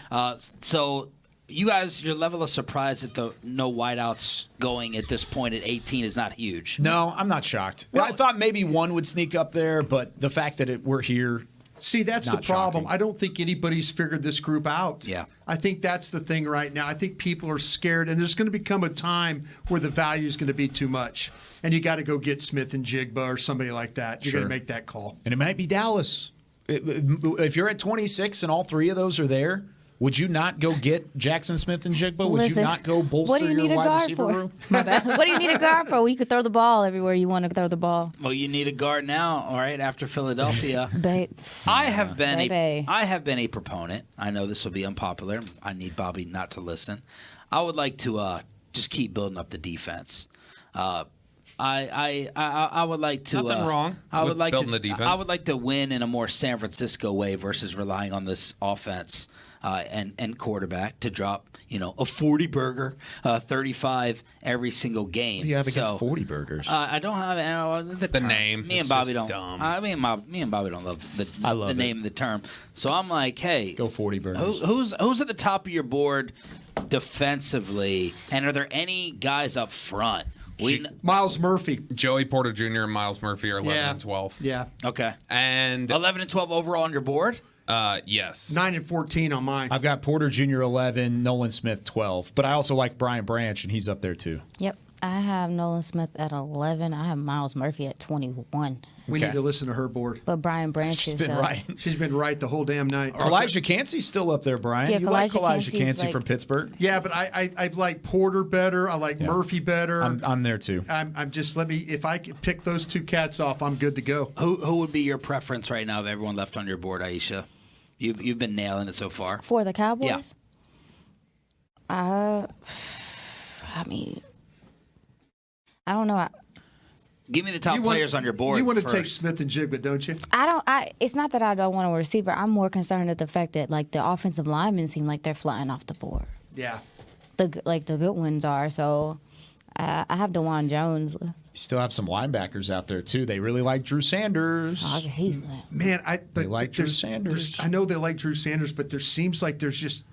So you guys, your level of surprise at the no wideouts going at this point at 18 is not huge. No, I'm not shocked. Well, I thought maybe one would sneak up there, but the fact that we're here. See, that's the problem. Shocking. I don't think anybody's figured this group out. Yeah. I think that's the thing right now. I think people are scared, and there's going to become a time where the value is going to be too much, and you got to go get Smith and Jigba or somebody like that. You're going to make that call. And it might be Dallas. If you're at 26 and all three of those are there, would you not go get Jackson Smith and Jigba? Would you not go bolster your wide receiver room? My bad. What do you need a guard for? Well, you could throw the ball everywhere you want to throw the ball. Well, you need a guard now, all right, after Philadelphia. Babe. I have been a proponent. I know this will be unpopular. I need Bobby not to listen. I would like to just keep building up the defense. I would like to. Nothing wrong. I would like building the defense. I would like to win in a more San Francisco way versus relying on this offense and quarterback to drop a 40 burger, 35 every single game. What do you have against 40 burgers? I don't have the term. Name. Me and Bobby don't. Me and Bobby don't love the name of the term. So I'm like, hey, go 40 burgers. Who's at the top of your board defensively, and are there any guys up front? Miles Murphy. Joey Porter Jr. and Miles Murphy are 11 and 12. Yeah. Okay. And 11 and 12 overall on your board? Yes. 9 and 14 on mine. I've got Porter Jr. 11, Nolan Smith 12, but I also like Brian Branch, and he's up there too. Yep. I have Nolan Smith at 11. I have Miles Murphy at 21. We need to listen to her board. But Brian Branch She's been right. She's been right the whole damn night. Elijah Cansey's still up there, Brian. Yeah, you like Elijah Cansey's Cansey from Pittsburgh? Yeah, but I like Porter better. I like Murphy better. I'm there too. I'm just if I could pick those two cats off, I'm good to go. Who would be your preference right now of everyone left on your board, Aisha? You've been nailing it so far. For the Cowboys? Yeah. I mean, I don't know. Give me the top players on your board. You want to first. take Smith and Jigba, don't you? It's not that I don't want a receiver. I'm more concerned with the fact that like the offensive linemen seem like they're flying off the board. Yeah. The good ones are. So I have DeJuan Jones. You still have some linebackers out there too. They really like Drew Sanders. They like Drew Sanders. I know they like Drew Sanders, but there seems like there's just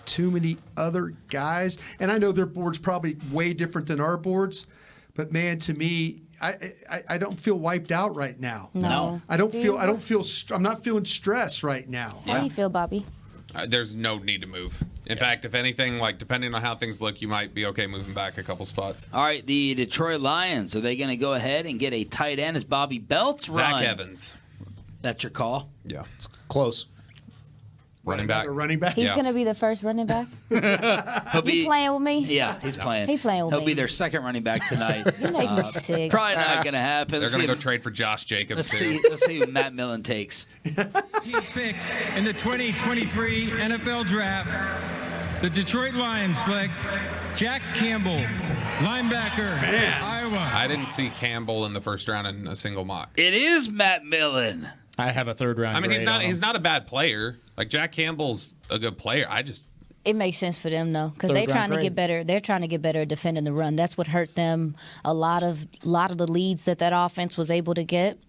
too many other guys. And I know their board's probably way different than our boards, but man, to me, I don't feel wiped out right now. No. I'm not feeling stress right now. How do you feel, Bobby? There's no need to move. In fact, if anything, like depending on how things look, you might be okay moving back a couple spots. All right, the Detroit Lions, are they going to go ahead and get a tight end as Bobby Belts run? Zach Evans. That's your call? Yeah. It's close. Running back. Running back? He's going to be the first running back? You playing with me? Yeah, he's playing. He playing with He'll me. be their second running back tonight. You make me sick. Probably not going to happen. They're going to go trade for Josh Jacobs, Let's see who Matt Millen takes. Chief pick in the 2023 NFL Draft, the Detroit Lions select Jack Campbell, linebacker, Iowa. I didn't see Campbell in the first round in a single mock. It is Matt Millen. I have a third round. I mean, grade on him. he's not a bad player. Like Jack Campbell's a good player. It makes sense for them though, because they're Third trying round to get better. They're trying to get better at defending the run. That's what hurt them. A lot of the leads that offense was able to get.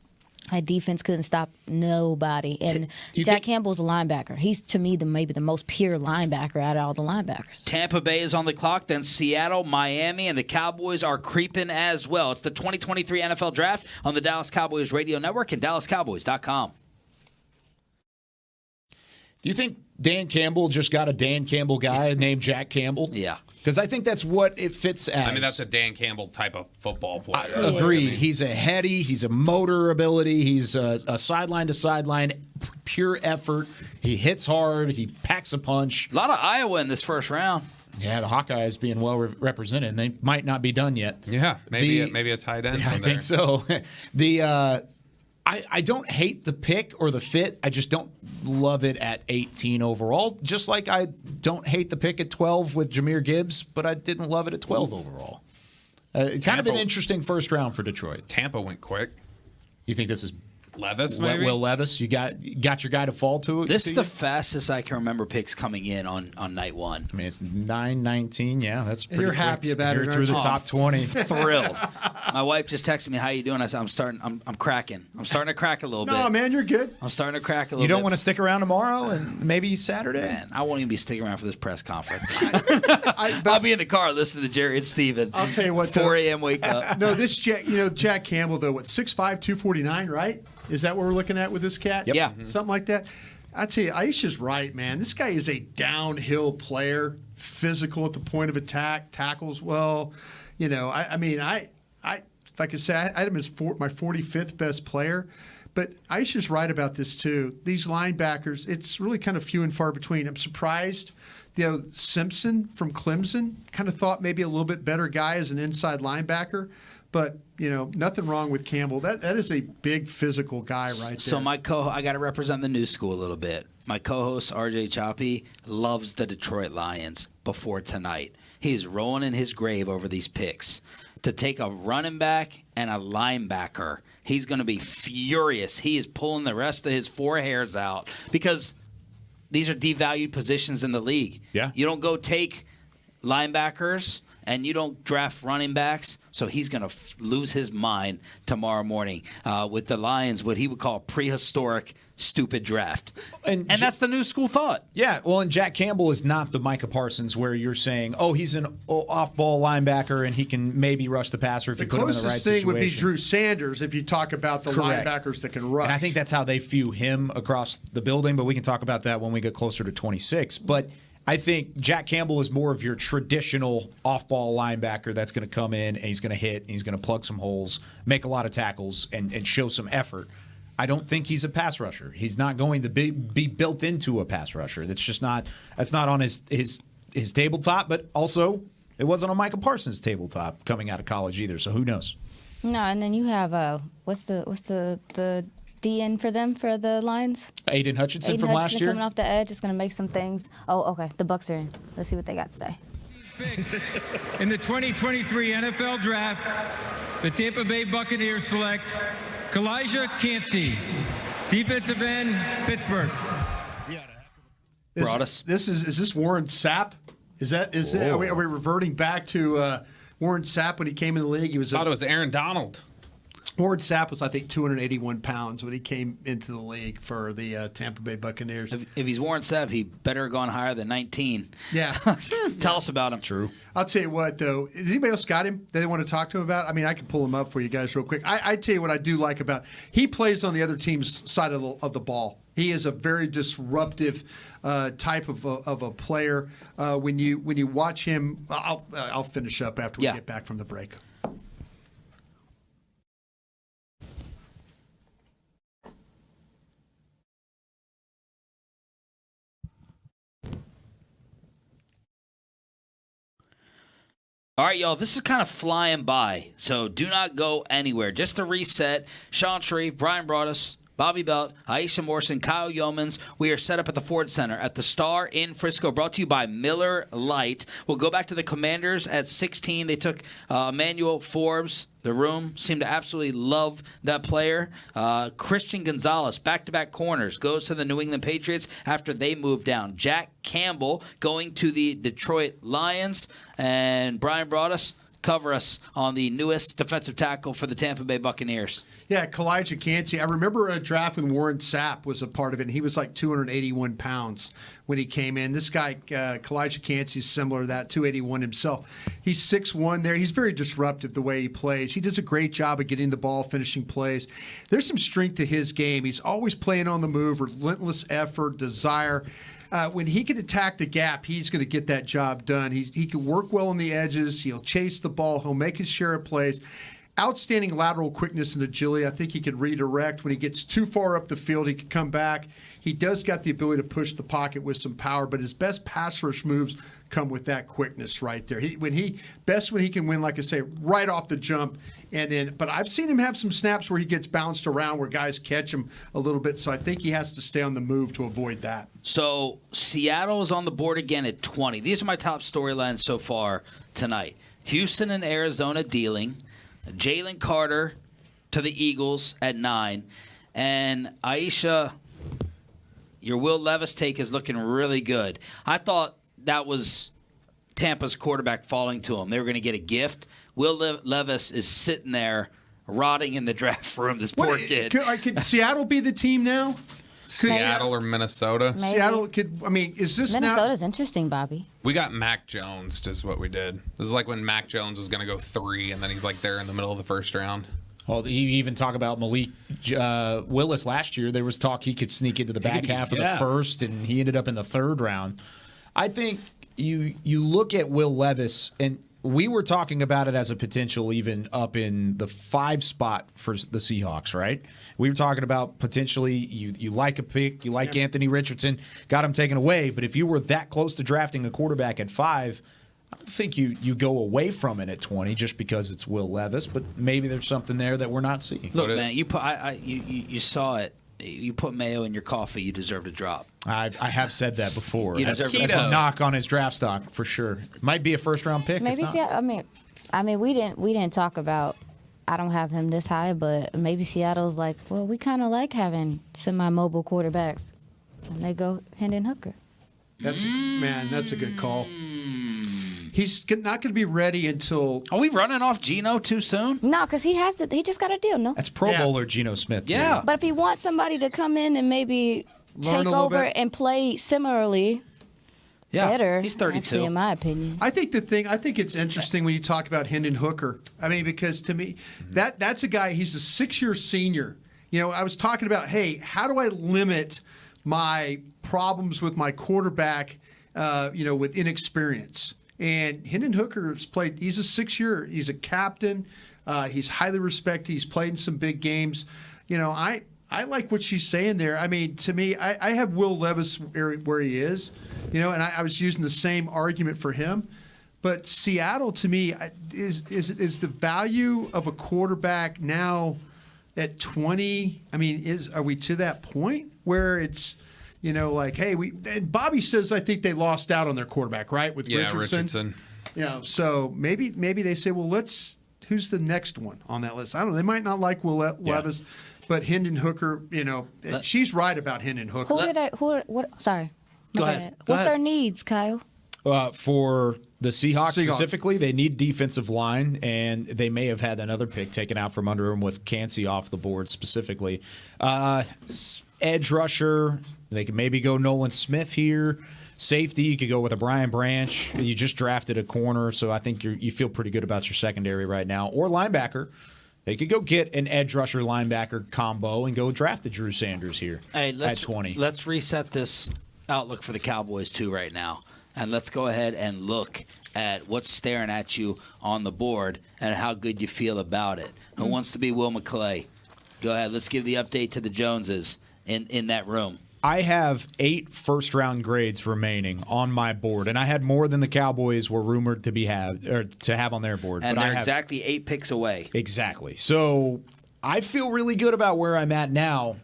That defense couldn't stop nobody. And Jack Campbell's a linebacker. He's, to me, maybe the most pure linebacker out of all the linebackers. Tampa Bay is on the clock, then Seattle, Miami, and the Cowboys are creeping as well. It's the 2023 NFL Draft on the Dallas Cowboys Radio Network and DallasCowboys.com. Do you think Dan Campbell just got a Dan Campbell guy named Jack Campbell? Yeah. Because I think that's what it fits as. I mean, that's a Dan Campbell type of football player. I agree. He's a heady. He's a motor ability. He's a sideline to sideline, pure effort. He hits hard. He packs a punch. A lot of Iowa in this first round. Yeah, the Hawkeyes being well represented. And they might not be done yet. Yeah, maybe a tight end. Yeah, I think so. I don't hate the pick or the fit. I just don't love it at 18 overall. Just like I don't hate the pick at 12 with Jahmyr Gibbs, but I didn't love it at 12 overall. Kind of an interesting first round for Detroit. Tampa went quick. You think this is Levis, maybe? Will Levis? You got your guy to fall to? This is the fastest I can remember picks coming in on night one. I mean, it's 9:19. Yeah, that's pretty. You're happy about it. You're through the top 20. Thrilled. My wife just texted me, "How you doing?" I said, I'm cracking. I'm starting to crack a little bit. No, man, you're good. I'm starting to crack a little bit. You don't want to stick around tomorrow and maybe Saturday? Man, I won't even be sticking around for this press conference. I'll be in the car listening to Jerry and Steven. I'll tell you what. 4 a.m. wake up. No, this Jack Campbell though, 6'5", 249, right? Is that what we're looking at with this cat? Yep. Yeah. Something like that. I tell you, Aisha's right, man. This guy is a downhill player, physical at the point of attack, tackles well. I like I said, I had him as my 45th best player. But Aisha's right about this too. These linebackers, it's really kind of few and far between. I'm surprised. Simpson from Clemson, kind of thought maybe a little bit better guy as an inside linebacker. But, nothing wrong with Campbell. That is a big physical guy right there. So I got to represent the new school a little bit. My co-host, RJ Choppy, loves the Detroit Lions before tonight. He's rolling in his grave over these picks. To take a running back and a linebacker, he's going to be furious. He is pulling the rest of his 4 hairs out because these are devalued positions in the league. Yeah. You don't go take linebackers and you don't draft running backs, so he's going to lose his mind tomorrow morning with the Lions, what he would call a prehistoric, stupid draft. And that's the new school thought. Yeah, well, and Jack Campbell is not the Micah Parsons where you're saying, he's an off-ball linebacker and he can maybe rush the passer if you put him in the right closest situation. thing would be Drew Sanders if you talk about the Correct. linebackers that can rush. And I think that's how they view him across the building, but we can talk about that when we get closer to 26. But I think Jack Campbell is more of your traditional off-ball linebacker that's going to come in and he's going to hit and he's going to plug some holes, make a lot of tackles, and show some effort. I don't think he's a pass rusher. He's not going to be built into a pass rusher. That's not on his tabletop, but also it wasn't on Micah Parsons' tabletop coming out of college either, so who knows? No, and then you have what's the DN for them for the Lions? Aiden Hutchinson from last year. Coming off the edge is going to make some things. Oh, okay. The Bucs are in. Let's see what they got to say. In the 2023 NFL Draft, the Tampa Bay Buccaneers select Kalijah Cansey, defensive end, Pittsburgh. Is this Warren Sapp? Are we reverting back to Warren Sapp when he came in the league? I thought it was Aaron Donald. Warren Sapp was, I think, 281 pounds when he came into the league for the Tampa Bay Buccaneers. If he's Warren Sapp, he better have gone higher than 19. Yeah. Tell us about him. True. I'll tell you what, though. Has anybody else got him that they want to talk to him about? I mean, I can pull him up for you guys real quick. I tell you what I do like about he plays on the other team's side of the ball. He is a very disruptive type of a player. When you watch him, I'll finish up after we get back from the break. All right, y'all, this is kind of flying by, so do not go anywhere. Just to reset, Sean Sharif, Brian Broaddus, Bobby Belt, Aisha Morrison, Kyle Yeomans. We are set up at the Ford Center at the Star in Frisco, brought to you by Miller Lite. We'll go back to the Commanders at 16. They took Emmanuel Forbes. The room seemed to absolutely love that player. Christian Gonzalez, back-to-back corners, goes to the New England Patriots after they moved down. Jack Campbell going to the Detroit Lions. And Brian Broaddus, cover us on the newest defensive tackle for the Tampa Bay Buccaneers. Yeah, Kalijah Cansey. I remember a draft when Warren Sapp was a part of it, and he was like 281 pounds when he came in. This guy, Kalijah Cansey, is similar to that, 281 himself. He's 6'1" there. He's very disruptive the way he plays. He does a great job of getting the ball, finishing plays. There's some strength to his game. He's always playing on the move, relentless effort, desire. When he can attack the gap, he's going to get that job done. He can work well on the edges. He'll chase the ball. He'll make his share of plays. Outstanding lateral quickness and agility. I think he can redirect. When he gets too far up the field, he can come back. He does got the ability to push the pocket with some power, but his best pass rush moves come with that quickness right there. When he can win, like I say, right off the jump. But I've seen him have some snaps where he gets bounced around where guys catch him a little bit. So I think he has to stay on the move to avoid that. So Seattle is on the board again at 20. These are my top storylines so far tonight. Houston and Arizona dealing. Jalen Carter to the Eagles at 9. And Aisha, your Will Levis take is looking really good. I thought that was Tampa's quarterback falling to him. They were going to get a gift. Will Levis is sitting there rotting in the draft room, this poor kid. Could Seattle be the team now? Seattle or Minnesota? Maybe. Seattle is this Minnesota's interesting, Bobby. We got Mac Jones, just what we did. This is like when Mac Jones was going to go 3, and then he's like there in the middle of the first round. Well, you even talk about Malik Willis last year. There was talk he could sneak into the back half of the first, and he ended up in the 3rd round. I think you look at Will Levis, and we were talking about it as a potential even up in the 5 spot for the Seahawks, right? We were talking about potentially you like a pick, you like Anthony Richardson, got him taken away, but if you were that close to drafting a quarterback at 5, I don't think you go away from it at 20 just because it's Will Levis, but maybe there's something there that we're not seeing. Look, man, you saw it. You put mayo in your coffee, you deserve to drop. I have said that before. That's a knock on his draft stock for sure. Might be a 1st-round pick. Maybe Seattle. I mean, we didn't talk about. I don't have him this high, but maybe Seattle's like, well, we kind of like having semi-mobile quarterbacks, and they go Hendon Hooker. That's a good call. He's not going to be ready until. Are we running off Geno too soon? No, because he just got a deal. No, that's Pro Bowler Geno Smith. Too. Yeah, but if he wants somebody to come in and maybe take over and play similarly. Yeah, better. He's 32. Actually, in my opinion. I think it's interesting when you talk about Hendon Hooker. I mean, because to me, that's a guy. He's a 6-year senior. I was talking about, hey, how do I limit my problems with my quarterback? With inexperience. And Hendon Hooker has played. He's a 6-year. He's a captain. He's highly respected. He's played in some big games. I like what she's saying there. I mean, to me, I have Will Levis where he is, and I was using the same argument for him. But Seattle, to me, is the value of a quarterback now at 20. I mean, are we to that point where it's, hey, and Bobby says I think they lost out on their quarterback, right, with Richardson. Richardson. So maybe they say, well, let's who's the next one on that list? I don't know. They might not like Will Levis, but Hendon Hooker, she's right about Hendon Hooker. Sorry. Go ahead. What's their needs, Kyle? For the Seahawks specifically, they need defensive line, and they may have had another pick taken out from under them with Cansey off the board specifically. Edge rusher, they could maybe go Nolan Smith here. Safety, you could go with a Brian Branch. You just drafted a corner, so I think you feel pretty good about your secondary right now. Or linebacker. They could go get an edge rusher linebacker combo and go draft the Drew Sanders here at 20. Let's reset this outlook for the Cowboys too right now. And let's go ahead and look at what's staring at you on the board and how good you feel about it. Who wants to be Will McClay? Go ahead. Let's give the update to the Joneses in that room. I have 8 first-round grades remaining on my board, and I had more than the Cowboys were rumored to have on their board. And but they're exactly 8 picks away. Exactly. So I feel really good about where I'm at now.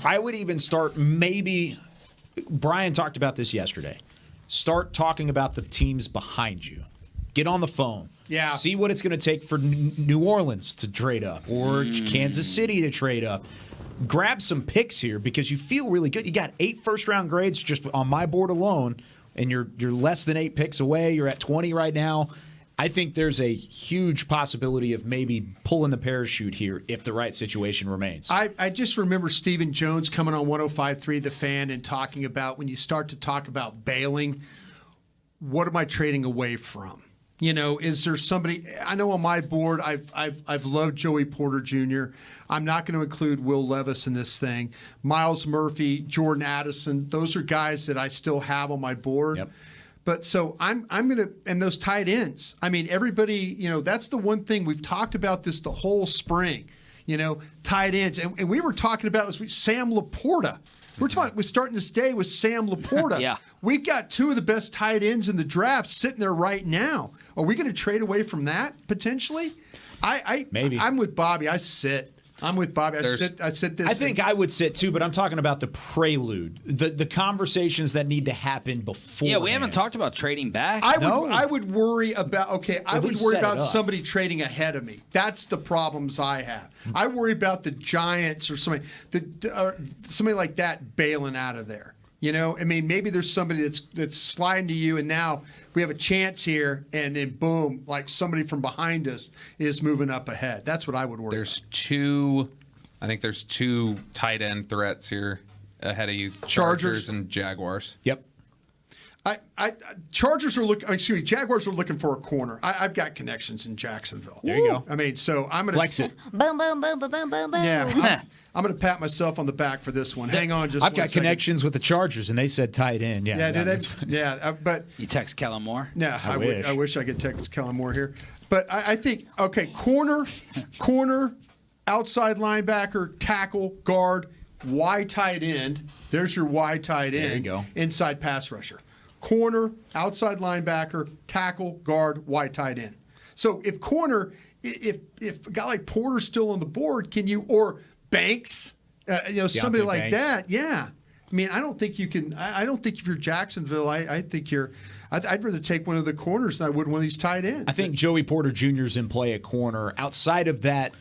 I would even start maybe – Brian talked about this yesterday. Start talking about the teams behind you. Get on the phone. Yeah. See what it's going to take for New Orleans to trade up or Kansas City to trade up. Grab some picks here because you feel really good. You got 8 first-round grades just on my board alone, and you're less than 8 picks away. You're at 20 right now. I think there's a huge possibility of maybe pulling the parachute here if the right situation remains. I just remember Stephen Jones coming on 105.3 The Fan and talking about when you start to talk about bailing, what am I trading away from? Is there somebody? I know on my board, I've loved Joey Porter Jr. I'm not going to include Will Levis in this thing. Miles Murphy, Jordan Addison, those are guys that I still have on my board. Yep. But so I'm going to, and those tight ends. I mean, everybody, that's the one thing we've talked about this the whole spring. Tight ends, and we were talking about Sam Laporta. We're starting this day with Sam Laporta. Yeah. We've got 2 of the best tight ends in the draft sitting there right now. Are we going to trade away from that potentially? Maybe. I'm with Bobby. I'm with Bobby. I sit this. I think I would sit too, but I'm talking about the prelude, the conversations that need to happen before. Yeah, we haven't talked about trading back. I would worry about I would worry about up. somebody trading ahead of me. That's the problems I have. I worry about the Giants or somebody like that bailing out of there. I mean, maybe there's somebody that's sliding to you, and now we have a chance here, and then boom, like somebody from behind us is moving up ahead. That's what I would worry about. I think there's 2 tight end threats here ahead of you: Chargers and Jaguars. Yep. Jaguars are looking for a corner. I've got connections in Jacksonville. There you go. I mean, so I'm going to flex it. Boom, boom, boom, boom, boom, boom, boom. Yeah. I'm going to pat myself on the back for this one. Hang on just I've one got second. connections with the Chargers, and they said tight end. Yeah, but you text Kellen Moore? Yeah, I wish I could text Kellen Moore here. But I think, corner, outside linebacker, tackle, guard, Y tight end. There's your Y tight end. There you go. Inside pass rusher. Corner, outside linebacker, tackle, guard, Y tight end. So if a guy like Porter's still on the board, can you, or Banks, somebody like Banks. that, yeah. I mean, I don't think you can. I don't think if you're Jacksonville, I think you're. I'd rather take one of the corners than I would one of these tight ends. I think Joey Porter Jr. is in play at corner. Outside of that,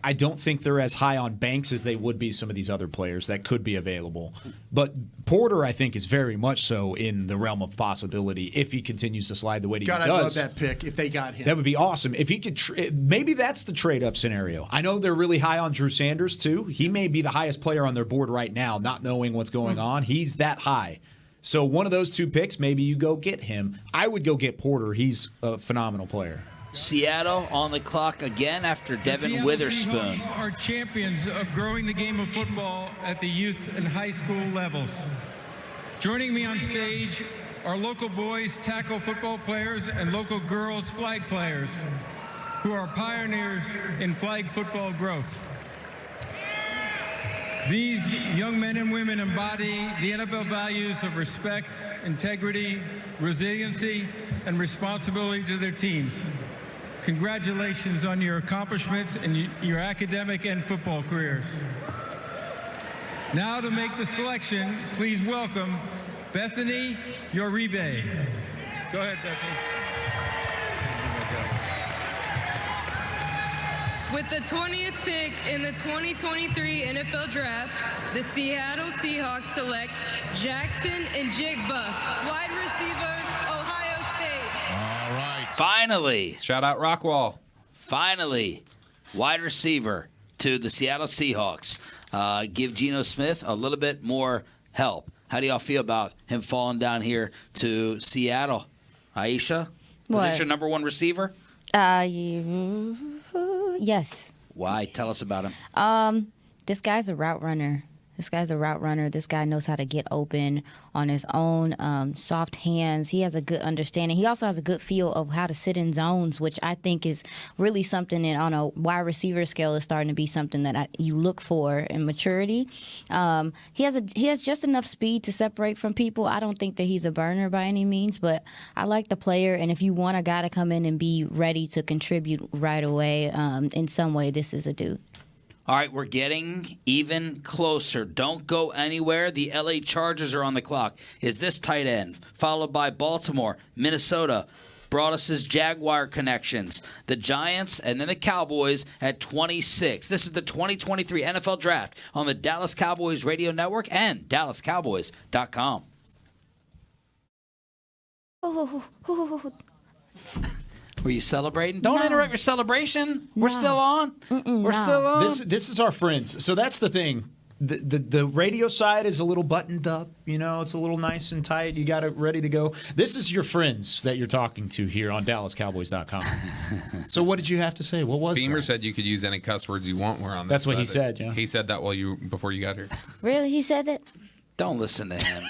I don't think they're as high on Banks as they would be some of these other players that could be available. But Porter, I think, is very much so in the realm of possibility if he continues to slide the way he does. I love that pick if they got him. That would be awesome. If he could, maybe that's the trade-up scenario. I know they're really high on Drew Sanders, too. He may be the highest player on their board right now, not knowing what's going on. He's that high. So one of those 2 picks, maybe you go get him. I would go get Porter. He's a phenomenal player. Seattle on the clock again after Devin Witherspoon. Seahawks are champions of growing the game of football at the youth and high school levels. Joining me on stage are local boys tackle football players and local girls flag players who are pioneers in flag football growth. These young men and women embody the NFL values of respect, integrity, resiliency, and responsibility to their teams. Congratulations on your accomplishments in your academic and football careers. Now to make the selection, please welcome Bethany Uribe. Go ahead, Bethany. With the 20th pick in the 2023 NFL Draft, the Seattle Seahawks select Jackson Njigba, wide receiver, Ohio State. All right. Finally. Shout out Rockwall. Finally, wide receiver to the Seattle Seahawks. Give Geno Smith a little bit more help. How do y'all feel about him falling down here to Seattle? Aisha? Was this your number one receiver? Yes. Why? Tell us about him. This guy's a route runner. This guy knows how to get open on his own, soft hands. He has a good understanding. He also has a good feel of how to sit in zones, which I think is really something that on a wide receiver scale is starting to be something that you look for in maturity. He has just enough speed to separate from people. I don't think that he's a burner by any means, but I like the player. And if you want a guy to come in and be ready to contribute right away in some way, this is a dude. All right, we're getting even closer. Don't go anywhere. The LA Chargers are on the clock. Is this tight end? Followed by Baltimore, Minnesota, brought us his Jaguar connections. The Giants and then the Cowboys at 26. This is the 2023 NFL Draft on the Dallas Cowboys Radio Network and DallasCowboys.com. Were you celebrating? Don't interrupt your celebration. We're still on. We're still on. This is our friends. So that's the thing. The radio side is a little buttoned up. You know, it's a little nice and tight. You got it ready to go. This is your friends that you're talking to here on DallasCowboys.com. So what did you have to say? What was Beamer that? said you could use any cuss words you want. We're on. That's what he side. said. Yeah, he said that before you got here. Really? He said that? Don't listen to him.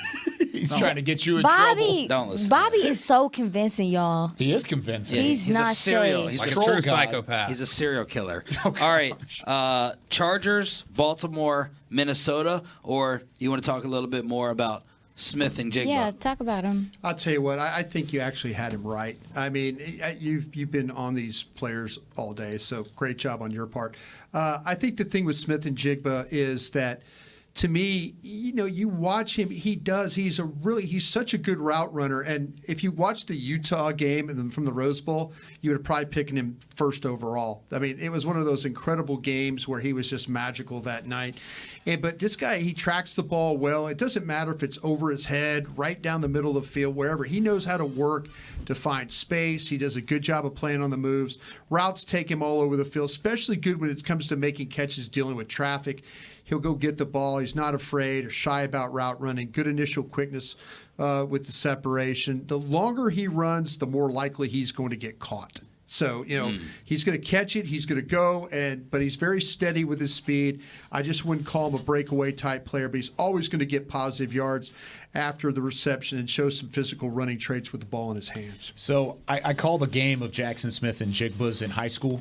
He's trying to get you in Bobby, trouble. Don't listen. Bobby is so convincing, y'all. He is convincing. Yeah, He's not serial. safe. He's Like a a true guy. psychopath. He's a serial killer. All right, Chargers, Baltimore, Minnesota, or you want to talk a little bit more about Smith and Jigba? Yeah, talk about him. I'll tell you what, I think you actually had him right. I mean, you've been on these players all day, so great job on your part. I think the thing with Smith and Jigba is that, to me, you know, you watch him, he's such a good route runner. And if you watch the Utah game and then from the Rose Bowl, you would have probably picked him first overall. I mean, it was one of those incredible games where he was just magical that night. But this guy, he tracks the ball well. It doesn't matter if it's over his head, right down the middle of the field, wherever. He knows how to work to find space. He does a good job of playing on the moves. Routes take him all over the field, especially good when it comes to making catches, dealing with traffic. He'll go get the ball. He's not afraid or shy about route running. Good initial quickness with the separation. The longer he runs, the more likely he's going to get caught. So, you know, he's going to catch it. He's going to go, but he's very steady with his speed. I just wouldn't call him a breakaway type player, but he's always going to get positive yards after the reception and show some physical running traits with the ball in his hands. So I called a game of Jackson Smith and Jigba's in high school.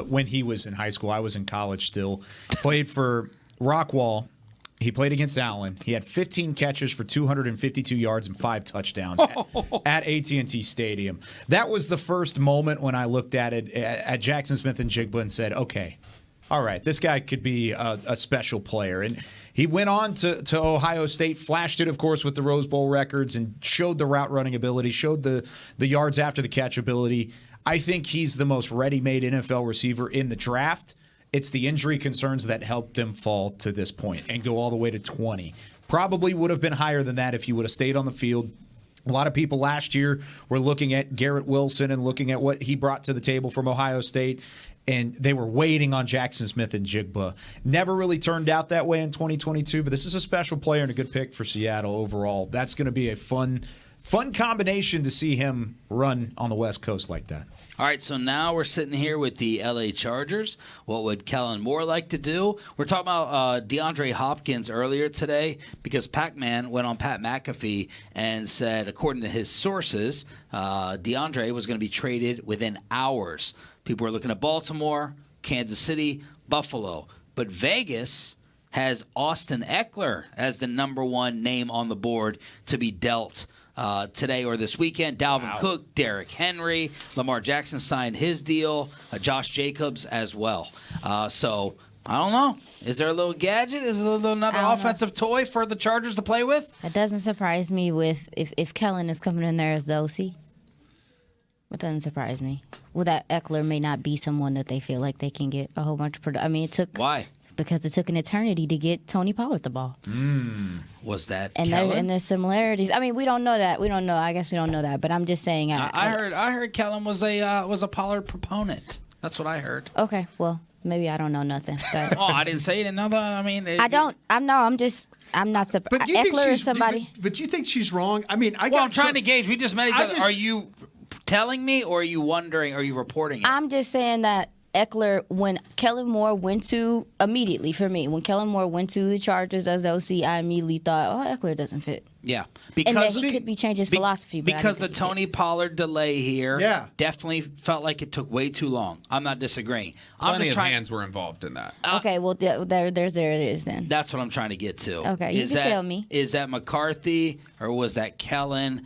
When he was in high school, I was in college still. Played for Rockwall. He played against Allen. He had 15 catches for 252 yards and 5 touchdowns at AT&T Stadium. That was the first moment when I looked at it at Jackson Smith and Jigba and said, okay, all right, this guy could be a special player. And he went on to Ohio State, flashed it, of course, with the Rose Bowl records and showed the route running ability, showed the yards after the catch ability. I think he's the most ready-made NFL receiver in the draft. It's the injury concerns that helped him fall to this point and go all the way to 20. Probably would have been higher than that if he would have stayed on the field. A lot of people last year were looking at Garrett Wilson and looking at what he brought to the table from Ohio State, and they were waiting on Jackson Smith and Jigba. Never really turned out that way in 2022, but this is a special player and a good pick for Seattle overall. That's going to be a fun combination to see him run on the West Coast like that. All right, so now we're sitting here with the LA Chargers. What would Kellen Moore like to do? We're talking about DeAndre Hopkins earlier today because Pac-Man went on Pat McAfee and said, according to his sources, DeAndre was going to be traded within hours. People are looking at Baltimore, Kansas City, Buffalo. But Vegas has Austin Eckler as the number one name on the board to be dealt today or this weekend. Dalvin Cook, Derrick Henry, Lamar Jackson signed his deal, Josh Jacobs as well. So I don't know. Is there a little gadget? Is there another offensive toy for the Chargers to play with? It doesn't surprise me with if Kellen is coming in there as the OC. It Doesn't surprise me. Well, that Eckler may not be someone that they feel like they can get a whole bunch of I mean, it took... Why? Because it took an eternity to get Tony Pollard the ball. Was that and Kellen? there's similarities. I mean, we don't know that. We don't know. I guess we don't know that. But I'm just saying. I heard Kellen was a Pollard proponent. That's what I heard. Okay, well, maybe I don't know nothing. But I didn't say it. Another. I mean, I'm not surprised. But do you think Eckler she's is somebody. But you think she's wrong? I mean, I'm trying to gauge. We just met each other. Are you telling me, or are you wondering? Are you reporting it? I'm just saying that Eckler, when Kellen Moore went to immediately for me, when Kellen Moore went to the Chargers as the OC, I immediately thought, oh, Eckler doesn't fit. Yeah, and that he could be changing his philosophy. But because the Tony Pollard delay here, Yeah. definitely felt like it took way too long. I'm not disagreeing. Plenty of hands were involved in that. Okay, well, there it is then. That's what I'm trying to get to. Okay, you can tell me. Is that McCarthy or was that Kellen?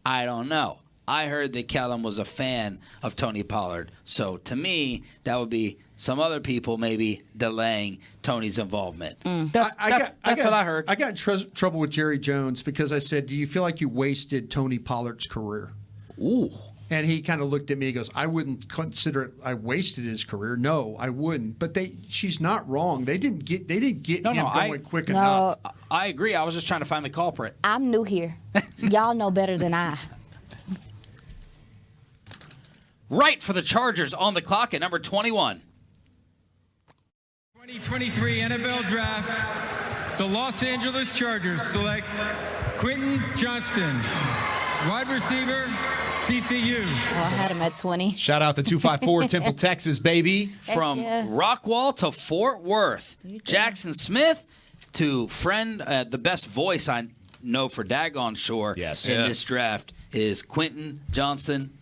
I don't know. I heard that Kellen was a fan of Tony Pollard. So to me, that would be some other people maybe delaying Tony's involvement. That's what I heard. I got in trouble with Jerry Jones because I said, do you feel like you wasted Tony Pollard's career? Ooh. And he kind of looked at me and goes, I wouldn't consider it I wasted his career. No, I wouldn't. But she's not wrong. They didn't get him going quick enough. I agree. I was just trying to find the culprit. I'm new here. Y'all know better than I. Right for the Chargers on the clock at number 21. 2023 NFL Draft. The Los Angeles Chargers select Quentin Johnston, wide receiver, TCU. Oh, I had him at 20. Shout out to 254 Temple, Texas, baby. From Rockwall to Fort Worth. Jackson Smith to friend, the best voice I know for Daggone Shore in this draft is Quentin Johnston.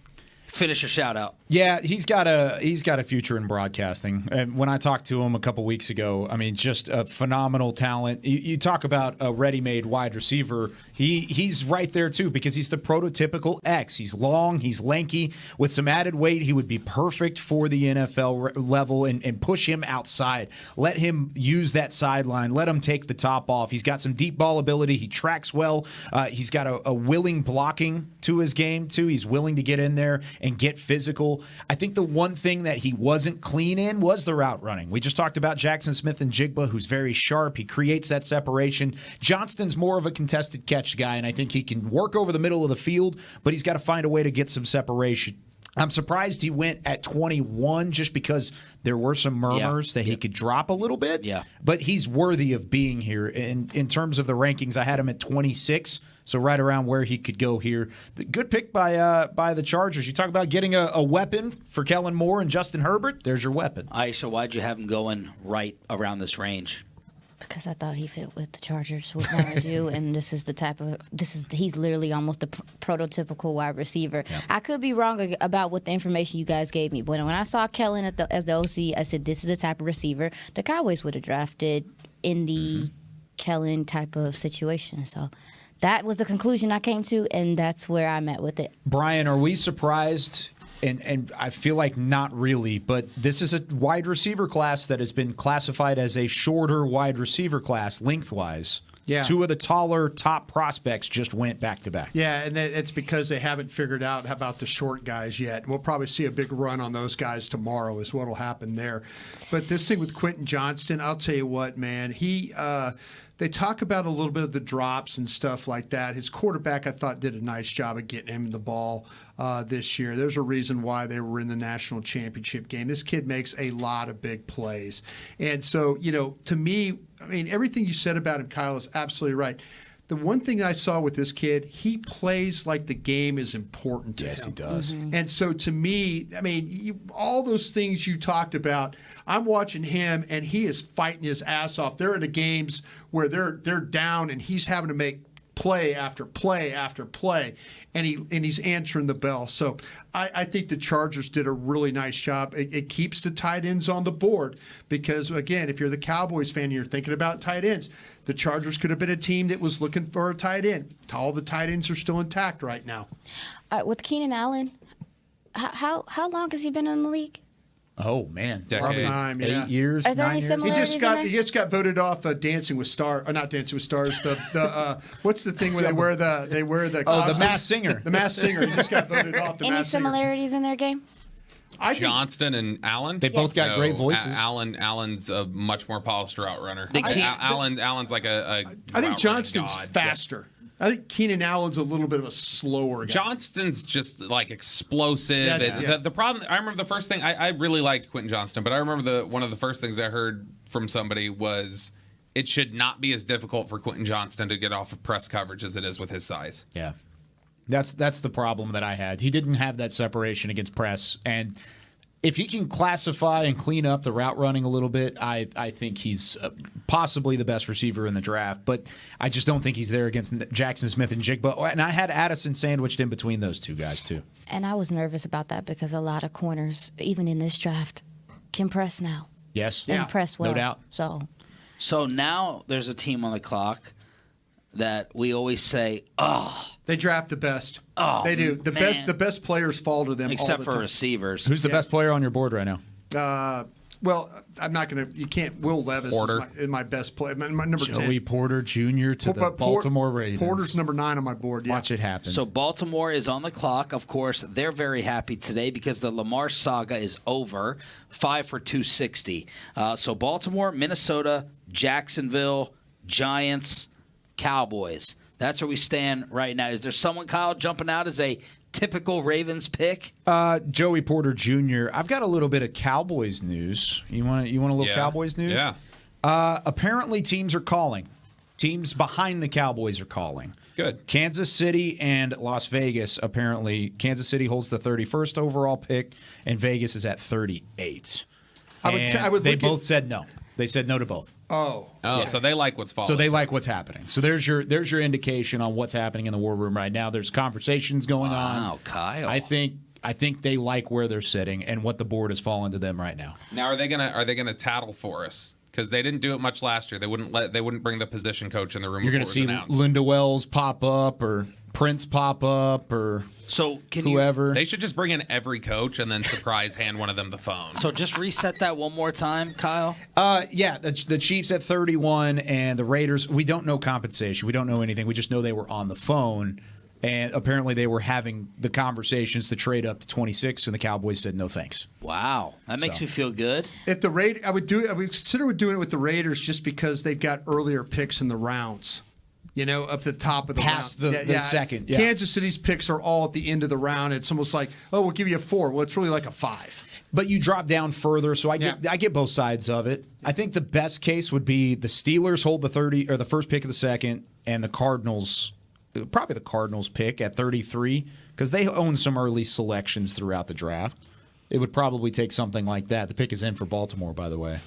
Finish a shout out. Yeah, he's got a future in broadcasting. And when I talked to him a couple weeks ago, I mean, just a phenomenal talent. You talk about a ready-made wide receiver. He's right there too because he's the prototypical X. He's long, he's lanky. With some added weight, he would be perfect for the NFL level and push him outside. Let him use that sideline. Let him take the top off. He's got some deep ball ability. He tracks well. He's got a willing blocking to his game too. He's willing to get in there and get physical. I think the one thing that he wasn't clean in was the route running. We just talked about Jackson Smith and Jigba, who's very sharp. He creates that separation. Johnston's more of a contested catch guy, and I think he can work over the middle of the field, but he's got to find a way to get some separation. I'm surprised he went at 21 just because there were some murmurs that he could drop a little bit. Yeah. But he's worthy of being here. In terms of the rankings, I had him at 26. So right around where he could go here. The good pick by the Chargers. You talk about getting a weapon for Kellen Moore and Justin Herbert. There's your weapon. Aisha, why'd you have him going right around this range? Because I thought he fit with the Chargers, what I do, and he's literally almost a prototypical wide receiver. Yeah. I could be wrong about what the information you guys gave me, but when I saw Kellen as the OC, I said this is the type of receiver the Cowboys would have drafted in the Kellen type of situation. So that was the conclusion I came to, and that's where I'm at with it. Brian, are we surprised? And I feel like not really, but this is a wide receiver class that has been classified as a shorter wide receiver class lengthwise. Yeah. Two of the taller top prospects just went back to back. Yeah, and it's because they haven't figured out about the short guys yet. We'll probably see a big run on those guys tomorrow is what will happen there. But this thing with Quentin Johnston, I'll tell you what, man, they talk about a little bit of the drops and stuff like that. His quarterback, I thought, did a nice job of getting him the ball this year. There's a reason why they were in the national championship game. This kid makes a lot of big plays. And so, to me, I mean, everything you said about him, Kyle, is absolutely right. The one thing I saw with this kid, he plays like the game is important to him. Yes, he does. Mm-hmm. And so to me, I mean, all those things you talked about, I'm watching him, and he is fighting his ass off. They're in the games where they're down, and he's having to make play after play after play, and he's answering the bell. So I think the Chargers did a really nice job. It keeps the tight ends on the board because, again, if you're the Cowboys fan and you're thinking about tight ends, the Chargers could have been a team that was looking for a tight end. All the tight ends are still intact right now. With Keenan Allen, how long has he been in the league? Oh man, Long time, 8 years. Is there 9 any years? similarities in there? He just got voted off Dancing with Stars, or not Dancing with Stars. What's the thing where they wear the the costume? Masked Singer. The Masked Singer. He just got voted off. The Any Masked Singer. similarities in their game? Johnston and Allen. They both got great voices. Allen's a much more polished route runner. Allen's like a I think route Johnston's running god. faster. I think Keenan Allen's a little bit of a slower guy. Johnston's just like explosive. Yeah. The problem, I remember the first thing, I really liked Quentin Johnston, but I remember one of the first things I heard from somebody was it should not be as difficult for Quentin Johnston to get off of press coverage as it is with his size. Yeah. That's the problem that I had. He didn't have that separation against press, and if he can classify and clean up the route running a little bit, I think he's possibly the best receiver in the draft. But I just don't think he's there against Jackson Smith and Jigba. And I had Addison sandwiched in between those two guys too. And I was nervous about that because a lot of corners, even in this draft, can press now. Yes, and press well. No doubt. So now there's a team on the clock that we always say, they draft the best. Oh, they do. man. The best players fall to them. Except all the for time. receivers. Who's the best player on your board right now? Well, I'm not going to. You can't. Will Levis is my best player. My number 10. Joey Porter Jr. to the Baltimore Ravens. Porter's number 9 on my board. Yeah. Watch it happen. So Baltimore is on the clock. Of course, they're very happy today because the Lamar saga is over. 5 for 260. So Baltimore, Minnesota, Jacksonville, Giants, Cowboys. That's where we stand right now. Is there someone, Kyle, jumping out as a typical Ravens pick? Joey Porter Jr. I've got a little bit of Cowboys news. You want a little Cowboys news? Yeah. Apparently, teams are calling. Teams behind the Cowboys are calling. Good. Kansas City and Las Vegas. Apparently, Kansas City holds the 31st overall pick, and Vegas is at 38. They both said no. They said no to both. So they like what's following. So they like what's happening. So there's your indication on what's happening in the war room right now. There's conversations going on. Wow, Kyle. I think they like where they're sitting and what the board has fallen to them right now. Now are they gonna tattle for us? Because they didn't do it much last year. They wouldn't bring the position coach in the room. You're going to see Linda Wells pop up or Prince pop up or whoever. They should just bring in every coach and then surprise hand one of them the phone. So just reset that one more time, Kyle. Yeah, the Chiefs at 31 and the Raiders. We don't know compensation. We don't know anything. We just know they were on the phone. And apparently they were having the conversations to trade up to 26, and the Cowboys said no thanks. Wow, that makes me feel good. If the I would consider doing it with the Raiders just because they've got earlier picks in the rounds. Up the top of the past round. the second. Yeah. Kansas City's picks are all at the end of the round. It's almost like, we'll give you a 4. Well, it's really like a 5. But you drop down further, so I get both sides of it. I think the best case would be the Steelers hold the first pick of the second, and the Cardinals. Probably the Cardinals pick at 33 because they own some early selections throughout the draft. It would probably take something like that. The pick is in for Baltimore, by the way.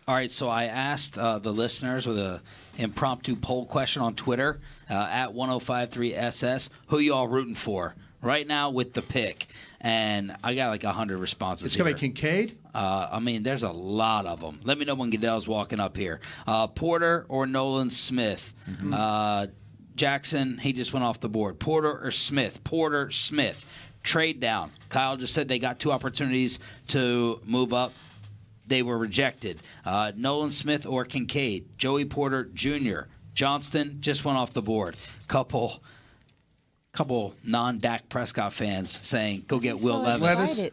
All right, so I asked the listeners with an impromptu poll question on Twitter at 1053SS, who you all rooting for right now with the pick? And I got like 100 responses. It's going to be Kincaid? There's a lot of them. Let me know when Goodell's walking up here. Porter or Nolan Smith? Mm-hmm. Jackson, he just went off the board. Porter or Smith? Porter, Smith. Trade down. Kyle just said they got 2 opportunities to move up. They were rejected. Nolan Smith or Kincaid? Joey Porter Jr. Johnston just went off the board. Couple non-Dak Prescott fans saying, go get Will Levis.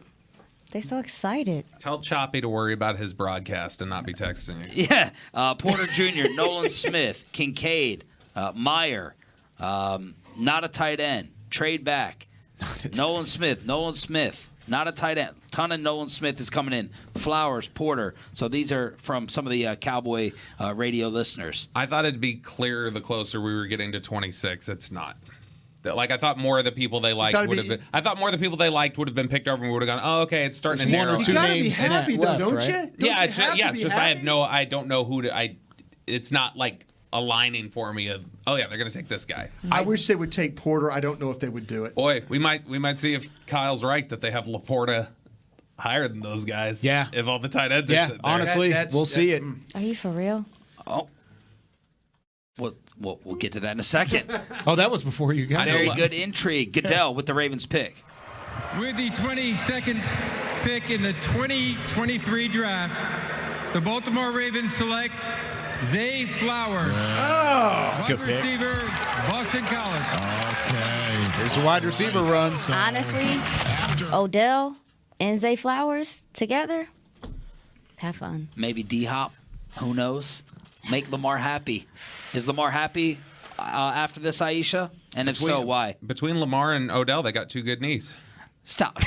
They're so excited. Tell Choppy to worry about his broadcast and not be texting you. Yeah. Porter Jr., Nolan Smith, Kincaid, Meyer, not a tight end. Trade back. Nolan Smith, not a tight end. Ton of Nolan Smith is coming in. Flowers, Porter. So these are from some of the Cowboy radio listeners. I thought it'd be clearer the closer we were getting to 26. It's not. I thought more of the people they liked would have been. I thought more of the people they liked would have been picked over, and we would have gone, oh, okay, it's starting to narrow. You gotta be happy though, don't you? Yeah, it's just I don't know who to. It's not like aligning for me of, oh yeah, they're going to take this guy. I wish they would take Porter. I don't know if they would do it. Boy, we might see if Kyle's right that they have Laporta higher than those guys. Yeah, if all the tight ends are sitting there. Honestly, we'll see it. Are you for real? Oh. We'll get to that in a second. Oh, that was before you got Very good intrigue. Goodell with the Ravens pick. With the 22nd pick in the 2023 draft, the Baltimore Ravens select Zay Flowers. That's a wide good pick. receiver, Boston College. Okay. There's a wide receiver run. Honestly, Odell and Zay Flowers together, have fun. Maybe D-Hop. Who knows? Make Lamar happy. Is Lamar happy after this, Aisha? And if so, why? Between Lamar and Odell, they got two good knees. Stop.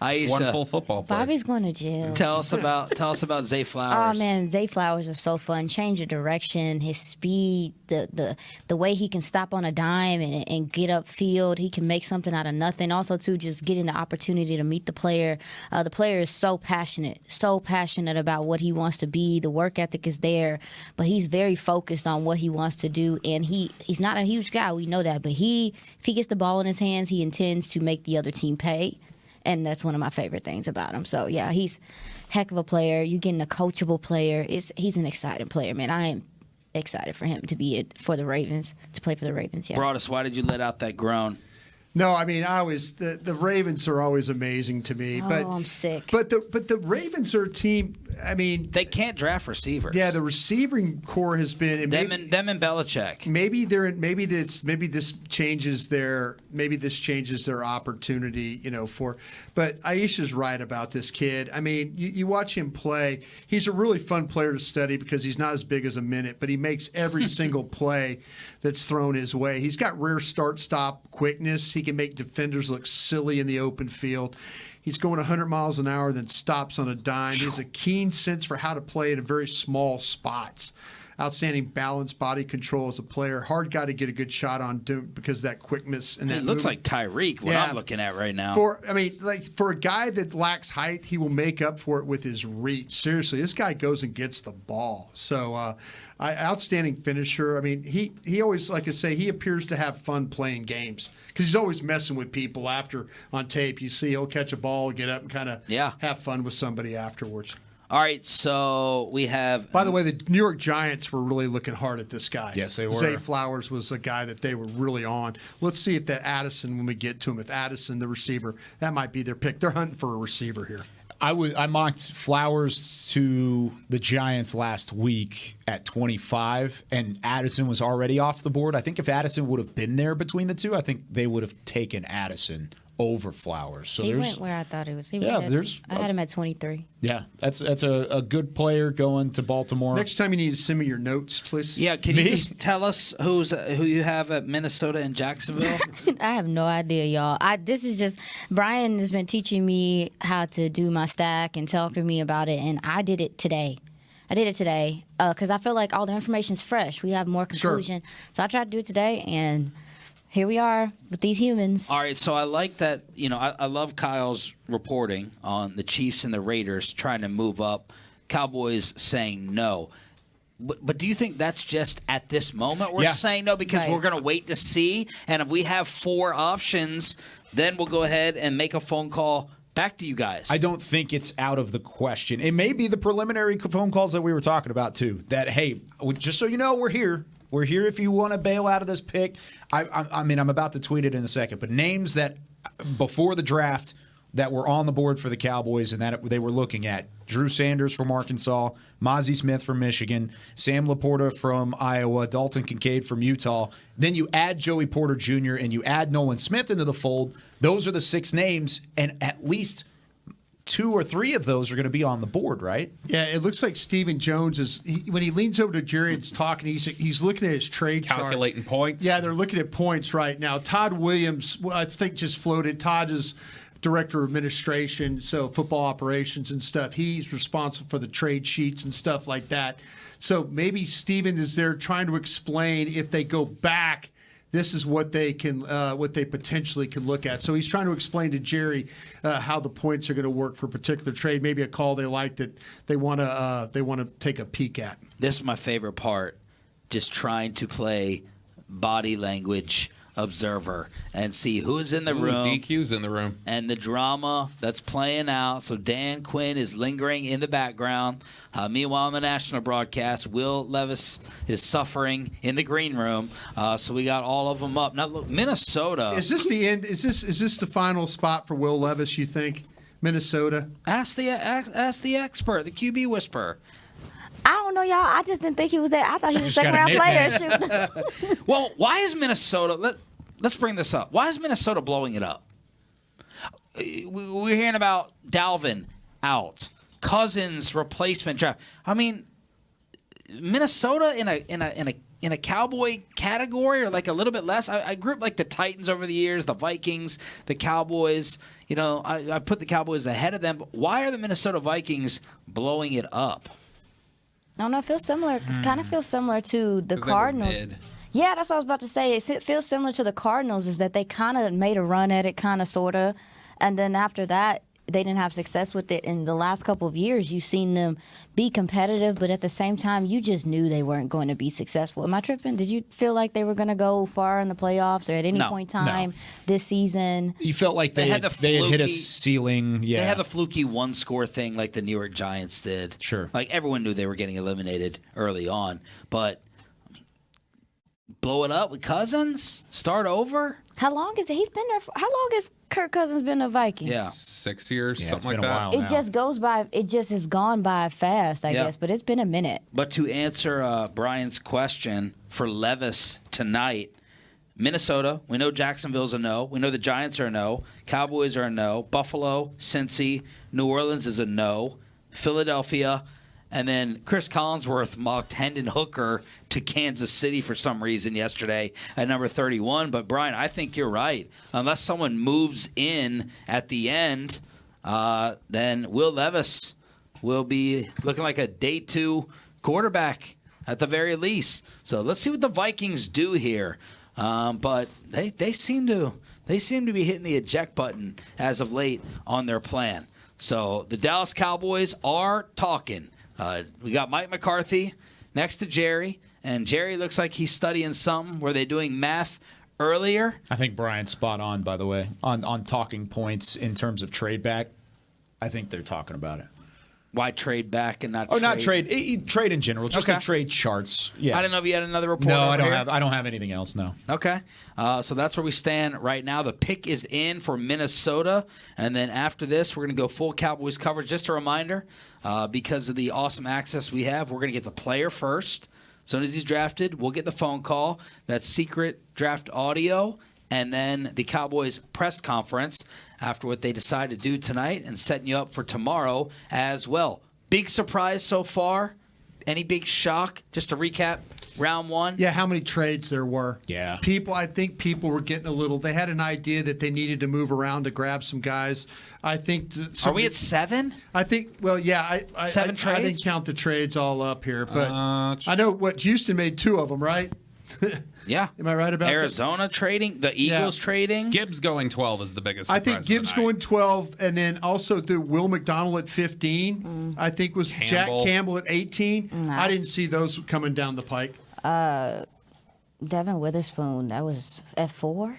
Aisha, one full football player. Bobby's going to jail. Tell us about Zay Flowers. Oh man, Zay Flowers are so fun. Change of direction, his speed, the way he can stop on a dime and get upfield. He can make something out of nothing. Also, too, just getting the opportunity to meet the player. The player is so passionate about what he wants to be. The work ethic is there, but he's very focused on what he wants to do. And he's not a huge guy, we know that, but if he gets the ball in his hands, he intends to make the other team pay. And that's one of my favorite things about him. So, yeah, he's a heck of a player. You're getting a coachable player. He's an exciting player, man. I am excited for him to be for the Ravens, to play for the Ravens. Yeah. Broadus, why did you let out that groan? No, I mean, the Ravens are always amazing to me. But I'm sick. But the Ravens are a team. I mean, they can't draft receivers. Yeah, the receiving core has been them and Belichick. Maybe this changes their opportunity, for. But Aisha's right about this kid. I mean, you watch him play. He's a really fun player to study because he's not as big as a minute, but he makes every single play that's thrown his way. He's got rare start-stop quickness. He can make defenders look silly in the open field. He's going 100 miles an hour, then stops on a dime. He has a keen sense for how to play in very small spots. Outstanding balance, body control as a player. Hard guy to get a good shot on because of that quickness. And that looks movement. like Tyreek, what I'm looking at right now. For a guy that lacks height, he will make up for it with his reach. Seriously, this guy goes and gets the ball. So, outstanding finisher. I mean, he always, like I say, he appears to have fun playing games because he's always messing with people after on tape. You see he'll catch a ball, get up, and kind of have fun with somebody afterwards. All right, so we have. By the way, the New York Giants were really looking hard at this guy. Yes, they were. Zay Flowers was a guy that they were really on. Let's see if that Addison, when we get to him, if Addison, the receiver, that might be their pick. They're hunting for a receiver here. I mocked Flowers to the Giants last week at 25, and Addison was already off the board. I think if Addison would have been there between the two, I think they would have taken Addison over Flowers. So he went where I thought he was. I had him at 23. Yeah, that's a good player going to Baltimore. Next time you need to send me your notes, please. Yeah, can you just tell us who you have at Minnesota and Jacksonville? I have no idea, y'all. This is just Brian has been teaching me how to do my stack and talking to me about it, and I did it today. Because I feel like all the information's fresh. We have more conclusion. Sure. So I tried to do it today, and here we are with these humans. All right, so I like that. I love Kyle's reporting on the Chiefs and the Raiders trying to move up, Cowboys saying no. But do you think that's just at this moment we're saying no because we're going to wait to see? And if we have 4 options, then we'll go ahead and make a phone call back to you guys. I don't think it's out of the question. It may be the preliminary phone calls that we were talking about, too, that, hey, just so you know, we're here. We're here if you want to bail out of this pick. I mean, I'm about to tweet it in a second, but names that before the draft that were on the board for the Cowboys and that they were looking at: Drew Sanders from Arkansas, Mozzie Smith from Michigan, Sam Laporta from Iowa, Dalton Kincaid from Utah. Then you add Joey Porter Jr. and you add Nolan Smith into the fold. Those are the 6 names, and at least 2 or 3 of those are going to be on the board, right? Yeah, it looks like Stephen Jones when he leans over to Jerry and's talking, he's looking at his trade calculating chart. Points. Yeah, they're looking at points right now. Todd Williams, I think, just floated. Todd is director of administration, so football operations and stuff. He's responsible for the trade sheets and stuff like that. So maybe Stephen is there trying to explain if they go back, this is what they can, what they potentially can look at. So he's trying to explain to Jerry how the points are going to work for a particular trade. Maybe a call they like that they want to take a peek at. This is my favorite part: just trying to play body language observer and see who's in the room. DQ's in the room. And the drama that's playing out. So Dan Quinn is lingering in the background. Meanwhile, on the national broadcast, Will Levis is suffering in the green room. So we got all of them up. Now, look, Minnesota. Is this the end? Is this the final spot for Will Levis, you think? Minnesota? Ask the expert, the QB whisperer. I don't know, y'all. I just didn't think he was that. I thought he was a second-round player. Well, why is Minnesota? Let's bring this up. Why is Minnesota blowing it up? We're hearing about Dalvin out, Cousins replacement draft. I mean, Minnesota in a Cowboy category, or like a little bit less. I grouped like the Titans over the years, the Vikings, the Cowboys. You know, I put the Cowboys ahead of them. But why are the Minnesota Vikings blowing it up? I don't know. It feels similar. It kind of feels similar to the Cardinals. Yeah, that's what I was about to say. It feels similar to the Cardinals, is that they kind of made a run at it, kind of, sort of. And then after that, they didn't have success with it. In the last couple of years, you've seen them be competitive, but at the same time, you just knew they weren't going to be successful. Am I tripping? Did you feel like they were going to go far in the playoffs or at any point in time this season? You felt like they had hit a ceiling. Yeah. They had the fluky one-score thing like the New York Giants did. Sure. Like everyone knew they were getting eliminated early on. But I mean, blow it up with Cousins? Start over? How long is it? He's been there. How long has Kirk Cousins been a Viking? Yeah, 6 years, Yeah, something it's like been a that. while It now. just goes by. It just has gone by fast, I guess. But it's been a minute. But to answer Brian's question for Levis tonight, Minnesota, we know Jacksonville's a no. We know the Giants are a no. Cowboys are a no. Buffalo, Cincy, New Orleans is a no. Philadelphia. And then Chris Collinsworth mocked Hendon Hooker to Kansas City for some reason yesterday at number 31. But, Brian, I think you're right. Unless someone moves in at the end, then Will Levis will be looking like a day 2 quarterback at the very least. So let's see what the Vikings do here. But they seem to be hitting the eject button as of late on their plan. So the Dallas Cowboys are talking. We got Mike McCarthy next to Jerry, and Jerry looks like he's studying something. Were they doing math earlier? I think Brian's spot on, by the way, on talking points in terms of trade back. I think they're talking about it. Why trade back and not trade? trade? Not trade. Trade in general, just the trade charts. Yeah. I don't know if you had another report. No, over here. I don't have anything else, no. Okay. So that's where we stand right now. The pick is in for Minnesota. And then after this, we're going to go full Cowboys coverage. Just a reminder, because of the awesome access we have, we're going to get the player first. As soon as he's drafted, we'll get the phone call. That's secret draft audio. And then the Cowboys press conference after what they decide to do tonight, and setting you up for tomorrow as well. Big surprise so far? Any big shock? Just to recap, round 1. Yeah, how many trades there were. Yeah. I think people were getting a little, they had an idea that they needed to move around to grab some guys. I think. Are we at 7? I think, well, yeah. 7 trades? I didn't count the trades all up here, but I know Houston made 2 of them, right? Yeah. Am I right about Arizona trading? The Eagles trading? Gibbs going 12 is the biggest surprise. I think Gibbs going 12, and then also the Will McDonald at 15. I think was Jack Campbell at 18. I didn't see those coming down the pike. Devin Witherspoon, that was at 4?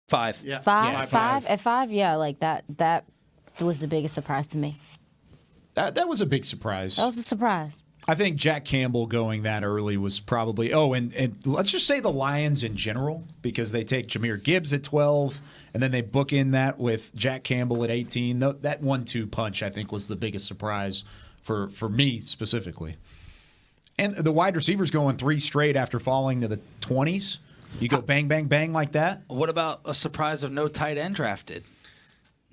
5. Yeah. 5? At 5, yeah, like that was the biggest surprise to me. That was a big surprise. That was a surprise. I think Jack Campbell going that early was probably and let's just say the Lions in general, because they take Jahmyr Gibbs at 12 and then they book in that with Jack Campbell at 18. That 1-2 punch, I think, was the biggest surprise for me specifically. And the wide receivers going 3 straight after falling to the 20s. You go bang, bang, bang like that. What about a surprise of no tight end drafted?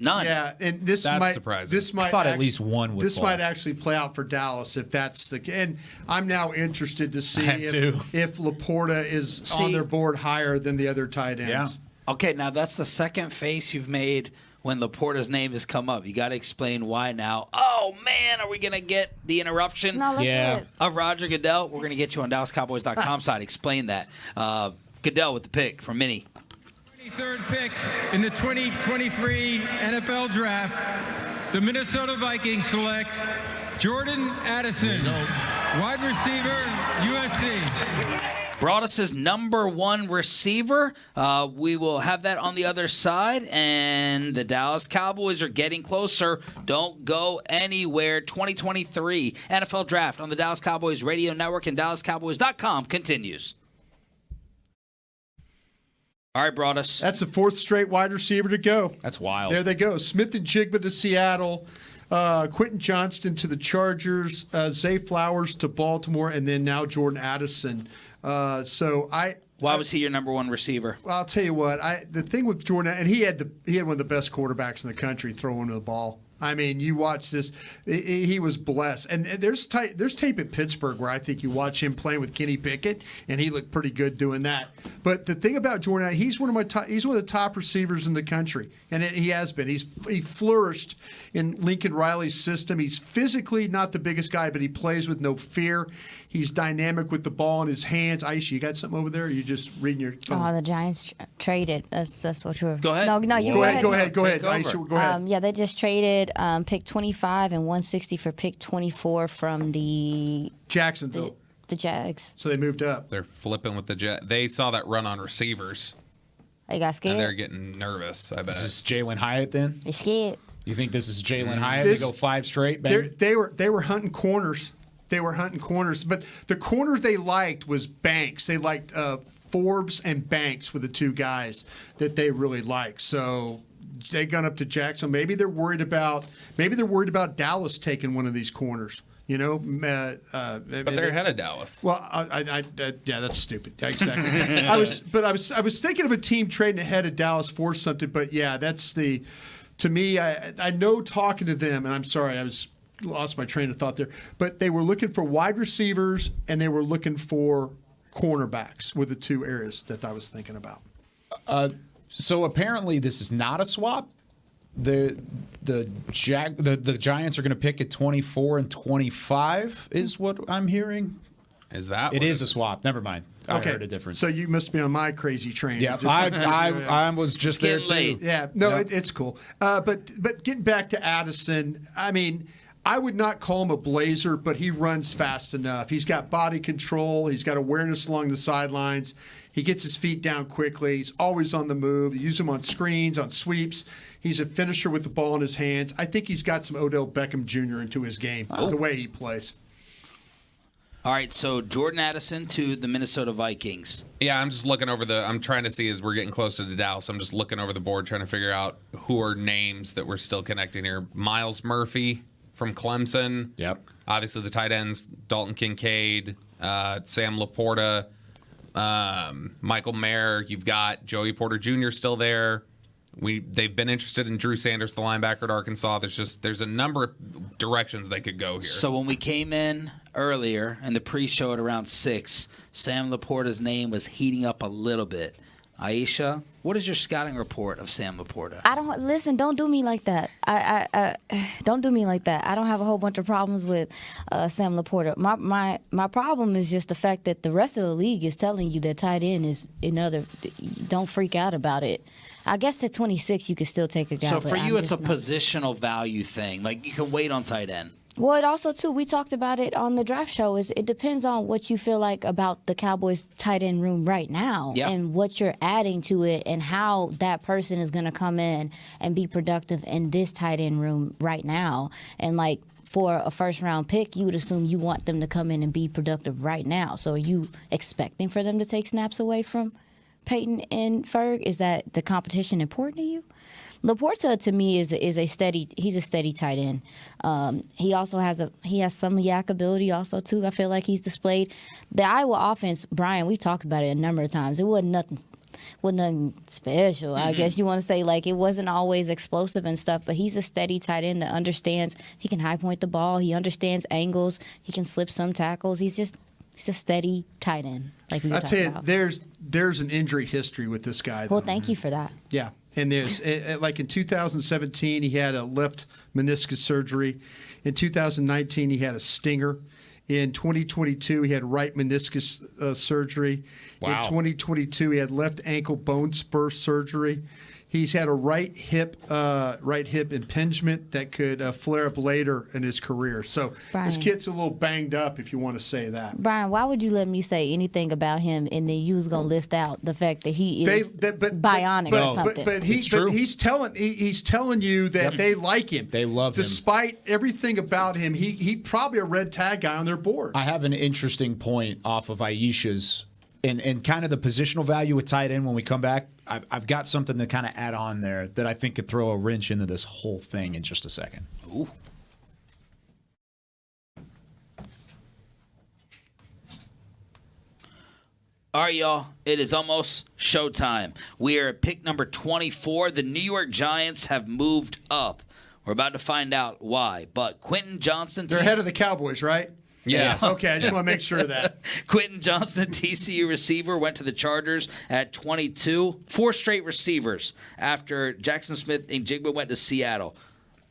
None. Yeah, and this That's might surprising. This might I thought actually, at least one would This fall. might actually play out for Dallas if that's the. And I'm now interested to see if Laporta is on their board higher than the other tight ends. Yeah. Okay, now that's the second face you've made when Laporta's name has come up. You got to explain why now. Oh, man, are we going to get the interruption of Roger Goodell? We're going to get you on DallasCowboys.com side. Explain that. Goodell with the pick from Minnie. 23rd pick in the 2023 NFL Draft, the Minnesota Vikings select Jordan Addison, wide receiver, USC. Broadus' number one receiver. We will have that on the other side. And the Dallas Cowboys are getting closer. Don't go anywhere. 2023 NFL Draft on the Dallas Cowboys Radio Network and DallasCowboys.com continues. All right, Broadus. That's the fourth straight wide receiver to go. That's wild. There they go. Smith and Jigba to Seattle. Quentin Johnston to the Chargers. Zay Flowers to Baltimore. And then now Jordan Addison. Why was he your number one receiver? Well, I'll tell you what. The thing with Jordan, and he had one of the best quarterbacks in the country throwing the ball. I mean, you watch this. He was blessed. And there's tape at Pittsburgh where I think you watch him playing with Kenny Pickett, and he looked pretty good doing that. But the thing about Jordan, he's one of the top receivers in the country, and he has been. He flourished in Lincoln Riley's system. He's physically not the biggest guy, but he plays with no fear. He's dynamic with the ball in his hands. Aisha, you got something over there? Or are you just reading your phone? Oh, the Giants traded. That's what you're. Go ahead. No, you go ahead. Go ahead, Aisha. Go ahead. Yeah, they just traded pick 25 and 160 for pick 24 from the Jacksonville. The Jags. So they moved up. They're flipping with the jet. They saw that run on receivers. They got scared. And they're getting nervous, I bet. Is this Jalen Hyatt then? They're scared. You think this is Jalen Hyatt? They go 5 straight? They were hunting corners. But the corner they liked was Banks. They liked Forbes and Banks were the two guys that they really liked. So they gone up to Jackson. Maybe they're worried about Dallas taking one of these corners. You know, but they're ahead of Dallas. Well, yeah, that's stupid. Exactly. I was thinking of a team trading ahead of Dallas for something, but yeah, that's the. To me, I know talking to them, and I'm sorry, I lost my train of thought there, but they were looking for wide receivers and they were looking for cornerbacks were the two areas that I was thinking about. So apparently this is not a swap. The Giants are going to pick at 24 and 25 is what I'm hearing. Is that it is a swap? Never mind. I heard a difference. So you must be on my crazy train. Yeah, I was just there too. Yeah, no, it's cool. But getting back to Addison, I mean, I would not call him a blazer, but he runs fast enough. He's got body control. He's got awareness along the sidelines. He gets his feet down quickly. He's always on the move. They use him on screens, on sweeps. He's a finisher with the ball in his hands. I think he's got some Odell Beckham Jr. into his game, the way he plays. All right, so Jordan Addison to the Minnesota Vikings. Yeah, I'm just looking over I'm trying to see as we're getting closer to Dallas, I'm just looking over the board trying to figure out who are names that we're still connecting here. Miles Murphy from Clemson. Yep. Obviously the tight ends, Dalton Kincaid, Sam Laporta, Michael Mayer. You've got Joey Porter Jr. still there. They've been interested in Drew Sanders, the linebacker at Arkansas. There's a number of directions they could go here. So when we came in earlier in the pre-show at around 6, Sam Laporta's name was heating up a little bit. Aisha, what is your scouting report of Sam Laporta? Don't do me like that. I don't do me like that. I don't have a whole bunch of problems with Sam Laporta. My problem is just the fact that the rest of the league is telling you that tight end is another. Don't freak out about it. I guess at 26 you could still take a guy. So for you, it's a positional value thing. Like you can wait on tight end. Well, it also, too, we talked about it on the draft show, is it depends on what you feel like about the Cowboys tight end room right now and what you're adding to it and how that person is going to come in and be productive in this tight end room right now. And, like, for a first-round pick, you would assume you want them to come in and be productive right now. So are you expecting for them to take snaps away from Peyton and Ferg? Is that the competition important to you? Laporta to me is a steady. He's a steady tight end. He also has some yak ability also too. I feel like he's displayed the Iowa offense. Brian, we've talked about it a number of times. It wasn't nothing special. I guess you want to say, like, it wasn't always explosive and stuff. But he's a steady tight end that understands. He can high point the ball. He understands angles. He can slip some tackles. He's a steady tight end. Like we were talking about. There's an injury history with this guy. Well, thank you for that. Yeah. And there's, like in 2017, he had a left meniscus surgery. In 2019, he had a stinger. In 2022, he had right meniscus surgery. Wow. In 2022, he had left ankle bone spur surgery. He's had a right hip impingement that could flare up later in his career. So Brian. this kid's a little banged up, if you want to say that. Brian, why would you let me say anything about him and then you was gonna list out the fact that he is bionic or something? But he's telling you that they like him. They love him. Despite everything about him, he probably a red tag guy on their board. I have an interesting point off of Aisha's and kind of the positional value with tight end when we come back. I've got something to kind of add on there that I think could throw a wrench into this whole thing in just a second. Ooh. All right, y'all. It is almost showtime. We are at pick number 24. The New York Giants have moved up. We're about to find out why. But Quentin Johnson... They're ahead of the Cowboys, right? Yes. Okay, I just want to make sure of that. Quentin Johnson, TCU receiver, went to the Chargers at 22. 4 straight receivers after Jackson Smith and Jigba went to Seattle.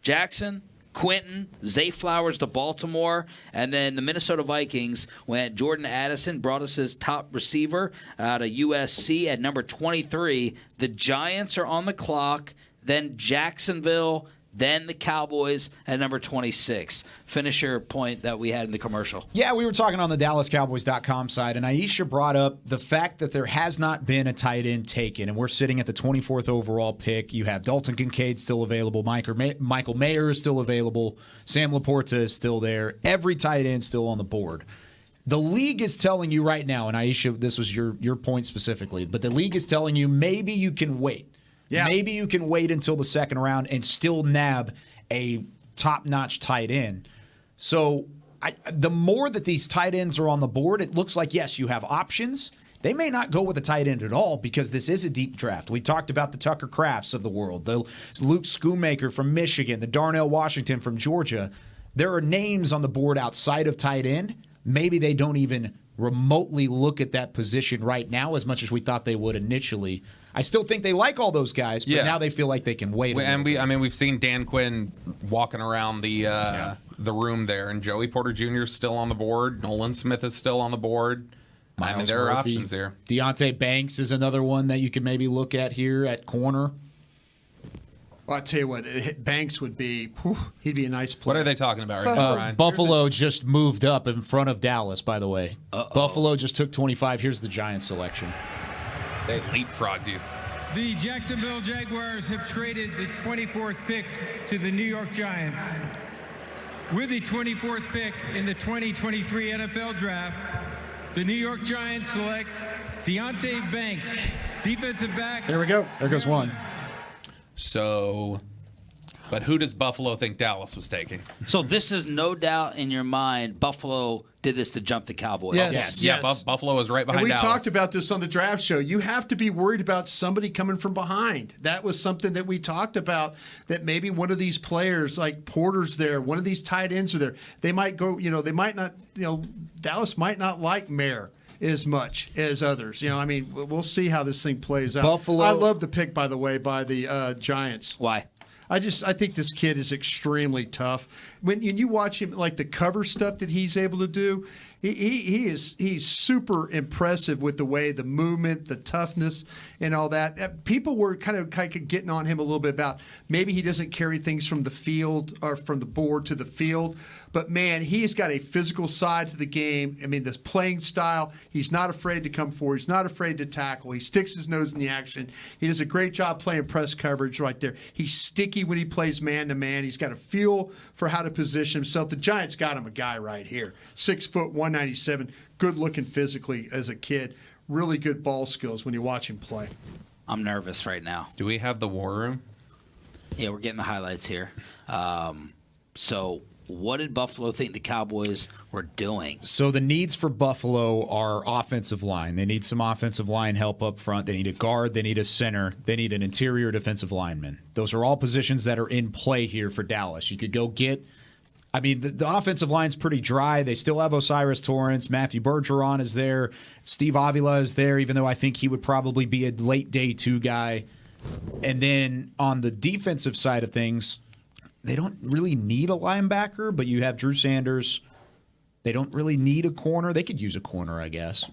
Jackson, Quentin, Zay Flowers to Baltimore, and then the Minnesota Vikings went Jordan Addison, brought us his top receiver out of USC at number 23. The Giants are on the clock, then Jacksonville, then the Cowboys at number 26. Finish your point that we had in the commercial. Yeah, we were talking on the DallasCowboys.com side, and Aisha brought up the fact that there has not been a tight end taken, and we're sitting at the 24th overall pick. You have Dalton Kincaid still available, Michael Mayer is still available, Sam Laporta is still there. Every tight end still on the board. The league is telling you right now, and Aisha, this was your point specifically, but the league is telling you maybe you can wait. Yeah. Maybe you can wait until the second round and still nab a top-notch tight end. So the more that these tight ends are on the board, it looks like, yes, you have options. They may not go with a tight end at all because this is a deep draft. We talked about the Tucker Crafts of the world, the Luke Schoonmaker from Michigan, the Darnell Washington from Georgia. There are names on the board outside of tight end. Maybe they don't even remotely look at that position right now as much as we thought they would initially. I still think they like all those guys, but now they feel like they can wait. We've seen Dan Quinn walking around the room there, and Joey Porter Jr. is still on the board. Nolan Smith is still on the board. There are options there. Deonte Banks is another one that you could maybe look at here at corner. Well, I tell you what, Banks would be. He'd be a nice player. What are they talking about right now, Brian? Buffalo just moved up in front of Dallas. By the way, Buffalo just took 25. Here's the Giants selection. They leapfrogged you. The Jacksonville Jaguars have traded the 24th pick to the New York Giants. With the 24th pick in the 2023 NFL Draft, the New York Giants select Deonte Banks, defensive back. There we go. There goes one. So, but who does Buffalo think Dallas was taking? So this is no doubt in your mind, Buffalo did this to jump the Cowboys. Yes. Yeah, Buffalo was right behind and we Dallas. talked about this on the draft show. You have to be worried about somebody coming from behind. That was something that we talked about, that maybe one of these players, like Porter's there, one of these tight ends are there. They might go, they might not, Dallas might not like Mayer as much as others. We'll see how this thing plays out. Buffalo. I love the pick, by the way, by the Giants. Why? I think this kid is extremely tough. When you watch him, like the cover stuff that he's able to do, he's super impressive with the way, the movement, the toughness, and all that. People were kind of getting on him a little bit about maybe he doesn't carry things from the field or from the board to the field. But, man, he's got a physical side to the game. This playing style, he's not afraid to come forward. He's not afraid to tackle. He sticks his nose in the action. He does a great job playing press coverage right there. He's sticky when he plays man-to-man. He's got a feel for how to position himself. The Giants got him a guy right here. 6 foot, 197, good-looking physically as a kid. Really good ball skills when you watch him play. I'm nervous right now. Do we have the war room? Yeah, we're getting the highlights here. So what did Buffalo think the Cowboys were doing? So the needs for Buffalo are offensive line. They need some offensive line help up front. They need a guard. They need a center. They need an interior defensive lineman. Those are all positions that are in play here for Dallas. You could go get the offensive line's pretty dry. They still have Osiris Torrance. Matthew Bergeron is there. Steve Avila is there, even though I think he would probably be a late day 2 guy. And then on the defensive side of things, they don't really need a linebacker, but you have Drew Sanders. They don't really need a corner. They could use a corner, I guess.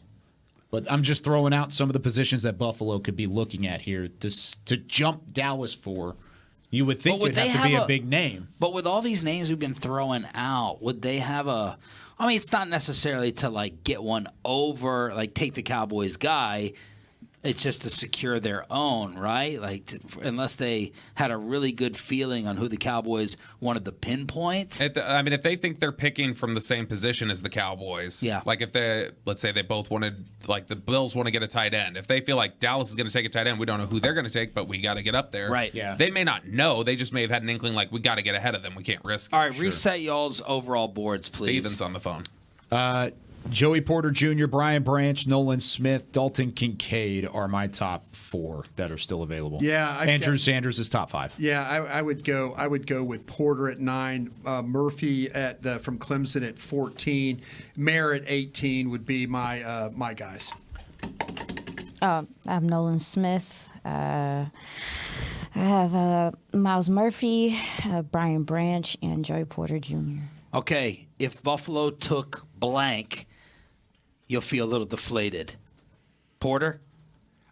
But I'm just throwing out some of the positions that Buffalo could be looking at here to jump Dallas for. You would think it'd have to be a big name. But with all these names we've been throwing out, would they have a – I mean, it's not necessarily to, like, get one over, like, take the Cowboys guy. It's just to secure their own, right? Like, unless they had a really good feeling on who the Cowboys wanted the pinpoint. I mean, if they think they're picking from the same position as the Cowboys, like if let's say they both wanted, like the Bills want to get a tight end. If they feel like Dallas is going to take a tight end, we don't know who they're going to take, but we got to get up there. Right. Yeah. They may not know. They just may have had an inkling like we got to get ahead of them. We can't risk it. All right, reset y'all's overall boards, please. Steven's on the phone. Joey Porter Jr., Brian Branch, Nolan Smith, Dalton Kincaid are my top 4 that are still available. Yeah, Andrew Sanders is top 5. Yeah, I would go with Porter at 9, Murphy from Clemson at 14, Mayer at 18 would be my my guys. I have Nolan Smith. I have Miles Murphy, Brian Branch, and Joey Porter Jr. Okay, if Buffalo took blank, you'll feel a little deflated. Porter?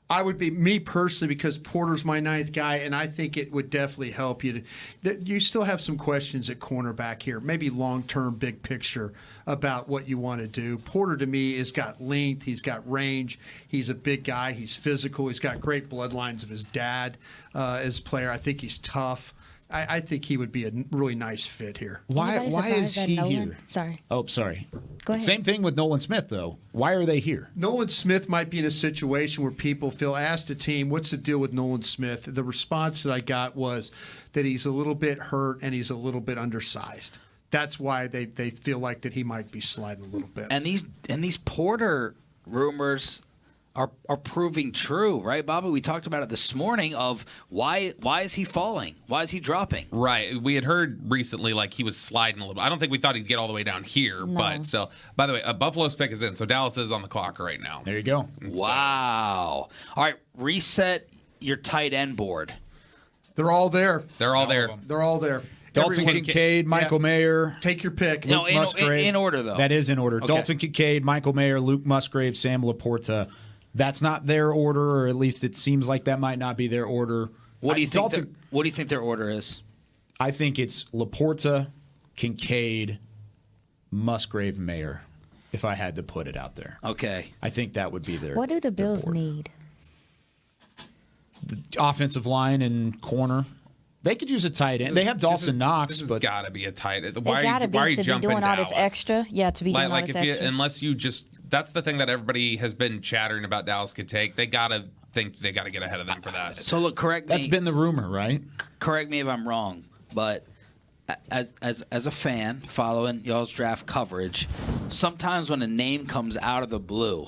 I would be me personally because Porter's my 9th guy, and I think it would definitely help you. You still have some questions at cornerback here, maybe long-term, big picture about what you want to do. Porter, to me, has got length. He's got range. He's a big guy. He's physical. He's got great bloodlines of his dad as a player. I think he's tough. I think he would be a really nice fit here. Why is he here? Sorry. Oh, sorry. Go ahead. Same thing with Nolan Smith, though. Why are they here? Nolan Smith might be in a situation where people feel asked a team, what's the deal with Nolan Smith? The response that I got was that he's a little bit hurt and he's a little bit undersized. That's why they feel like that he might be sliding a little bit. And these Porter rumors are proving true, right, Bobby? We talked about it this morning of why is he falling? Why is he dropping? Right. We had heard recently like he was sliding a little. I don't think we thought he'd get all the way down here. No. But so, by the way, Buffalo's pick is in. So Dallas is on the clock right now. There you go. Wow. All right, reset your tight end board. They're all there. They're all there. They're all there. Dalton Kincaid, Michael Mayer. Take your pick. No, Luke Musgrave. in order, though. That is in order. Okay. Dalton Kincaid, Michael Mayer, Luke Musgrave, Sam Laporta. That's not their order, or at least it seems like that might not be their order. What do you think their order is? I think it's Laporta, Kincaid, Musgrave, Mayer, if I had to put it out there. Okay. I think that would be their What do the Bills need? The offensive line and corner. They could use a tight end. They have Dawson Knox, This but has got to be a tight end. They Why gotta are you be to be jumping doing all Dallas? this extra. Yeah, to be doing all this extra. Unless you just that's the thing that everybody has been chattering about Dallas could take. They got to think they got to get ahead of them for that. So look, correct me. That's been the rumor, right? Correct me if I'm wrong, but as a fan following y'all's draft coverage, sometimes when a name comes out of the blue,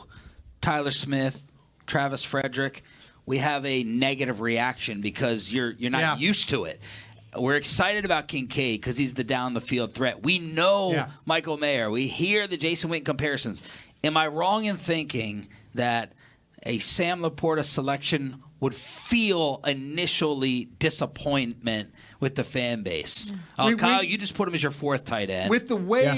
Tyler Smith, Travis Frederick, we have a negative reaction because you're not used to it. We're excited about Kincaid because he's the down the field threat. We know Michael Mayer. We hear the Jason Witten comparisons. Am I wrong in thinking that a Sam Laporta selection would feel initially disappointment with the fan base? Kyle, you just put him as your 4th tight end. With the way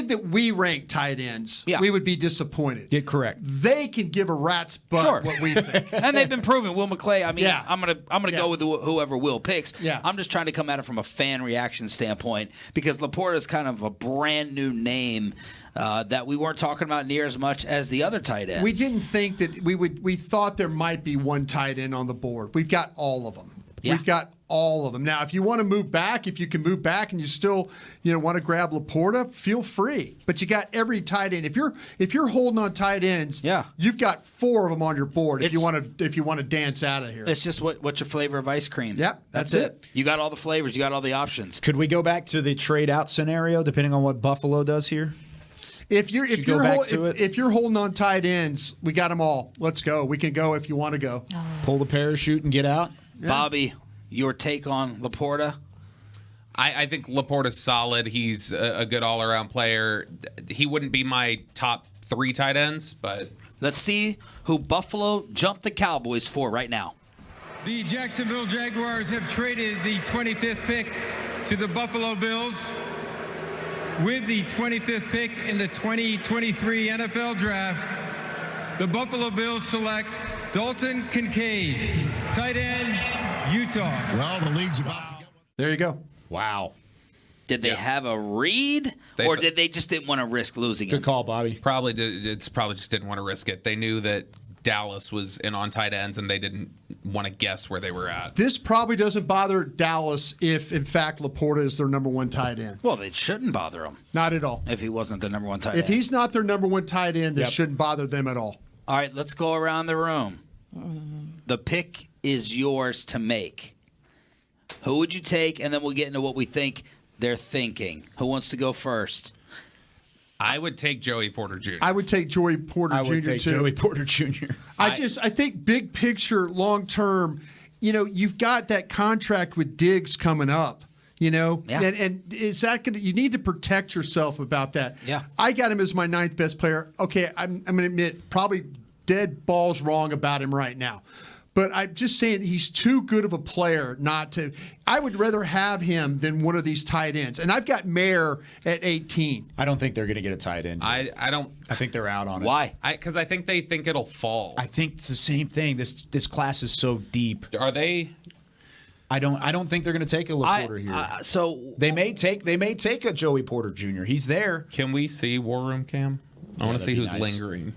that we rank tight ends, we would be disappointed. Get correct. They can give a rat's butt what we think. And they've been proven. Will McClay, I mean, I'm gonna go with whoever Will picks. Yeah. I'm just trying to come at it from a fan reaction standpoint because Laporta is kind of a brand new name that we weren't talking about near as much as the other tight ends. We didn't think that we thought there might be one tight end on the board. We've got all of them. Yeah. We've got all of them. Now, if you want to move back, if you can move back and you still, want to grab Laporta, feel free. But you got every tight end. If you're holding on tight ends, you've got 4 of them on your board. If you want to dance out of here, it's just what's your flavor of ice cream. Yep, that's it. You got all the flavors. You got all the options. Could we go back to the trade out scenario, depending on what Buffalo does here? If you're holding on tight ends, we got them all. Let's go. We can go if you want to go. Pull the parachute and get out. Yeah. Bobby, your take on Laporta? I think Laporta's solid. He's a good all-around player. He wouldn't be my top 3 tight ends, but let's see who Buffalo jumped the Cowboys for right now. The Jacksonville Jaguars have traded the 25th pick to the Buffalo Bills. with the 25th pick in the 2023 NFL Draft, the Buffalo Bills select Dalton Kincaid, tight end, Utah. Well, the league's about to get one. There you go. Wow. Did they have a read, or did they just didn't want to risk losing it? Good call, Bobby. Probably just didn't want to risk it. They knew that Dallas was in on tight ends, and they didn't want to guess where they were at. This probably doesn't bother Dallas if, in fact, Laporta is their number one tight end. Well, it shouldn't bother them. Not at all. If he wasn't the number one tight end. If he's not their number one tight end, this shouldn't bother them at all. All right, let's go around the room. The pick is yours to make. Who would you take? And then we'll get into what we think they're thinking. Who wants to go first? I would take Joey Porter Jr. I would take Joey Porter Jr. I would take too. Joey Porter Jr. I think big picture, long term, you've got that contract with Diggs coming up. And is that going to? You need to protect yourself about that. Yeah. I got him as my 9th best player. Okay, I'm going to admit probably dead balls wrong about him right now. But I'm just saying he's too good of a player not to. I would rather have him than one of these tight ends. And I've got Mayer at 18. I don't think they're going to get a tight end. I don't. I think they're out on it. Why? Because I think they think it'll fall. I think it's the same thing. This class is so deep. Are they? I don't think they're going to take a Laporta here. So they may take a Joey Porter Jr. He's there. Can we see War Room Cam? I want to see who's lingering.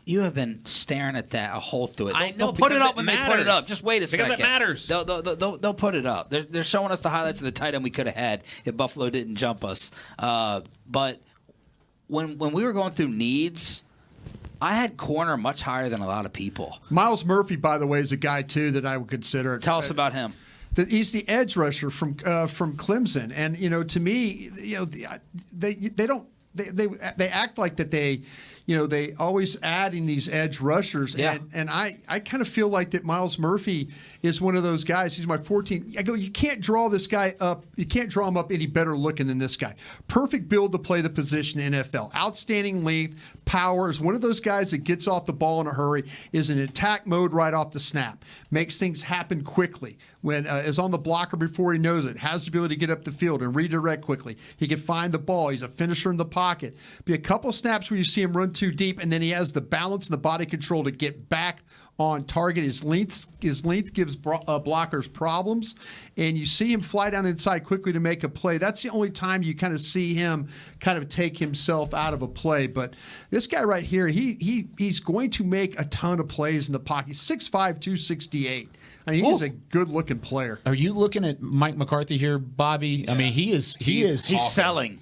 You have been staring at that a whole through it. I know, They'll put it because up when they put it up. Just wait a second. Because it matters. They'll put it up. They're showing us the highlights of the tight end we could have had if Buffalo didn't jump us. But when we were going through needs, I had corner much higher than a lot of people. Miles Murphy, by the way, is a guy, too, that I would consider. Tell us about him. He's the edge rusher from Clemson. And, to me, they act like that they always adding these edge rushers. Yeah. And I kind of feel like that Miles Murphy is one of those guys. He's my 14th. I go, you can't draw this guy up. You can't draw him up any better looking than this guy. Perfect build to play the position in NFL. Outstanding length, power. Is one of those guys that gets off the ball in a hurry, is in attack mode right off the snap. Makes things happen quickly. When is on the blocker before he knows it. Has the ability to get up the field and redirect quickly. He can find the ball. He's a finisher in the pocket. Be a couple snaps where you see him run too deep, and then he has the balance and the body control to get back on target. His length gives blockers problems, and you see him fly down inside quickly to make a play. That's the only time you kind of see him kind of take himself out of a play. But this guy right here, he's going to make a ton of plays in the pocket. 6'5", 268. I mean, he's a good-looking player. Are you looking at Mike McCarthy here, Bobby? Yeah. I mean, he's selling.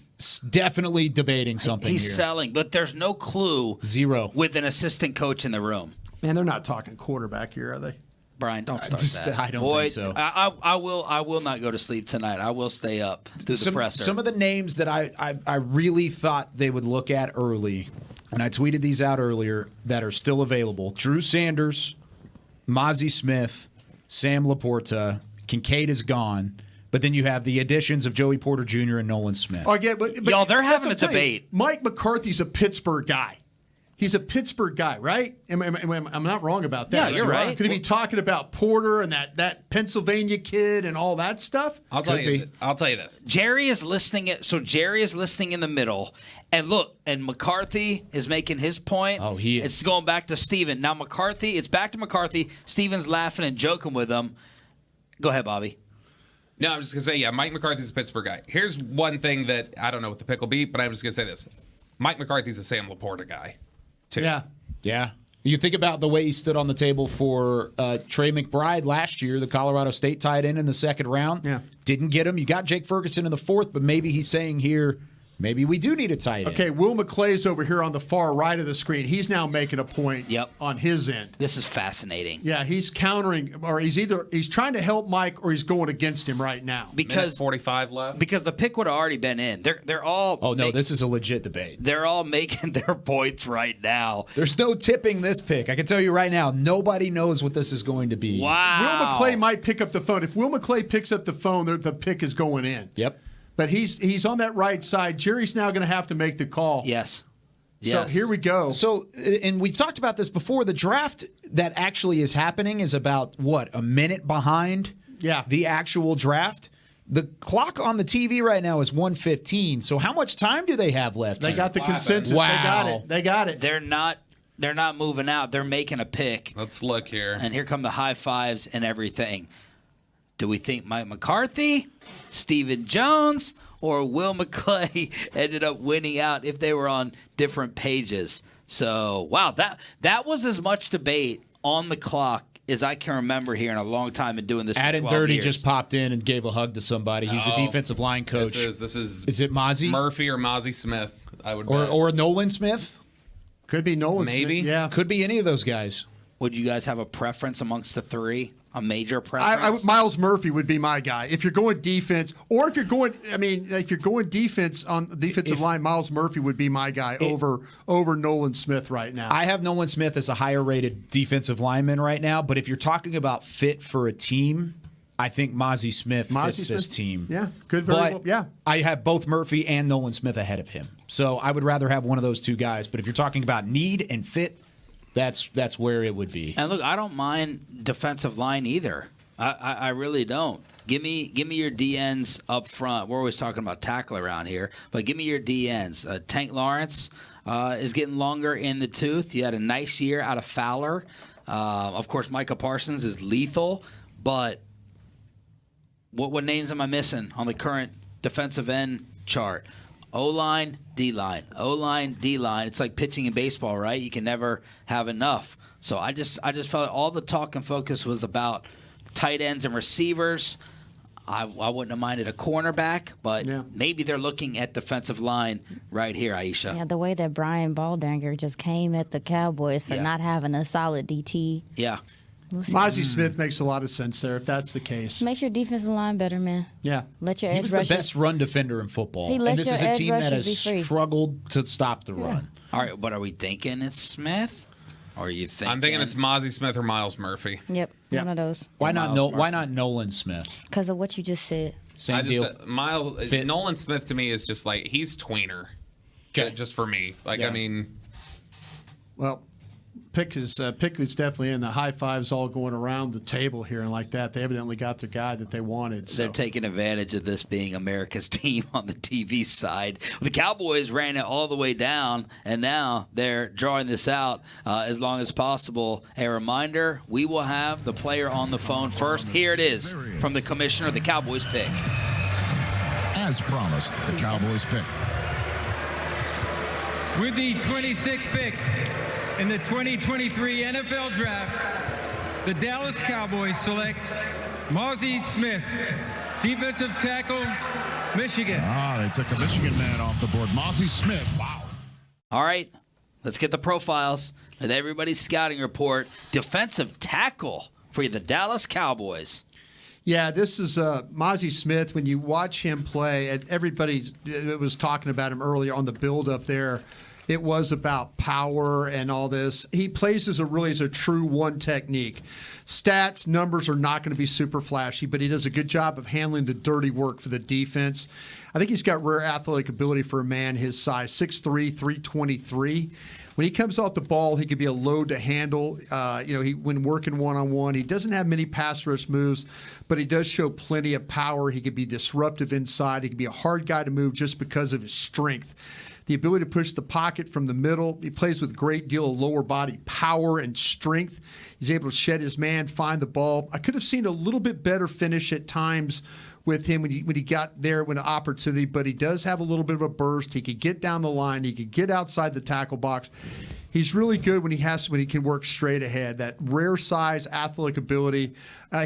Definitely debating something. He's selling, but there's no clue. Zero. With an assistant coach in the room. Man, they're not talking quarterback here, are they? Brian, don't start that. I don't think so. I will not go to sleep tonight. I will stay up through the presser. Some of the names that I really thought they would look at early, and I tweeted these out earlier, that are still available. Drew Sanders, Mozzie Smith, Sam Laporta, Kincaid is gone. But then you have the additions of Joey Porter Jr. and Nolan Smith. Oh, yeah, but y'all, they're having a debate. Mike McCarthy's a Pittsburgh guy. He's a Pittsburgh guy, right? I'm not wrong about that. Yeah, you're right. Could he be talking about Porter and that Pennsylvania kid and all that stuff? I'll tell you this. Jerry is listening in the middle. And look, and McCarthy is making his point. Oh, he is. It's going back to Steven. Now McCarthy, it's back to McCarthy. Steven's laughing and joking with him. Go ahead, Bobby. No, I'm just going to say, yeah, Mike McCarthy's a Pittsburgh guy. Here's one thing that I don't know what the pick will be, but I'm just going to say this. Mike McCarthy's a Sam Laporta guy, too. Yeah. You think about the way he stood on the table for Trey McBride last year, the Colorado State tight end in the second round. Yeah. Didn't get him. You got Jake Ferguson in the fourth, but maybe he's saying here, maybe we do need a tight end. Okay, Will McClay's over here on the far right of the screen. He's now making a point on his end. This is fascinating. Yeah, he's countering, or he's trying to help Mike, or he's going against him right now. Because 45 left. Because the pick would have already been in. They're all. Oh no, this is a legit debate. They're all making their points right now. There's no tipping this pick. I can tell you right now, nobody knows what this is going to be. Wow. Will McClay might pick up the phone. If Will McClay picks up the phone, the pick is going in. Yep. But he's on that right side. Jerry's now going to have to make the call. Yes. So here we go. So, and we've talked about this before. The draft that actually is happening is about, a minute behind the actual draft. The clock on the TV right now is 1:15. So how much time do they have left? They here? got the consensus. Wow. They got it. They're not moving out. They're making a pick. Let's look here. And here come the high fives and everything. Do we think Mike McCarthy, Stephen Jones, or Will McClay ended up winning out if they were on different pages? So, wow, that was as much debate on the clock as I can remember here in a long time and doing this for 12 Dirty years. just popped in and gave a hug to somebody. He's the defensive line coach. This is Is it Mozzie? Murphy or Mozzie Smith? I would bet. Or Nolan Smith? Could be Nolan Maybe. Smith. Yeah. Could be any of those guys. Would you guys have a preference amongst the three? A major preference? Miles Murphy would be my guy. If you're going defense, or if you're going defense on the defensive line, Miles Murphy would be my guy over Nolan Smith right now. I have Nolan Smith as a higher rated defensive lineman right now, but if you're talking about fit for a team, I think Mozzie Smith fits this team. Yeah, good. Yeah. I have both Murphy and Nolan Smith ahead of him. So I would rather have one of those two guys. But if you're talking about need and fit, that's where it would be. And look, I don't mind defensive line either. I really don't. Give me your DNs up front. We're always talking about tackle around here, but give me your DNs. Tank Lawrence is getting longer in the tooth. You had a nice year out of Fowler. Of course, Micah Parsons is lethal, but what names am I missing on the current defensive end chart? O-line, D-line. O-line, D-line. It's like pitching in baseball, right? You can never have enough. So I just felt like all the talk and focus was about tight ends and receivers. I wouldn't have minded a cornerback, but maybe they're looking at defensive line right here, Aisha. Yeah, the way that Brian Baldinger just came at the Cowboys for not having a solid DT. Yeah. Mozzie Smith makes a lot of sense there if that's the case. Makes your defensive line better, man. Yeah. Let your edge He was the rushers- best run defender in football. He And lets this your is a edge team that rushers has be free. struggled to stop the run. All right, but are we thinking it's Smith? Or are you thinking? I'm thinking it's Mozzie Smith or Miles Murphy. Yep, one of those. Why not Nolan Smith? Because of what you just said. Same deal. Nolan Smith to me is just like he's tweener. Just for me. I mean, well, pick is definitely in. The high fives all going around the table here and like that. They evidently got the guy that they wanted. So. They're taking advantage of this being America's team on the TV side. The Cowboys ran it all the way down, and now they're drawing this out as long as possible. A reminder, we will have the player on the phone first. Here it is from the commissioner, the Cowboys pick. As promised, the Cowboys pick. With the 26th pick in the 2023 NFL Draft, the Dallas Cowboys select Mozzie Smith, defensive tackle, Michigan. They took a Michigan man off the board. Mozzie Smith. Wow. All right, let's get the profiles with everybody's scouting report. Defensive tackle for the Dallas Cowboys. Yeah, this is Mozzie Smith. When you watch him play, and everybody was talking about him earlier on the build-up there, it was about power and all this. He plays as a true one technique. Stats, numbers are not going to be super flashy, but he does a good job of handling the dirty work for the defense. I think he's got rare athletic ability for a man his size, 6'3", 323. When he comes off the ball, he could be a load to handle. When working one-on-one, he doesn't have many pass rush moves, but he does show plenty of power. He could be disruptive inside. He could be a hard guy to move just because of his strength. The ability to push the pocket from the middle. He plays with a great deal of lower body power and strength. He's able to shed his man, find the ball. I could have seen a little bit better finish at times with him when he got there when an opportunity, but he does have a little bit of a burst. He could get down the line. He could get outside the tackle box. He's really good when he can work straight ahead. That rare size, athletic ability.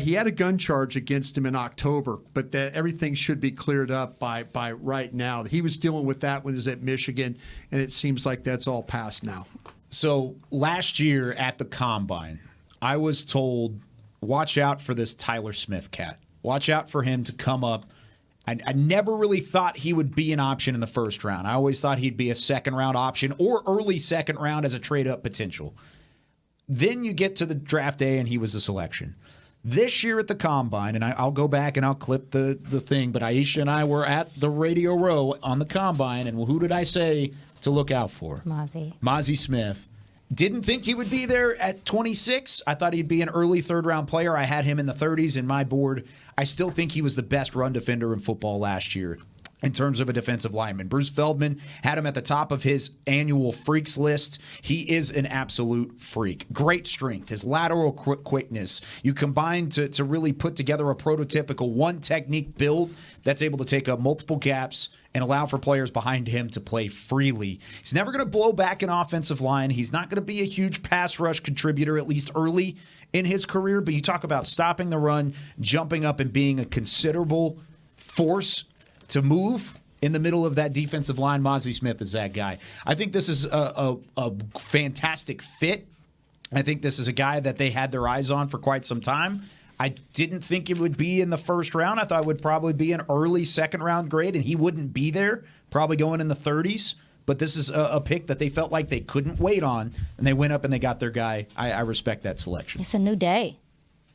He had a gun charge against him in October, but everything should be cleared up by right now. He was dealing with that when he was at Michigan, and it seems like that's all past now. So last year at the Combine, I was told, watch out for this Tyler Smith cat. Watch out for him to come up. I never really thought he would be an option in the first round. I always thought he'd be a second-round option or early second round as a trade-up potential. Then you get to the draft day, and he was a selection. This year at the Combine, and I'll go back and I'll clip the thing, but Aisha and I were at the Radio Row on the Combine, and who did I say to look out for? Mozzie. Mozzie Smith. Didn't think he would be there at 26. I thought he'd be an early third-round player. I had him in the 30s in my board. I still think he was the best run defender in football last year in terms of a defensive lineman. Bruce Feldman had him at the top of his annual freaks list. He is an absolute freak. Great strength, his lateral quickness. You combine to really put together a prototypical one-technique build that's able to take up multiple gaps and allow for players behind him to play freely. He's never going to blow back an offensive line. He's not going to be a huge pass rush contributor, at least early in his career. But you talk about stopping the run, jumping up, and being a considerable force to move in the middle of that defensive line. Mazi Smith is that guy. I think this is a fantastic fit. I think this is a guy that they had their eyes on for quite some time. I didn't think it would be in the first round. I thought it would probably be an early second-round grade, and he wouldn't be there, probably going in the 30s. But this is a pick that they felt like they couldn't wait on, and they went up and they got their guy. I respect that selection. It's a new day.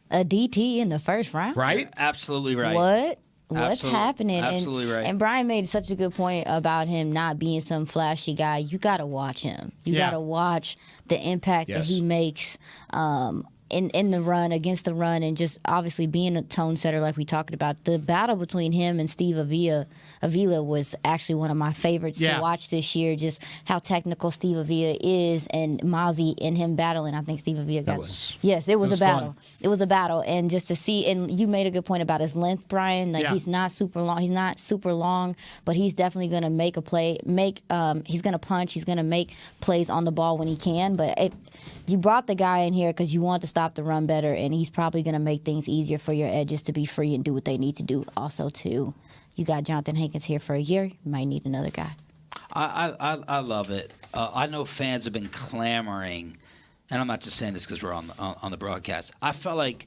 A DT in the first round. Right? Absolutely right. What? What's happening? Absolutely right. And Brian made such a good point about him not being some flashy guy. You got to watch him. You got to watch the impact that he makes in the run, against the run, and just obviously being a tone setter like we talked about. The battle between him and Steve Avila was actually one of my favorites to watch this year, just how technical Steve Avila is, and Mazi and him battling. I think Steve Avila got it was a battle. Fun. It was a battle, and just to see, and you made a good point about his length, Brian. Like he's not super long. He's not super long, but he's definitely going to make a play. He's going to punch. He's going to make plays on the ball when he can. But you brought the guy in here because you want to stop the run better, and he's probably going to make things easier for your edges to be free and do what they need to do. Also, too, you got Jonathan Hankins here for a year. You might need another guy. I love it. I know fans have been clamoring, and I'm not just saying this because we're on the broadcast. I felt like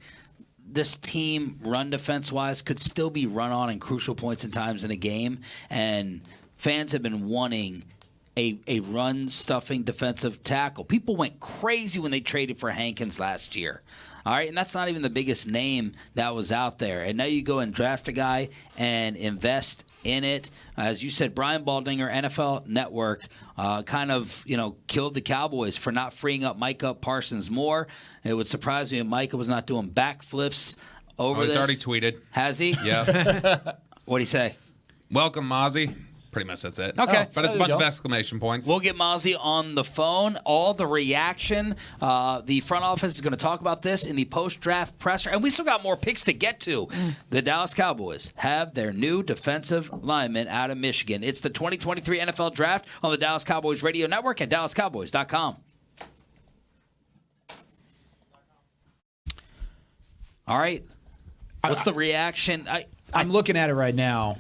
this team, run defense-wise, could still be run on in crucial points and times in a game, and fans have been wanting a run-stuffing defensive tackle. People went crazy when they traded for Hankins last year. All right, and that's not even the biggest name that was out there. And now you go and draft a guy and invest in it. As you said, Brian Baldinger, NFL Network, kind of killed the Cowboys for not freeing up Micah Parsons more. It would surprise me if Micah was not doing backflips over this. He's already tweeted. Has he? Yeah. What'd he say? Welcome, Mazi. Pretty much that's it. Okay. But it's a bunch of exclamation points. We'll get Mazi on the phone. All the reaction. The front office is going to talk about this in the post-draft presser. And we still got more picks to get to. The Dallas Cowboys have their new defensive lineman out of Michigan. It's the 2023 NFL Draft on the Dallas Cowboys Radio Network at DallasCowboys.com. All right. What's the reaction? I'm looking at it right now.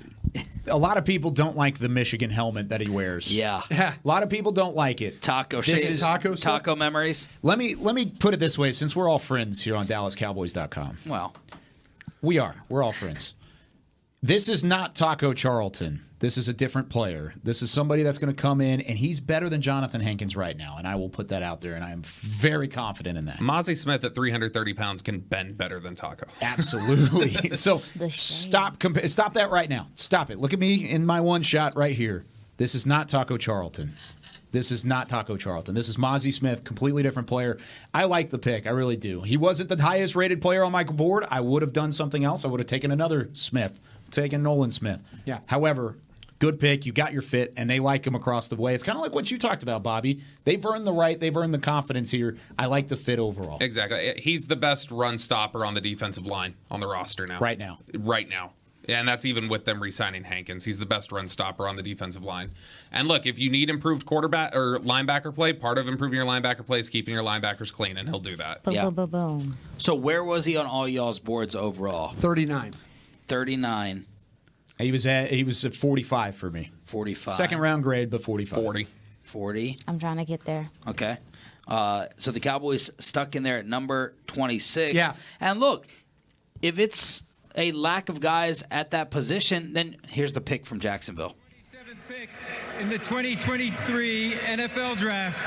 A lot of people don't like the Michigan helmet that he wears. Yeah. A lot of people don't like it. Taco memories. Let me put it this way, since we're all friends here on DallasCowboys.com. Well, we are. We're all friends. This is not Taco Charlton. This is a different player. This is somebody that's going to come in, and he's better than Jonathan Hankins right now, and I will put that out there, and I am very confident in that. Mazi Smith at 330 pounds can bend better than Taco. Absolutely. So stop that right now. Stop it. Look at me in my one shot right here. This is not Taco Charlton. This is not Taco Charlton. This is Mazi Smith, completely different player. I like the pick. I really do. He wasn't the highest rated player on my board. I would have done something else. I would have taken another Smith, taken Nolan Smith. Yeah. However, good pick. You got your fit, and they like him across the way. It's kind of like what you talked about, Bobby. They've earned the right. They've earned the confidence here. I like the fit overall. Exactly. He's the best run stopper on the defensive line on the roster now. Right now. And that's even with them re-signing Hankins. He's the best run stopper on the defensive line. And look, if you need improved quarterback or linebacker play, part of improving your linebacker play is keeping your linebackers clean, and he'll do that. Boom. So where was he on all y'all's boards overall? 39. 39. He was at 45 for me. 45. Second round grade, but 45. 40. I'm trying to get there. Okay. So the Cowboys stuck in there at number 26. Yeah. And look, if it's a lack of guys at that position, then here's the pick from Jacksonville. 27th pick in the 2023 NFL Draft,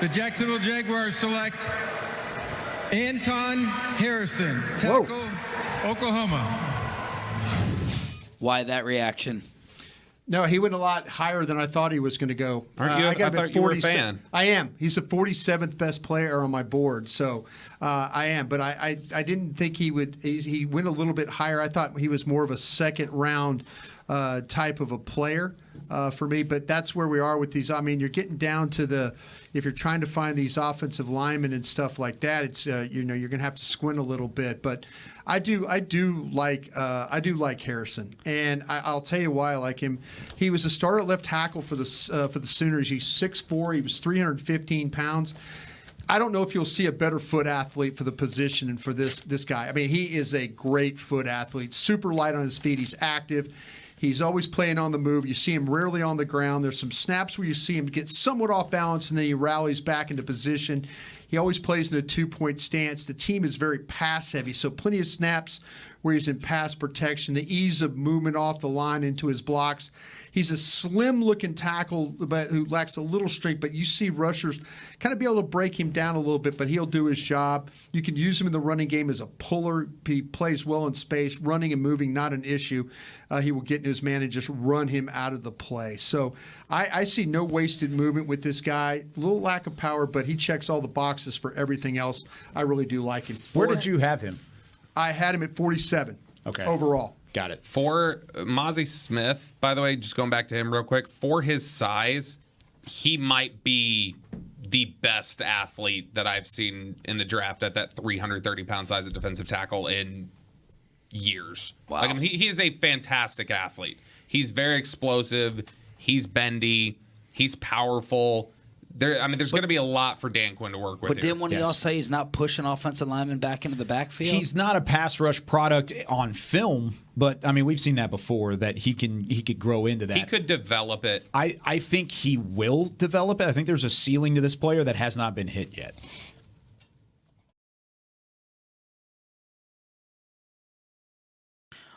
the Jacksonville Jaguars select Anton Harrison, tackle, Oklahoma. Why that reaction? No, he went a lot higher than I thought he was going to go. Aren't you? I got him I at thought you were a 47. fan. I am. He's the 47th best player on my board, so I am. But I didn't think he would. He went a little bit higher. I thought he was more of a second round type of a player for me. But that's where we are with these. I mean, you're getting down to if you're trying to find these offensive linemen and stuff like that, it's you're going to have to squint a little bit. But I do like Harrison, and I'll tell you why I like him. He was a starter at left tackle for the Sooners. He's 6'4". He was 315 pounds. I don't know if you'll see a better foot athlete for the position and for this guy. I mean, he is a great foot athlete, super light on his feet. He's active. He's always playing on the move. You see him rarely on the ground. There's some snaps where you see him get somewhat off balance, and then he rallies back into position. He always plays in a two-point stance. The team is very pass-heavy, so plenty of snaps where he's in pass protection, the ease of movement off the line into his blocks. He's a slim-looking tackle who lacks a little strength, but you see rushers kind of be able to break him down a little bit, but he'll do his job. You can use him in the running game as a puller. He plays well in space. Running and moving, not an issue. He will get into his man and just run him out of the play. So I see no wasted movement with this guy. A little lack of power, but he checks all the boxes for everything else. I really do like him. Where did you have him? I had him at 47 overall. Got it. For Mozzie Smith, by the way, just going back to him real quick, for his size, he might be the best athlete that I've seen in the draft at that 330-pound size at defensive tackle in years. Wow. Like, I mean, he is a fantastic athlete. He's very explosive. He's bendy. He's powerful. There's going to be a lot for Dan Quinn to work with. But didn't one of y'all say he's not pushing offensive linemen back into the backfield? He's not a pass rush product on film, but I mean we've seen that before that he could grow into that. He could develop it. I think he will develop it. I think there's a ceiling to this player that has not been hit yet.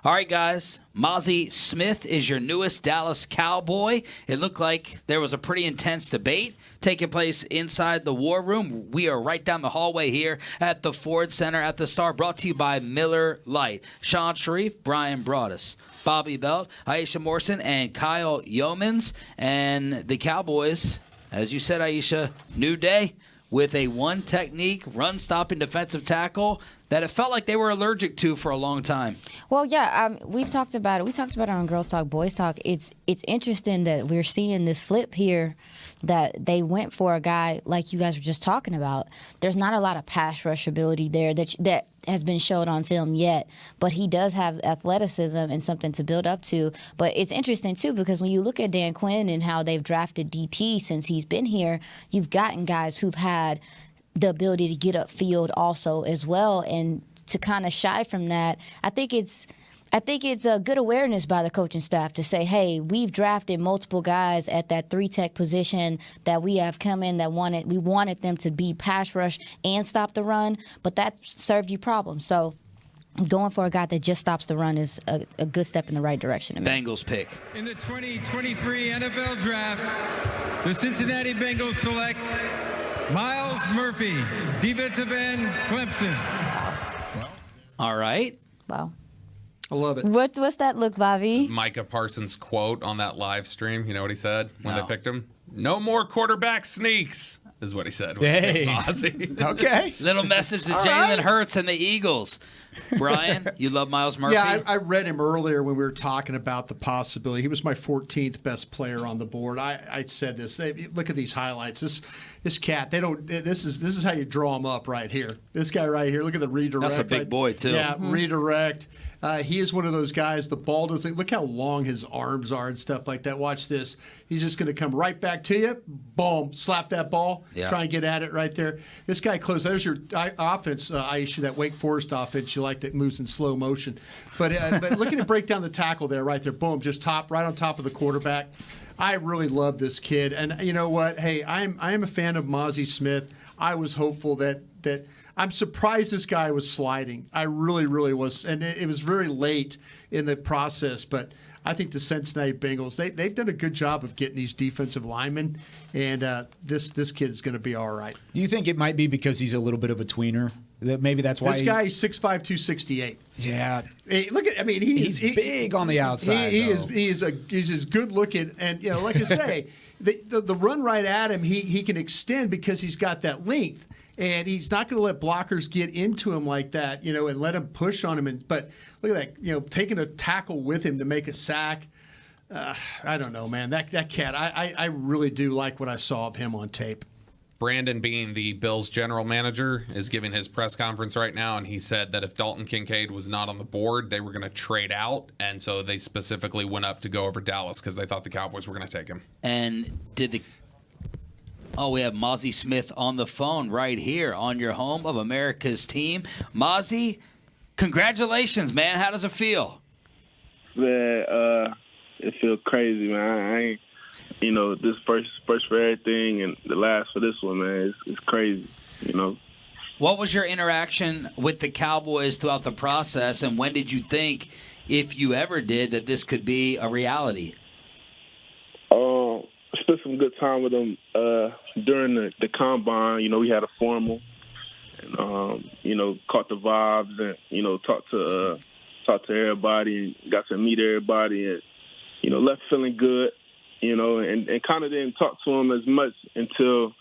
All right, guys. Mozzie Smith is your newest Dallas Cowboy. It looked like there was a pretty intense debate taking place inside the War Room. We are right down the hallway here at the Ford Center at the Star, brought to you by Miller Lite. Sean Sharif, Brian Broaddus, Bobby Belt, Aisha Morrison, and Kyle Yeomans. And the Cowboys, as you said, Aisha, new day with a one-technique, run-stopping defensive tackle that it felt like they were allergic to for a long time. Well, yeah, we've talked about it. We talked about it on Girls Talk, Boys Talk. It's interesting that we're seeing this flip here, that they went for a guy like you guys were just talking about. There's not a lot of pass rush ability there that has been showed on film yet, but he does have athleticism and something to build up to. But it's interesting, too, because when you look at Dan Quinn and how they've drafted DT since he's been here, you've gotten guys who've had the ability to get upfield also as well, and to kind of shy from that, I think it's a good awareness by the coaching staff to say, hey, we've drafted multiple guys at that 3-tech position that we have come in that we wanted them to be pass rush and stop the run, but that served you problems. So going for a guy that just stops the run is a good step in the right direction. Bengals pick. In the 2023 NFL Draft, the Cincinnati Bengals select Miles Murphy, defensive end, Clemson. All right. Wow. I love it. What's that look, Bobby? Micah Parsons' quote on that live stream. You know what he said when they picked him? No more quarterback sneaks, is what he said. Hey. Okay. Little message to Jalen Hurts and the Eagles. Brian, you love Miles Murphy? Yeah, I read him earlier when we were talking about the possibility. He was my 14th best player on the board. I said this. Look at these highlights. This cat. This is how you draw him up right here. This guy right here. Look at the redirect. That's a big boy too. Yeah, redirect. He is one of those guys. The ball doesn't look how long his arms are and stuff like that. Watch this. He's just going to come right back to you. Boom, slap that ball. Yeah. Try and get at it right there. This guy close. There's your offense, Aisha. That Wake Forest offense. You like that moves in slow motion. But look at him break down the tackle there, right there. Boom, just right on top of the quarterback. I really love this kid, and you know what? Hey, I am a fan of Mozzie Smith. I was hopeful that I'm surprised this guy was sliding. I really, really was, and it was very late in the process. But I think the Cincinnati Bengals they've done a good job of getting these defensive linemen, and this kid is going to be all right. Do you think it might be because he's a little bit of a tweener? Maybe that's why this guy is 6'5", 268. Yeah. Hey, look at. I mean, he's big on the outside. He's as good looking, and like I say, the run right at him, he can extend because he's got that length, and he's not going to let blockers get into him like that, and let him push on him. But look at that, taking a tackle with him to make a sack. I don't know, man. That cat, I really do like what I saw of him on tape. Brandon, being the Bills general manager, is giving his press conference right now, and he said that if Dalton Kincaid was not on the board, they were going to trade out, and so they specifically went up to go over Dallas because they thought the Cowboys were going to take him. And we have Mozzie Smith on the phone right here on your home of America's team. Mozzie, congratulations, man. How does it feel? Man, it feels crazy, man. I ain't. This first for everything and the last for this one, man, it's crazy, What was your interaction with the Cowboys throughout the process, and when did you think, if you ever did, that this could be a reality? I spent some good time with them during the combine. We had a formal and, caught the vibes and, talked to everybody and got to meet everybody and, left feeling good. And kind of didn't talk to him as much until,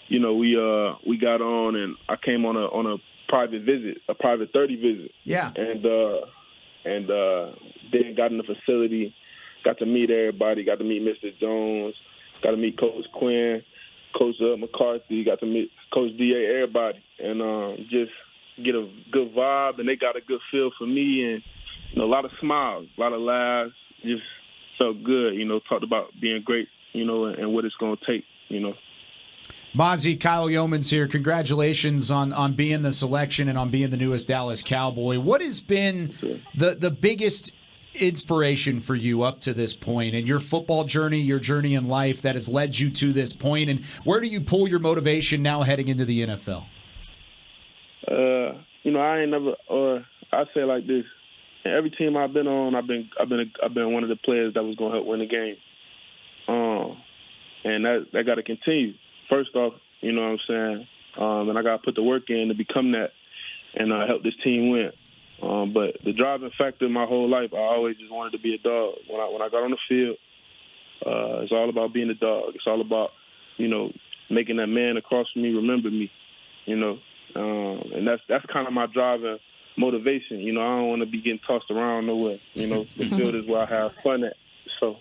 we got on and I came on a private visit, a private 30 visit. Yeah. And then got in the facility, got to meet everybody, got to meet Mr. Jones, got to meet Coach Quinn, Coach McCarthy, got to meet Coach D.A., everybody, and just get a good vibe. And they got a good feel for me and a lot of smiles, a lot of laughs, just felt good, talked about being great, and what it's going to take, Mozzie, Kyle Yeomans here. Congratulations on being the selection and on being the newest Dallas Cowboy. What has been the biggest inspiration for you up to this point in your football journey, your journey in life that has led you to this point, and where do you pull your motivation now heading into the NFL? I ain't never, I say it like this. Every team I've been on, I've been one of the players that was going to help win the game, and that got to continue. First off, you know what I'm saying, and I got to put the work in to become that and help this team win. But the driving factor my whole life, I always just wanted to be a dog. When I got on the field, it's all about being a dog. It's all about making that man across from me remember me, and that's kind of my driving motivation. I don't want to be getting tossed around nowhere. The field is where I have fun at. So,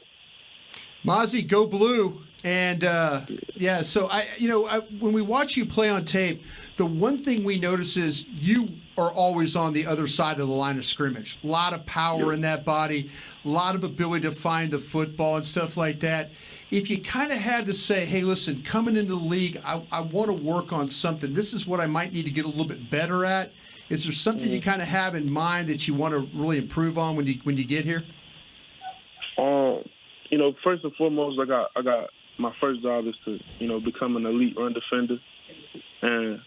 Mozzie, go blue. And so when we watch you play on tape, the one thing we notice is you are always on the other side of the line of scrimmage. A lot of power in that body, a lot of ability to find the football and stuff like that. If you kind of had to say, hey, listen, coming into the league, I want to work on something. This is what I might need to get a little bit better at. Is there something you kind of have in mind that you want to really improve on when you get here? First and foremost, I got my first job is to become an elite run defender and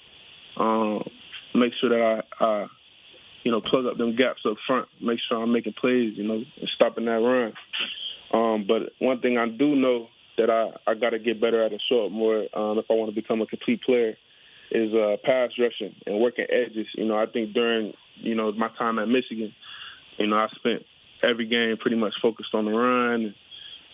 make sure that I plug up them gaps up front. Make sure I'm making plays, and stopping that run. But one thing I do know that I got to get better at and show up more if I want to become a complete player is pass rushing and working edges. I think during, my time at Michigan, I spent every game pretty much focused on the run and,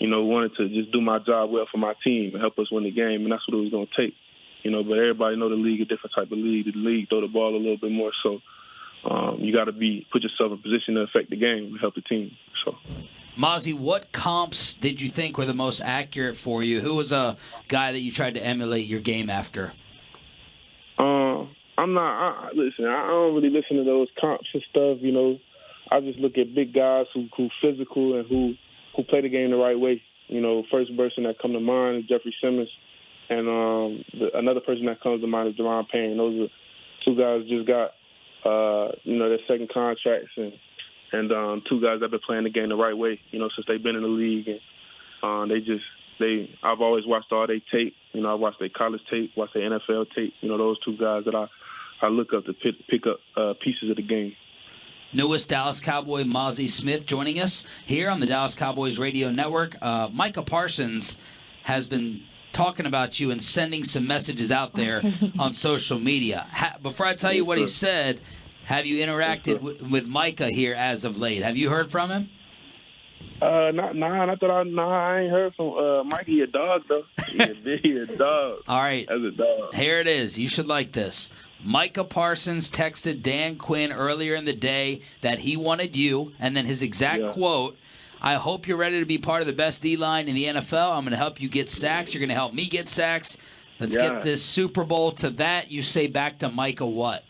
wanted to just do my job well for my team and help us win the game, and that's what it was going to take. But everybody know the league, a different type of league. The league throw the ball a little bit more, so you got to put yourself in position to affect the game and help the team. So, Mozzie, what comps did you think were the most accurate for you? Who was a guy that you tried to emulate your game after? Listen, I don't really listen to those comps and stuff, I just look at big guys who physical and who play the game the right way. First person that come to mind is Jeffrey Simmons, and another person that comes to mind is Deron Payne. Those are two guys just got, their second contracts, and two guys that have been playing the game the right way, since they've been in the league. And I've always watched all their tape. I watched their college tape, watched their NFL tape. Those two guys that I look up to pick up pieces of the game. Newest Dallas Cowboy, Mozzie Smith, joining us here on the Dallas Cowboys Radio Network. Micah Parsons has been talking about you and sending some messages out there on social media. Before I tell you what he said, have you interacted with Micah here as of late? Have you heard from him? I ain't heard from Mike. He a dog, though. He a dog. All right. As a dog. Here it is. You should like this. Micah Parsons texted Dan Quinn earlier in the day that he wanted you, and then his exact quote, I hope you're ready to be part of the best D-line in the NFL. I'm going to help you get sacks. You're going to help me get sacks. Let's get this Super Bowl. To that, you say back to Micah what?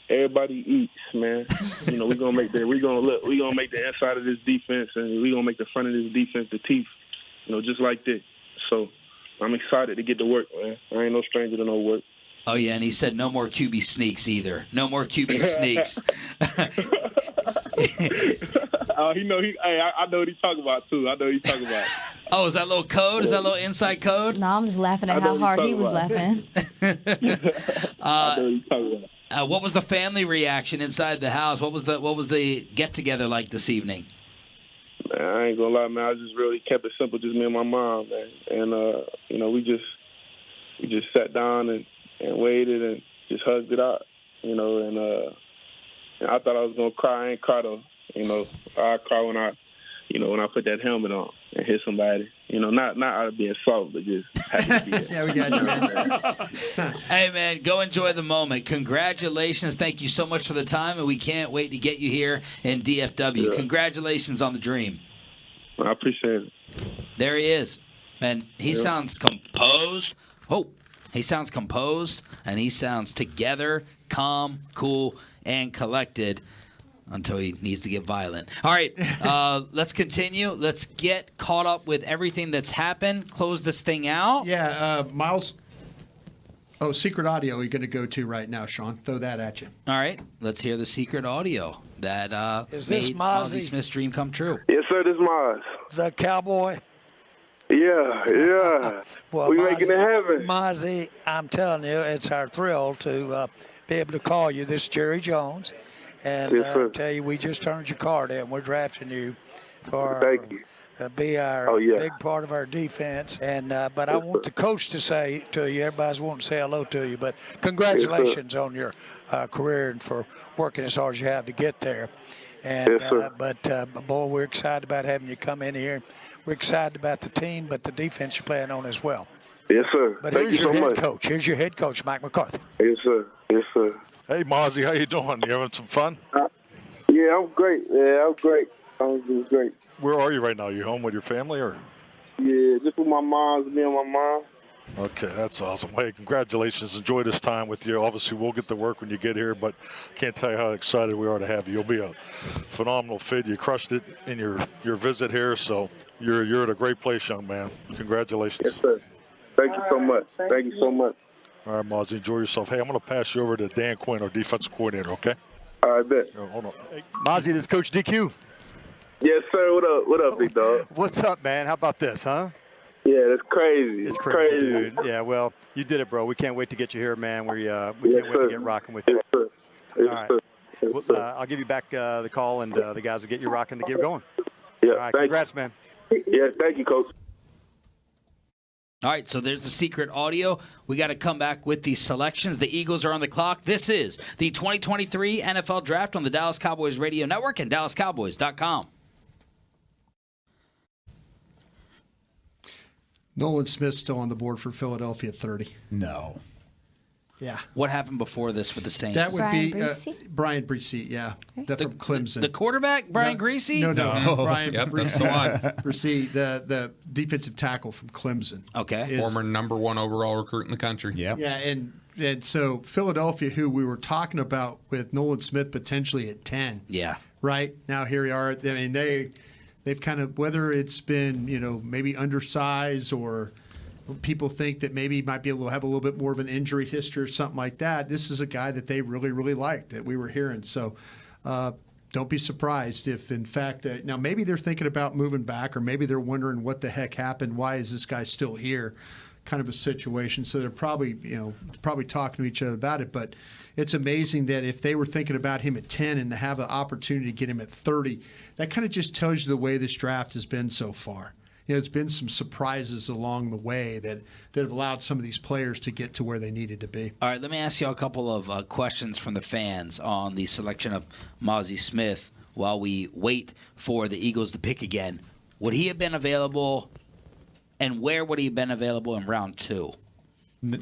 Everybody eats, man. You know, we're gonna make the inside of this defense, and we're gonna make the front of this defense the teeth. You know, just like that. So I'm excited to get to work, man. I ain't no stranger to no work. Oh yeah, and he said no more QB sneaks either. No more QB sneaks. I know what he's talking about too. I know what he's talking about. Oh, is that a little code? Is that a little inside code? No, I'm just laughing at how hard he was laughing. I know what he's talking about. What was the family reaction inside the house? What was the get together like this evening? Man, I ain't gonna lie, man. I just really kept it simple, just me and my mom, man. And you know, we just sat down and waited and just hugged it out, you know. And I thought I was gonna cry. I ain't cry though, you know. I cry when I put that helmet on and hit somebody. You know, not out of being soft, but just happy to be Yeah, we got you, man. Hey, man, go enjoy the moment. Congratulations. Thank you so much for the time, and we can't wait to get you here in DFW. Yeah. Congratulations on the dream. I appreciate it. There he is. Man, he sounds composed. Oh, he sounds composed, and he sounds together, calm, cool, and collected. Until he needs to get violent. All right, let's continue. Let's get caught up with everything that's happened. Close this thing out. Yeah, Miles. Oh, secret audio you're going to go to right now, Sean. Throw that at you. All right, let's hear the secret audio that Is this made Mozzie? Mozzie Smith's dream come true. Yes, sir, this is Maz. The Cowboy. Yeah. Well, we making it happen. Mozzie, I'm telling you, it's our thrill to be able to call you. This is Jerry Jones. And yes, tell you, we just turned your card in. We're drafting you for Thank you. Be our big part of our defense. And but I want the coach to say to you, everybody's wanting to say hello to you, but congratulations on your career and for working as hard as you have to get there. And but boy, we're excited about having you come in here. We're excited about the team, but the defense you're playing on as well. Yes, sir. But Thank here's you your so head much. coach. Here's your head coach, Mike McCarthy. Yes, sir. Yes, sir. Hey, Mozzie, how you doing? You having some fun? Yeah, I'm great. I'm doing great. Where are you right now? You home with your family, or? Yeah, just with my mom, me and my mom. Okay, that's awesome. Hey, congratulations. Enjoy this time with you. Obviously, we'll get to work when you get here, but can't tell you how excited we are to have you. You'll be a phenomenal fit. You crushed it in your visit here, so you're at a great place, young man. Congratulations. Yes, sir. Thank you so much. Thank you so much. All right, Mozzie, enjoy yourself. Hey, I'm going to pass you over to Dan Quinn, our defensive coordinator, okay? All right, bet. Hold on. Hey. Mozzie, this is Coach DQ. Yes, sir. What up? What up, big dog? What's up, man? How about this, huh? Yeah, that's crazy. It's crazy, dude. Yeah, well, you did it, bro. We can't wait to get you here, man. We can't wait to get rocking with you. Yes, sir. Yes, All right. sir. Yes, Well, I'll give you back the call, and the guys will get you rocking to get going. Yeah, All right, thank congrats, you. man. Yeah, thank you, Coach. All right, so there's the secret audio. We got to come back with the selections. The Eagles are on the clock. This is the 2023 NFL Draft on the Dallas Cowboys Radio Network and DallasCowboys.com. Nolan Smith still on the board for Philadelphia at 30. No. Yeah. What happened before this with the Saints? That would Brian be Brian Bresee, yeah. That's from Clemson. The quarterback, Brian Greasy? No. Brian Yep, Bresee. that's the one. Bresee, the defensive tackle from Clemson. Okay. Former number one overall recruit in the country. Yeah. Yeah, and so Philadelphia, who we were talking about with Nolan Smith potentially at 10. Yeah. Right? Now here we are. I mean, they've kind of, whether it's been, maybe undersized or people think that maybe he might be able to have a little bit more of an injury history or something like that. This is a guy that they really, really liked that we were hearing. So don't be surprised if, in fact, now maybe they're thinking about moving back or maybe they're wondering what the heck happened. Why is this guy still here? Kind of a situation. So they're probably talking to each other about it. But it's amazing that if they were thinking about him at 10 and to have an opportunity to get him at 30, that kind of just tells you the way this draft has been so far. There's been some surprises along the way that have allowed some of these players to get to where they needed to be. All right, let me ask you a couple of questions from the fans on the selection of Mazi Smith while we wait for the Eagles to pick again. Would he have been available, and where would he have been available in round 2?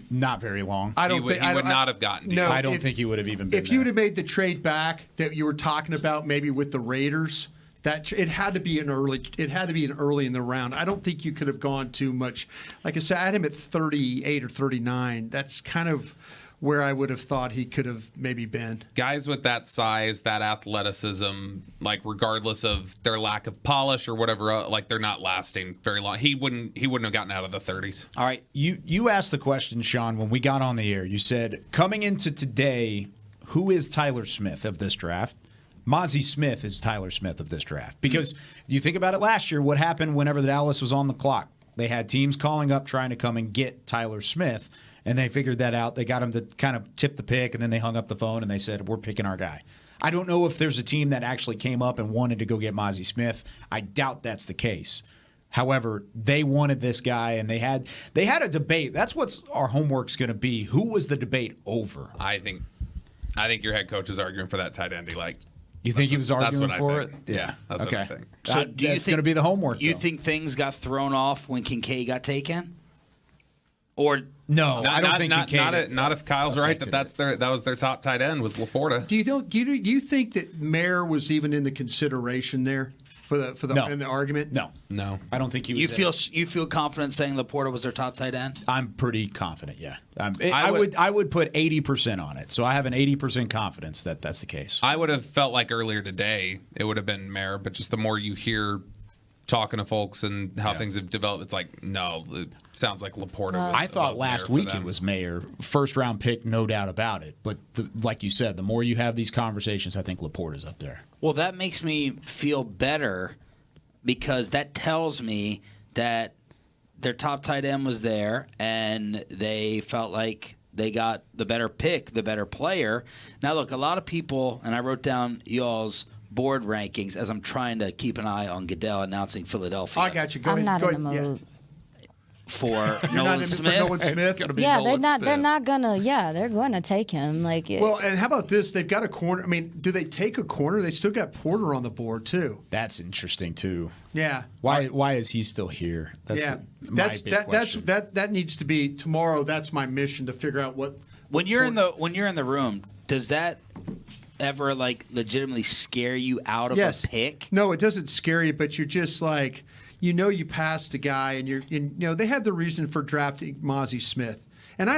Not very long. He would not have gotten to you. No, I don't think he would have even been If you would have made the trade back that you were talking about, maybe with the Raiders, that it had to be an early in the round. I don't think you could have gone too much. Like I said, I had him at 38 or 39. That's kind of where I would have thought he could have maybe been. Guys with that size, that athleticism, like regardless of their lack of polish or whatever, like they're not lasting very long. He wouldn't have gotten out of the 30s. All right. You asked the question, Sean, when we got on the air. You said, coming into today, who is Tyler Smith of this draft? Mazi Smith is Tyler Smith of this draft. Because you think about it last year, what happened whenever the Dallas was on the clock? They had teams calling up trying to come and get Tyler Smith, and they figured that out. They got him to kind of tip the pick, and then they hung up the phone, and they said, we're picking our guy. I don't know if there's a team that actually came up and wanted to go get Mazi Smith. I doubt that's the case. However, they wanted this guy, and they had a debate. That's what our homework's going to be. Who was the debate over? I think your head coach is arguing for that tight end he liked. You think he was arguing for it? Yeah, that's what I think. So do you that's think going to be the homework. You think things got thrown off when Kincaid got taken? Or no, I don't think Kincaid. Not if Kyle's right that was their top tight end was Laporta. Do you think that Mayer was even in the consideration there for the in the argument? No, I don't think he was. You feel confident saying Laporta was their top tight end? I'm pretty confident. Yeah, I would put 80% on it. So I have an 80% confidence that that's the case. I would have felt like earlier today it would have been Mayer, but just the more you hear talking to folks and how things have developed, it's like, no, it sounds like Laporta. I thought last week it was Mayer, first round pick, no doubt about it. But like you said, the more you have these conversations, I think Laporta's up there. Well, that makes me feel better because that tells me that their top tight end was there and they felt like they got the better pick, the better player. Now, look, a lot of people, and I wrote down y'all's board rankings as I'm trying to keep an eye on Goodell announcing Philadelphia. I got you. Go I'm ahead. not in the mood. For Nolan Smith. For Nolan Smith. Yeah, they're not gonna. Yeah, they're going to take him. Well, and how about this? They've got a corner. I mean, do they take a corner? They still got Porter on the board too. That's interesting too. Yeah. Why is he still here? That needs to be tomorrow. That's my mission to figure out what. When you're in the room, does that ever legitimately scare you out of a pick? No, it doesn't scare you, but you're just like, you passed a guy, and they had the reason for drafting Mazi Smith, and I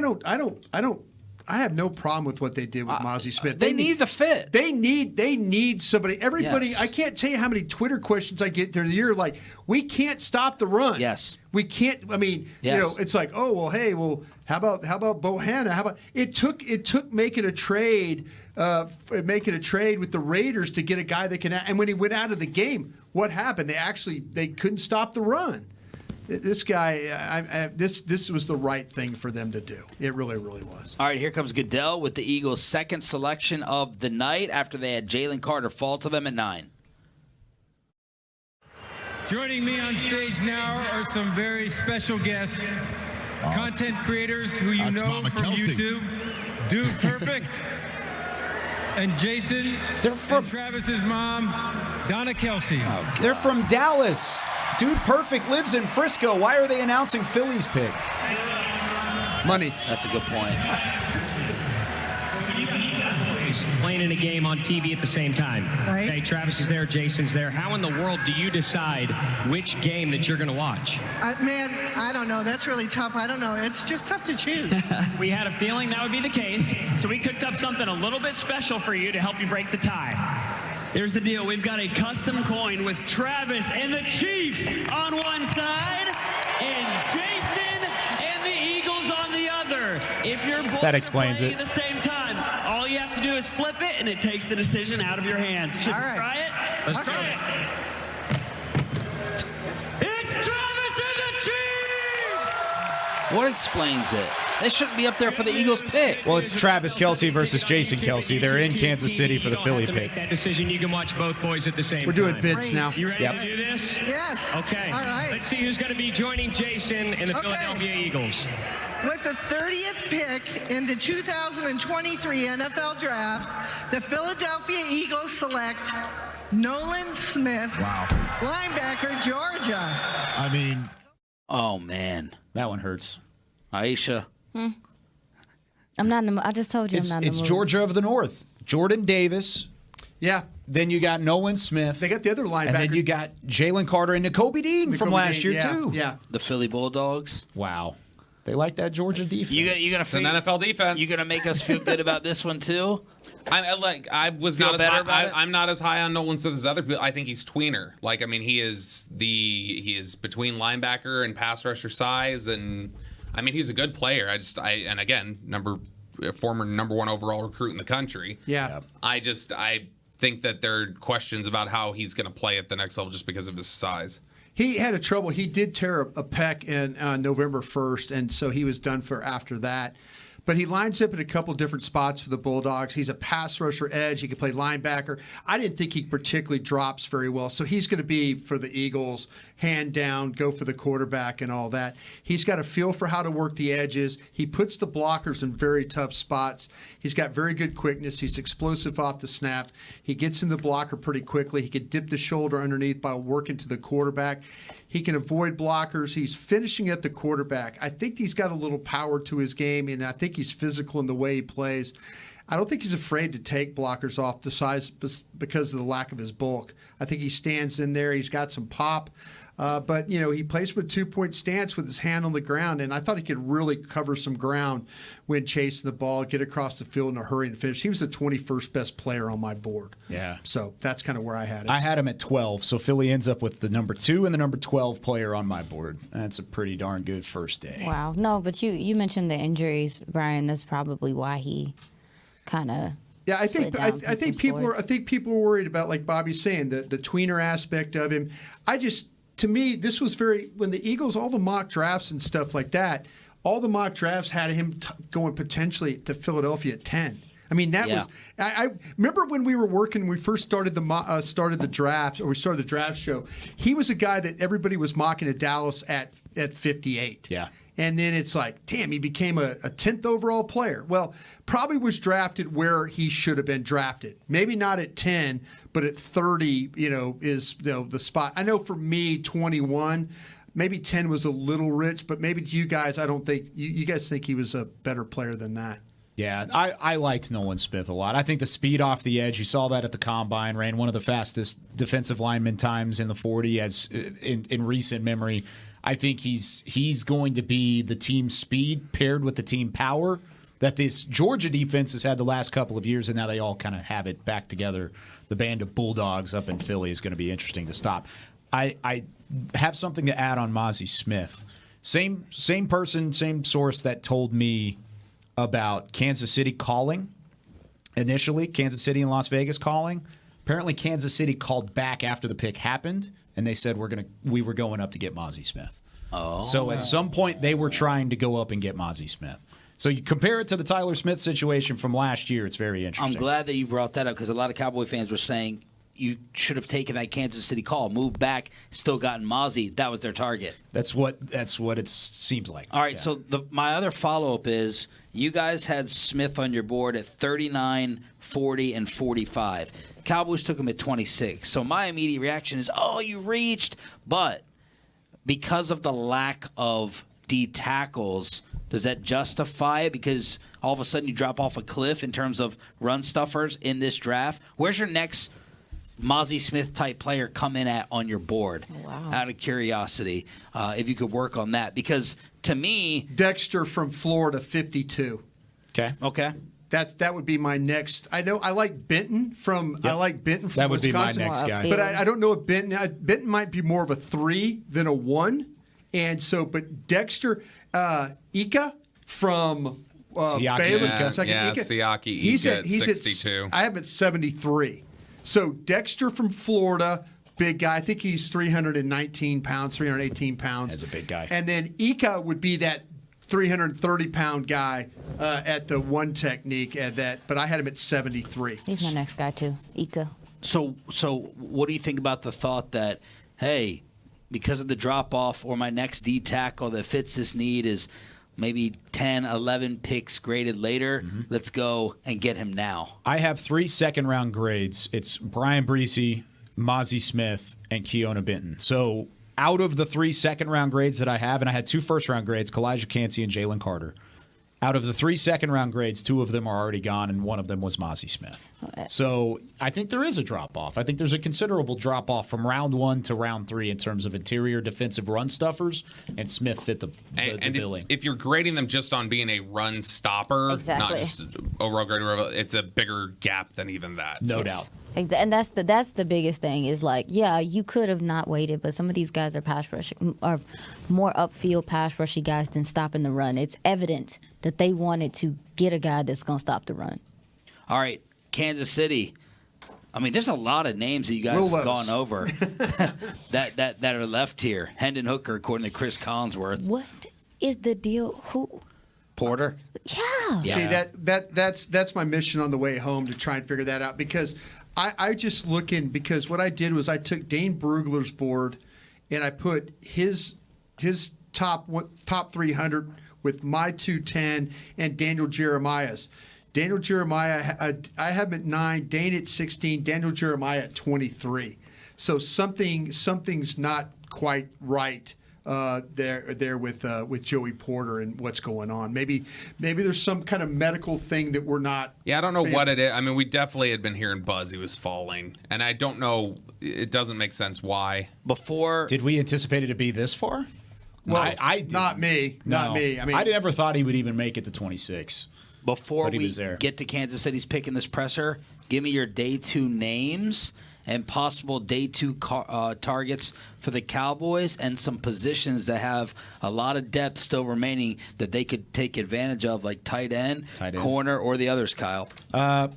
have no problem with what they did with Mazi Smith. They need the fit. They need somebody. Everybody. Yes. I can't tell you how many Twitter questions I get during the year. Like, we can't stop the run. Yes, we can't. I mean, it's like, oh well, hey, well, how about Bohanna? How about it took making a trade with the Raiders to get a guy that can. And when he went out of the game, what happened? They couldn't stop the run. This guy, this was the right thing for them to do. It really, really was. All right, here comes Goodell with the Eagles' second selection of the night after they had Jalen Carter fall to them at 9. Joining me on stage now are some very special guests, content creators who you know from YouTube, Dude Perfect, and Jason, and Travis's mom, Donna Kelsey. They're from Dallas. Dude Perfect lives in Frisco. Why are they announcing Philly's pick? Money. That's a good point. Playing in a game on TV at the same time. Right. Okay, Travis is there, Jason's there. How in the world do you decide which game that you're going to watch? Man, I don't know. That's really tough. I don't know. It's just tough to choose. We had a feeling that would be the case, so we cooked up something a little bit special for you to help you break the tie. Here's the deal. We've got a custom coin with Travis and the Chiefs on one side and Jason and the Eagles on the other. If you're both that explains playing it. at the same time, all you have to do is flip it and it takes the decision out of your hands. Should we try it? Let's try it. It's Travis and the Chiefs! What explains it? They shouldn't be up there for the Eagles pick. Well, it's Travis Kelce versus Jason Kelce. They're in Kansas City for the Philly pick. Make that decision. You can watch both boys at the same time. We're doing bids now. You ready to do this? Yes. Okay. All right. Let's see who's going to be joining Jason in the Philadelphia Eagles. With the 30th pick in the 2023 NFL Draft, the Philadelphia Eagles select Nolan Smith, linebacker, Georgia. I mean, oh man, that one hurts. Aisha, I'm not in the. I just told you I'm not in the It's mood. Georgia of the North. Jordan Davis. Yeah. Then you got Nolan Smith. They got the other linebacker. And then you got Jalen Carter and Nakobe Dean from last year, too. Yeah. the Philly Bulldogs. Wow. They like that Georgia defense. You gonna It's an NFL defense. You gonna make us feel good about this one too? I was Feel not as better high, about it? I'm not as high on Nolan Smith as other people. I think he's tweener. Like, I mean, he is between linebacker and pass rusher size, and I mean, he's a good player. And again, former number 1 overall recruit in the country. Yeah. I think that there are questions about how he's going to play at the next level just because of his size. He had a trouble. He did tear a pec in November 1st, and so he was done for after that. But he lines up in a couple different spots for the Bulldogs. He's a pass rusher edge. He can play linebacker. I didn't think he particularly drops very well. So he's going to be, for the Eagles, hand down, go for the quarterback and all that. He's got a feel for how to work the edges. He puts the blockers in very tough spots. He's got very good quickness. He's explosive off the snap. He gets in the blocker pretty quickly. He can dip the shoulder underneath by working to the quarterback. He can avoid blockers. He's finishing at the quarterback. I think he's got a little power to his game, and I think he's physical in the way he plays. I don't think he's afraid to take blockers off the size because of the lack of his bulk. I think he stands in there. He's got some pop. But, he plays with 2-point stance with his hand on the ground, and I thought he could really cover some ground when chasing the ball, get across the field in a hurry and finish. He was the 21st best player on my board. Yeah. So that's kind of where I had it. I had him at 12, so Philly ends up with the number 2 and the number 12 player on my board. That's a pretty darn good first day. Wow. No, but you mentioned the injuries, Brian. That's probably why he kind of. Yeah, I think people are worried about, like Bobby's saying, the tweener aspect of him. To me, this was when the Eagles, all the mock drafts and stuff like that, all the mock drafts had him going potentially to Philadelphia at 10. I mean, that was. I remember when we were working. We first started the draft, or we started the draft show. He was a guy that everybody was mocking at Dallas at 58. Yeah. And then it's like, damn, he became a 10th overall player. Well, probably was drafted where he should have been drafted. Maybe not at 10, but at 30, is the spot. I know for me, 21, maybe 10 was a little rich, but maybe to you guys, I don't think you guys think he was a better player than that. Yeah, I liked Nolan Smith a lot. I think the speed off the edge, you saw that at the Combine, ran one of the fastest defensive lineman times in the 40 as in recent memory. I think he's going to be the team speed paired with the team power that this Georgia defense has had the last couple of years, and now they all kind of have it back together. The band of Bulldogs up in Philly is going to be interesting to stop. I have something to add on Mozzie Smith. Same person, same source that told me about Kansas City calling initially, Kansas City and Las Vegas calling. Apparently Kansas City called back after the pick happened, and they said we were going up to get Mozzie Smith. Oh. So at some point they were trying to go up and get Mozzie Smith. So you compare it to the Tyler Smith situation from last year, it's very interesting. I'm glad that you brought that up because a lot of Cowboy fans were saying you should have taken that Kansas City call, moved back, still gotten Mozzie. That was their target. That's what it seems like. All right, so my other follow-up is you guys had Smith on your board at 39, 40, and 45. Cowboys took him at 26. So my immediate reaction is, oh, you reached. But because of the lack of D tackles, does that justify it? Because all of a sudden you drop off a cliff in terms of run stuffers in this draft. Where's your next Mozzie Smith type player come in at on your board? Wow. Out of curiosity, if you could work on that. Because to me, Dexter from Florida, 52. Okay. That would be my next. I know I like Benton from That would Wisconsin. be my next guy. But I don't know if Benton might be more of a 3 than a 1. And so, but Dexter Ika from Baylor, Siaki Ika at 62. I have it 73. So Dexter from Florida, big guy. I think he's 319 pounds, 318 pounds. As a big guy. And then Ika would be that 330-pound guy at the one technique at that, but I had him at 73. He's my next guy too, Ika. So what do you think about the thought that, hey, because of the drop-off or my next D tackle that fits this need is maybe 10, 11 picks graded later, let's go and get him now? I have 3 second-round grades. It's Brian Breesy, Mozzie Smith, and Keona Benton. So out of the 3 second-round grades that I have, and I had 2 first-round grades, Kalijah Cansey and Jalen Carter. Out of the 3 second-round grades, 2 of them are already gone, and 1 of them was Mozzie Smith. So I think there is a drop-off. I think there's a considerable drop-off from round 1 to round 3 in terms of interior defensive run stuffers, and Smith fit the billing. If you're grading them just on being a run stopper, Exactly. not just overall grade, it's a bigger gap than even that. No doubt. And that's the biggest thing is like, yeah, you could have not waited, but some of these guys are pass rush, are more upfield pass rushy guys than stopping the run. It's evident that they wanted to get a guy that's going to stop the run. All right, Kansas City. I mean, there's a lot of names that you guys have gone over that are left here. Hendon Hooker, according to Chris Collinsworth. What is the deal? Who? Porter? Yeah. See, that's my mission on the way home, to try and figure that out, because I just looking, because what I did was I took Dane Brugler's board and I put his top 300 with my 210 and Daniel Jeremiah's. Daniel Jeremiah, I have him at 9, Dane at 16, Daniel Jeremiah at 23. So something's not quite right there with Joey Porter and what's going on. Maybe there's some kind of medical thing that we're not. Yeah, I don't know what it is. I mean, we definitely had been hearing buzz he was falling, and I don't know. It doesn't make sense why. Did we anticipate it to be this far? Well, I not me. Not me. I mean, I never thought he would even make it to 26. Before we get to Kansas City's pick in this presser, give me your day 2 names and possible day 2 targets for the Cowboys, and some positions that have a lot of depth still remaining that they could take advantage of, like tight end, corner, or the others, Kyle.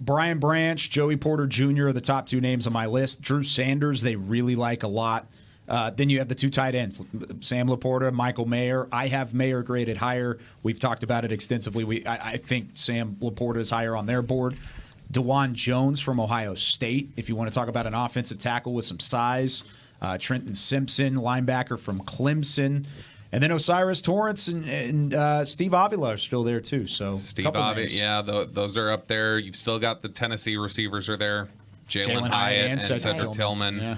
Brian Branch, Joey Porter Jr. are the top 2 names on my list. Drew Sanders, they really like a lot. Then you have the 2 tight ends, Sam Laporta, Michael Mayer. I have Mayer graded higher. We've talked about it extensively. I think Sam Laporta is higher on their board. DeJuan Jones from Ohio State, if you want to talk about an offensive tackle with some size. Trenton Simpson, linebacker from Clemson. And then Osiris Torrance and Steve Avila are still there, too. So Steve Avila, yeah, those are up there. You've still got the Tennessee receivers are there. Jalen Hyatt and Cedric Tillman. Yeah.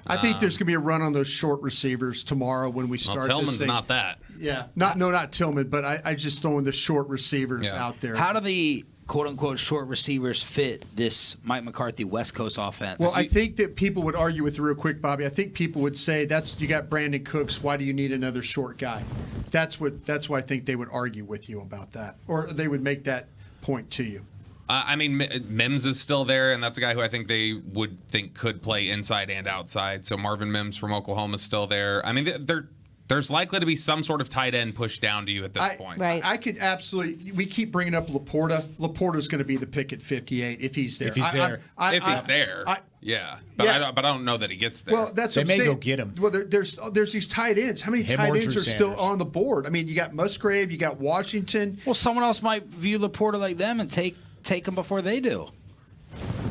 I think there's going to be a run on those short receivers tomorrow when we start. Tillman's this thing. not that. Yeah, not Tillman, but I just throwing the short receivers out there. How do the quote-unquote short receivers fit this Mike McCarthy West Coast offense? Well, I think that people would argue with you real quick, Bobby. I think people would say you got Brandon Cooks. Why do you need another short guy? That's why I think they would argue with you about that, or they would make that point to you. I mean, Mims is still there, and that's a guy who I think they would think could play inside and outside. So Marvin Mims from Oklahoma is still there. I mean, there's likely to be some sort of tight end pushed down to you at this point. Right. I could absolutely. We keep bringing up Laporta. Laporta's going to be the pick at 58 if he's there. If he's there. If he's there. Yeah. But I don't know that he gets there. Well, that's they what may I'm saying. go get him. Well, there's these tight ends. How many Him tight or ends Drew are still Sanders. on the board? I mean, you got Musgrave, you got Washington. Well, someone else might view Laporta like them and take them before they do.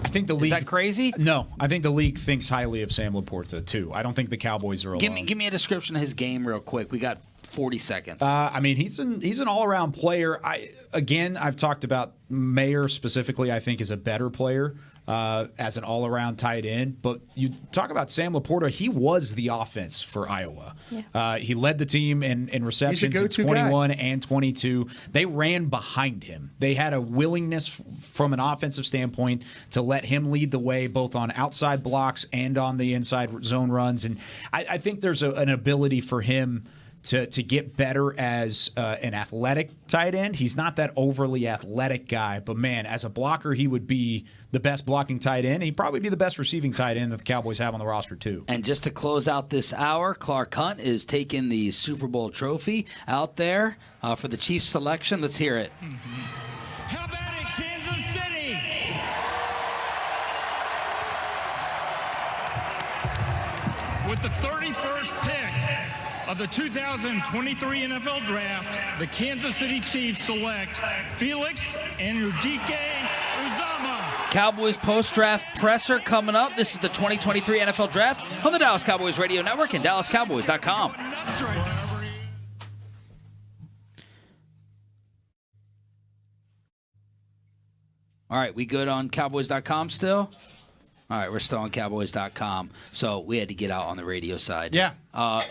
I think the league. Is that crazy? No, I think the league thinks highly of Sam Laporta too. I don't think the Cowboys are alone. Give me a description of his game real quick. We got 40 seconds. I mean, he's an all-around player. I've talked about Mayer specifically. I think is a better player as an all-around tight end. But you talk about Sam Laporta. He was the offense for Iowa. Yeah. He led the team in receptions in 21 and 22. They ran behind him. They had a willingness from an offensive standpoint to let him lead the way, both on outside blocks and on the inside zone runs. And I think there's an ability for him to get better as an athletic tight end. He's not that overly athletic guy, but man, as a blocker, he would be the best blocking tight end. He'd probably be the best receiving tight end that the Cowboys have on the roster too. And just to close out this hour, Clark Hunt is taking the Super Bowl trophy out there for the Chiefs selection. Let's hear it. How about it, Kansas City? With the 31st pick of the 2023 NFL Draft, the Kansas City Chiefs select Felix Enrique Uzama. Cowboys post-draft presser coming up. This is the 2023 NFL Draft on the Dallas Cowboys Radio Network and DallasCowboys.com. All right, we good on Cowboys.com still? All right, we're still on Cowboys.com, so we had to get out on the radio side. Yeah.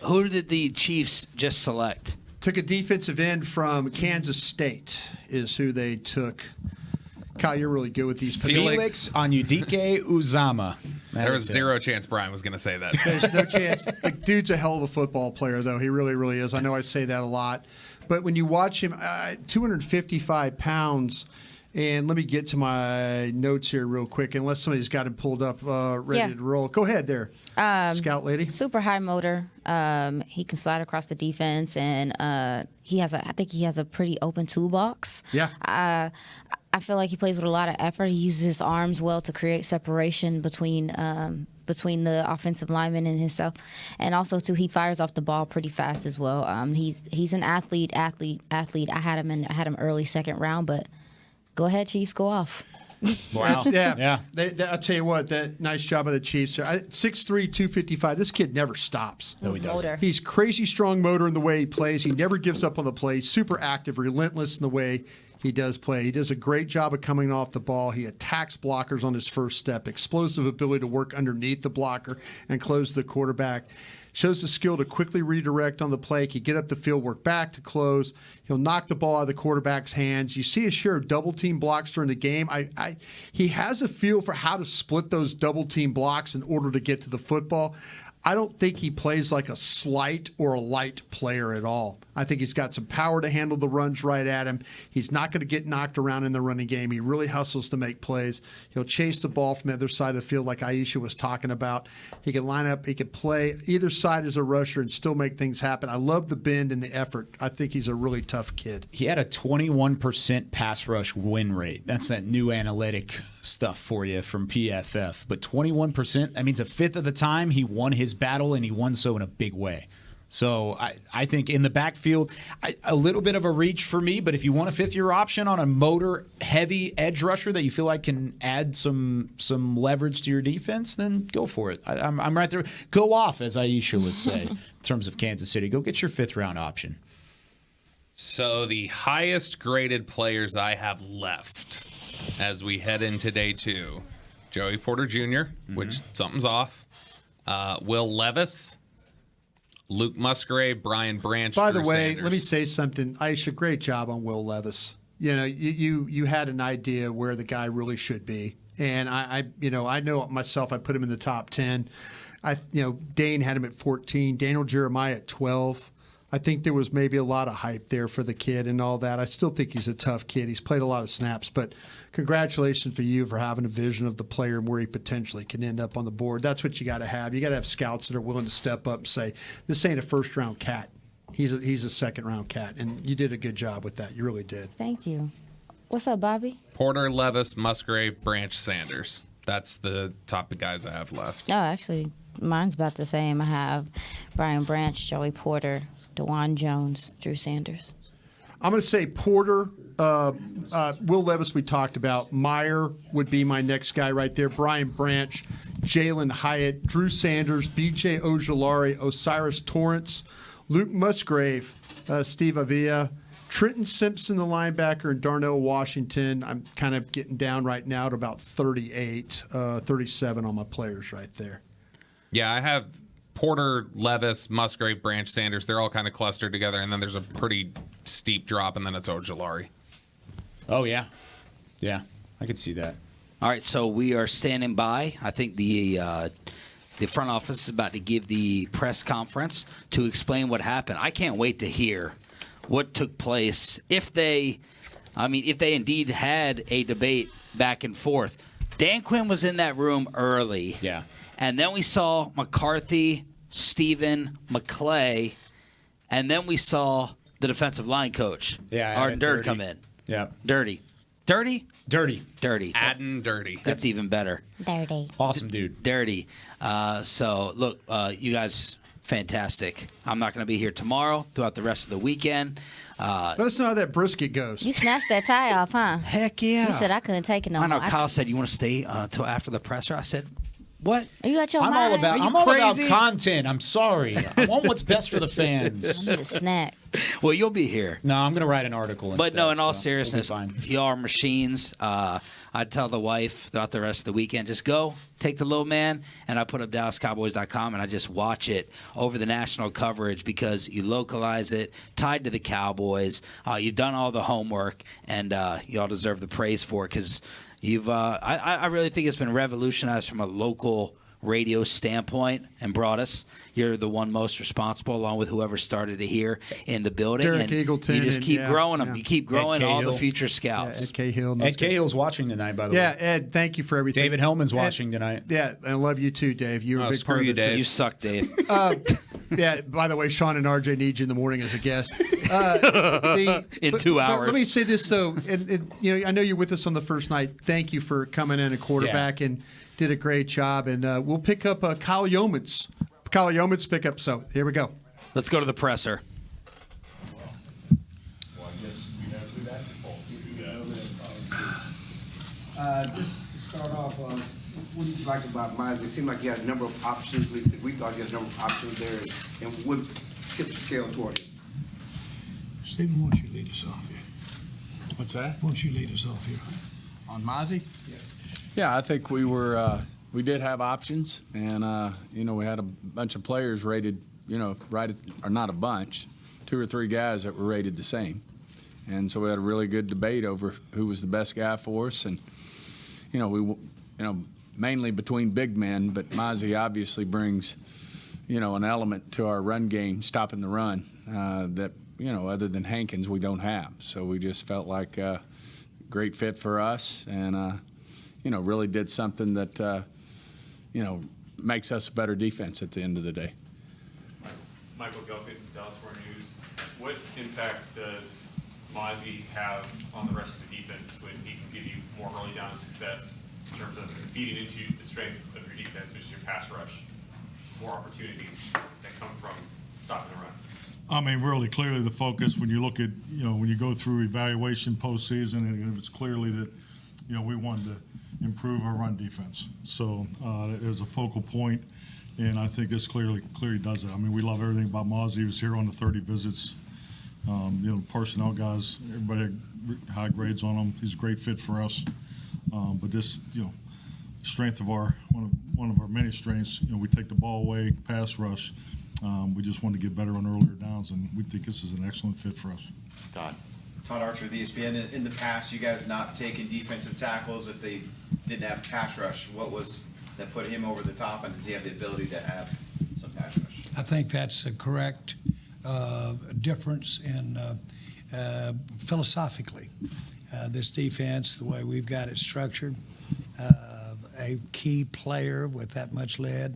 Who did the Chiefs just select? Took a defensive end from Kansas State is who they took. Kyle, you're really good with these. Felix Onudike Uzama. There was zero chance Brian was going to say that. There's no chance. The dude's a hell of a football player, though. He really, really is. I know I say that a lot. But when you watch him, 255 pounds. And let me get to my notes here real quick, unless somebody's got him pulled up, ready to roll. Go ahead there, Scout Lady. Super high motor. He can slide across the defense, and I think he has a pretty open toolbox. Yeah. I feel like he plays with a lot of effort. He uses his arms well to create separation between the offensive lineman and himself, and also too he fires off the ball pretty fast as well. He's an athlete. I had him early second round, but. Go ahead, Chiefs. Go off. Wow. Yeah. I'll tell you what, that nice job of the Chiefs. 6'3", 255. This kid never stops. No, he doesn't. He's crazy strong motor in the way he plays. He never gives up on the play. Super active, relentless in the way he does play. He does a great job of coming off the ball. He attacks blockers on his first step. Explosive ability to work underneath the blocker and close the quarterback. Shows the skill to quickly redirect on the play. He can get up the field, work back to close. He'll knock the ball out of the quarterback's hands. You see his share of double-team blocks during the game. He has a feel for how to split those double-team blocks in order to get to the football. I don't think he plays like a slight or a light player at all. I think he's got some power to handle the runs right at him. He's not going to get knocked around in the running game. He really hustles to make plays. He'll chase the ball from the other side of the field like Aisha was talking about. He can line up. He can play either side as a rusher and still make things happen. I love the bend and the effort. I think he's a really tough kid. He had a 21% pass rush win rate. That's that new analytic stuff for you from PFF. But 21%, that means a fifth of the time he won his battle, and he won so in a big way. So I think in the backfield, a little bit of a reach for me, but if you want a fifth-year option on a motor-heavy edge rusher that you feel like can add some leverage to your defense, then go for it. I'm right there. Go off, as Aisha would say, in terms of Kansas City. Go get your fifth-round option. So the highest graded players I have left as we head into day 2, Joey Porter Jr., which something's off, Will Levis, Luke Musgrave, Brian Branch. By the Drew way, Sanders. let me say something. Aisha, great job on Will Levis. You know, you had an idea where the guy really should be, and I know myself. I put him in the top 10. Dane had him at 14. Daniel Jeremiah at 12. I think there was maybe a lot of hype there for the kid and all that. I still think he's a tough kid. He's played a lot of snaps, but congratulations for you for having a vision of the player and where he potentially can end up on the board. That's what you got to have. You got to have scouts that are willing to step up and say, this ain't a first-round cat. He's a second-round cat, and you did a good job with that. You really did. Thank you. What's up, Bobby? Porter, Levis, Musgrave, Branch, Sanders. That's the top of guys I have left. Oh, actually, mine's about the same. I have Brian Branch, Joey Porter, DeJuan Jones, Drew Sanders. I'm going to say Porter, Will Levis we talked about. Meyer would be my next guy right there. Brian Branch, Jalen Hyatt, Drew Sanders, B.J. Ojolari, Osiris Torrance, Luke Musgrave, Steve Avila, Trenton Simpson, the linebacker, and Darnell Washington. I'm kind of getting down right now to about 38, 37 on my players right there. Yeah, I have Porter, Levis, Musgrave, Branch, Sanders. They're all kind of clustered together, and then there's a pretty steep drop, and then it's Ojolari. Oh, yeah. Yeah, I could see that. All right, so we are standing by. I think the front office is about to give the press conference to explain what happened. I can't wait to hear what took place if they indeed had a debate back and forth. Dan Quinn was in that room early. Yeah. And then we saw McCarthy, Stephen, McClay, and then we saw the defensive line coach, Arden Dirty, come in. Yeah. Dirty. Dirty. Adding Dirty. That's even better. Dirty. Awesome dude. Dirty. So, look, you guys Fantastic. I'm not going to be here tomorrow, throughout the rest of the weekend. Let us know how that brisket goes. You snatched that tie off, huh? Heck yeah. You said I couldn't take it no I know more. Kyle said, you want to stay until after the presser? I said, what? Are you got your I'm mind? all about content. I'm sorry. I want what's best for the fans. I need a snack. Well, you'll be here. No, I'm going to write an article instead. But no, in all so seriousness, we'll be fine. y'all are machines. I'd tell the wife throughout the rest of the weekend, just go, take the little man, and I put up DallasCowboys.com, and I just watch it over the national coverage because you localize it, tied to the Cowboys. You've done all the homework, and y'all deserve the praise for it because you've. I really think it's been revolutionized from a local radio standpoint and brought us. You're the one most responsible, along with whoever started it here in the building. Derek and Eagleton. You just keep growing them. Yeah. You keep growing all the future scouts. Yeah, Ed Cahill. Ed Cahill's watching tonight, by the way. Yeah, Ed, thank you for everything. David Hellman's watching tonight. Yeah, I love you too, Dave. You're a big part of the team. You suck, Dave. Yeah, by the way, Sean and RJ need you in the morning as a guest. In 2 hours. But let me say this, though. And I know you're with us on the first night. Thank you for coming in, a quarterback, and did a great job. And we'll pick up Kyle Yeoman's pickup. So here we go. Let's go to the presser. Just to start off, what did you like about Miles? It seemed like he had a number of options. We thought he had a number of options there, and what tipped the scale toward it? Stephen, why don't you lead us off here? What's that? Why don't you lead us off here? On Mozzie? Yes. Yeah, I think we did have options, and we had a bunch of players rated, or not a bunch, 2 or 3 guys that were rated the same, and so we had a really good debate over who was the best guy for us, and mainly between big men, but Mozzie obviously brings, an element to our run game, stopping the run that other than Hankins we don't have. So we just felt like a great fit for us, and really did something that, makes us a better defense at the end of the day. Michael Gelkin, Dallas Morning News. What impact does Mozzie have on the rest of the defense when he can give you more early down success in terms of feeding into the strength of your defense, which is your pass rush, more opportunities that come from stopping the run? I mean, really clearly the focus when you look at, when you go through evaluation postseason, and it's clearly that, we wanted to improve our run defense. So it was a focal point, and I think this clearly does it. I mean, we love everything about Mozzie. He was here on the 30 visits. Personnel guys, everybody had high grades on him. He's a great fit for us. But this, strength of one of our many strengths, we take the ball away, pass rush. We just want to get better on earlier downs, and we think this is an excellent fit for us. Todd Archer, the ESPN. In the past, you guys not taking defensive tackles if they didn't have pass rush. What was that put him over the top, and does he have the ability to have some pass rush? I think that's a correct difference in philosophically. This defense, the way we've got it structured, a key player with that much lead,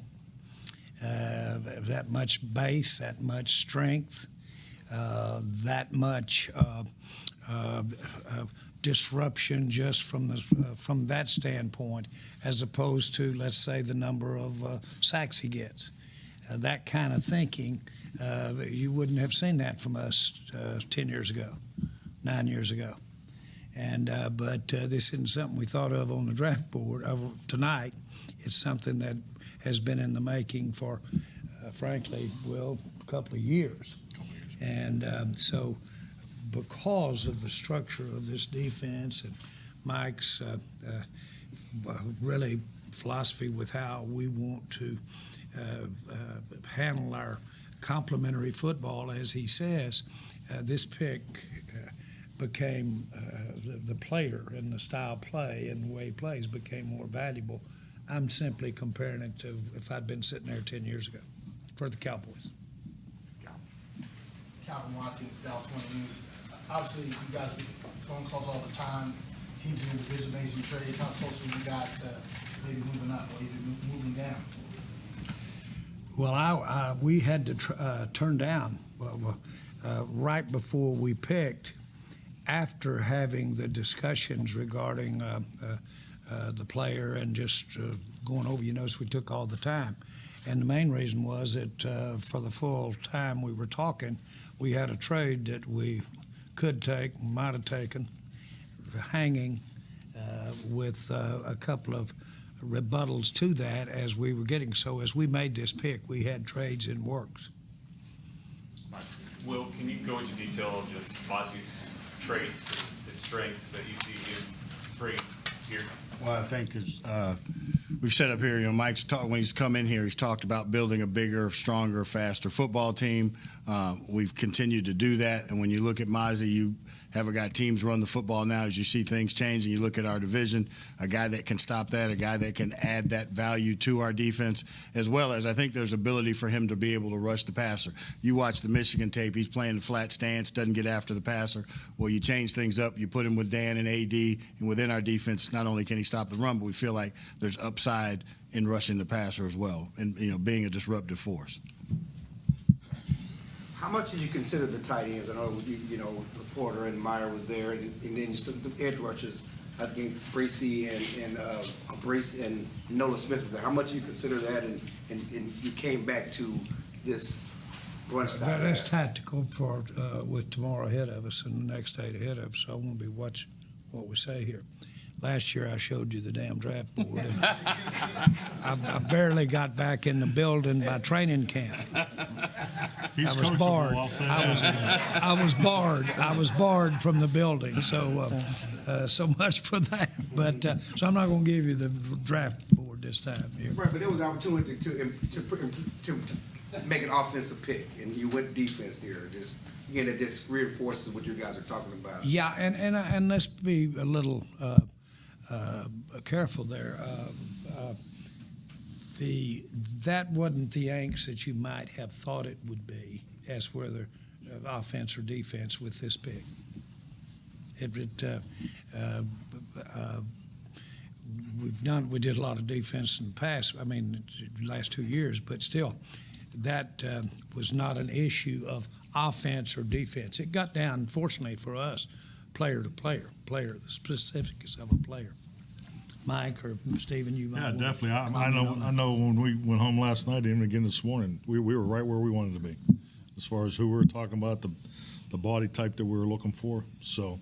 that much base, that much strength, that much disruption just from that standpoint, as opposed to, let's say, the number of sacks he gets. That kind of thinking, you wouldn't have seen that from us 10 years ago, 9 years ago. And but this isn't something we thought of on the draft board tonight. It's something that has been in the making for, frankly, a couple of years. And so because of the structure of this defense and Mike's really philosophy with how we want to handle our complementary football, as he says, this pick became the player and the style play and the way he plays became more valuable. I'm simply comparing it to if I'd been sitting there 10 years ago for the Cowboys. Calvin Watkins, Dallas Morning News. Obviously, you guys get phone calls all the time. Teams in the division made some trades. How close were you guys to maybe moving up or even moving down? Well, we had to turn down right before we picked, after having the discussions regarding the player and just going over. You notice we took all the time. And the main reason was that for the full time we were talking, we had a trade that we could take, might have taken, hanging with a couple of rebuttals to that as we were getting. So as we made this pick, we had trades in works. Will, can you go into detail of just Mozzie's traits, his strengths that you see him bring here? Well, I think we've set up here, Mike's talked, when he's come in here, he's talked about building a bigger, stronger, faster football team. We've continued to do that. And when you look at Mozzie, you haven't got teams run the football now. As you see things change and you look at our division, a guy that can stop that, a guy that can add that value to our defense, as well as I think there's ability for him to be able to rush the passer. You watch the Michigan tape, he's playing the flat stance, doesn't get after the passer. Well, you change things up, you put him with Dan and AD, and within our defense, not only can he stop the run, but we feel like there's upside in rushing the passer as well, and being a disruptive force. How much did you consider the tight ends? I know Porter and Meyer was there, and then the edge rushers. I think Bracey and Brace and Nolan Smith were there. How much do you consider that, and you came back to this run style? That's tactical for with tomorrow ahead of us and the next day ahead of us. So I want to be watching what we say here. Last year I showed you the damn draft board. And I barely got back in the building by training camp. I was barred. I was barred from the building. So so much for that. But so I'm not going to give you the draft board this time here. Right, but there was an opportunity to make an offensive pick, and you went defense here. Again, it just reinforces what you guys are talking about. Yeah, and let's be a little careful there. That wasn't the angst that you might have thought it would be, as whether offense or defense with this pick. We did a lot of defense in the past. I mean, the last 2 years, but still, that was not an issue of offense or defense. It got down, fortunately for us, player to player, the specifics of a player. Mike or Stephen, you might. Yeah, definitely. I know when we went home last night and again this morning, we were right where we wanted to be as far as who we were talking about, the body type that we were looking for. So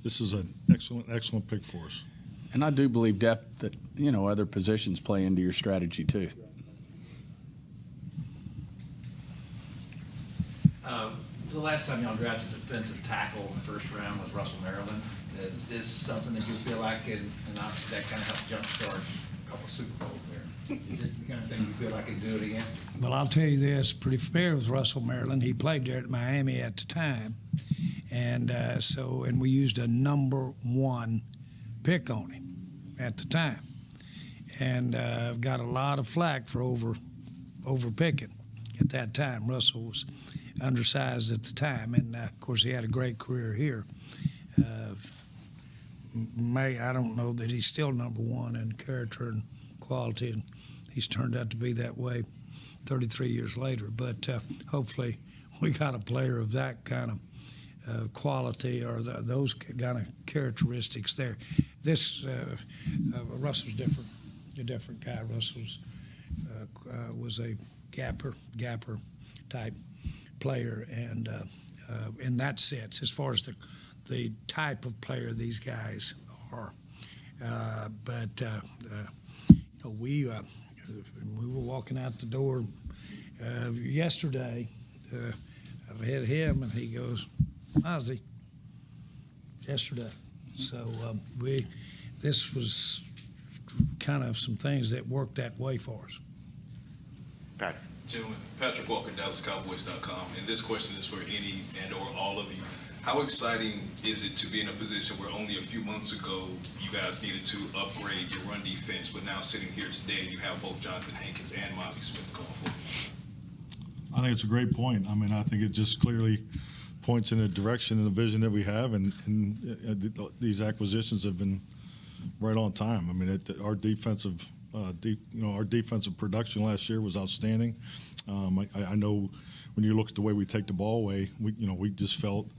this is an excellent pick for us. And I do believe depth that, other positions play into your strategy too. The last time y'all drafted a defensive tackle in the first round was Russell Maryland. Is this something that you feel like that kind of helped jumpstart a couple Super Bowls there? Is this the kind of thing you feel like can do it again? Well, I'll tell you this, pretty familiar with Russell Maryland. He played there at Miami at the time. And and we used a number 1 pick on him at the time. And got a lot of flack for over picking at that time. Russell was undersized at the time, and of course he had a great career here. I don't know that he's still number 1 in character and quality, and he's turned out to be that way 33 years later. But hopefully we got a player of that kind of quality or those kind of characteristics there. This Russell's different, a different guy. Russell's was a gapper type player, and in that sense, as far as the type of player these guys are. We were walking out the door yesterday. I had him, and he goes, "Ozzie," yesterday. So this was kind of some things that worked that way for us. Pat. Gentlemen, Patrick Walker, DallasCowboys.com, and this question is for any and or all of you. How exciting is it to be in a position where only a few months ago you guys needed to upgrade your run defense, but now sitting here today you have both Jonathan Hankins and Mozzie Smith going forward? I think it's a great point. I mean, I think it just clearly points in a direction and a vision that we have, and these acquisitions have been right on time. I mean, our defensive production last year was outstanding. I know when you look at the way we take the ball away, we just felt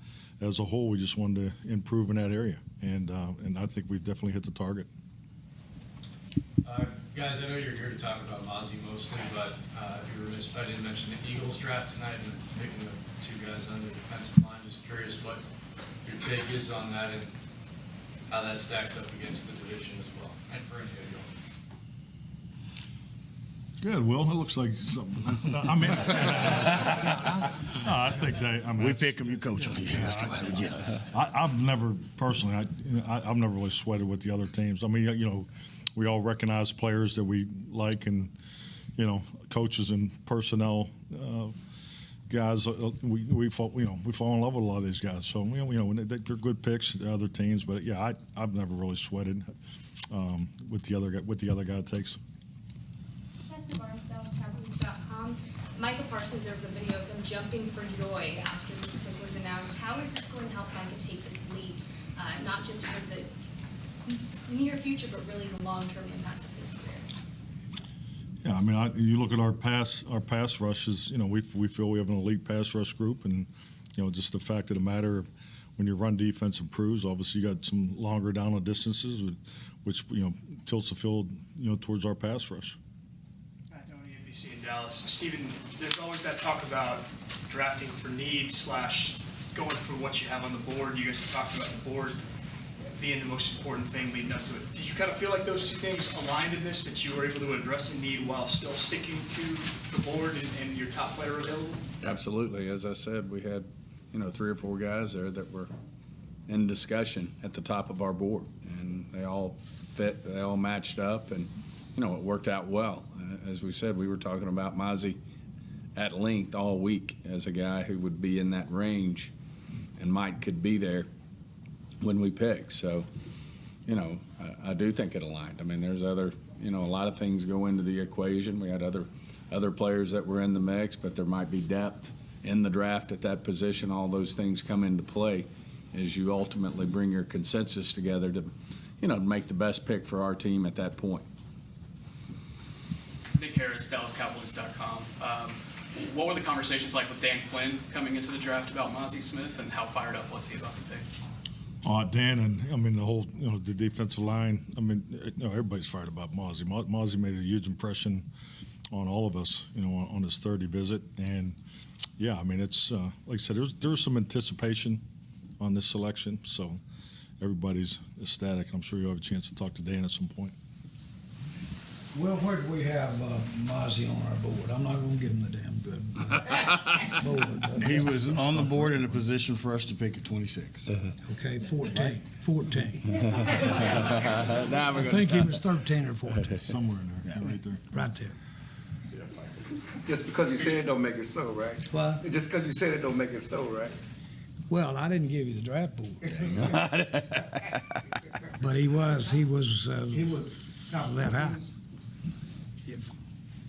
as a whole we just wanted to improve in that area, and I think we've definitely hit the target. Guys, I know you're here to talk about Mozzie mostly, but you were remiss if I didn't mention the Eagles draft tonight and picking the two guys on the defensive line. Just curious what your take is on that and how that stacks up against the division as well, and for any of you. Good, Will. It looks like something. I mean, no, I think they. I mean, We pick them, you coach them. You ask them how to get them. I've never personally. I've never really sweated with the other teams. I mean, we all recognize players that we like, and coaches and personnel guys. We fall in love with a lot of these guys. So they're good picks. The other teams, but yeah, I've never really sweated with the other guy takes. Cowboys.com. Micah Parsons, there was a video of him jumping for joy after this pick was announced. How is this going to help Micah take this leap, not just for the near future, but really the long-term impact of his career? Yeah, I mean, you look at our pass rushes. We feel we have an elite pass rush group, and just the fact of the matter, when your run defense improves, obviously you got some longer down the distances, which tilts the field towards our pass rush. NBC in Dallas. Steven, there's always that talk about drafting for need / going for what you have on the board. You guys have talked about the board being the most important thing leading up to it. Did you kind of feel like those two things aligned in this, that you were able to address a need while still sticking to the board and your top player available? Absolutely. As I said, we had 3 or 4 guys there that were in discussion at the top of our board, and they all fit, they all matched up, and it worked out well. As we said, we were talking about Mozzie at length all week as a guy who would be in that range, and Mike could be there when we pick. So, I do think it aligned. I mean, there's other, a lot of things go into the equation. We had other players that were in the mix, but there might be depth in the draft at that position. All those things come into play as you ultimately bring your consensus together to, make the best pick for our team at that point. Nick Harris, DallasCowboys.com. What were the conversations like with Dan Quinn coming into the draft about Mozzie Smith, and how fired up was he about the pick? Dan, and the whole, the defensive line. Everybody's fired about Mozzie. Mozzie made a huge impression on all of us, on his 30 visit. And yeah, it's like I said, there's some anticipation on this selection, so everybody's ecstatic. I'm sure you'll have a chance to talk to Dan at some point. Well, where do we have Mozzie on our board? I'm not going to give him the damn good board. He was on the board in a position for us to pick at 26. Okay, 14. 14. Now I think he was 13 or 14. Somewhere in there, yeah, right there. Right there. Just because you said it don't make it so, right? What? Just because you said it don't make it so, right? Well, I didn't give you the draft board. But he was that high.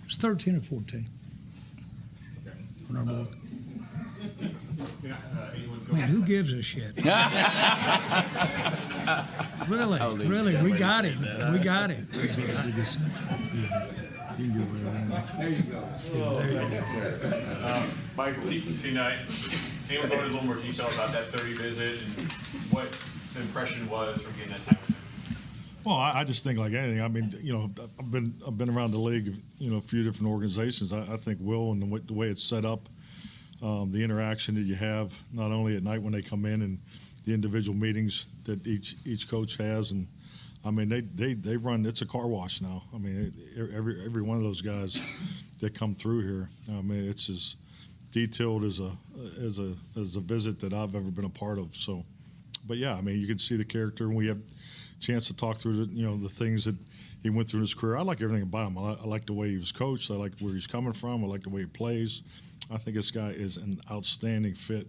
It's 13 or 14 on our board. Man, who gives a shit? Really, we got him. We got him. There you go. Michael, tonight, can you go into a little more detail about that 30 visit and what the impression was from getting that time with him? Well, I just think like anything. I've been around the league, a few different organizations. I think Will and the way it's set up, the interaction that you have not only at night when they come in and the individual meetings that each coach has, and they run. It's a car wash now. Every one of those guys that come through here, it's as detailed as a visit that I've ever been a part of. So, but yeah, you can see the character, and we have chance to talk through the things that he went through in his career. I like everything about him. I like the way he was coached. I like where he's coming from. I like the way he plays. I think this guy is an outstanding fit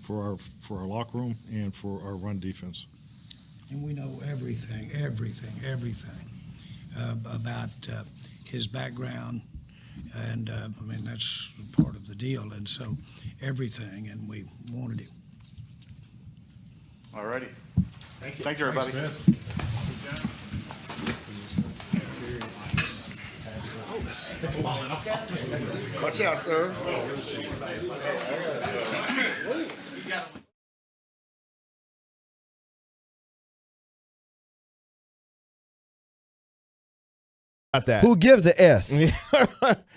for our locker room and for our run defense. And we know everything about his background, and that's part of the deal. And so everything, and we wanted him. All righty. Thank you. Thank you, everybody. Watch out, sir. that. Who gives a S?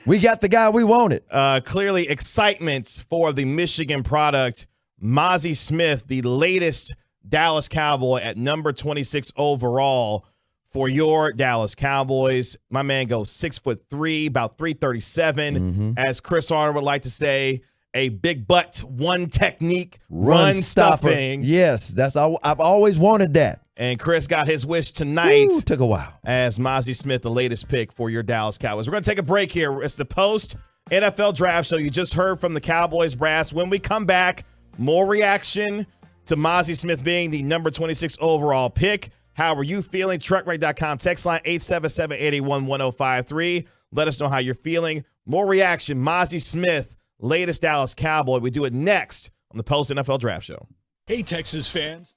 We got the guy we wanted. Clearly excitement for the Michigan product. Mozzie Smith, the latest Dallas Cowboy at number 26 overall for your Dallas Cowboys. My man goes 6'3", about 337. As Chris Arnold would like to say, a big butt, one technique, run stuffing. Yes, that's all. I've always wanted that. And Chris got his wish tonight. Ooh, took a while. As Mozzie Smith, the latest pick for your Dallas Cowboys. We're going to take a break here. It's the post NFL draft show. You just heard from the Cowboys brass. When we come back, more reaction to Mozzie Smith being the number 26 overall pick. How are you feeling? Truckwreck.com. Text line 877-881-1053. Let us know how you're feeling. More reaction. Mozzie Smith, latest Dallas Cowboy. We do it next on the Post NFL Draft Show. Hey, Texas fans.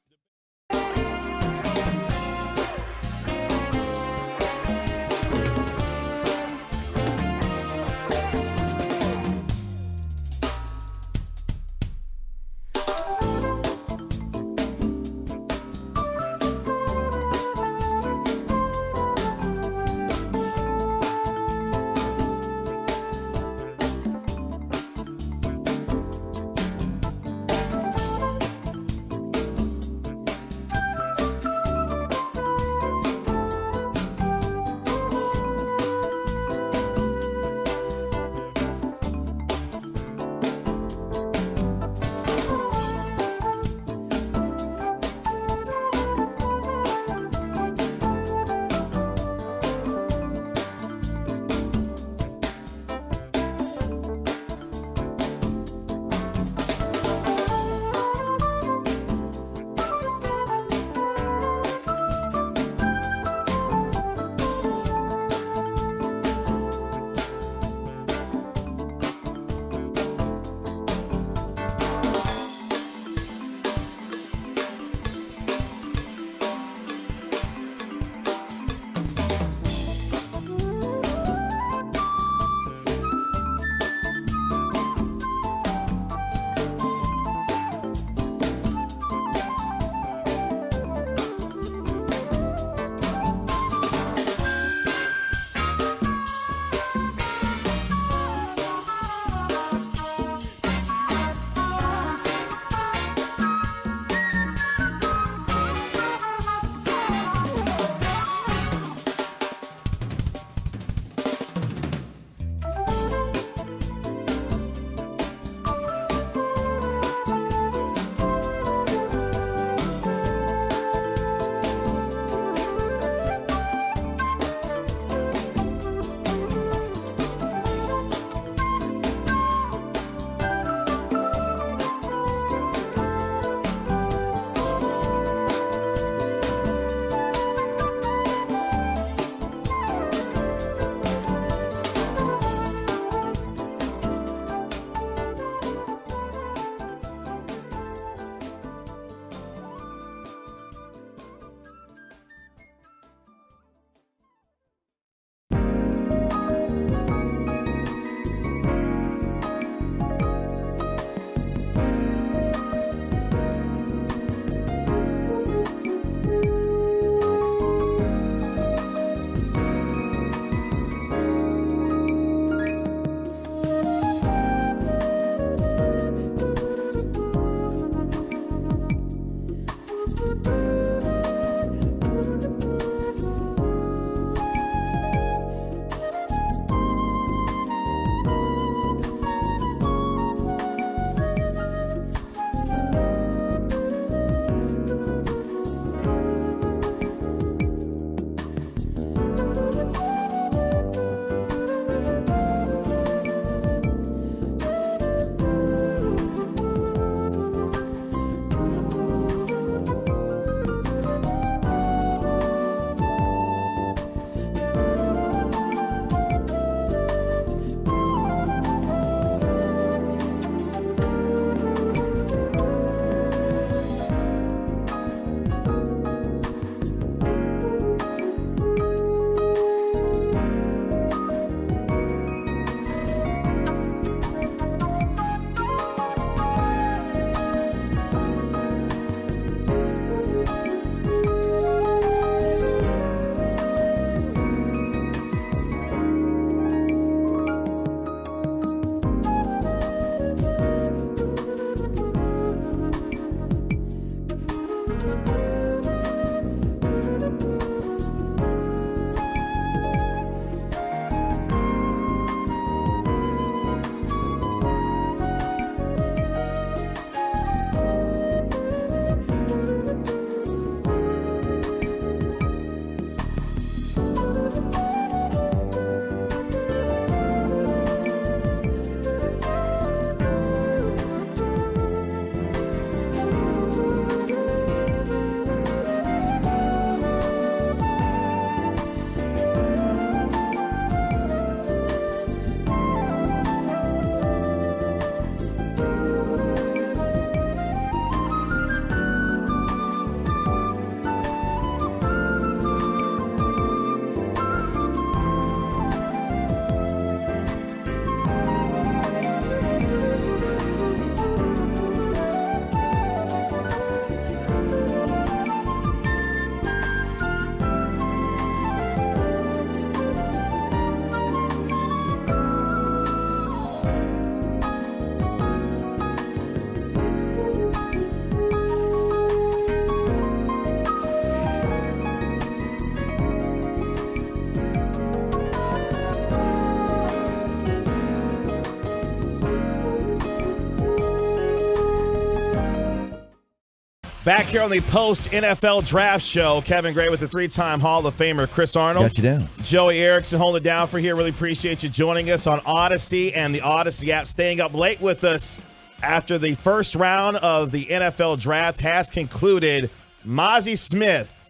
Back here on the post-NFL draft show, Kevin Gray with the three-time Hall of Famer Chris Arnold. Got you down. Joey Erickson holding it down for here. Really appreciate you joining us on Odyssey and the Odyssey app, staying up late with us after the first round of the NFL draft has concluded. Mazi Smith,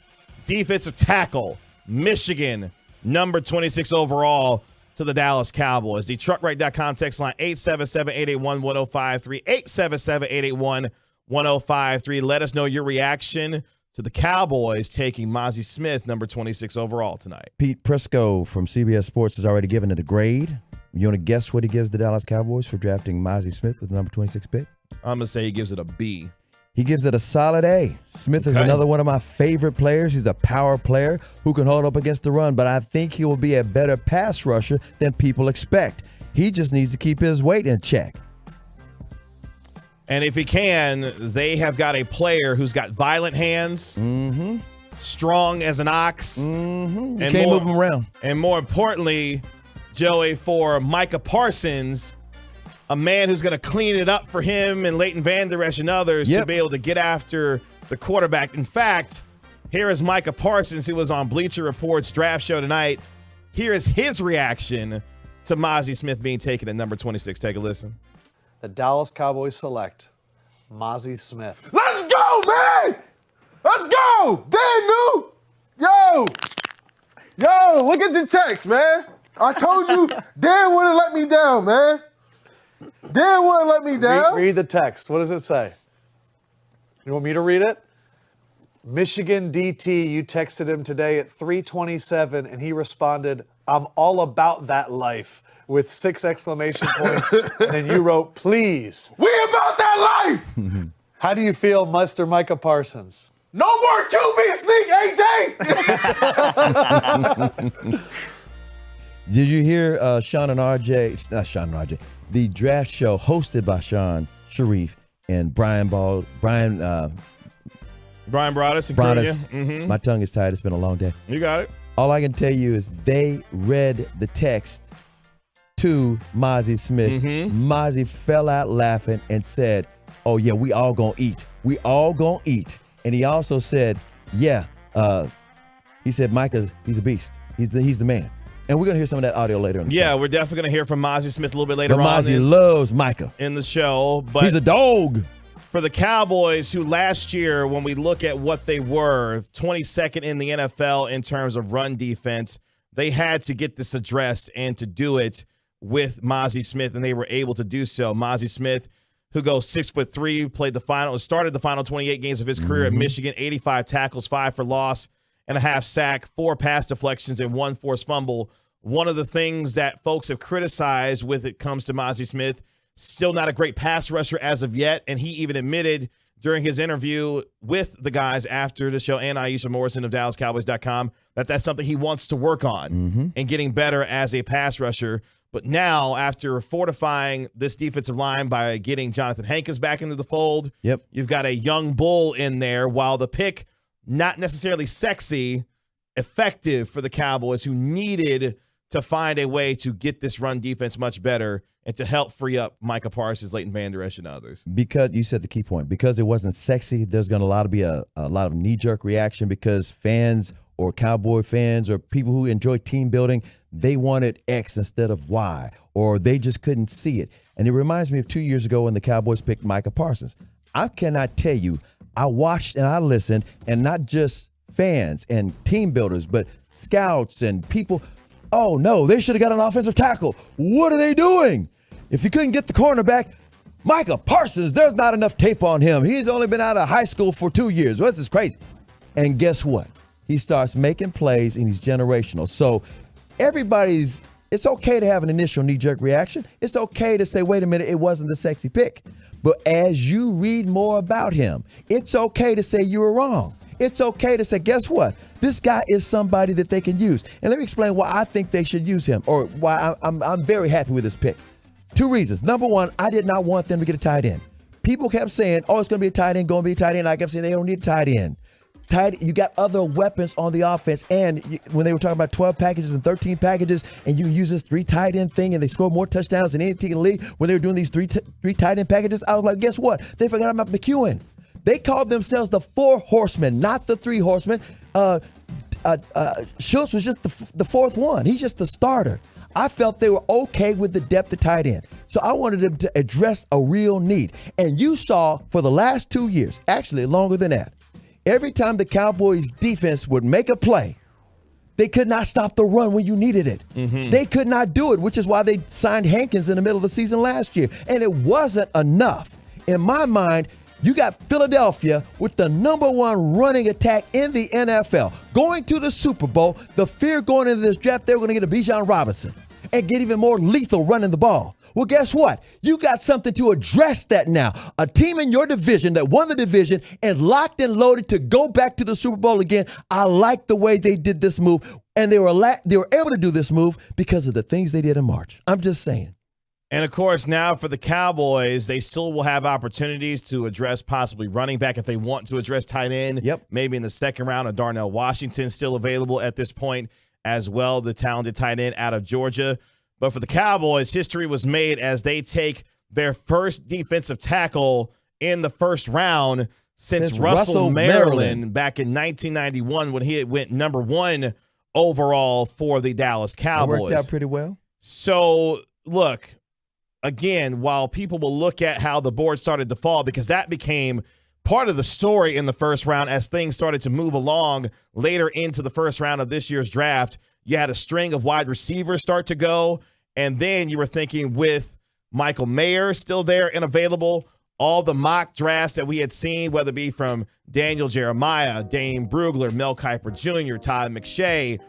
defensive tackle, Michigan, number 26 overall to the Dallas Cowboys. The truckwreck.com text line 877-881-1053, 877-881-1053. Let us know your reaction to the Cowboys taking Mazi Smith, number 26 overall tonight. Pete Prisco from CBS Sports has already given it a grade. You want to guess what he gives the Dallas Cowboys for drafting Mazi Smith with the number 26 pick? I'm going to say he gives it a B. He gives it a solid A. Smith is another one of my favorite players. He's a power player who can hold up against the run, but I think he will be a better pass rusher than people expect. He just needs to keep his weight in check. And if he can, they have got a player who's got violent hands, strong as an ox. You can't move him around. And more importantly, Joey, for Micah Parsons, a man who's going to clean it up for him and Leighton Vander Esch and others to be able to get after the quarterback. In fact, here is Micah Parsons, who was on Bleacher Report's draft show tonight. Here is his reaction to Mazi Smith being taken at number 26. Take a listen. The Dallas Cowboys select Mazi Smith. Let's go, man! Let's go! Dan New! Yo! Look at the text, man. I told you Dan wouldn't let me down, man. Dan wouldn't let me down. Read the text. What does it say? You want me to read it? Michigan DT, you texted him today at 3:27, and he responded, "I'm all about that life," with 6 exclamation points. And then you wrote, "Please." We about that life! How do you feel, Mr. Micah Parsons? No more QB sneak, AJ! Did you hear Sean and RJ, not Sean and RJ, the draft show hosted by Sean Sharif and Brian Broaddus. My tongue is tired. It's been a long day. You got it. All I can tell you is they read the text to Mazi Smith. Mazi fell out laughing and said, "Oh, yeah, we all gonna eat. We all gonna eat." And he also said, he said, Micah, he's a beast. He's the man. And we're going to hear some of that audio later on. Yeah, we're definitely going to hear from Mazi Smith a little bit later on. Mazi loves Micah in the show. But he's a dog. For the Cowboys, who last year, when we look at what they were, 22nd in the NFL in terms of run defense, they had to get this addressed and to do it with Mazi Smith, and they were able to do so. Mazi Smith, who goes 6'3", started the final 28 games of his career at Michigan, 85 tackles, 5 for loss, and a half sack, 4 pass deflections, and 1 forced fumble. One of the things that folks have criticized with it comes to Mazi Smith, still not a great pass rusher as of yet, and he even admitted during his interview with the guys after the show and Aisha Morrison of DallasCowboys.com that that's something he wants to work on and getting better as a pass rusher. But now, after fortifying this defensive line by getting Jonathan Hankins back into the fold, you've got a young bull in there, while the pick, not necessarily sexy, effective for the Cowboys, who needed to find a way to get this run defense much better and to help free up Micah Parsons, Leighton Vander Esch, and others. Because you said the key point, because it wasn't sexy, there's going to be a lot of knee-jerk reaction because fans or Cowboy fans or people who enjoy team building, they wanted X instead of Y, or they just couldn't see it. And it reminds me of 2 years ago when the Cowboys picked Micah Parsons. I cannot tell you, I watched and I listened, and not just fans and team builders, but scouts and people. Oh, no, they should have got an offensive tackle. What are they doing? If you couldn't get the cornerback, Micah Parsons, there's not enough tape on him. He's only been out of high school for 2 years. Well, this is crazy. And guess what? He starts making plays, and he's generational. So it's okay to have an initial knee-jerk reaction. It's okay to say, wait a minute, it wasn't the sexy pick. But as you read more about him, it's okay to say you were wrong. It's okay to say, guess what? This guy is somebody that they can use. And let me explain why I think they should use him, or why I'm very happy with this pick. 2 reasons. Number one, I did not want them to get a tight end. People kept saying, oh, it's going to be a tight end, going to be a tight end. I kept saying they don't need a tight end. You got other weapons on the offense. And when they were talking about 12 packages and 13 packages, and you use this 3 tight end thing, and they score more touchdowns than any team in the league when they were doing these three tight end packages, I was like, guess what? They forgot about McEwen. They called themselves the 4 horsemen, not the 3 horsemen. Schultz was just the 4th one. He's just the starter. I felt they were okay with the depth of tight end. So I wanted them to address a real need. And you saw for the last 2 years, actually longer than that, every time the Cowboys defense would make a play, they could not stop the run when you needed it. They could not do it, which is why they signed Hankins in the middle of the season last year. And it wasn't enough. In my mind, you got Philadelphia with the #1 running attack in the NFL. Going to the Super Bowl, the fear going into this draft, they're going to get a Bijan Robinson and get even more lethal running the ball. Well, guess what? You got something to address that now. A team in your division that won the division and locked and loaded to go back to the Super Bowl again. I like the way they did this move, and they were able to do this move because of the things they did in March. I'm just saying. And, of course, now for the Cowboys, they still will have opportunities to address possibly running back if they want to address tight end. Yep. Maybe in the second round, of Darnell Washington still available at this point as well, the talented tight end out of Georgia. But for the Cowboys, history was made as they take their first defensive tackle in the first round since Russell Maryland back in 1991 when he went #1 overall for the Dallas Cowboys. It worked out pretty well. So, look, again, while people will look at how the board started to fall, because that became part of the story in the first round as things started to move along later into the first round of this year's draft, you had a string of wide receivers start to go, and then you were thinking with Michael Mayer still there and available, all the mock drafts that we had seen, whether it be from Daniel Jeremiah, Dane Brugler, Mel Kiper Jr., Todd McShay,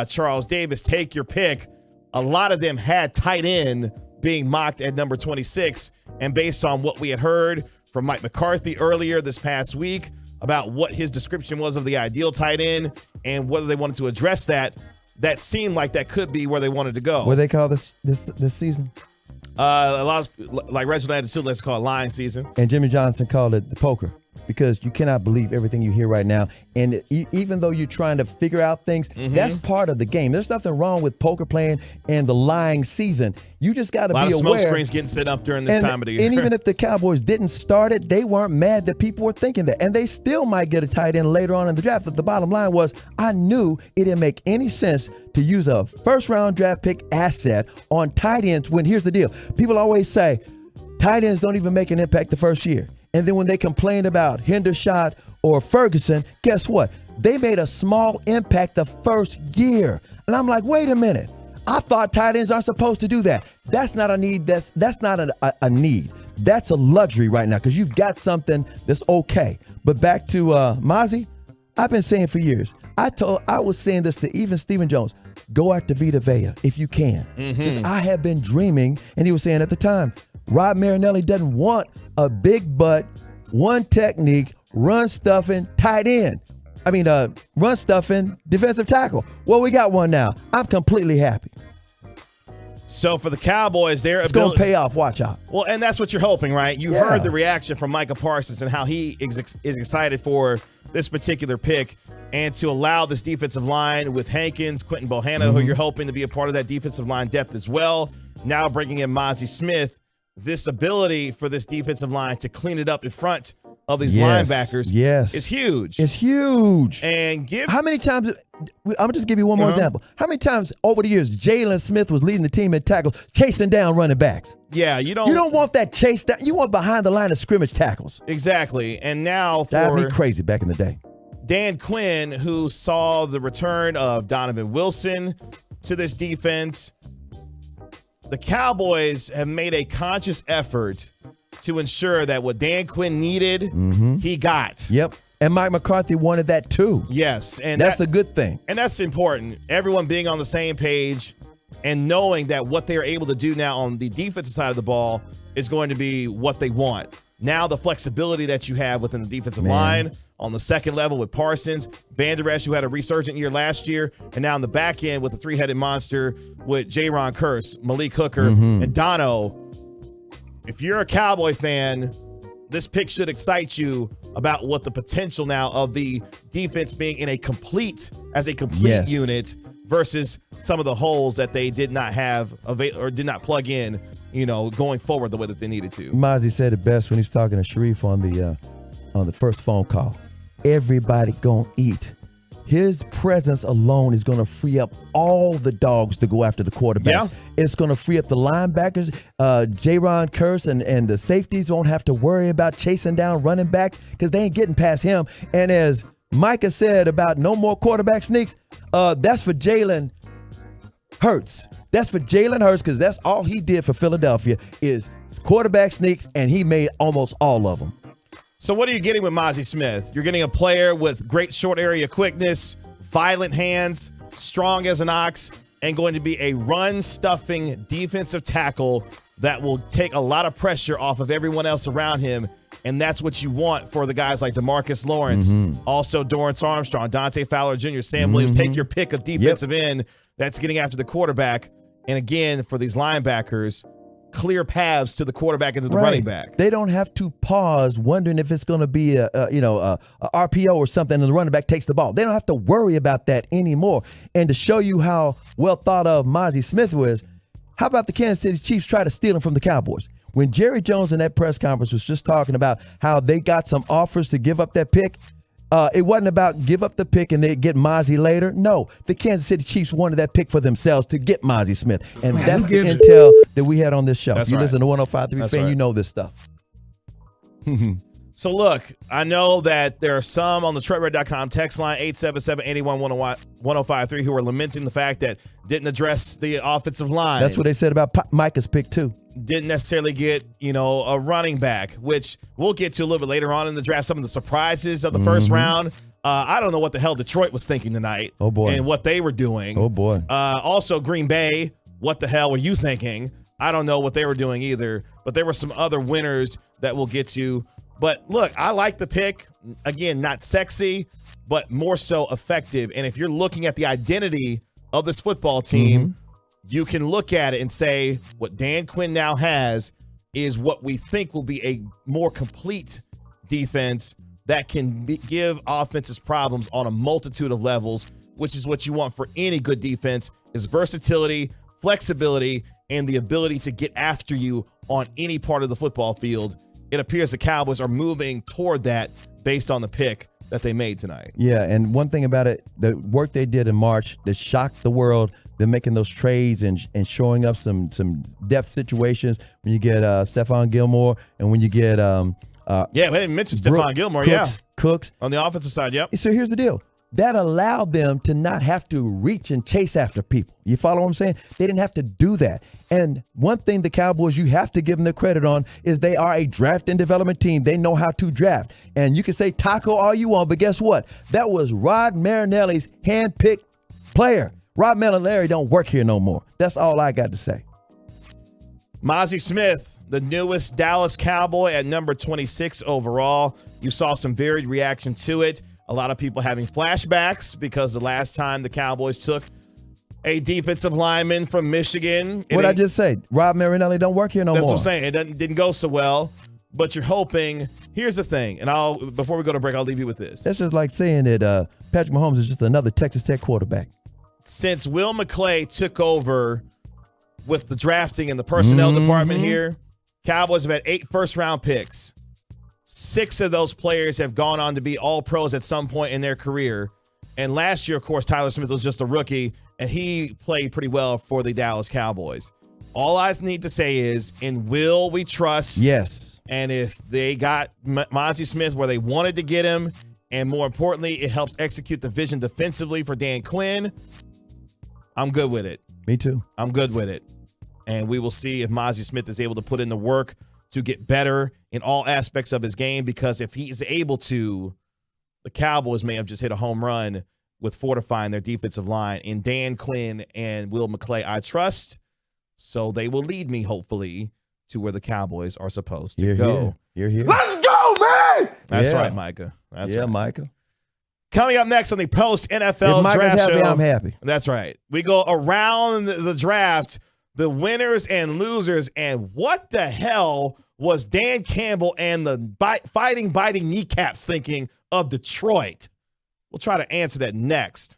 Charles Davis, take your pick. A lot of them had tight end being mocked at number 26, and based on what we had heard from Mike McCarthy earlier this past week about what his description was of the ideal tight end and whether they wanted to address that, that seemed like that could be where they wanted to go. What do they call this season? A lot of, like Reginald Attitude, let's call it line season. And Jimmy Johnson called it the poker, because you cannot believe everything you hear right now. And even though you're trying to figure out things, that's part of the game. There's nothing wrong with poker playing and the lying season. You just got to be aware. A lot of smoke screens getting set up during this time of the year. And even if the Cowboys didn't start it, they weren't mad that people were thinking that. And they still might get a tight end later on in the draft. But the bottom line was, I knew it didn't make any sense to use a first-round draft pick asset on tight ends when, here's the deal. People always say, tight ends don't even make an impact the first year. And then when they complain about Hendershot or Ferguson, guess what? They made a small impact the first year. And I'm like, wait a minute. I thought tight ends aren't supposed to do that. That's not a need. That's not a need. That's a luxury right now because you've got something that's okay. But back to Mozzie, I've been saying for years. I was saying this to even Stephen Jones. Go after Vita Vea if you can. Because I have been dreaming, and he was saying at the time, Rob Marinelli doesn't want a big butt, one technique, run stuffing tight end. Run stuffing defensive tackle. Well, we got one now. I'm completely happy. So for the Cowboys, it's going to pay off. Watch out. Well, and that's what you're hoping, right? You heard the reaction from Micah Parsons and how he is excited for this particular pick and to allow this defensive line with Hankins, Quentin Bohanna, who you're hoping to be a part of that defensive line depth as well. Now bringing in Mozzie Smith, this ability for this defensive line to clean it up in front of these linebackers is huge. It's huge. And how many times, I'm going to just give you one more example. How many times over the years Jalen Smith was leading the team in tackles, chasing down running backs? Yeah, you don't want that chase down. You want behind the line of scrimmage tackles. Exactly. And now that'd be crazy back in the day. Dan Quinn, who saw the return of Donovan Wilson to this defense, the Cowboys have made a conscious effort to ensure that what Dan Quinn needed, he got. Yep. And Mike McCarthy wanted that too. Yes. And that's the good thing. And that's important. Everyone being on the same page and knowing that what they're able to do now on the defensive side of the ball is going to be what they want. Now the flexibility that you have within the defensive line on the second level with Parsons, Van Der Esch, who had a resurgent year last year, and now on the back end with the three-headed monster with Jaron Kearse, Malik Hooker, and Dono. If you're a Cowboy fan, this pick should excite you about what the potential now of the defense being in a complete unit versus some of the holes that they did not have or did not plug in, going forward the way that they needed to. Mozzie said it best when he's talking to Sharif on the on the first phone call. Everybody gonna eat. His presence alone is going to free up all the dogs to go after the quarterbacks. Yeah. It's going to free up the linebackers. Jaron Kearse and the safeties won't have to worry about chasing down running backs because they ain't getting past him. And as Micah said about no more quarterback sneaks, that's for Jalen Hurts. That's for Jalen Hurts because that's all he did for Philadelphia is quarterback sneaks, and he made almost all of them. So what are you getting with Mazi Smith? You're getting a player with great short area quickness, violent hands, strong as an ox, and going to be a run-stuffing defensive tackle that will take a lot of pressure off of everyone else around him. And that's what you want for the guys like DeMarcus Lawrence, also Dorrance Armstrong, Dante Fowler Jr., Sam Williams. Take your pick of defensive end that's getting after the quarterback. And again, for these linebackers, clear paths to the quarterback and to the running back. They don't have to pause wondering if it's going to be a RPO or something and the running back takes the ball. They don't have to worry about that anymore. And to show you how well thought of Mazi Smith was, how about the Kansas City Chiefs try to steal him from the Cowboys? When Jerry Jones in that press conference was just talking about how they got some offers to give up that pick, it wasn't about give up the pick and they get Mazi later. No, the Kansas City Chiefs wanted that pick for themselves to get Mazi Smith. And that's the intel that we had on this show. That's If you right. listen to 105.3 That's fan, right. you know this stuff. So look, I know that there are some on the TrentRed.com text line 877-881-1053 who are lamenting the fact that didn't address the offensive line. That's what they said about Micah's pick too. Didn't necessarily get, a running back, which we'll get to a little bit later on in the draft. Some of the surprises of the first round. I don't know what the hell Detroit was thinking tonight. Oh, boy. And what they were doing. Oh, boy. Also, Green Bay, what the hell were you thinking? I don't know what they were doing either. But there were some other winners that we'll get to. But look, I like the pick. Again, not sexy, but more so effective. And if you're looking at the identity of this football team, you can look at it and say what Dan Quinn now has is what we think will be a more complete defense that can give offenses problems on a multitude of levels, which is what you want for any good defense, is versatility, flexibility, and the ability to get after you on any part of the football field. It appears the Cowboys are moving toward that based on the pick that they made tonight. Yeah, and one thing about it, the work they did in March that shocked the world, they're making those trades and showing up some depth situations when you get Stephon Gilmore and when you get we didn't mention Stephon Gilmore, Cooks. On the offensive side, yep. So here's the deal. That allowed them to not have to reach and chase after people. You follow what I'm saying? They didn't have to do that. And one thing the Cowboys, you have to give them the credit on is they are a draft and development team. They know how to draft. And you can say taco all you want, but guess what? That was Rod Marinelli's hand-picked player. Rod Marinelli don't work here no more. That's all I got to say. Mazi Smith, the newest Dallas Cowboy at number 26 overall. You saw some varied reaction to it. A lot of people having flashbacks because the last time the Cowboys took a defensive lineman from Michigan. What I just say, Rod Marinelli don't work here no more. That's what I'm saying. It didn't go so well, but you're hoping. Here's the thing, and before we go to break, I'll leave you with this. That's just like saying that Patrick Mahomes is just another Texas Tech quarterback. Since Will McClay took over with the drafting and the personnel department here, Cowboys have had 8 first-round picks. 6 of those players have gone on to be all-pros at some point in their career. And last year, of course, Tyler Smith was just a rookie, and he played pretty well for the Dallas Cowboys. All I need to say is, in Will we trust? Yes. And if they got Mazi Smith where they wanted to get him, and more importantly, it helps execute the vision defensively for Dan Quinn, I'm good with it. Me too. I'm good with it. And we will see if Mazi Smith is able to put in the work to get better in all aspects of his game, because if he's able to, the Cowboys may have just hit a home run with fortifying their defensive line. In Dan Quinn and Will McClay, I trust. So they will lead me, hopefully, to where the Cowboys are supposed to go. You're here. Let's go, man! That's right, Micah. That's right. Micah. Coming up next on the post-NFL If Micah's draft happy, show. I'm happy. That's right. We go around the draft, the winners and losers, and what the hell was Dan Campbell and the biting kneecaps thinking of Detroit? We'll try to answer that next.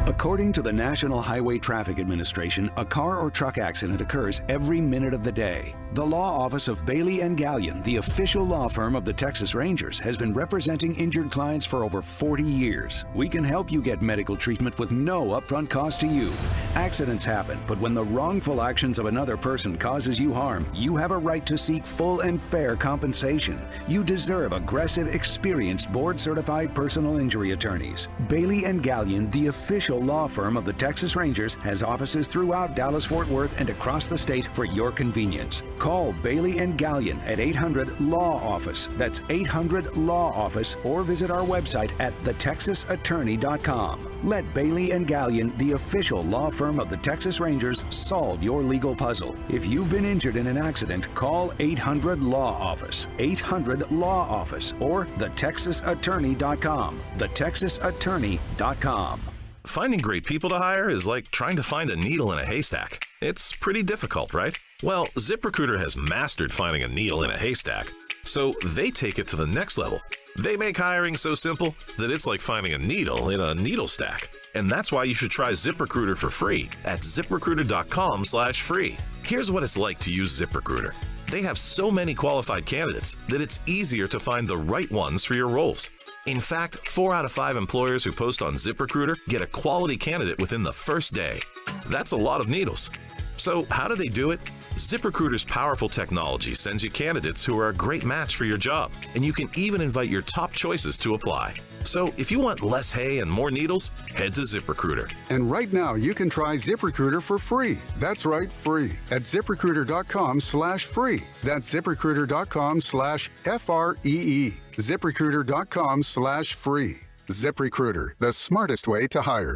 According to the National Highway Traffic Administration, a car or truck accident occurs every minute of the day. The law office of Bailey & Gallion, the official law firm of the Texas Rangers, has been representing injured clients for over 40 years. We can help you get medical treatment with no upfront cost to you. Accidents happen, but when the wrongful actions of another person causes you harm, you have a right to seek full and fair compensation. You deserve aggressive, experienced, board-certified personal injury attorneys. Bailey & Gallion, the official law firm of the Texas Rangers, has offices throughout Dallas-Fort Worth and across the state for your convenience. Call Bailey & Gallion at 800-LAW-OFFICE. That's 800-LAW-OFFICE, or visit our website at thetexasattorney.com. Let Bailey & Gallion, the official law firm of the Texas Rangers, solve your legal puzzle. If you've been injured in an accident, call 800-LAW-OFFICE, 800-LAW-OFFICE, or thetexasattorney.com, thetexasattorney.com. Finding great people to hire is like trying to find a needle in a haystack. It's pretty difficult, right? Well, ZipRecruiter has mastered finding a needle in a haystack, so they take it to the next level. They make hiring so simple that it's like finding a needle in a needle stack. And that's why you should try ZipRecruiter for free at ZipRecruiter.com/free. Here's what it's like to use ZipRecruiter. They have so many qualified candidates that it's easier to find the right ones for your roles. In fact, 4 out of 5 employers who post on ZipRecruiter get a quality candidate within the first day. That's a lot of needles. So how do they do it? ZipRecruiter's powerful technology sends you candidates who are a great match for your job, and you can even invite your top choices to apply. So if you want less hay and more needles, head to ZipRecruiter. And right now, you can try ZipRecruiter for free. That's right, free. At ZipRecruiter.com/free. That's ZipRecruiter.com/FREE. ZipRecruiter.com/free. ZipRecruiter, the smartest way to hire.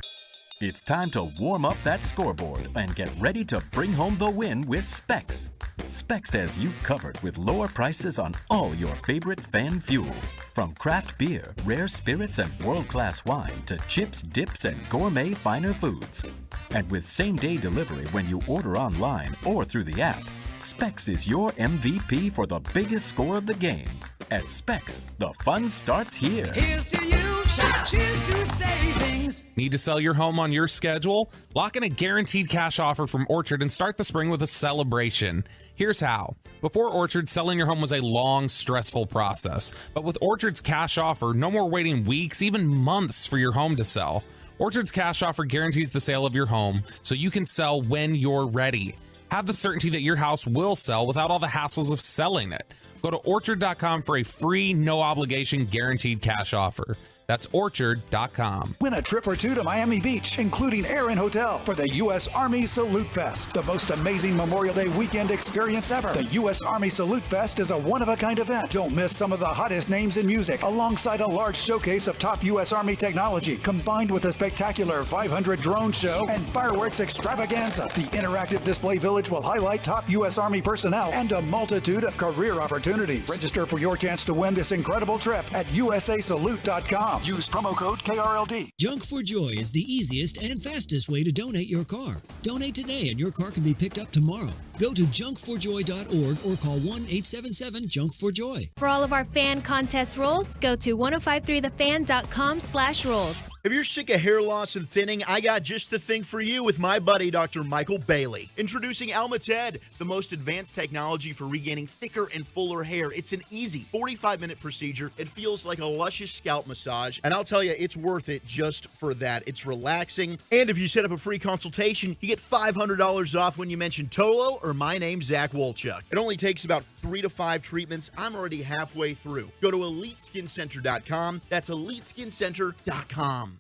It's time to warm up that scoreboard and get ready to bring home the win with Specs. Specs has you covered with lower prices on all your favorite fan fuel. From craft beer, rare spirits, and world-class wine to chips, dips, and gourmet finer foods. And with same-day delivery when you order online or through the app, Specs is your MVP for the biggest score of the game. At Specs, the fun starts here. Here's to you, cheers to savings. Need to sell your home on your schedule? Lock in a guaranteed cash offer from Orchard and start the spring with a celebration. Here's how. Before Orchard, selling your home was a long, stressful process. But with Orchard's cash offer, no more waiting weeks, even months for your home to sell. Orchard's cash offer guarantees the sale of your home so you can sell when you're ready. Have the certainty that your house will sell without all the hassles of selling it. Go to Orchard.com for a free, no-obligation, guaranteed cash offer. That's Orchard.com. Win a trip or two to Miami Beach, including air and hotel, for the U.S. Army Salute Fest, the most amazing Memorial Day weekend experience ever. The U.S. Army Salute Fest is a one-of-a-kind event. Don't miss some of the hottest names in music, alongside a large showcase of top U.S. Army technology, combined with a spectacular 500 drone show and fireworks extravaganza. The interactive display village will highlight top U.S. Army personnel and a multitude of career opportunities. Register for your chance to win this incredible trip at usasalute.com. Use promo code KRLD. Junk for Joy is the easiest and fastest way to donate your car. Donate today and your car can be picked up tomorrow. Go to junkforjoy.org or call 1-877-JUNK4JOY. For all of our fan contest rules, go to 1053thefan.com/rules. If you're sick of hair loss and thinning, I got just the thing for you with my buddy, Dr. Michael Bailey. Introducing Almated, the most advanced technology for regaining thicker and fuller hair. It's an easy 45-minute procedure. It feels like a luscious scalp massage, and I'll tell you, it's worth it just for that. It's relaxing, and if you set up a free consultation, you get $500 off when you mention Tolo or my name, Zach Wolchuk. It only takes about 3 to 5 treatments. I'm already halfway through. Go to EliteSkinCenter.com. That's EliteSkinCenter.com.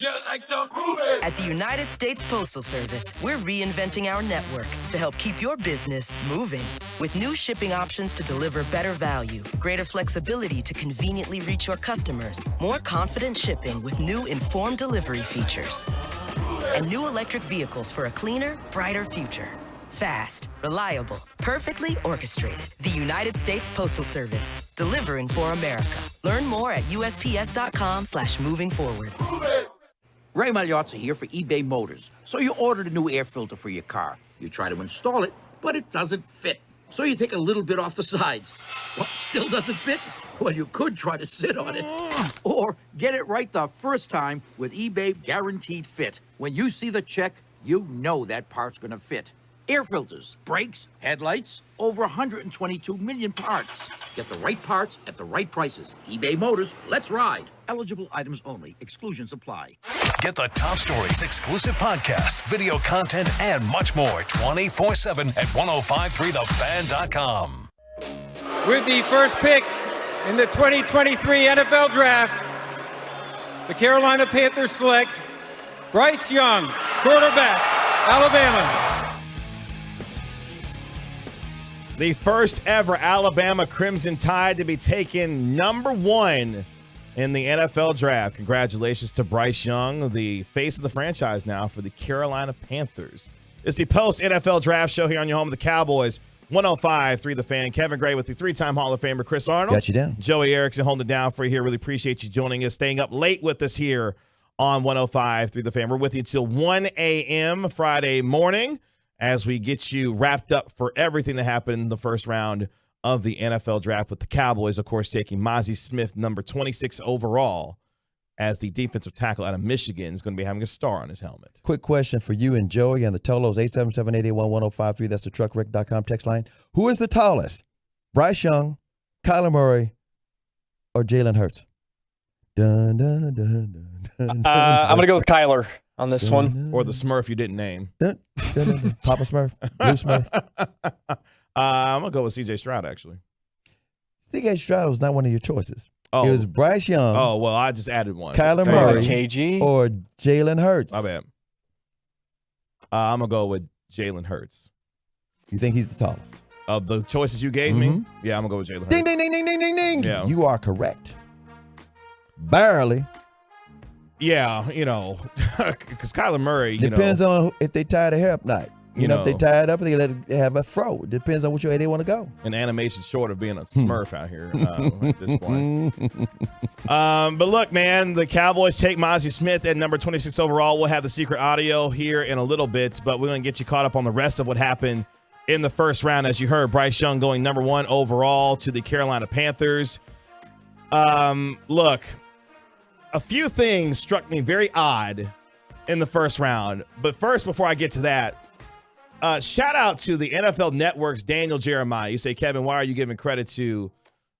At the United States Postal Service, we're reinventing our network to help keep your business moving. With new shipping options to deliver better value, greater flexibility to conveniently reach your customers, more confident shipping with new informed delivery features, and new electric vehicles for a cleaner, brighter future. Fast, reliable, perfectly orchestrated. The United States Postal Service, delivering for America. Learn more at USPS.com/moving forward. Ray Magliozzi here for eBay Motors. So you ordered a new air filter for your car. You try to install it, but it doesn't fit. So you take a little bit off the sides. What, still doesn't fit? Well, you could try to sit on it. Or get it right the first time with eBay Guaranteed Fit. When you see the check, you know that part's gonna fit. Air filters, brakes, headlights, over 122 million parts. Get the right parts at the right prices. eBay Motors, let's ride. Eligible items only. Exclusions apply. Get the top stories, exclusive podcasts, video content, and much more 24/7 at 1053thefan.com. With the first pick in the 2023 NFL Draft, the Carolina Panthers select Bryce Young, quarterback, Alabama. The first ever Alabama Crimson Tide to be taken number 1 in the NFL Draft. Congratulations to Bryce Young, the face of the franchise now for the Carolina Panthers. It's the post-NFL Draft show here on your home of the Cowboys. 105.3 The Fan. Kevin Gray with the 3-time Hall of Famer Chris Arnold. Got you down. Joey Erickson holding it down for you here. Really appreciate you joining us, staying up late with us here on 105.3 The Fan. We're with you till 1 a.m. Friday morning as we get you wrapped up for everything that happened in the first round of the NFL Draft, with the Cowboys, of course, taking Mazi Smith, number 26 overall, as the defensive tackle out of Michigan is going to be having a star on his helmet. Quick question for you and Joey and the Tolos, 877-881-1053. That's the truckwreck.com text line. Who is the tallest? Bryce Young, Kyler Murray, or Jalen Hurts? Dun, dun, dun, dun, dun, I'm going to go with Kyler on this one. Or the Smurf you didn't name. Dun, dun, dun, dun. Papa Smurf, Blue Smurf. I'm going to go with C.J. Stroud, actually. C.J. Stroud was not one of your choices. Oh. It was Bryce Young. Oh, well, I just added one. Kyler Murray, KG, or Jalen Hurts. My bad. I'm going to go with Jalen Hurts. You think he's the tallest? Of the choices you gave me? Yeah, I'm going to go with Jalen Hurts. Ding, ding, ding, ding, ding, ding, ding. Yeah. You are correct. Barely. Yeah, you know, because Kyler Murray, Depends on if they tie the hair up night. You know, if they tie it up, they let it have a fro. It depends on which way they want to go. An animation short of being a Smurf out here at this point. But look, man, the Cowboys take Mazi Smith at number 26 overall. We'll have the secret audio here in a little bit, but we're going to get you caught up on the rest of what happened in the first round. As you heard, Bryce Young going number 1 overall to the Carolina Panthers. Look, a few things struck me very odd in the first round. But first, before I get to that, shout out to the NFL Network's Daniel Jeremiah. You say, Kevin, why are you giving credit to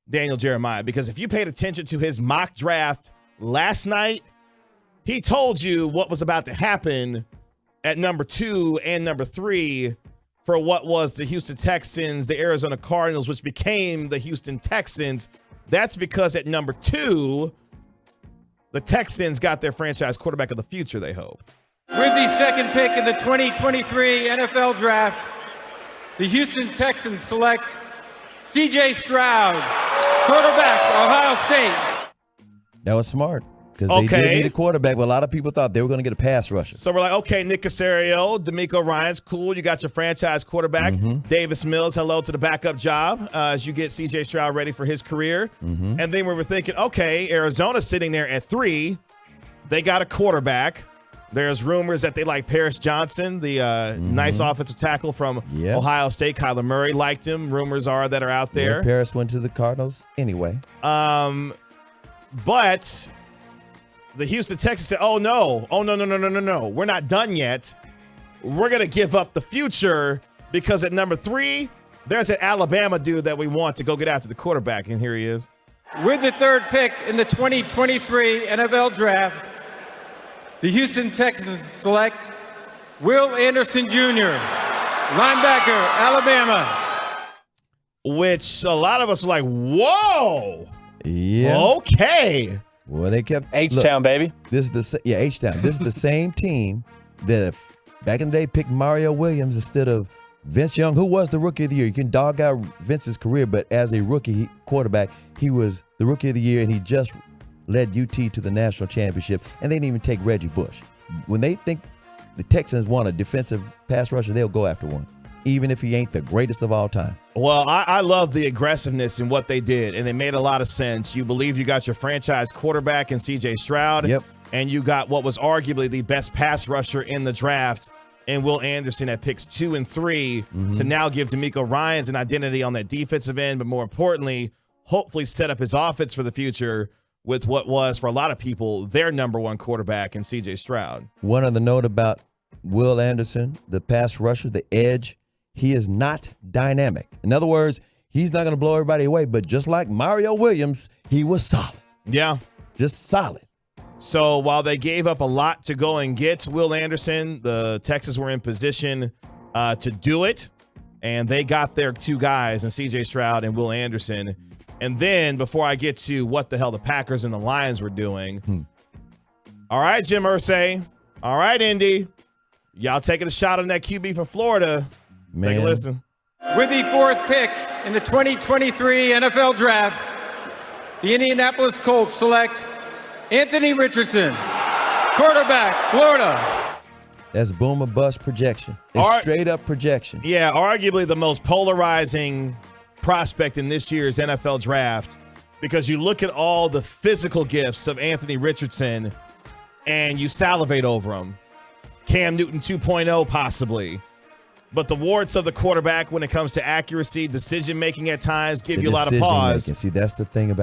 Daniel Jeremiah? Because if you paid attention to his mock draft last night, he told you what was about to happen at number 2 and number 3 for what was the Houston Texans, the Arizona Cardinals, which became the Houston Texans. That's because at number 2, the Texans got their franchise quarterback of the future, they hope. With the second pick in the 2023 NFL Draft, the Houston Texans select C.J. Stroud, quarterback, Ohio State. That was smart because they did need a quarterback, but a lot of people thought they were going to get a pass rusher. So we're like, okay, Nick Caserio, D'Amico Ryans, cool. You got your franchise quarterback. Davis Mills, hello to the backup job as you get C.J. Stroud ready for his career. And then we were thinking, okay, Arizona's sitting there at 3. They got a quarterback. There's rumors that they like Paris Johnson, the nice offensive tackle from Ohio State. Kyler Murray liked him. Rumors are that are out there. Yeah, Paris went to the Cardinals anyway. But the Houston Texans said, oh, no. We're not done yet. We're going to give up the future because at number 3, there's an Alabama dude that we want to go get after the quarterback, and here he is. With the third pick in the 2023 NFL Draft, the Houston Texans select Will Anderson Jr., linebacker, Alabama. Which a lot of us are like, whoa. Yeah. Okay. Well, they kept H-Town, baby. This is the H-Town. This is the same team that if back in the day picked Mario Williams instead of Vince Young, who was the rookie of the year. You can dog out Vince's career, but as a rookie quarterback, he was the rookie of the year, and he just led UT to the national championship, and they didn't even take Reggie Bush. When they think the Texans want a defensive pass rusher, they'll go after one, even if he ain't the greatest of all time. Well, I love the aggressiveness in what they did, and it made a lot of sense. You believe you got your franchise quarterback in C.J. Stroud, and you got what was arguably the best pass rusher in the draft in Will Anderson at picks 2 and 3 to now give D'Amico Ryans an identity on that defensive end, but more importantly, hopefully set up his offense for the future with what was, for a lot of people, their number one quarterback in C.J. Stroud. One other note about Will Anderson, the pass rusher, the edge, he is not dynamic. In other words, he's not going to blow everybody away, but just like Mario Williams, he was solid. Yeah. Just solid. So while they gave up a lot to go and get Will Anderson, the Texans were in position to do it, and they got their two guys, in C.J. Stroud and Will Anderson. And then, before I get to what the hell the Packers and the Lions were doing, all right, Jim Irsay, all right, Indy, y'all taking a shot on that QB from Florida. Man. Take a listen. With the 4th pick in the 2023 NFL Draft, the Indianapolis Colts select Anthony Richardson, quarterback, Florida. That's boom or bust projection. It's straight up projection. Yeah, arguably the most polarizing prospect in this year's NFL Draft, because you look at all the physical gifts of Anthony Richardson and you salivate over him. Cam Newton 2.0 possibly. But the warts of the quarterback when it comes to accuracy, decision-making at times, give you a lot of pause. See, that's the thing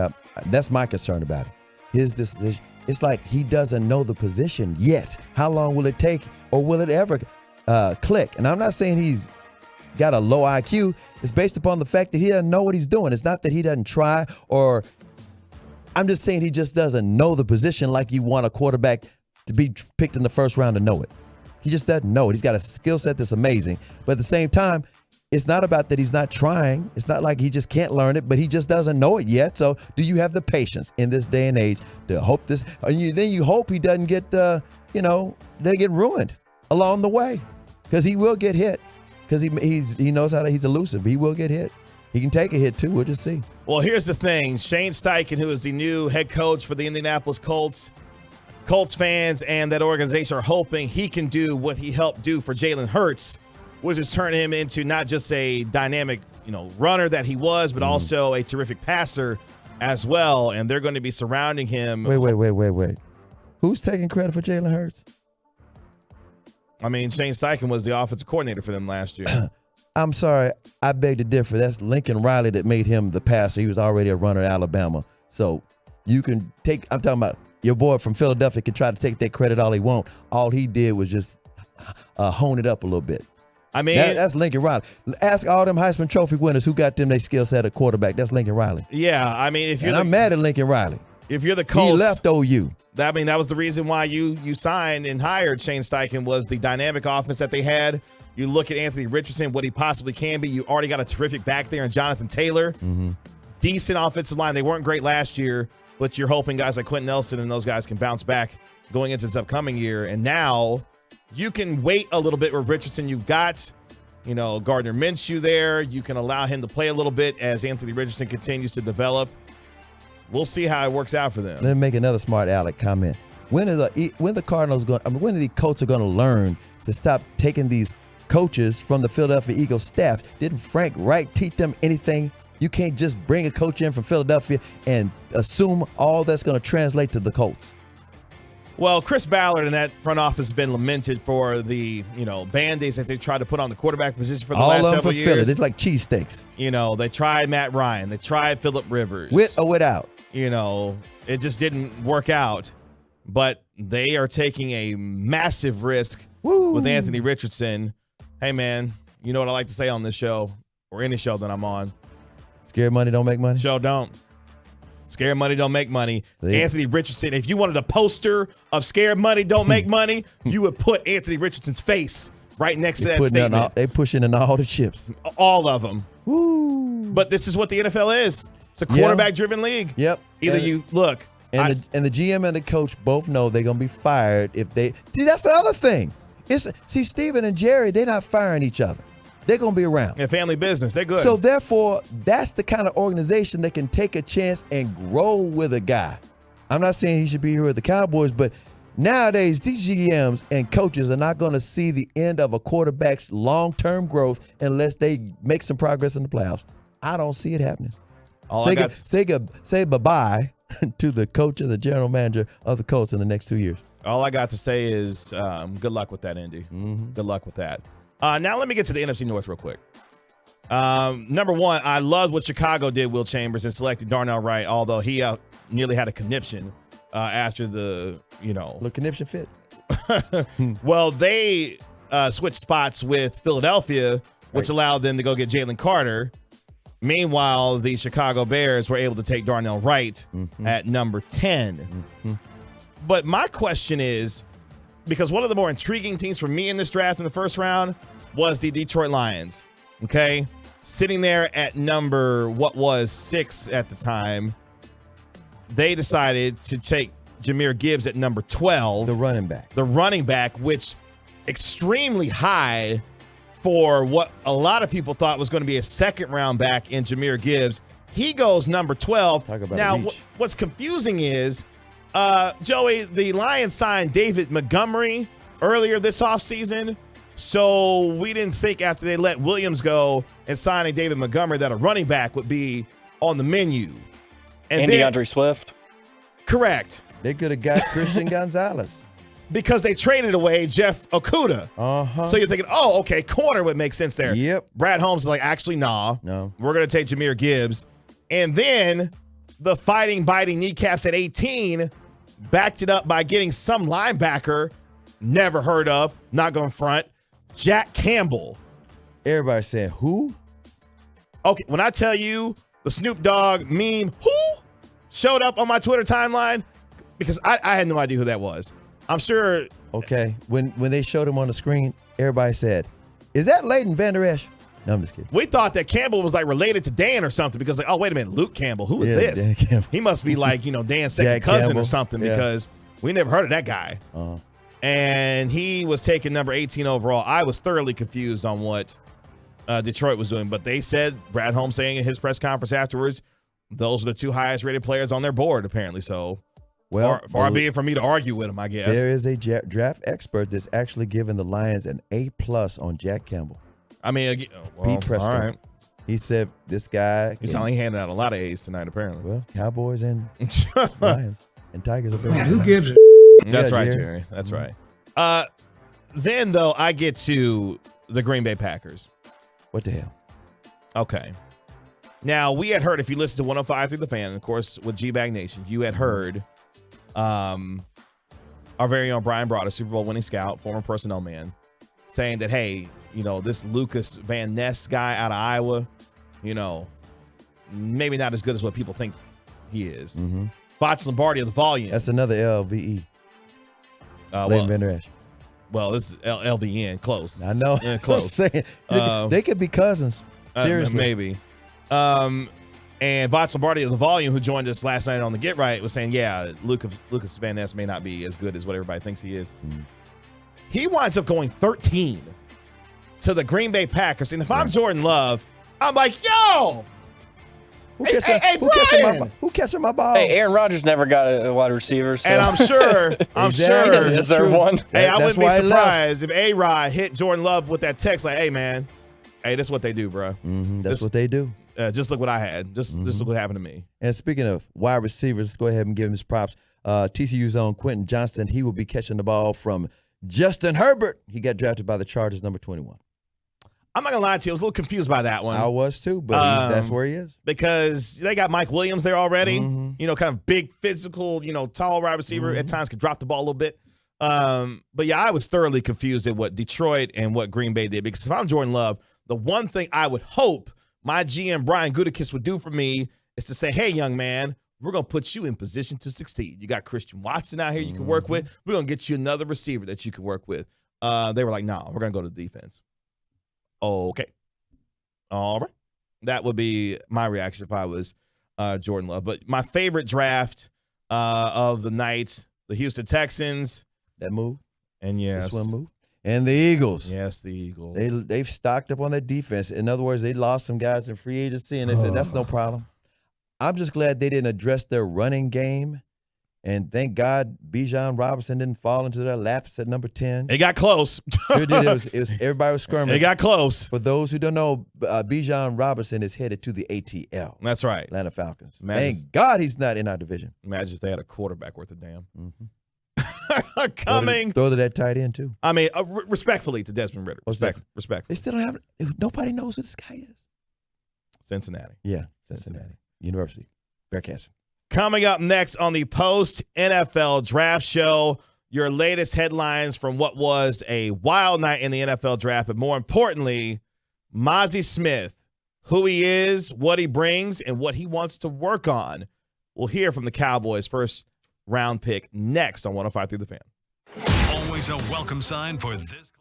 that's my concern about it. His decision, it's like he doesn't know the position yet. How long will it take, or will it ever click? And I'm not saying he's got a low IQ. It's based upon the fact that he doesn't know what he's doing. It's not that he doesn't try, or I'm just saying he just doesn't know the position like you want a quarterback to be picked in the first round to know it. He just doesn't know it. He's got a skill set that's amazing. But at the same time, it's not about that he's not trying. It's not like he just can't learn it, but he just doesn't know it yet. So do you have the patience in this day and age to hope this? Then you hope he doesn't get, they get ruined along the way, because he will get hit, because he knows he's elusive. He will get hit. He can take a hit too. We'll just see. Well, here's the thing. Shane Steichen, who is the new head coach for the Indianapolis Colts fans and that organization are hoping he can do what he helped do for Jalen Hurts, which is turn him into not just a dynamic, runner that he was, but also a terrific passer as well. And they're going to be surrounding him. Wait. Who's taking credit for Jalen Hurts? I mean, Shane Steichen was the offensive coordinator for them last year. I'm sorry, I beg to differ. That's Lincoln Riley that made him the passer. He was already a runner at Alabama. So you can take, I'm talking about your boy from Philadelphia can try to take that credit all he want. All he did was just hone it up a little bit. I mean, that's Lincoln Riley. Ask all them Heisman Trophy winners who got them their skill set at quarterback. That's Lincoln Riley. Yeah, I mean, I'm mad at Lincoln Riley. If you're the Colts, he left OU. That was the reason why you signed and hired Shane Steichen, was the dynamic offense that they had. You look at Anthony Richardson, what he possibly can be. You already got a terrific back there in Jonathan Taylor. Decent offensive line. They weren't great last year, but you're hoping guys like Quentin Nelson and those guys can bounce back going into this upcoming year. And now you can wait a little bit with Richardson. You've got, Gardner Minshew there. You can allow him to play a little bit as Anthony Richardson continues to develop. We'll see how it works out for them. Let me make another smart aleck comment. When are the Cardinals going? When are the Colts are going to learn to stop taking these coaches from the Philadelphia Eagles staff? Didn't Frank Reich teach them anything? You can't just bring a coach in from Philadelphia and assume all that's going to translate to the Colts. Well, Chris Ballard and that front office has been lamented for the, Band-Aids that they tried to put on the quarterback position for the last several years. Philly. It's like cheesesteaks. They tried Matt Ryan. They tried Phillip Rivers. With or without. It just didn't work out. But they are taking a massive risk with Anthony Richardson. Hey, man, you know what I like to say on this show, or any show that I'm on? Scared money don't make money? Show don't. Scared money don't make money. See? Anthony Richardson, if you wanted a poster of scared money don't make money, you would put Anthony Richardson's face right next to that statement. They pushing in all the chips. All of them. Woo. But this is what the NFL is. It's a quarterback-driven league. Yep. Either you look. And the GM and the coach both know they're going to be fired if they – see, that's the other thing. Steven and Jerry, they're not firing each other. They're going to be around. Yeah, family business. They're good. So, therefore, that's the kind of organization that can take a chance and grow with a guy. I'm not saying he should be here with the Cowboys, but nowadays, these GMs and coaches are not going to see the end of a quarterback's long-term growth unless they make some progress in the playoffs. I don't see it happening. Say bye-bye to the coach and the general manager of the Colts in the next 2 years. All I got to say is good luck with that, Indy. Good luck with that. Now let me get to the NFC North real quick. Number one, I love what Chicago did, Will Chambers, and selected Darnell Wright, although he nearly had a conniption after the, The conniption fit. Well, they switched spots with Philadelphia, which allowed them to go get Jalen Carter. Meanwhile, the Chicago Bears were able to take Darnell Wright at number 10. But my question is, because one of the more intriguing teams for me in this draft in the first round was the Detroit Lions. Okay? Sitting there at number, 6 at the time, they decided to take Jahmyr Gibbs at number 12. The running back. The running back, which extremely high for what a lot of people thought was going to be a second-round back in Jahmyr Gibbs. He goes number 12. Talk about now, reach. What's confusing is, Joey, the Lions signed David Montgomery earlier this offseason, so we didn't think after they let Williams go and signing David Montgomery that a running back would be on the menu. And DeAndre Swift. Correct. They could have got Christian Gonzalez. Because they traded away Jeff Okudah. So you're thinking, oh, okay, corner would make sense there. Yep. Brad Holmes is like, actually, nah. No. We're going to take Jahmyr Gibbs. And then the fighting, biting kneecaps at 18 backed it up by getting some linebacker, never heard of, not going front, Jack Campbell. Everybody saying, who? Okay, when I tell you the Snoop Dogg meme, who showed up on my Twitter timeline, because I had no idea who that was. I'm sure. Okay, when they showed him on the screen, everybody said, is that Leighton Vander Esch? No, I'm just kidding. We thought that Campbell was like related to Dan or something because like, oh, wait a minute, Luke Campbell, who is this? Dan Campbell. He must be like, Dan's second Jack cousin Campbell. or something because we never heard of that guy. And he was taken number 18 overall. I was thoroughly confused on what Detroit was doing, but they said, Brad Holmes saying in his press conference afterwards, those are the two highest rated players on their board, apparently. So, well, far be it for me to argue with him, I guess. There is a draft expert that's actually giving the Lions an A+ on Jack Campbell. I mean, Pete Prescott. all right. He said this guy. He sounded like he handed out a lot of A's tonight, apparently. Well, Cowboys and Lions and Tigers are better. Who gives a That's right, Jerry. That's right. Then, though, I get to the Green Bay Packers. What the hell? Okay. Now, we had heard, if you listen to 105 through the fan, and of course, with G-Bag Nation, you had heard our very own Brian Broad, a Super Bowl winning scout, former personnel man, saying that, hey, this Lucas Van Ness guy out of Iowa, maybe not as good as what people think he is. Fox Lombardi of the Volume. That's another LVE. Leighton Vander Esch. Well, this is LVN. Close. I know. Yeah, close. I'm saying, they could be cousins. Seriously. Maybe. And Vox Lombardi of the Volume, who joined us last night on the Get Right, was saying, yeah, Lucas Van Ness may not be as good as what everybody thinks he is. He winds up going 13 to the Green Bay Packers. And if I'm Jordan Love, I'm like, yo, Who Brian! catching my ball? Hey, Aaron Rodgers never got a wide receiver. So. And I'm sure. He doesn't deserve one. Hey, I wouldn't be surprised if A-Rod hit Jordan Love with that text like, hey, man, hey, this is what they do, bro. That's what they do. Just look what I had. Just look what happened to me. And speaking of wide receivers, let's go ahead and give him his props. TCU's own Quentin Johnston, he will be catching the ball from Justin Herbert. He got drafted by the Chargers, number 21. I'm not going to lie to you. I was a little confused by that one. I was too, but that's where he is. Because they got Mike Williams there already. Kind of big, physical, tall wide receiver. At times could drop the ball a little bit. But yeah, I was thoroughly confused at what Detroit and what Green Bay did. Because if I'm Jordan Love, the one thing I would hope my GM Brian Gutekunst would do for me is to say, hey, young man, we're going to put you in position to succeed. You got Christian Watson out here you can work with. We're going to get you another receiver that you can work with. They were like, no, we're going to go to the defense. Okay. All right. That would be my reaction if I was Jordan Love. But my favorite draft of the night, the Houston Texans. That move. And yes. This one move. And the Eagles. Yes, the Eagles. They've stocked up on their defense. In other words, they lost some guys in free agency, and they said, that's no problem. I'm just glad they didn't address their running game. And thank God Bijan Robinson didn't fall into their laps at number 10. It got close. It was everybody was squirming. It got close. For those who don't know, Bijan Robinson is headed to the ATL. That's right. Atlanta Falcons. Thank God he's not in our division. Imagine if they had a quarterback worth a damn. Coming. Throw to that tight end, too. I mean, respectfully to Desmond Ritter. Respectfully. They still don't have – nobody knows who this guy is. Cincinnati. Yeah, Cincinnati. University. Bearcats. Coming up next on the post-NFL draft show, your latest headlines from what was a wild night in the NFL draft, but more importantly, Mazi Smith, who he is, what he brings, and what he wants to work on. We'll hear from the Cowboys' first round pick next on 105.3 The Fan. Always a welcome sign for this.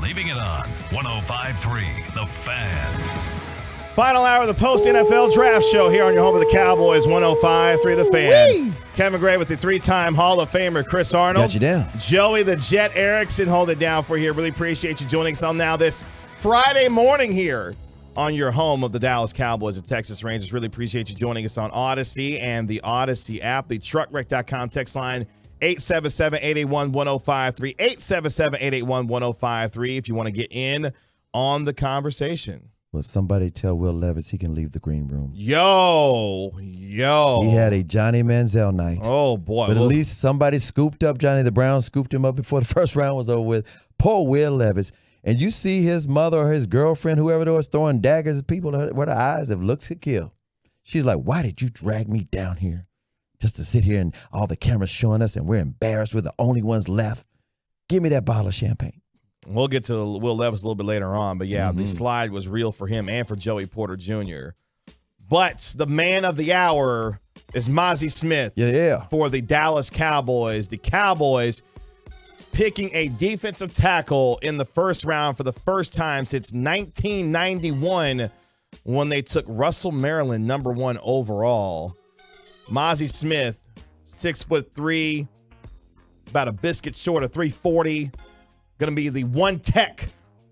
Leaving it on 105.3 The Fan. Final hour of the post-NFL draft show here on your home of the Cowboys, 105.3 The Fan. Kevin Gray with the 3-time Hall of Famer Chris Arnold. Got you down. Joey the Jet Erickson, hold it down for you. Really appreciate you joining us on now this Friday morning here on your home of the Dallas Cowboys and Texas Rangers. Really appreciate you joining us on Odyssey and the Odyssey app. The truckwreck.com text line 877-881-1053. 877-881-1053 if you want to get in on the conversation. Well, somebody tell Will Levis he can leave the green room. Yo. He had a Johnny Manziel night. Oh, boy. But at least somebody scooped up Johnny. The Browns scooped him up before the first round was over with. Poor Will Levis. And you see his mother or his girlfriend, whoever it was, throwing daggers at people where the eyes have looks to kill. She's like, why did you drag me down here just to sit here and all the cameras showing us and we're embarrassed. We're the only ones left. Give me that bottle of champagne. We'll get to Will Levis a little bit later on. But, yeah, the slide was real for him and for Joey Porter Jr. But the man of the hour is Mazi Smith for the Dallas Cowboys. The Cowboys picking a defensive tackle in the first round for the first time since 1991 when they took Russell Maryland number 1 overall. Mazi Smith, 6'3", about a biscuit short of 340. Going to be the one-tech,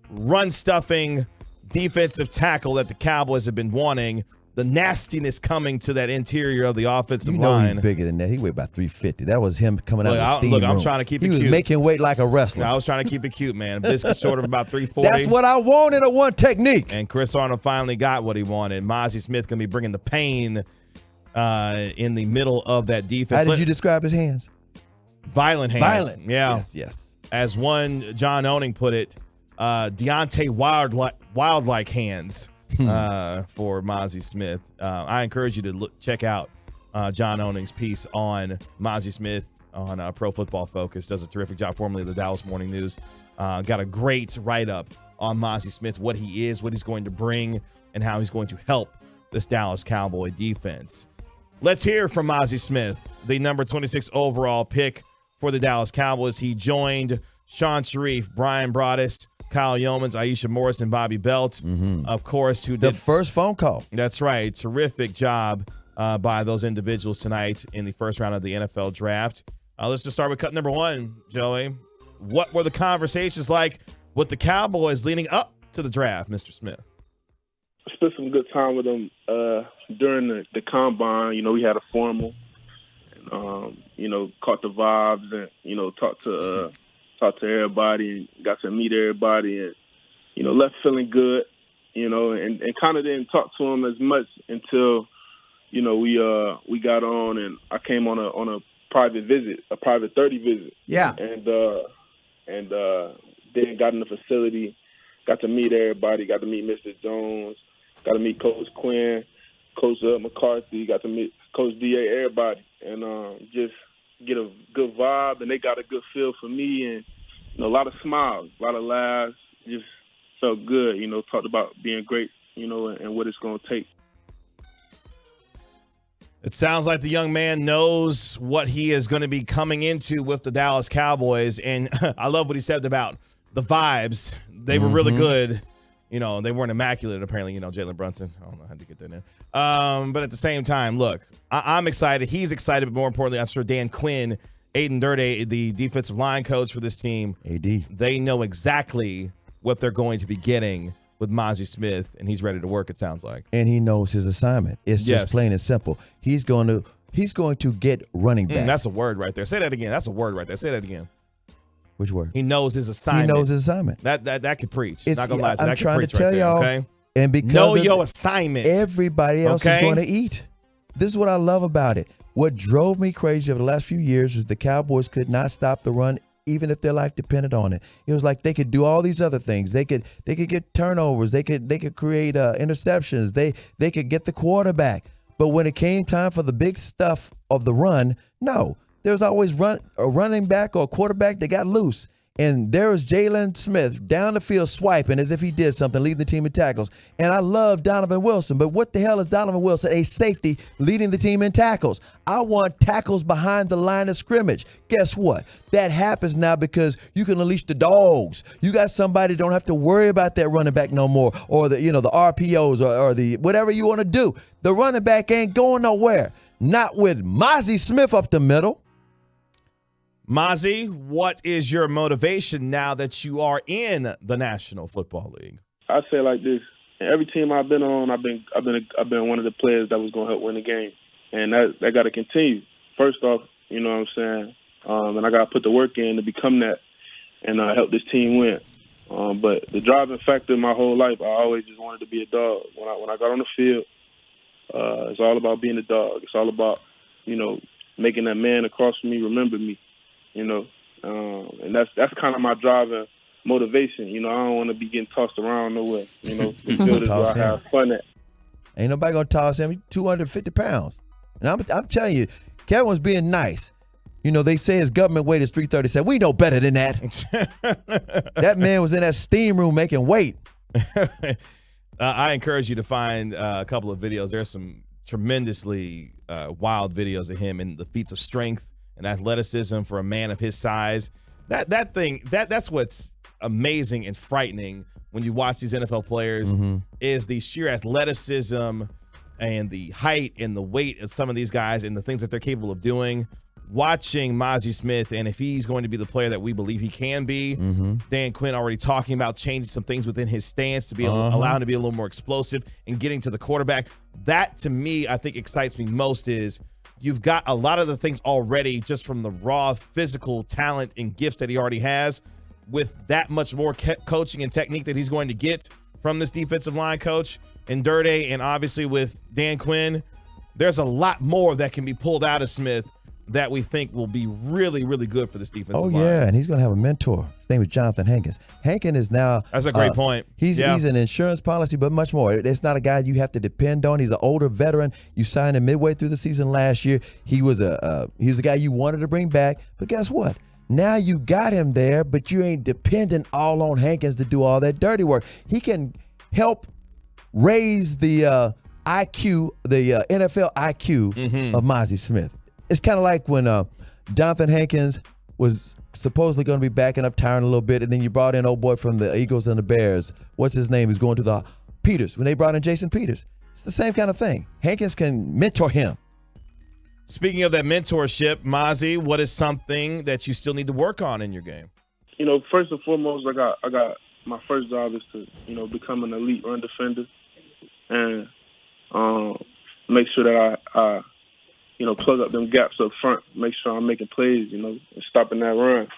run-stuffing defensive tackle that the Cowboys have been wanting. The nastiness coming to that interior of the offensive line. He's bigger than that. He weighed about 350. That was him coming out of the steam room. I'm trying to keep it cute. He was making weight like a wrestler. I was trying to keep it cute, man. Biscuit short of about 340. That's what I wanted, a one technique. And Chris Arnold finally got what he wanted. Mazi Smith going to be bringing the pain in the middle of that defense. How did you describe his hands? Violent hands. Violent. Yeah. Yes. As one John Owning put it, Deontay Wild-like hands for Mazi Smith. I encourage you to check out John Owning's piece on Mazi Smith on Pro Football Focus. Does a terrific job, formerly of the Dallas Morning News. Got a great write-up on Mazi Smith, what he is, what he's going to bring, and how he's going to help this Dallas Cowboy defense. Let's hear from Mazi Smith, the number 26 overall pick for the Dallas Cowboys. He joined Sean Sharif, Brian Broaddus, Kyle Yeomans, Aisha Morris, and Bobby Belt, of course, who did the first phone call. That's right. Terrific job by those individuals tonight in the first round of the NFL draft. Let's just start with cut number 1, Joey. What were the conversations like with the Cowboys leading up to the draft, Mr. Smith? Spent some good time with them during the combine. You know, we had a formal, and, you know, caught the vibes and, you know, talked to everybody and got to meet everybody and, you know, left feeling good, you know, and kind of didn't talk to them as much until, you know, we got on and I came on a private visit, a private 30 visit. Yeah. And then got in the facility, got to meet everybody, got to meet Mr. Jones, got to meet Coach Quinn, Coach McCarthy, got to meet Coach D.A., everybody, and just get a good vibe, and they got a good feel for me, and, you know, a lot of smiles, a lot of laughs, just felt good, you know, talked about being great, you know, and what it's going to take. It sounds like the young man knows what he is going to be coming into with the Dallas Cowboys, and I love what he said about the vibes. They were really good. You know, they weren't immaculate, apparently, you know, Jalen Brunson. I don't know how to get that in. But at the same time, look, I'm excited. He's excited, but more importantly, I'm sure Dan Quinn, Aiden Durde, the defensive line coach for this team, AD, they know exactly what they're going to be getting with Mazi Smith, and he's ready to work, it sounds like. And he knows his assignment. It's just plain and simple. He's going to get running back. That's a word right there. Say that again. That's a word right there. Say that again. Which word? He knows his assignment. He knows his assignment. That could preach. Not gonna lie. I'm trying to tell y'all. Okay? And because know your assignment. Everybody else is going to eat. This is what I love about it. What drove me crazy over the last few years is the Cowboys could not stop the run, even if their life depended on it. It was like they could do all these other things. They could get turnovers. They could create interceptions. They could get the quarterback. But when it came time for the big stuff of the run, no. There was always a running back or a quarterback that got loose. And there was Jalen Smith down the field swiping as if he did something, leading the team in tackles. And I love Donovan Wilson, but what the hell is Donovan Wilson, a safety, leading the team in tackles? I want tackles behind the line of scrimmage. Guess what? That happens now because you can unleash the dogs. You got somebody that don't have to worry about that running back no more, or the RPOs or the whatever you want to do. The running back ain't going nowhere. Not with Mazi Smith up the middle. Mazi, what is your motivation now that you are in the National Football League? I say it like this: every team I've been on, I've been one of the players that was going to help win the game, and that got to continue. First off, you know what I'm saying, and I got to put the work in to become that and help this team win. But the driving factor my whole life, I always just wanted to be a dog. When I got on the field, it's all about being a dog. It's all about, you know, making that man across from me remember me, you know. And that's kind of my driving motivation. You know, I don't want to be getting tossed around nowhere. You know, the field is where I have fun at. Ain't nobody going to toss him. He's 250 pounds. And I'm telling you, Kevin was being nice. You know, they say his government weight is 337. We know better than that. That man was in that steam room making weight. I encourage you to find a couple of videos. There's some tremendously wild videos of him and the feats of strength and athleticism for a man of his size. That's what's amazing and frightening when you watch these NFL players is the sheer athleticism and the height and the weight of some of these guys and the things that they're capable of doing. Watching Mazi Smith, and if he's going to be the player that we believe he can be, Dan Quinn already talking about changing some things within his stance to be allow him to be a little more explosive and getting to the quarterback. That, to me, I think excites me most is you've got a lot of the things already just from the raw physical talent and gifts that he already has with that much more coaching and technique that he's going to get from this defensive line coach in Dirty and obviously with Dan Quinn. There's a lot more that can be pulled out of Smith that we think will be really, really good for this defensive line. Oh, yeah, and he's going to have a mentor. His name is Jonathan Hankins. Hankins is now— That's a great point. He's an insurance policy, but much more. It's not a guy you have to depend on. He's an older veteran. You signed him midway through the season last year. He was a guy you wanted to bring back, but guess what? Now you got him there, but you ain't dependent all on Hankins to do all that dirty work. He can help raise the IQ, the NFL IQ of Mazi Smith. It's kind of like when Jonathan Hankins was supposedly going to be backing up Tyron a little bit, and then you brought in old boy from the Eagles and the Bears. What's his name? He's going to the Peters. When they brought in Jason Peters. It's the same kind of thing. Hankins can mentor him. Speaking of that mentorship, Mazi, what is something that you still need to work on in your game? You know, first and foremost, I got my first job is to, you know, become an elite run defender and make sure that I you know, plug up them gaps up front, make sure I'm making plays, you know, and stopping that run.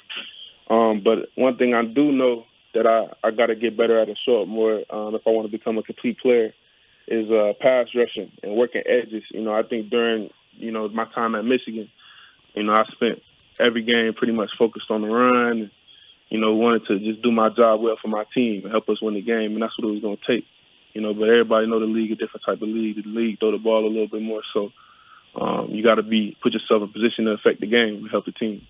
But one thing I do know that I got to get better at and show up more if I want to become a complete player is pass rushing and working edges. You know, I think during, you know, my time at Michigan, you know, I spent every game pretty much focused on the run and, you know, wanted to just do my job well for my team and help us win the game, and that's what it was going to take. You know, but everybody know the league, a different type of league. The league throw the ball a little bit more, so you got to put yourself in a position to affect the game and help the team.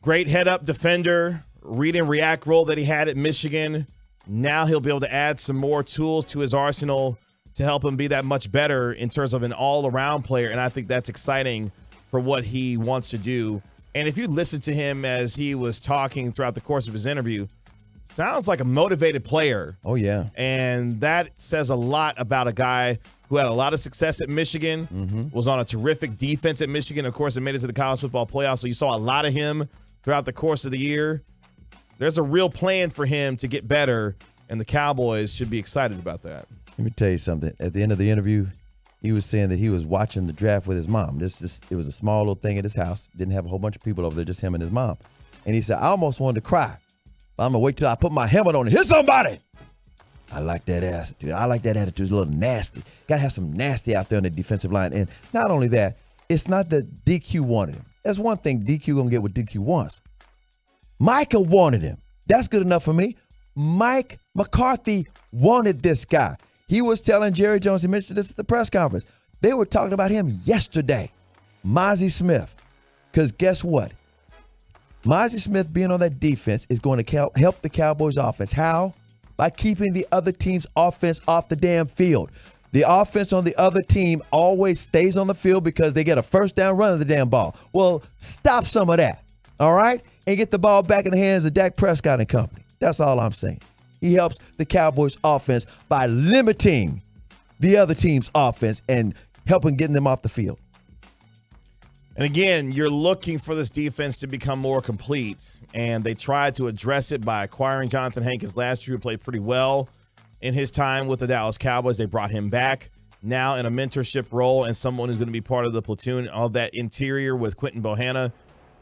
Great head-up defender, read and react role that he had at Michigan. Now he'll be able to add some more tools to his arsenal to help him be that much better in terms of an all-around player, and I think that's exciting for what he wants to do. And if you listen to him as he was talking throughout the course of his interview, sounds like a motivated player. Oh, yeah. And that says a lot about a guy who had a lot of success at Michigan, was on a terrific defense at Michigan. Of course, it made it to the college football playoffs, so you saw a lot of him throughout the course of the year. There's a real plan for him to get better, and the Cowboys should be excited about that. Let me tell you something. At the end of the interview, he was saying that he was watching the draft with his mom. It was a small little thing at his house. Didn't have a whole bunch of people over there, just him and his mom. And he said, I almost wanted to cry. I'm going to wait till I put my helmet on and hit somebody. I like that attitude. I like that attitude. It's a little nasty. Got to have some nasty out there on the defensive line. And not only that, it's not that DQ wanted him. That's one thing DQ going to get what DQ wants. Micah wanted him. That's good enough for me. Mike McCarthy wanted this guy. He was telling Jerry Jones, he mentioned this at the press conference. They were talking about him yesterday, Mazi Smith. Because guess what? Mazi Smith being on that defense is going to help the Cowboys offense. How? By keeping the other team's offense off the damn field. The offense on the other team always stays on the field because they get a first down run of the damn ball. Well, stop some of that, all right? And get the ball back in the hands of Dak Prescott and company. That's all I'm saying. He helps the Cowboys offense by limiting the other team's offense and helping getting them off the field. And again, you're looking for this defense to become more complete, and they tried to address it by acquiring Jonathan Hankins last year, who played pretty well in his time with the Dallas Cowboys. They brought him back now in a mentorship role and someone who's going to be part of the platoon of that interior with Quentin Bohanna.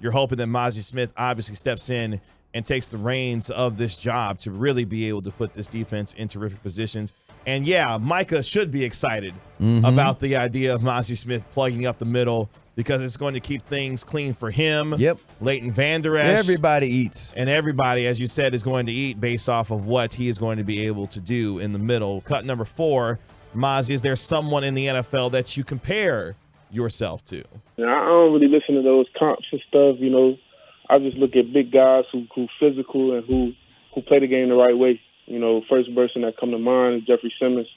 You're hoping that Mazi Smith obviously steps in and takes the reins of this job to really be able to put this defense in terrific positions. And yeah, Micah should be excited about the idea of Mazi Smith plugging up the middle, because it's going to keep things clean for him. Yep. Leighton Vander Esch. Everybody eats. And everybody, as you said, is going to eat based off of what he is going to be able to do in the middle. Cut number 4, Mazi, is there someone in the NFL that you compare yourself to? I don't really listen to those comps and stuff. You know, I just look at big guys who physical and who play the game the right way. You know, first person that comes to mind is Jeffrey Simmons.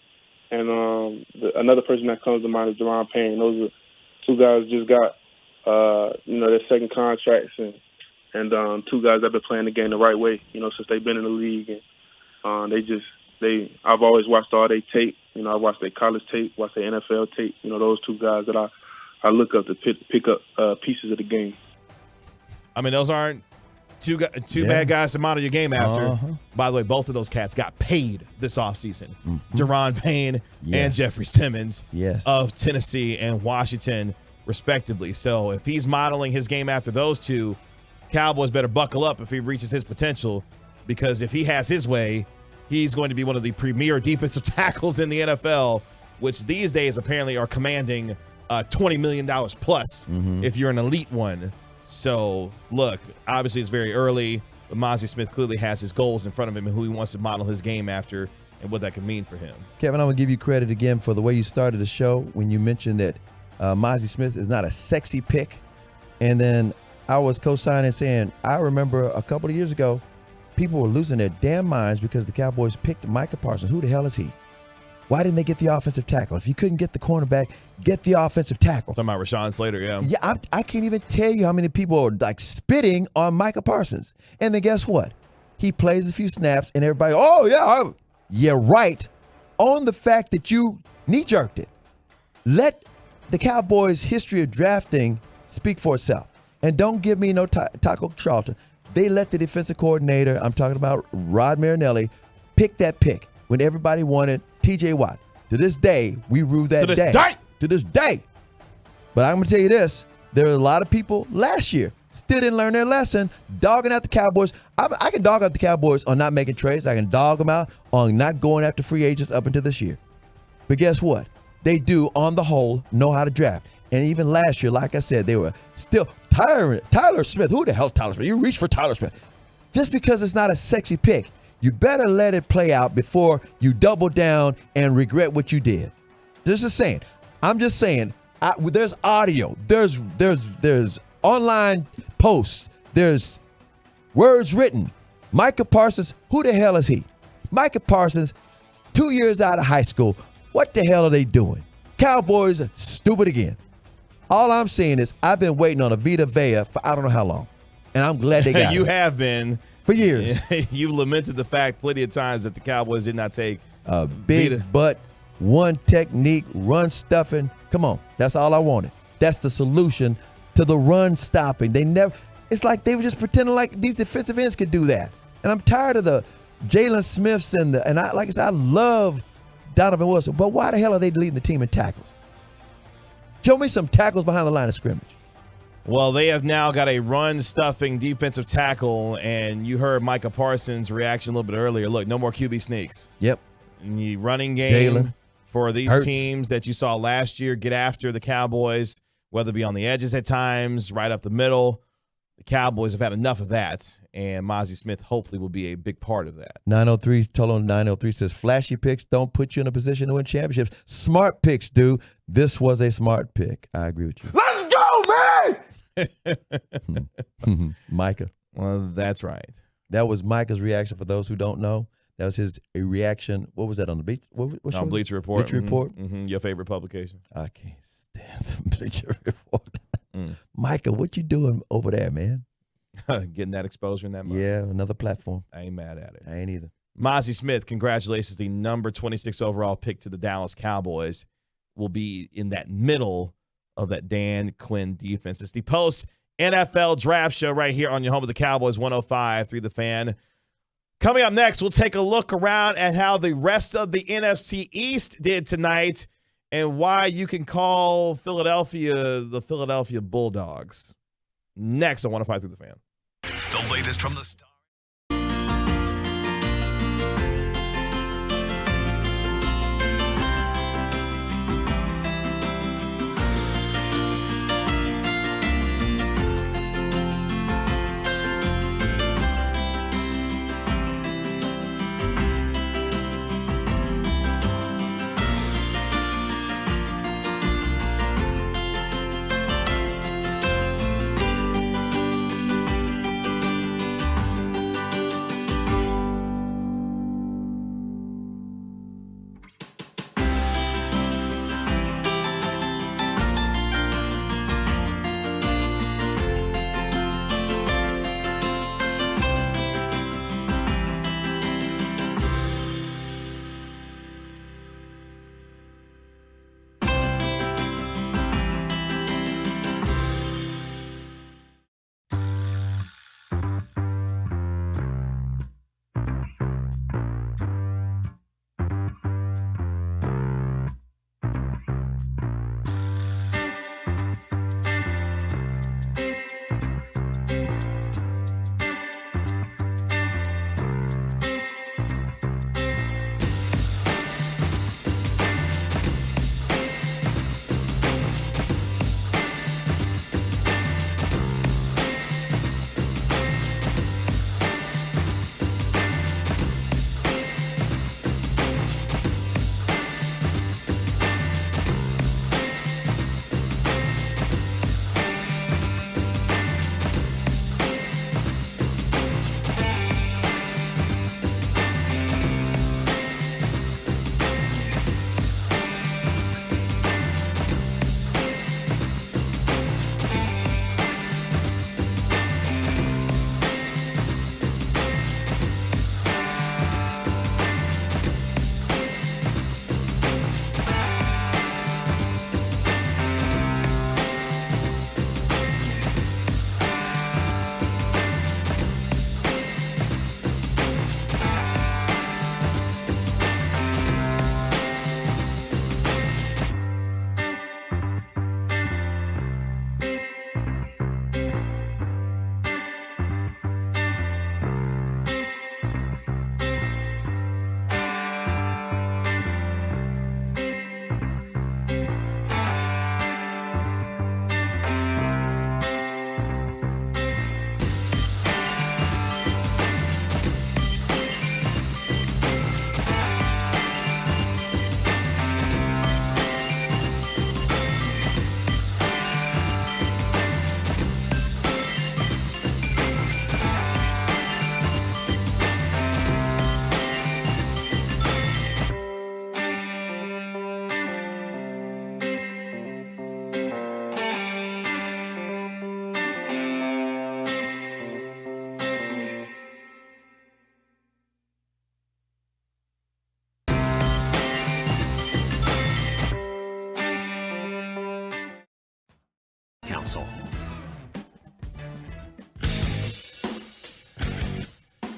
And another person that comes to mind is Deron Payne. Those are two guys just got, their second contracts, and two guys that have been playing the game the right way, since they've been in the league. And I've always watched all their tape. I watched their college tape, watched their NFL tape. Those two guys that I look up to pick up pieces of the game. I mean, those aren't two bad guys to model your game after. By the way, both of those cats got paid this offseason. Deron Payne and Jeffrey Simmons of Tennessee and Washington, respectively. So if he's modeling his game after those two, Cowboys better buckle up if he reaches his potential, because if he has his way, he's going to be one of the premier defensive tackles in the NFL, which these days apparently are commanding $20 million plus if you're an elite one. So, look, obviously it's very early, but Mazi Smith clearly has his goals in front of him and who he wants to model his game after and what that can mean for him. Kevin, I'm going to give you credit again for the way you started the show when you mentioned that Mazi Smith is not a sexy pick. And then I was co-signing saying, I remember a couple of years ago, people were losing their damn minds because the Cowboys picked Micah Parsons. Who the hell is he? Why didn't they get the offensive tackle? If you couldn't get the cornerback, get the offensive tackle. Talking about Rashawn Slater, yeah. Yeah, I can't even tell you how many people are like spitting on Micah Parsons. And then guess what? He plays a few snaps and everybody, yeah, right. On the fact that you knee-jerked it. Let the Cowboys' history of drafting speak for itself. And don't give me no Taco Charlton. They let the defensive coordinator, I'm talking about Rod Marinelli, pick that pick when everybody wanted TJ Watt. To this day, we rue that day. To this day. But I'm going to tell you this. There are a lot of people last year still didn't learn their lesson, dogging out the Cowboys. I can dog out the Cowboys on not making trades. I can dog them out on not going after free agents up until this year. But guess what? They do, on the whole, know how to draft. And even last year, like I said, they were still Tyler Smith. Who the hell is Tyler Smith? You reach for Tyler Smith. Just because it's not a sexy pick, you better let it play out before you double down and regret what you did. I'm just saying, there's audio, there's online posts, there's words written. Micah Parsons, who the hell is he? Micah Parsons, 2 years out of high school. What the hell are they doing? Cowboys are stupid again. All I'm saying is I've been waiting on a Vita Vea for I don't know how long, and I'm glad they got You it. have been. For years. You lamented the fact plenty of times that the Cowboys did not take a big Vita. butt, one technique, run stuffing. Come on. That's all I wanted. That's the solution to the run stopping. It's like they were just pretending like these defensive ends could do that. And I'm tired of the Jalen Smiths I love Donovan Wilson, but why the hell are they leading the team in tackles? Show me some tackles behind the line of scrimmage. Well, they have now got a run-stuffing defensive tackle, and you heard Micah Parsons' reaction a little bit earlier. Look, no more QB sneaks. Yep. In the running game Jalen for these Hurts. teams that you saw last year get after the Cowboys, whether it be on the edges at times, right up the middle. The Cowboys have had enough of that, and Mazi Smith hopefully will be a big part of that. 903, Tolo 903 says, flashy picks don't put you in a position to win championships. Smart picks do. This was a smart pick. I agree with you. Let's go, man! Micah. Well, that's right. That was Micah's reaction for those who don't know. That was his reaction. What was that on the beach? On Bleacher Report. Bleacher Report. Your favorite publication. I can't stand some Bleacher Report. Micah, what you doing over there, man? Getting that exposure in that moment. Yeah, another platform. I ain't mad at it. I ain't either. Mazi Smith, congratulations, the number 26 overall pick to the Dallas Cowboys. will be in that middle of that Dan Quinn defense. It's the post NFL draft show right here on your home of the Cowboys, 105.3 The Fan. Coming up next, we'll take a look around at how the rest of the NFC East did tonight and why you can call Philadelphia the Philadelphia Bulldogs. Next on 105.3 The Fan. The latest from the Star.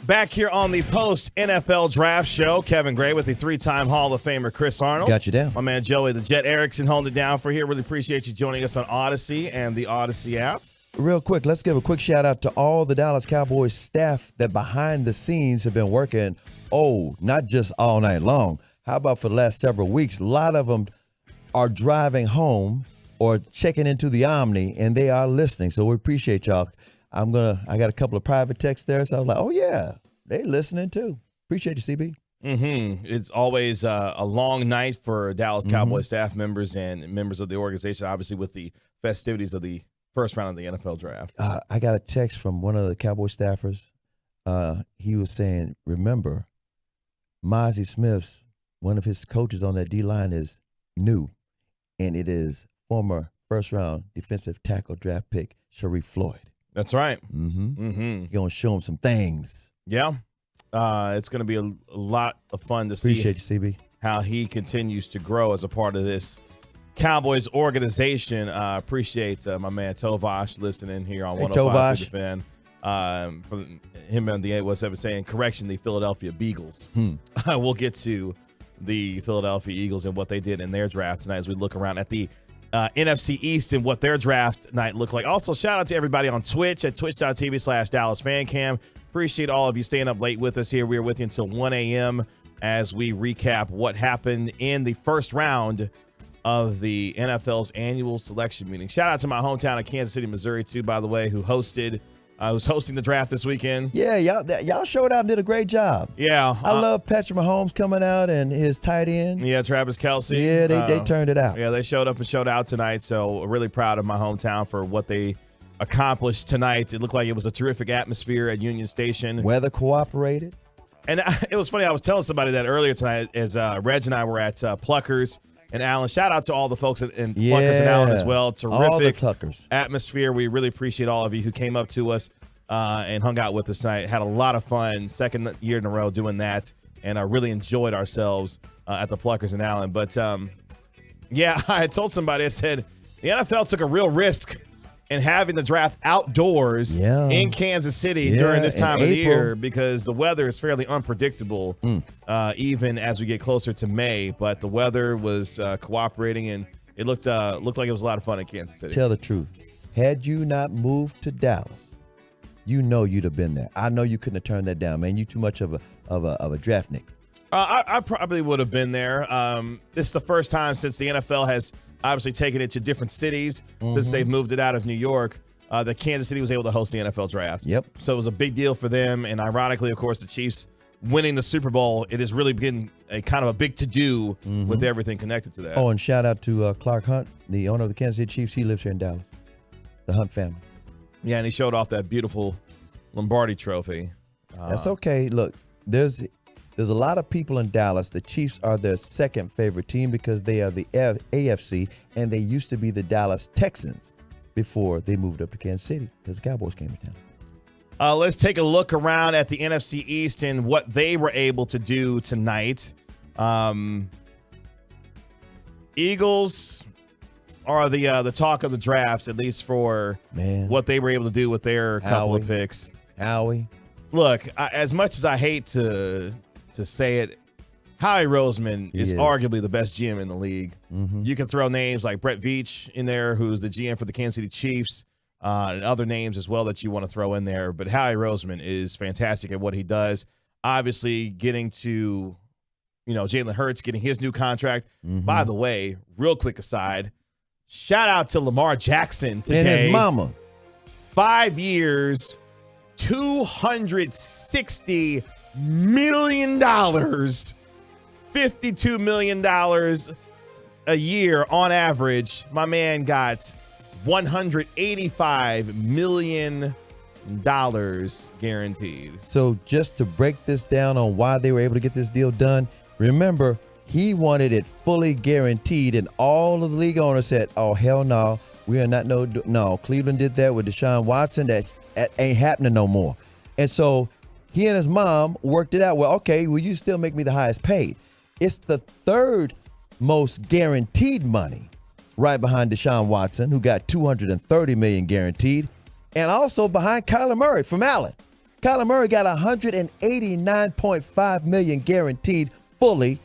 Back here on the post NFL draft show, Kevin Gray with the three-time Hall of Famer Chris Arnold. Got you down. My man Joey the Jet Erickson holding it down for here. Really appreciate you joining us on Odyssey and the Odyssey app. Real quick, let's give a quick shout out to all the Dallas Cowboys staff that behind the scenes have been working, not just all night long. How about for the last several weeks? A lot of them are driving home or checking into the Omni, and they are listening. So we appreciate y'all. I got a couple of private texts there, so I was like, oh, yeah, they listening too. Appreciate you, CB. Mm-hmm. It's always a long night for Dallas Cowboys staff members and members of the organization, obviously with the festivities of the first round of the NFL draft. I got a text from one of the Cowboy staffers. He was saying, remember, Mozzie Smith's, one of his coaches on that D-line is new, and it is former first-round defensive tackle draft pick Sharif Floyd. That's right. You're going to show him some things. Yeah. It's going to be a lot of fun to see Appreciate you, CB. how he continues to grow as a part of this Cowboys organization. Appreciate my man Tovash listening here on Hey, 105 through the Fan. From him on the 817 saying, correction, the Philadelphia Beagles. We'll get to the Philadelphia Eagles and what they did in their draft tonight as we look around at the NFC East and what their draft night looked like. Also, shout out to everybody on Twitch at twitch.tv/DallasFanCam. Appreciate all of you staying up late with us here. We are with you until 1 a.m. as we recap what happened in the first round of the NFL's annual selection meeting. Shout out to my hometown of Kansas City, Missouri, too, by the way, who's hosting the draft this weekend. Yeah, y'all showed out and did a great job. Yeah. I love Patrick Mahomes coming out and his tight end. Yeah, Travis Kelce. Yeah, they turned it out. Yeah, they showed up and showed out tonight, so really proud of my hometown for what they accomplished tonight. It looked like it was a terrific atmosphere at Union Station. Weather cooperated. And it was funny, I was telling somebody that earlier tonight as Reg and I were at Pluckers and Allen. Shout out to all the folks in Pluckers and Allen as well. Terrific all the Tuckers. Atmosphere. We really appreciate all of you who came up to us and hung out with us tonight. Had a lot of fun, second year in a row doing that, and I really enjoyed ourselves at the Pluckers and Allen. But yeah, I had told somebody, I said, the NFL took a real risk in having the draft outdoors in Kansas City during this time of the year because the weather is fairly unpredictable even as we get closer to May. But the weather was cooperating, and it looked like it was a lot of fun in Kansas City. Tell the truth. Had you not moved to Dallas, you know you'd have been there. I know you couldn't have turned that down, man. You too much of a draftnik. I probably would have been there. This is the first time since the NFL has obviously taken it to different cities since they've moved it out of New York, that Kansas City was able to host the NFL draft. Yep. So it was a big deal for them. And ironically, of course, the Chiefs winning the Super Bowl, it has really been a kind of a big to-do with everything connected to that. Oh, and shout out to Clark Hunt, the owner of the Kansas City Chiefs. He lives here in Dallas. The Hunt family. Yeah, and he showed off that beautiful Lombardi trophy. That's okay. Look, there's a lot of people in Dallas. The Chiefs are their second favorite team because they are the AFC, and they used to be the Dallas Texans before they moved up to Kansas City because the Cowboys came to town. Let's take a look around at the NFC East and what they were able to do tonight. Eagles are the talk of the draft, at least for what they were able to do with their couple of picks. Look, as much as I hate to say it, Howie Roseman is arguably the best GM in the league. You can throw names like Brett Veach in there, who's the GM for the Kansas City Chiefs, and other names as well that you want to throw in there. But Howie Roseman is fantastic at what he does. Obviously, getting to, Jalen Hurts getting his new contract. By the way, real quick aside, shout out to Lamar Jackson today. And his mama. 5 years, $260 million, $52 million a year on average. My man got $185 million guaranteed. So just to break this down on why they were able to get this deal done, remember, he wanted it fully guaranteed, and all of the league owners said, oh, hell no, we are not, no. Cleveland did that with Deshaun Watson. That ain't happening no more. And so he and his mom worked it out. Well, okay, will you still make me the highest paid? It's the third most guaranteed money, right behind Deshaun Watson, who got $230 million guaranteed, and also behind Kyler Murray from Allen. Kyler Murray got $189.5 million guaranteed fully,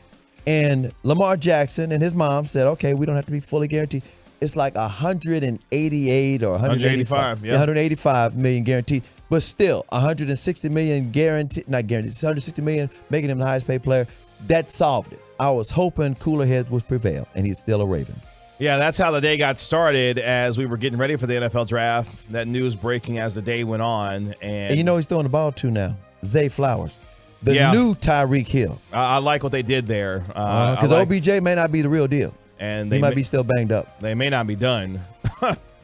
and Lamar Jackson and his mom said, okay, we don't have to be fully guaranteed. It's like 188 or 185. Yeah, 185 million guaranteed, but still 160 million guaranteed, not guaranteed, 160 million, making him the highest paid player. That solved it. I was hoping cooler heads would prevail, and he's still a Raven. Yeah, that's how the day got started as we were getting ready for the NFL draft. That news breaking as the day went on. And he's throwing the ball to now. Zay Flowers. The new Tyreek Hill. I like what they did there. Because OBJ may not be the real deal. And he might be still banged up. They may not be done.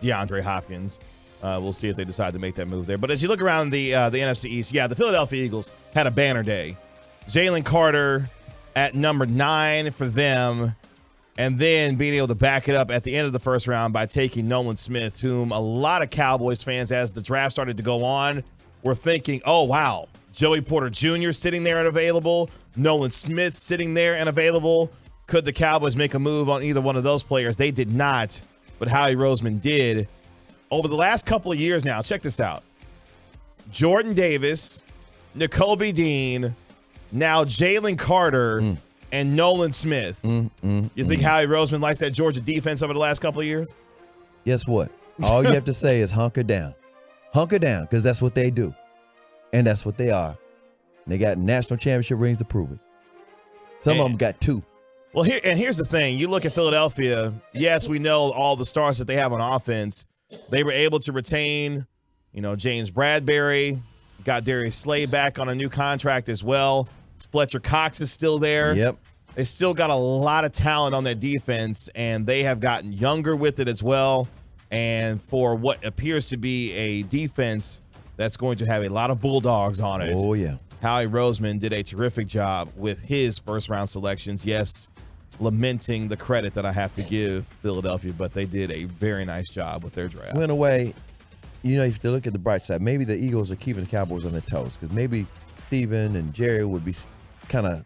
DeAndre Hopkins. We'll see if they decide to make that move there. But as you look around the NFC East, the Philadelphia Eagles had a banner day. Jalen Carter at number 9 for them, and then being able to back it up at the end of the first round by taking Nolan Smith, whom a lot of Cowboys fans, as the draft started to go on, were thinking, oh, wow, Joey Porter Jr. sitting there and available, Nolan Smith sitting there and available. Could the Cowboys make a move on either one of those players? They did not, but Howie Roseman did. Over the last couple of years now, check this out. Jordan Davis, Nakobe Dean, now Jalen Carter, and Nolan Smith. You think Howie Roseman likes that Georgia defense over the last couple of years? Guess what? All you have to say is hunker down. Hunker down, because that's what they do. And that's what they are. And they got national championship rings to prove it. Some of them got 2. Well, here's the thing. You look at Philadelphia, yes, we know all the stars that they have on offense. They were able to retain, James Bradbury, got Darius Slay back on a new contract as well. Fletcher Cox is still there. Yep. They still got a lot of talent on their defense, and they have gotten younger with it as well. And for what appears to be a defense that's going to have a lot of Bulldogs on it. Oh, yeah. Howie Roseman did a terrific job with his first-round selections. Yes, lamenting the credit that I have to give Philadelphia, but they did a very nice job with their draft. Went away. If you look at the bright side, maybe the Eagles are keeping the Cowboys on their toes because maybe Steven and Jerry would be kind of,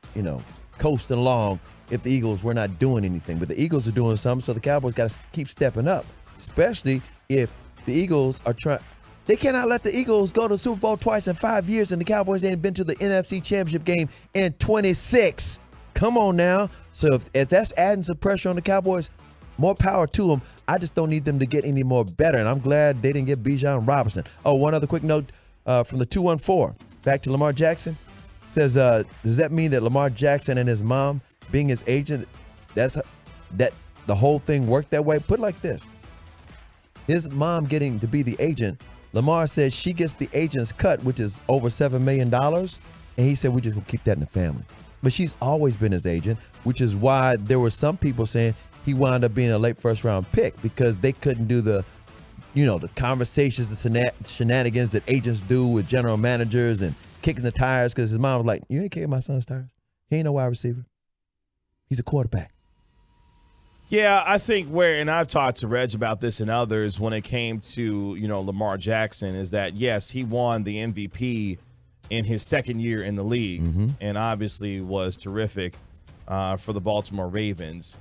coasting along if the Eagles were not doing anything. But the Eagles are doing something, so the Cowboys got to keep stepping up, especially if the Eagles are trying. They cannot let the Eagles go to the Super Bowl twice in 5 years, and the Cowboys ain't been to the NFC Championship game in 26. Come on now. So if that's adding some pressure on the Cowboys, more power to them. I just don't need them to get any more better, and I'm glad they didn't get Bijan Robinson. Oh, one other quick note from the 214. Back to Lamar Jackson. Says, does that mean that Lamar Jackson and his mom being his agent, that the whole thing worked that way? Put it like this. His mom getting to be the agent, Lamar says she gets the agent's cut, which is over $7 million, and he said we just gonna keep that in the family. But she's always been his agent, which is why there were some people saying he wound up being a late first-round pick because they couldn't do the conversations, the shenanigans that agents do with general managers and kicking the tires because his mom was like, you ain't kicking my son's tires. He ain't no wide receiver. He's a quarterback. Yeah, I think and I've talked to Reg about this and others when it came to, Lamar Jackson, is that, yes, he won the MVP in his second year in the league and obviously was terrific for the Baltimore Ravens.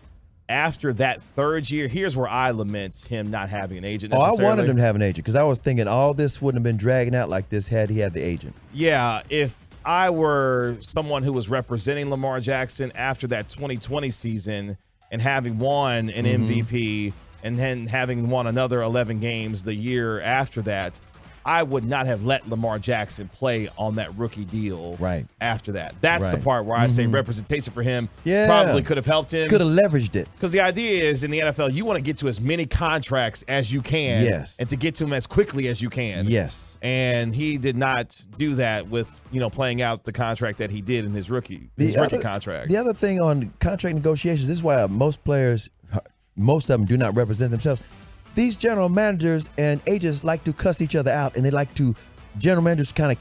After that third year, here's where I lament him not having an agent necessarily. I wanted him to have an agent because I was thinking all this wouldn't have been dragging out like this had he had the agent. Yeah, if I were someone who was representing Lamar Jackson after that 2020 season and having won an MVP and then having won another 11 games the year after that, I would not have let Lamar Jackson play on that rookie deal after that. That's the part where I say representation for him probably could have helped him. Could have leveraged it. Because the idea is in the NFL, you want to get to as many contracts as you can and to get to them as quickly as you can. Yes. And he did not do that with, playing out the contract that he did in his rookie contract. The other thing on contract negotiations, this is why most players, most of them do not represent themselves. These general managers and agents like to cuss each other out, and they like to general managers kind of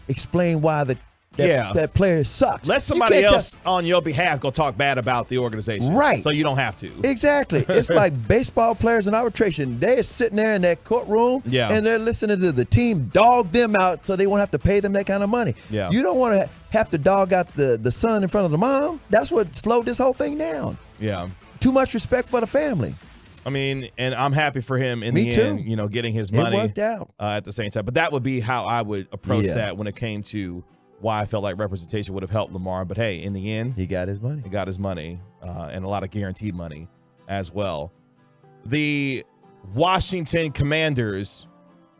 explain why that player sucks. Let somebody else on your behalf go talk bad about the organization. Right. So you don't have to. Exactly. It's like baseball players in arbitration. They're sitting there in that courtroom and they're listening to the team dog them out so they won't have to pay them that kind of money. Yeah. You don't want to have to dog out the son in front of the mom. That's what slowed this whole thing down. Yeah. Too much respect for the family. I mean, and I'm happy for him in the end, getting his money. It worked out. At the same time. But that would be how I would approach that when it came to why I felt like representation would have helped Lamar. But hey, in the end, he got his money. He got his money and a lot of guaranteed money as well. The Washington Commanders,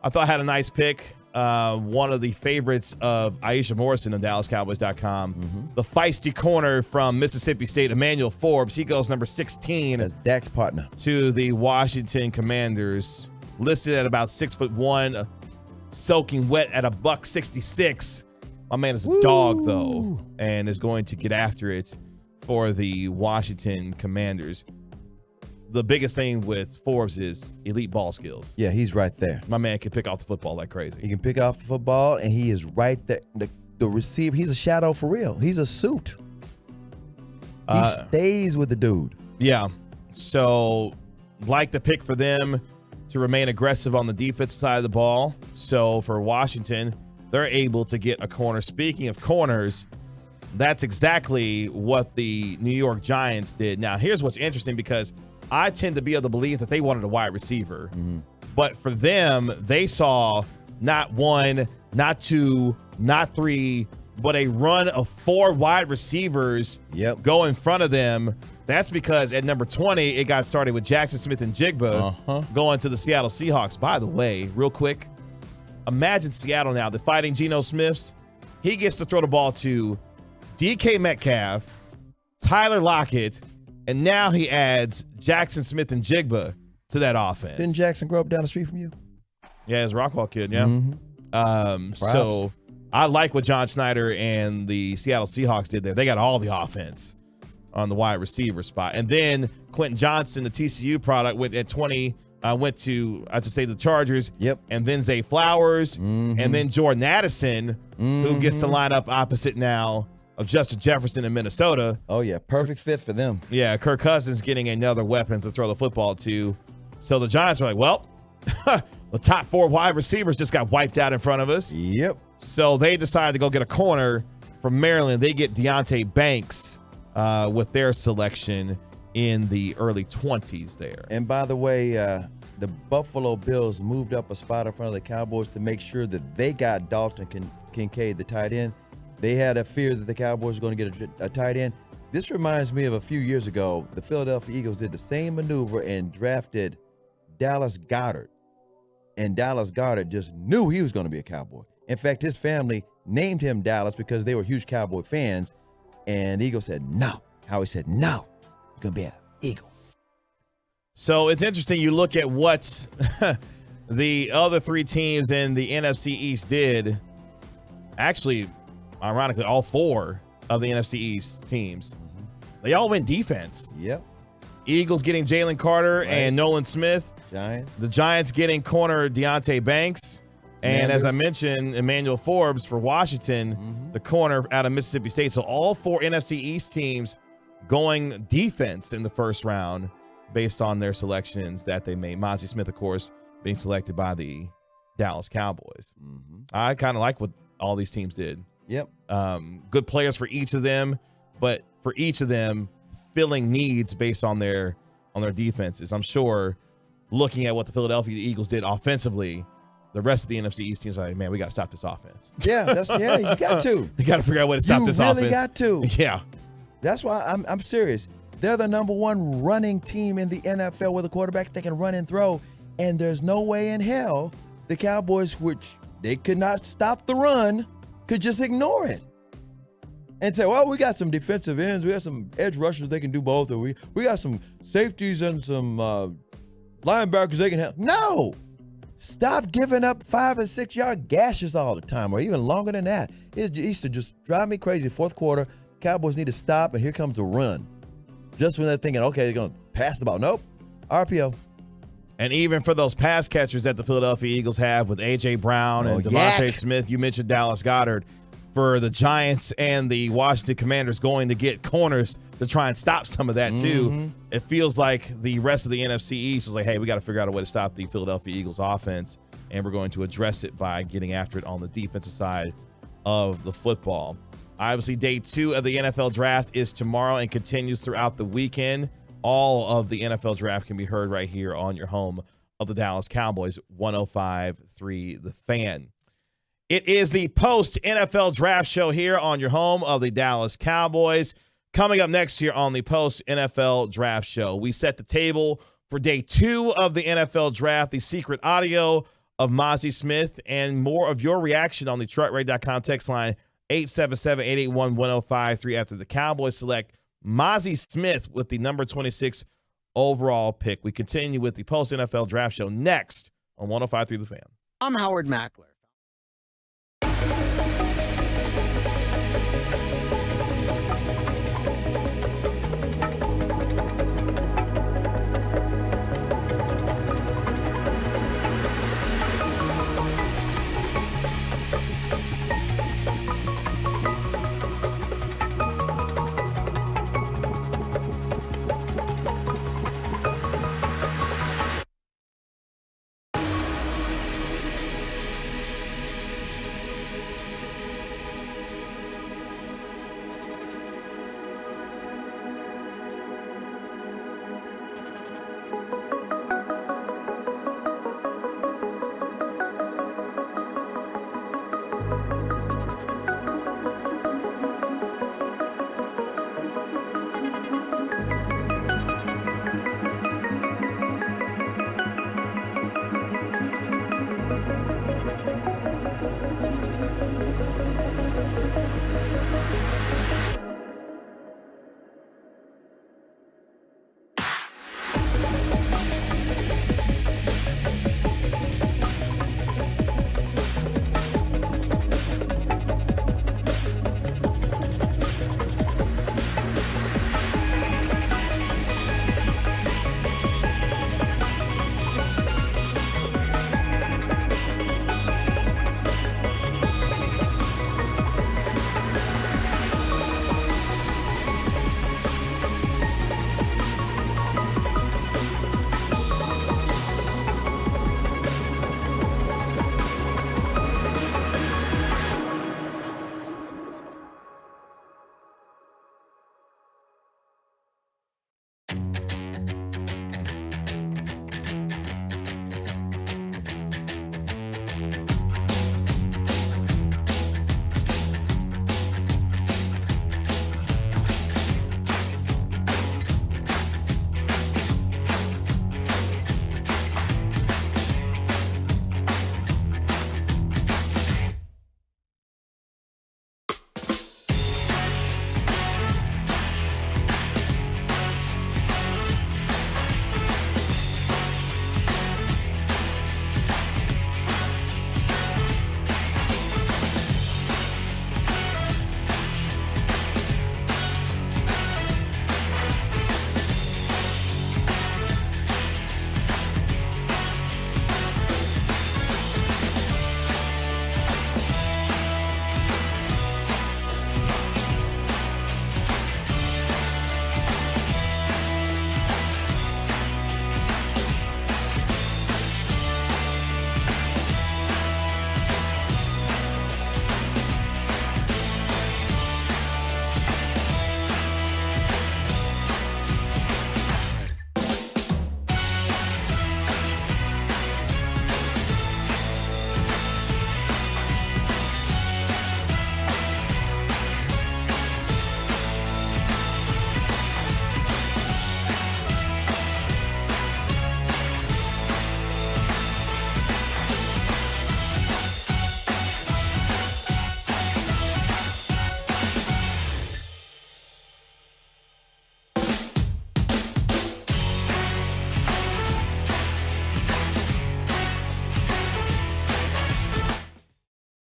I thought had a nice pick. One of the favorites of Aisha Morrison of DallasCowboys.com. The feisty corner from Mississippi State, Emmanuel Forbes. He goes number 16. That's Dak's partner. To the Washington Commanders. Listed at about 6'1", soaking wet at $166. My man is a dog, though, and is going to get after it for the Washington Commanders. The biggest thing with Forbes is elite ball skills. Yeah, he's right there. My man can pick off the football like crazy. He can pick off the football, and he is right there. The receiver, he's a shadow for real. He's a suit. He stays with the dude. Yeah. So, like the pick for them to remain aggressive on the defensive side of the ball. So, for Washington, they're able to get a corner. Speaking of corners, that's exactly what the New York Giants did. Now, here's what's interesting, because I tend to be of the belief that they wanted a wide receiver. But for them, they saw not one, not two, not three, but a run of 4 wide receivers go in front of them. That's because at number 20, it got started with Jackson Smith and Jigba going to the Seattle Seahawks. By the way, real quick, imagine Seattle now, the Fighting Geno Smiths. He gets to throw the ball to DK Metcalf, Tyler Lockett, and now he adds Jackson Smith and Jigba to that offense. Didn't Jackson grow up down the street from you? Yeah, he's a Rockwall kid, So I like what John Snyder and the Seattle Seahawks did there. They got all the offense on the wide receiver spot. And then Quentin Johnson, the TCU product, at 20, went to, I should say, the Chargers. And then Zay Flowers. And then Jordan Addison, who gets to line up opposite now of Justin Jefferson in Minnesota. Oh, yeah. Perfect fit for them. Yeah, Kirk Cousins getting another weapon to throw the football to. So the Giants are like, well, the top 4 wide receivers just got wiped out in front of us. So they decided to go get a corner from Maryland. They get Deonte Banks with their selection in the early 20s there. And by the way, the Buffalo Bills moved up a spot in front of the Cowboys to make sure that they got Dalton Kincaid, the tight end. They had a fear that the Cowboys were going to get a tight end. This reminds me of a few years ago, the Philadelphia Eagles did the same maneuver and drafted Dallas Goedert. And Dallas Goedert just knew he was going to be a Cowboy. In fact, his family named him Dallas because they were huge Cowboy fans. And the Eagles said, no. Howie said, no, you're going to be an Eagle. So it's interesting. You look at what the other 3 teams in the NFC East did. Actually, ironically, all 4 of the NFC East teams, they all went defense. Eagles getting Jalen Carter and Nolan Smith. The Giants getting corner Deonte Banks. And as I mentioned, Emmanuel Forbes for Washington, the corner out of Mississippi State. So all 4 NFC East teams going defense in the first round based on their selections that they made. Mozzie Smith, of course, being selected by the Dallas Cowboys. I kind of like what all these teams did. Good players for each of them, but for each of them filling needs based on their defenses. I'm sure looking at what the Philadelphia Eagles did offensively, the rest of the NFC East teams are like, man, we got to stop this offense. You got to. You got to figure out a way to stop this offense. You really got to. Yeah. That's why I'm serious. They're the number 1 running team in the NFL with a quarterback that can run and throw, and there's no way in hell the Cowboys, which they could not stop the run, could just ignore it and say, well, we got some defensive ends, we got some edge rushers, they can do both, or we got some safeties and some linebackers they can help. No! Stop giving up 5 and 6 yard gashes all the time, or even longer than that. It used to just drive me crazy. Fourth quarter, Cowboys need to stop, and here comes a run. Just when they're thinking, okay, they're going to pass the ball. Nope. RPO. And even for those pass catchers that the Philadelphia Eagles have with A.J. Brown and Devontae Smith, you mentioned Dallas Goedert, for the Giants and the Washington Commanders going to get corners to try and stop some of that too. It feels like the rest of the NFC East was like, hey, we got to figure out a way to stop the Philadelphia Eagles offense, and we're going to address it by getting after it on the defensive side of the football. Obviously, day 2 of the NFL draft is tomorrow and continues throughout the weekend. All of the NFL draft can be heard right here on your home of the Dallas Cowboys, 105.3 The Fan. It is the post-NFL draft show here on your home of the Dallas Cowboys. Coming up next here on the post-NFL draft show, we set the table for day 2 of the NFL draft, the secret audio of Mozzie Smith, and more of your reaction on the TruckRadio.com text line 877-881-1053 after the Cowboys select Mozzie Smith with the number 26 overall pick. We continue with the post-NFL draft show next on 105.3 The Fan. I'm Howard Mackler.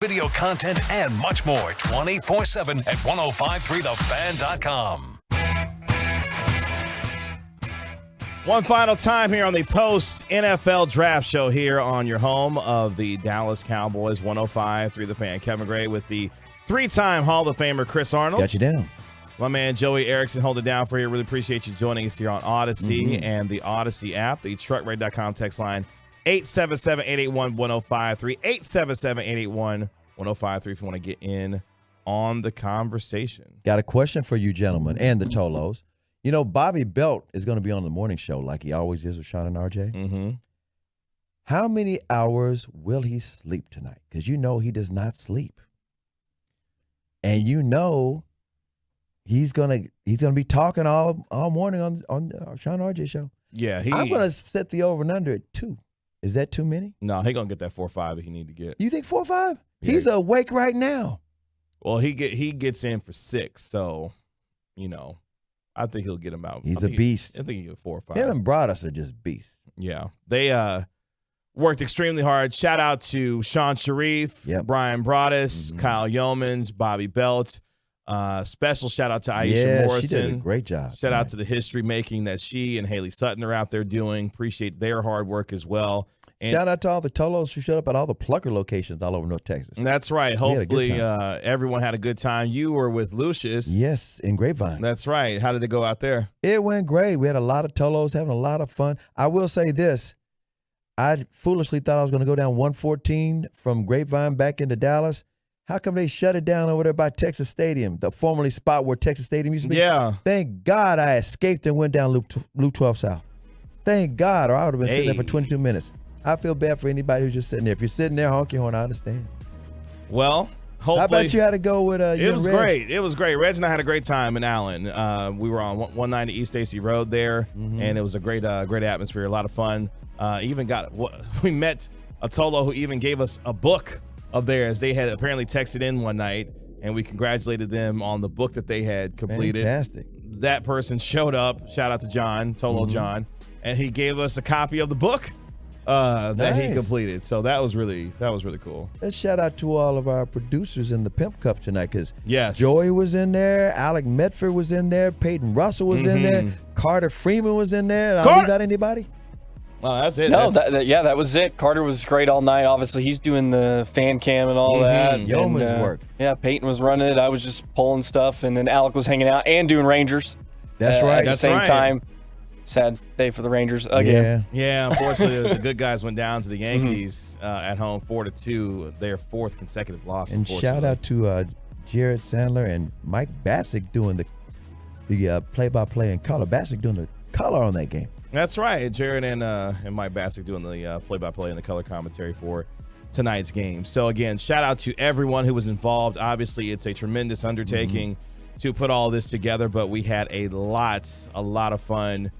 Video content and much more 24/7 at 1053thefan.com. One final time here on the post NFL draft show here on your home of the Dallas Cowboys. 105.3 The Fan. Kevin Gray with the three-time Hall of Famer Chris Arnold. Got you down. My man Joey Erickson hold it down for you. Really appreciate you joining us here on Odyssey and the Odyssey app. The truckrate.com text line 877-881-1053. 877-881-1053 if you want to get in on the conversation. Got a question for you gentlemen and the Tolos. You know, Bobby Belt is going to be on the morning show like he always is with Sean and RJ. Mm-hmm. How many hours will he sleep tonight? Because you know he does not sleep. And you know he's gonna be talking all morning on Sean and RJ show. Yeah, I'm going to set the over and under at 2. Is that too many? No, he going to get that 4 or 5 he need to get. You think 4 or 5? Yeah. He's awake right now. Well, he gets in for 6, so, you know, I think he'll get him out. He's a beast. I think he'll get 4 or 5. Him and Broadus are just beasts. Yeah. They worked extremely hard. Shout out to Sean Sharif, Brian Broadus, Kyle Yeomans, Bobby Belt. Special shout out to Aisha Morrison. She did a great job. Shout out to the history making that she and Haley Sutton are out there doing. Appreciate their hard work as well. And shout out to all the Tolos who showed up at all the Plucker locations all over North Texas. That's right. Hopefully everyone had a good time. You were with Lucius. Yes, in Grapevine. That's right. How did it go out there? It went great. We had a lot of Tolos having a lot of fun. I will say this. I foolishly thought I was going to go down 114 from Grapevine back into Dallas. How come they shut it down over there by Texas Stadium, the formerly spot where Texas Stadium used to be? Yeah. Thank God I escaped and went down Loop 12 South. Thank God, or I would have been sitting there for 22 minutes. I feel bad for anybody who's just sitting there. If you're sitting there, honk your horn, I understand. Well, hopefully. How about you had to go with It was great. It was great. Reg and I had a great time in Allen. We were on 190 East Stacy Road there, and it was a great atmosphere, a lot of fun. We met a Tolo who even gave us a book of theirs. They had apparently texted in one night, and we congratulated them on the book that they had completed. Fantastic. That person showed up. Shout out to John, Tolo John, and he gave us a copy of the book that he completed. So that was really cool. Let's shout out to all of our producers in the Pimp Cup tonight, because yes, Joey was in there, Alec Medford was in there, Peyton Russell was in there, Carter Freeman was in there. Did I leave out anybody? Oh, that's it. No, that was it. Carter was great all night. Obviously, he's doing the fan cam and all that. Yeoman's work. Yeah, Peyton was running it. I was just pulling stuff, and then Alec was hanging out and doing Rangers. That's right. At the same time. Sad day for the Rangers again. Yeah, unfortunately, the good guys went down to the Yankees at home 4-2, their fourth consecutive loss. And shout out to Jared Sandler and Mike Bassick doing the play-by-play, and color. Bassick doing the color on that game. That's right. Jared and Mike Bassick doing the play-by-play and the color commentary for tonight's game. So, again, shout out to everyone who was involved. Obviously, it's a tremendous undertaking to put all this together, but we had a lot of fun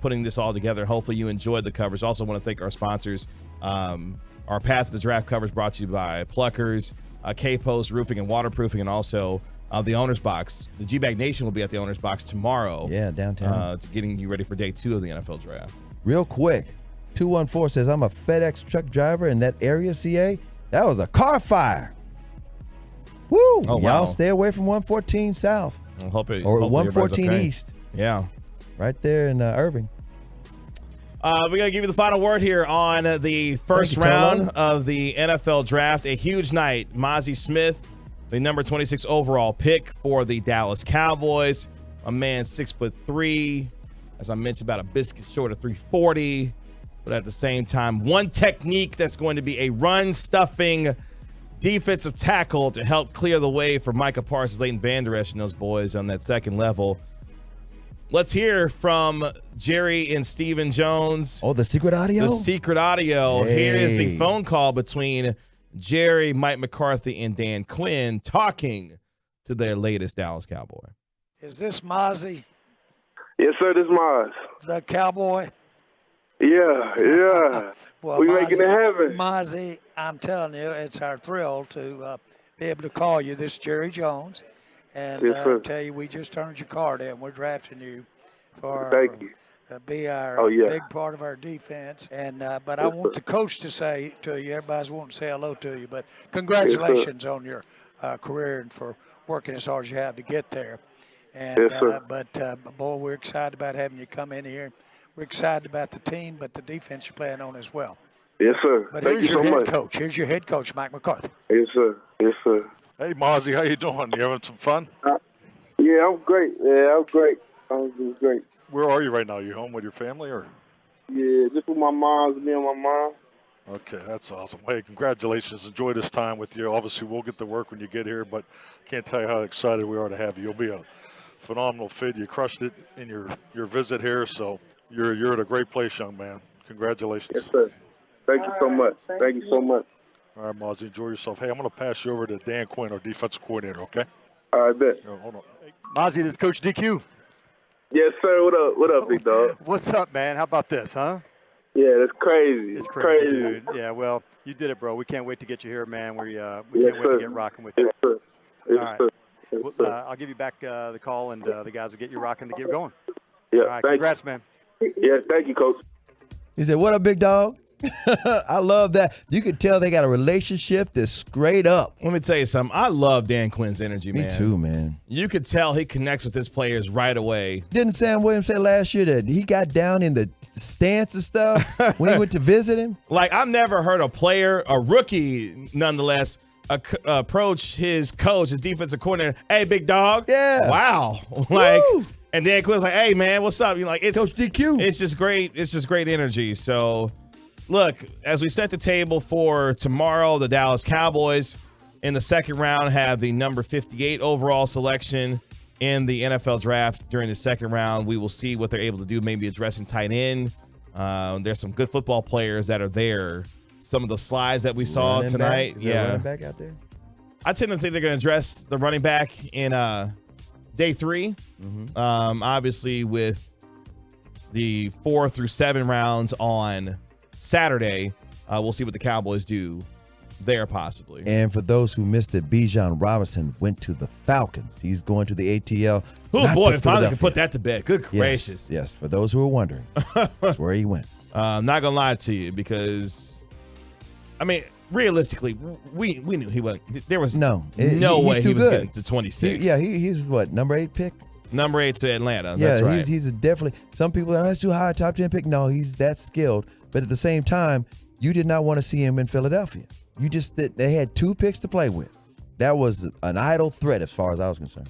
putting this all together. Hopefully you enjoyed the coverage. Also want to thank our sponsors. Our Path to the Draft coverage brought to you by Pluckers, K-Post Roofing and Waterproofing, and also the Owner's Box. The G-Bag Nation will be at the Owner's Box tomorrow. Yeah, downtown. Getting you ready for day 2 of the NFL Draft. Real quick, 214 says, I'm a FedEx truck driver in that area, CA. That was a car fire. Woo! Oh, wow. Y'all stay away from 114 South. Hopefully 114 okay. East. Yeah. Right there in Irving. We're going to give you the final word here on the first round of the NFL Draft. A huge night. Mazi Smith, the number 26 overall pick for the Dallas Cowboys. A man 6'3", as I mentioned, about a biscuit short of 340. But at the same time, one technique that's going to be a run-stuffing defensive tackle to help clear the way for Micah Parsons, Leighton Vander Esch, and those boys on that second level. Let's hear from Jerry and Stephen Jones. Oh, the secret audio? The secret audio. Hey. Here is the phone call between Jerry, Mike McCarthy, and Dan Quinn talking to their latest Dallas Cowboy. Is this Mozzie, Yes, sir, this is Maz. the Cowboy? Yeah. Well, We making it happen. Mozzie, I'm telling you, it's our thrill to be able to call you. This is Jerry Jones. And Yes, sir. tell you, we just turned your card in. We're drafting you for Thank you. Be our big part of our defense. And but I want the coach to say to you, everybody's wanting to say hello to you, but congratulations on your career and for working as hard as you have to get there. And Yes, sir. boy, we're excited about having you come in here. We're excited about the team, but the defense you're playing on as well. Yes, sir. But Thank here's you your so head much. coach. Here's your head coach, Mike McCarthy. Yes, sir. Yes, sir. Hey, Mozzie, how you doing? You having some fun? Yeah, I'm great. Yeah, I'm great. I'm doing great. Where are you right now? You home with your family or? Yeah, just with my mom, me and my mom. Okay, that's awesome. Hey, congratulations. Enjoy this time with you. Obviously, we'll get to work when you get here, but can't tell you how excited we are to have you. You'll be a phenomenal fit. You crushed it in your visit here, so you're at a great place, young man. Congratulations. Yes, sir. Thank you so much. Thank you so much. All right, Mozzie, enjoy yourself. Hey, I'm going to pass you over to Dan Quinn, our defensive coordinator, okay? All right, bet. Hold on. Mozzie, this is Coach DQ. Yes, sir. What up? What up, big dog? What's up, man? How about this, huh? Yeah, that's crazy. It's crazy, dude. Yeah, well, you did it, bro. We can't wait to get you here, man. We can't wait to get rocking with you. Yes, sir. Yes, All right. sir. Yes, Well, sir. I'll give you back the call, and the guys will get you rocking to get going. Yeah, All right, thank congrats, man. Yeah, thank you, Coach. He said, what up, big dog? I love that. You can tell they got a relationship that's straight up. Let me tell you something. I love Dan Quinn's energy, man. Me too, man. You could tell he connects with his players right away. Didn't Sam Williams say last year that he got down in the stance and stuff when he went to visit him? Like, I've never heard a player, a rookie nonetheless, approach his coach, his defensive coordinator, hey, big dog. Yeah. Wow. Like, Woo! and Dan Quinn's like, hey, man, what's up? You're like, it's Coach DQ. It's just great. It's just great energy. So, look, as we set the table for tomorrow, the Dallas Cowboys in the second round have the number 58 overall selection in the NFL draft. During the second round, we will see what they're able to do, maybe addressing tight end. There's some good football players that are there. Some of the slides that we saw Running tonight. back? Is there a running back out there? I tend to think they're going to address the running back in day 3. Obviously, with the 4 through 7 rounds on Saturday, we'll see what the Cowboys do there possibly. And for those who missed it, Bijan Robinson went to the Falcons. He's going to the ATL. Oh, boy, finally can put that to bed. Good gracious. Yes, for those who are wondering, that's where he went. I'm not going to lie to you because, I mean, realistically, we knew he wasn't. There was no way he was getting to 26. He's what, number 8 pick? Number 8 to Atlanta. Yeah, that's right. he's definitely. Some people are, that's too high, top 10 pick. No, he's that skilled. But at the same time, you did not want to see him in Philadelphia. You just they had 2 picks to play with. That was an idle threat as far as I was concerned.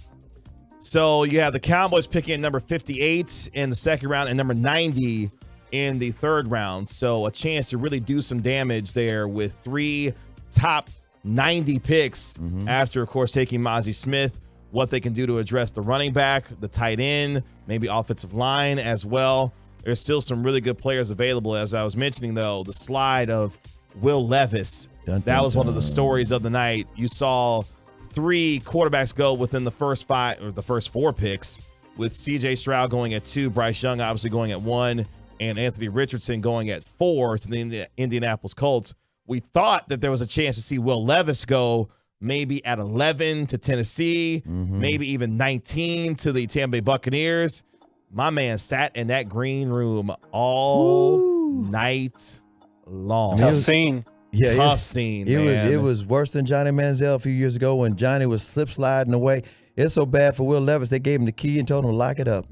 So you have the Cowboys picking at number 58 in the second round and number 90 in the third round. So a chance to really do some damage there with 3 top 90 picks after, of course, taking Mazi Smith. What they can do to address the running back, the tight end, maybe offensive line as well. There's still some really good players available. As I was mentioning, though, the slide of Will Levis, that was one of the stories of the night. You saw 3 quarterbacks go within the first 5 or the first 4 picks, with C.J. Stroud going at 2, Bryce Young obviously going at 1, and Anthony Richardson going at 4 to the Indianapolis Colts. We thought that there was a chance to see Will Levis go maybe at 11 to Tennessee, maybe even 19 to the Tampa Bay Buccaneers. My man sat in that green room all night long. Tough scene. Yeah, tough scene. It was worse than Johnny Manziel a few years ago when Johnny was slip sliding away. It's so bad for Will Levis. They gave him the key and told him to lock it up.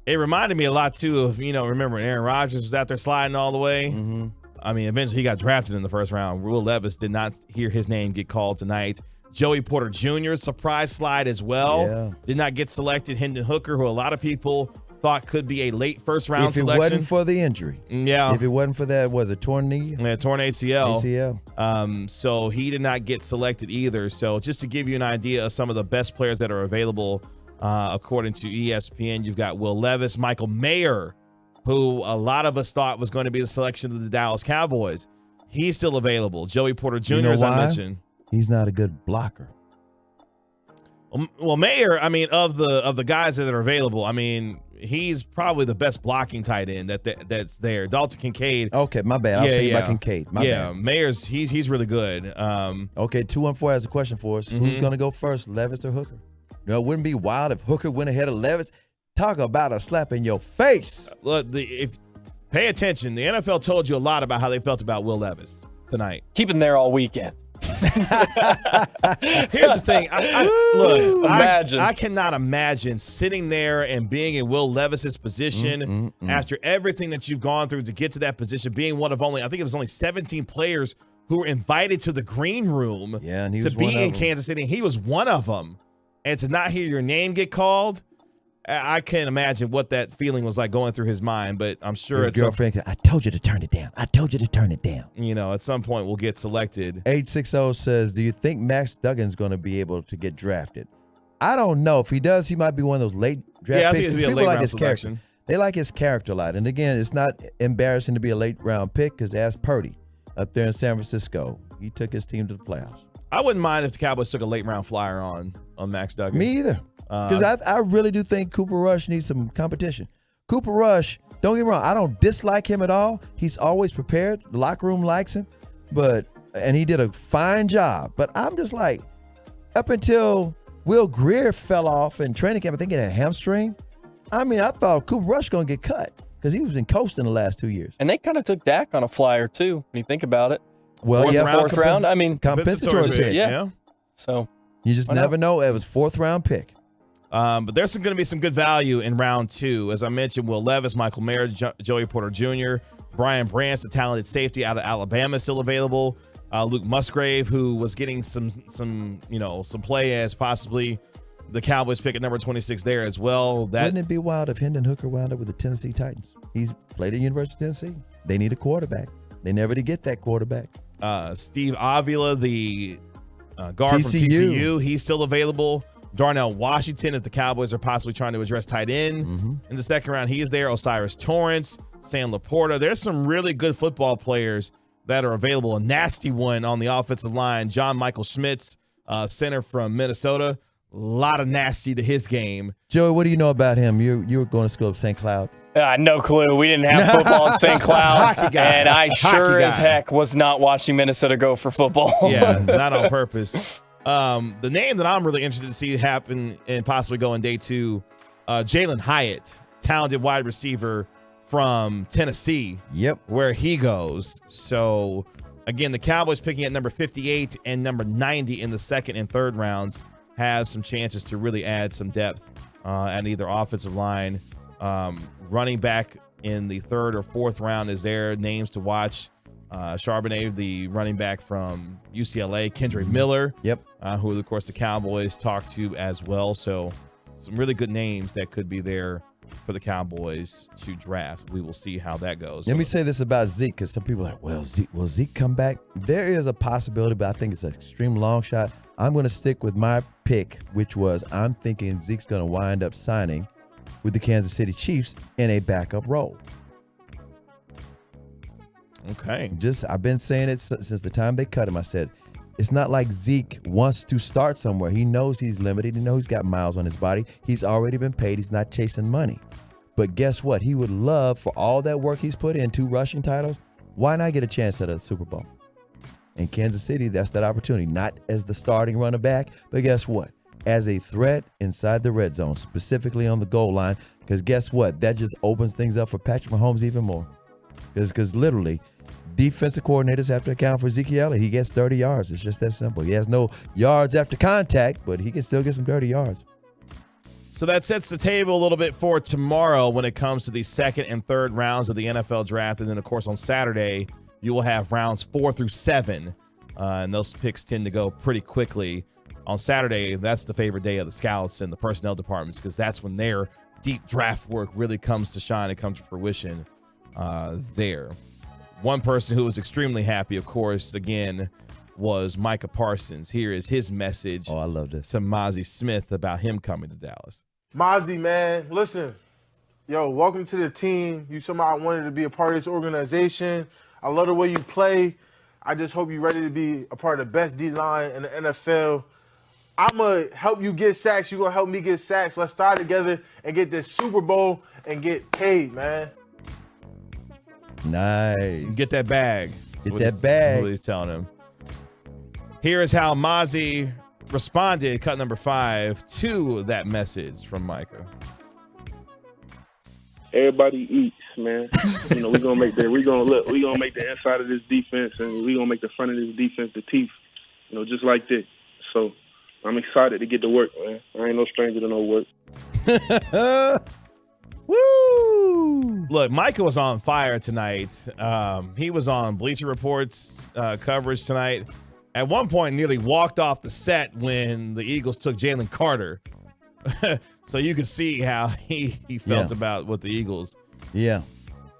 It reminded me a lot too of, remember when Aaron Rodgers was out there sliding all the way. I mean, eventually he got drafted in the first round. Will Levis did not hear his name get called tonight. Joey Porter Jr. surprise slide as well. Yeah. Did not get selected. Hendon Hooker, who a lot of people thought could be a late first round selection. If it wasn't for the injury. Yeah. If it wasn't for that, was it torn knee? Yeah, torn ACL. ACL. So he did not get selected either. So just to give you an idea of some of the best players that are available, according to ESPN, you've got Will Levis, Michael Mayer, who a lot of us thought was going to be the selection of the Dallas Cowboys. He's still available. Joey Porter Jr., as I mentioned. He's not a good blocker. Well, Mayer, I mean, of the guys that are available, I mean, he's probably the best blocking tight end that's there. Dalton Kincaid. Okay, my bad. I was thinking about Kincaid. My bad. Mayer's he's really good. Okay, 214 has a question for us. Who's going to go first, Levis or Hooker? It wouldn't be wild if Hooker went ahead of Levis. Talk about a slap in your face. Look, if pay attention, the NFL told you a lot about how they felt about Will Levis tonight. Keep him there all weekend. Here's the thing. Imagine. I cannot imagine sitting there and being in Will Levis's position after everything that you've gone through to get to that position, being one of only, I think it was only 17 players who were invited to the green room to be in Kansas City. And he was one of them. And to not hear your name get called, I can't imagine what that feeling was like going through his mind, but I'm sure his girlfriend, I told you to turn it down. I told you to turn it down. At some point we'll get selected. 860 says, do you think Max Duggan's going to be able to get drafted? I don't know. If he does, he might be one of those late draft picks. People like his character. They like his character a lot. And again, it's not embarrassing to be a late round pick because ask Purdy up there in San Francisco. He took his team to the playoffs. I wouldn't mind if the Cowboys took a late round flyer on Max Duggan. Me either. Because I really do think Cooper Rush needs some competition. Cooper Rush, don't get me wrong, I don't dislike him at all. He's always prepared. The locker room likes him. And he did a fine job. But I'm just like, up until Will Greer fell off in training camp, I think he had a hamstring. I mean, I thought Cooper Rush going to get cut because he was been coasting the last 2 years. And they kind of took Dak on a flyer, too, when you think about it. Well, fourth round. I mean, compensatory pick. Yeah. So you just never know. It was 4th round pick. But there's going to be some good value in round 2. As I mentioned, Will Levis, Michael Mayer, Joey Porter Jr., Brian Branch, the talented safety out of Alabama, is still available. Luke Musgrave, who was getting some play as possibly the Cowboys pick at number 26 there as well. Wouldn't it be wild if Hendon Hooker wound up with the Tennessee Titans? He's played at University of Tennessee. They need a quarterback. They never did get that quarterback. Steve Avila, the guard from TCU, he's still available. Darnell Washington, if the Cowboys are possibly trying to address tight end in the second round, he is there. Osiris Torrance, Sam Laporta. There's some really good football players that are available. A nasty one on the offensive line, John Michael Schmitz, center from Minnesota. A lot of nasty to his game. Joey, what do you know about him? You were going to school at St. Cloud. No clue. We didn't have football in St. Cloud, and I sure as heck was not watching Minnesota go for football. Yeah, not on purpose. The name that I'm really interested to see happen and possibly go in day 2, Jalen Hyatt, talented wide receiver from Tennessee. Yep. Where he goes. So, again, the Cowboys picking at number 58 and number 90 in the second and third rounds have some chances to really add some depth at either offensive line. Running back in the third or fourth round is there. Names to watch. Charbonnet, the running back from UCLA. Kendrick Miller. Yep. Who, of course, the Cowboys talk to as well. So some really good names that could be there for the Cowboys to draft. We will see how that goes. Let me say this about Zeke, because some people are like, well, will Zeke come back? There is a possibility, but I think it's an extreme long shot. I'm going to stick with my pick, which was I'm thinking Zeke's going to wind up signing with the Kansas City Chiefs in a backup role. Okay. I've been saying it since the time they cut him. I said, it's not like Zeke wants to start somewhere. He knows he's limited. He knows he's got miles on his body. He's already been paid. He's not chasing money. But guess what? He would love, for all that work he's put in, 2 rushing titles, why not get a chance at a Super Bowl? In Kansas City, that's that opportunity. Not as the starting running back, but guess what? As a threat inside the red zone, specifically on the goal line, because guess what? That just opens things up for Patrick Mahomes even more. Because literally, defensive coordinators have to account for Ezekiel. He gets 30 yards. It's just that simple. He has no yards after contact, but he can still get some 30 yards. So that sets the table a little bit for tomorrow when it comes to the second and third rounds of the NFL draft. And then, of course, on Saturday, you will have rounds 4 through 7. And those picks tend to go pretty quickly. On Saturday, that's the favorite day of the scouts and the personnel departments, because that's when their deep draft work really comes to shine and comes to fruition there. One person who was extremely happy, of course, again, was Micah Parsons. Here is his message I love this. to Mozzie Smith about him coming to Dallas. Mozzie, man, listen. Yo, welcome to the team. You somehow wanted to be a part of this organization. I love the way you play. I just hope you're ready to be a part of the best D-line in the NFL. I'm going to help you get sacks. You're going to help me get sacks. Let's start together and get this Super Bowl and get paid, man. Nice. Get that bag. Get that bag. That's what he's telling him. Here is how Mozzie responded, cut number 5, to that message from Micah. Everybody eats, man. You know, we're gonna make the inside of this defense, and we're gonna make the front of this defense the teeth. You know, just like this. So I'm excited to get to work, man. I ain't no stranger to no work. Woo! Look, Micah was on fire tonight. He was on Bleacher Report's coverage tonight. At one point, nearly walked off the set when the Eagles took Jalen Carter. So you can see how he felt about what the Eagles. Yeah.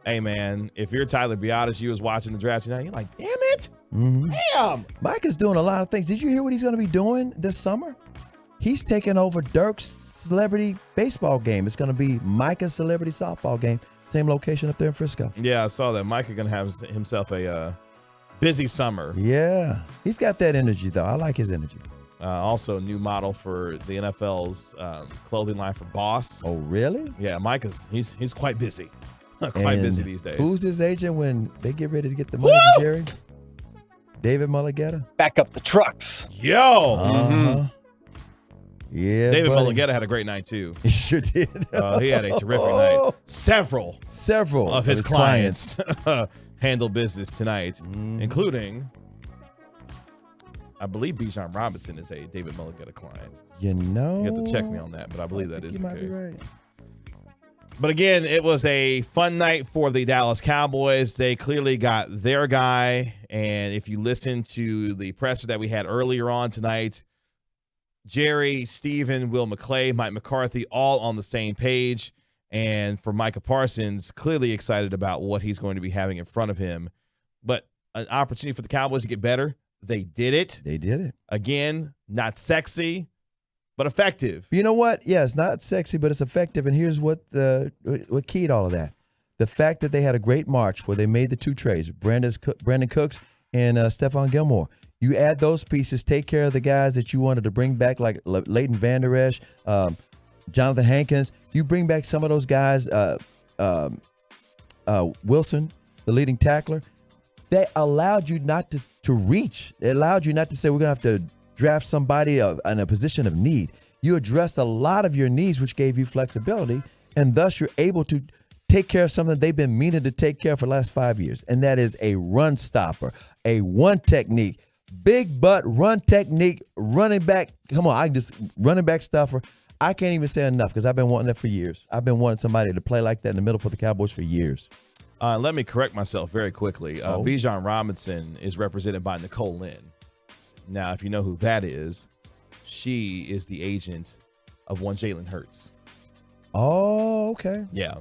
Hey, man, if you're Tyler Biotis, you was watching the draft tonight, you're like, damn it. Mm-hmm. Damn. Mike is doing a lot of things. Did you hear what he's going to be doing this summer? He's taking over Dirk's celebrity baseball game. It's going to be Micah's celebrity softball game. Same location up there in Frisco. Yeah, I saw that. Micah going to have himself a busy summer. Yeah. He's got that energy, though. I like his energy. Also, new model for the NFL's clothing line for Boss. Oh, really? Yeah, Micah's he's quite busy. Quite busy these days. Who's his agent when they get ready to get the money for Jerry? David Mulligetta? Back up the trucks. Yo. Uh-huh. Yeah, David buddy. Mulligetta had a great night, too. He sure did. He had a terrific night. Several of his clients handled business tonight, including, I believe Bijan Robinson is a David Mulligetta client. You know. You have to check me on that, but I believe that is the case. Right. But again, it was a fun night for the Dallas Cowboys. They clearly got their guy. And if you listen to the presser that we had earlier on tonight, Jerry, Steven, Will McClay, Mike McCarthy, all on the same page. And for Micah Parsons, clearly excited about what he's going to be having in front of him. But an opportunity for the Cowboys to get better. They did it. They did it. Again, not sexy, but effective. You know what? Yeah, it's not sexy, but it's effective. And here's what keyed all of that. The fact that they had a great March where they made the 2 trades, Brandon Cooks and Stephon Gilmore. You add those pieces, take care of the guys that you wanted to bring back, like Leighton Vander Esch, Jonathan Hankins. You bring back some of those guys, Wilson, the leading tackler, that allowed you not to reach. It allowed you not to say we're going to have to draft somebody in a position of need. You addressed a lot of your needs, which gave you flexibility, and thus you're able to take care of something they've been meaning to take care of for the last 5 years, and that is a run stopper, a one technique, big butt run technique, running back. Come on, running back stuffer. I can't even say enough because I've been wanting that for years. I've been wanting somebody to play like that in the middle for the Cowboys for years. Let me correct myself very quickly. Bijan Robinson is represented by Nicole Lynn. Now, if you know who that is, she is the agent of one Jalen Hurts. Oh, okay. Yeah.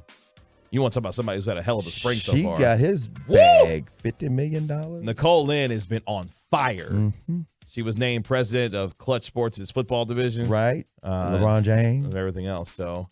You want to talk about somebody who's had a hell of a spring so far. She got his bag, $50 million. Nicole Lynn has been on fire. Mm-hmm. She was named president of Clutch Sports' football division. Right. LeBron James. And everything else. So,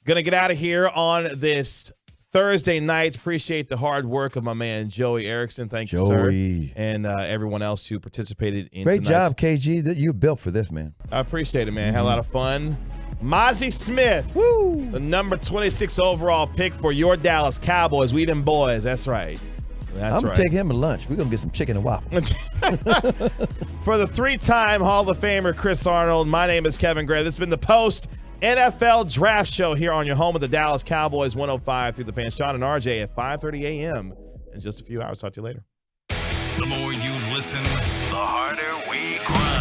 going to get out of here on this Thursday night. Appreciate the hard work of my man, Joey Erickson. Thank you, sir. And everyone else who participated in Great job, KG. You built for this, man. I appreciate it, man. Had a lot of fun. Mazi Smith, the number 26 overall pick for your Dallas Cowboys. We them boys. That's right. I'm going to take him to lunch. We're going to get some chicken and waffles. For the three-time Hall of Famer, Chris Arnold, my name is Kevin Gray. This has been the Post NFL Draft Show here on your home of the Dallas Cowboys, 105 through the Fan. Sean and RJ at 5:30 a.m. in just a few hours. Talk to you later. The more you listen, the harder we grind.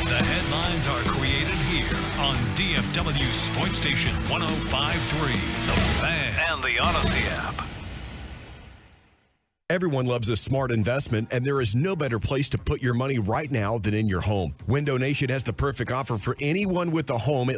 The headlines are created here on DFW Sports Station 105.3, The Fan, and the Odyssey app. Everyone loves a smart investment, and there is no better place to put your money right now than in your home. Window Nation has the perfect offer for anyone with a home.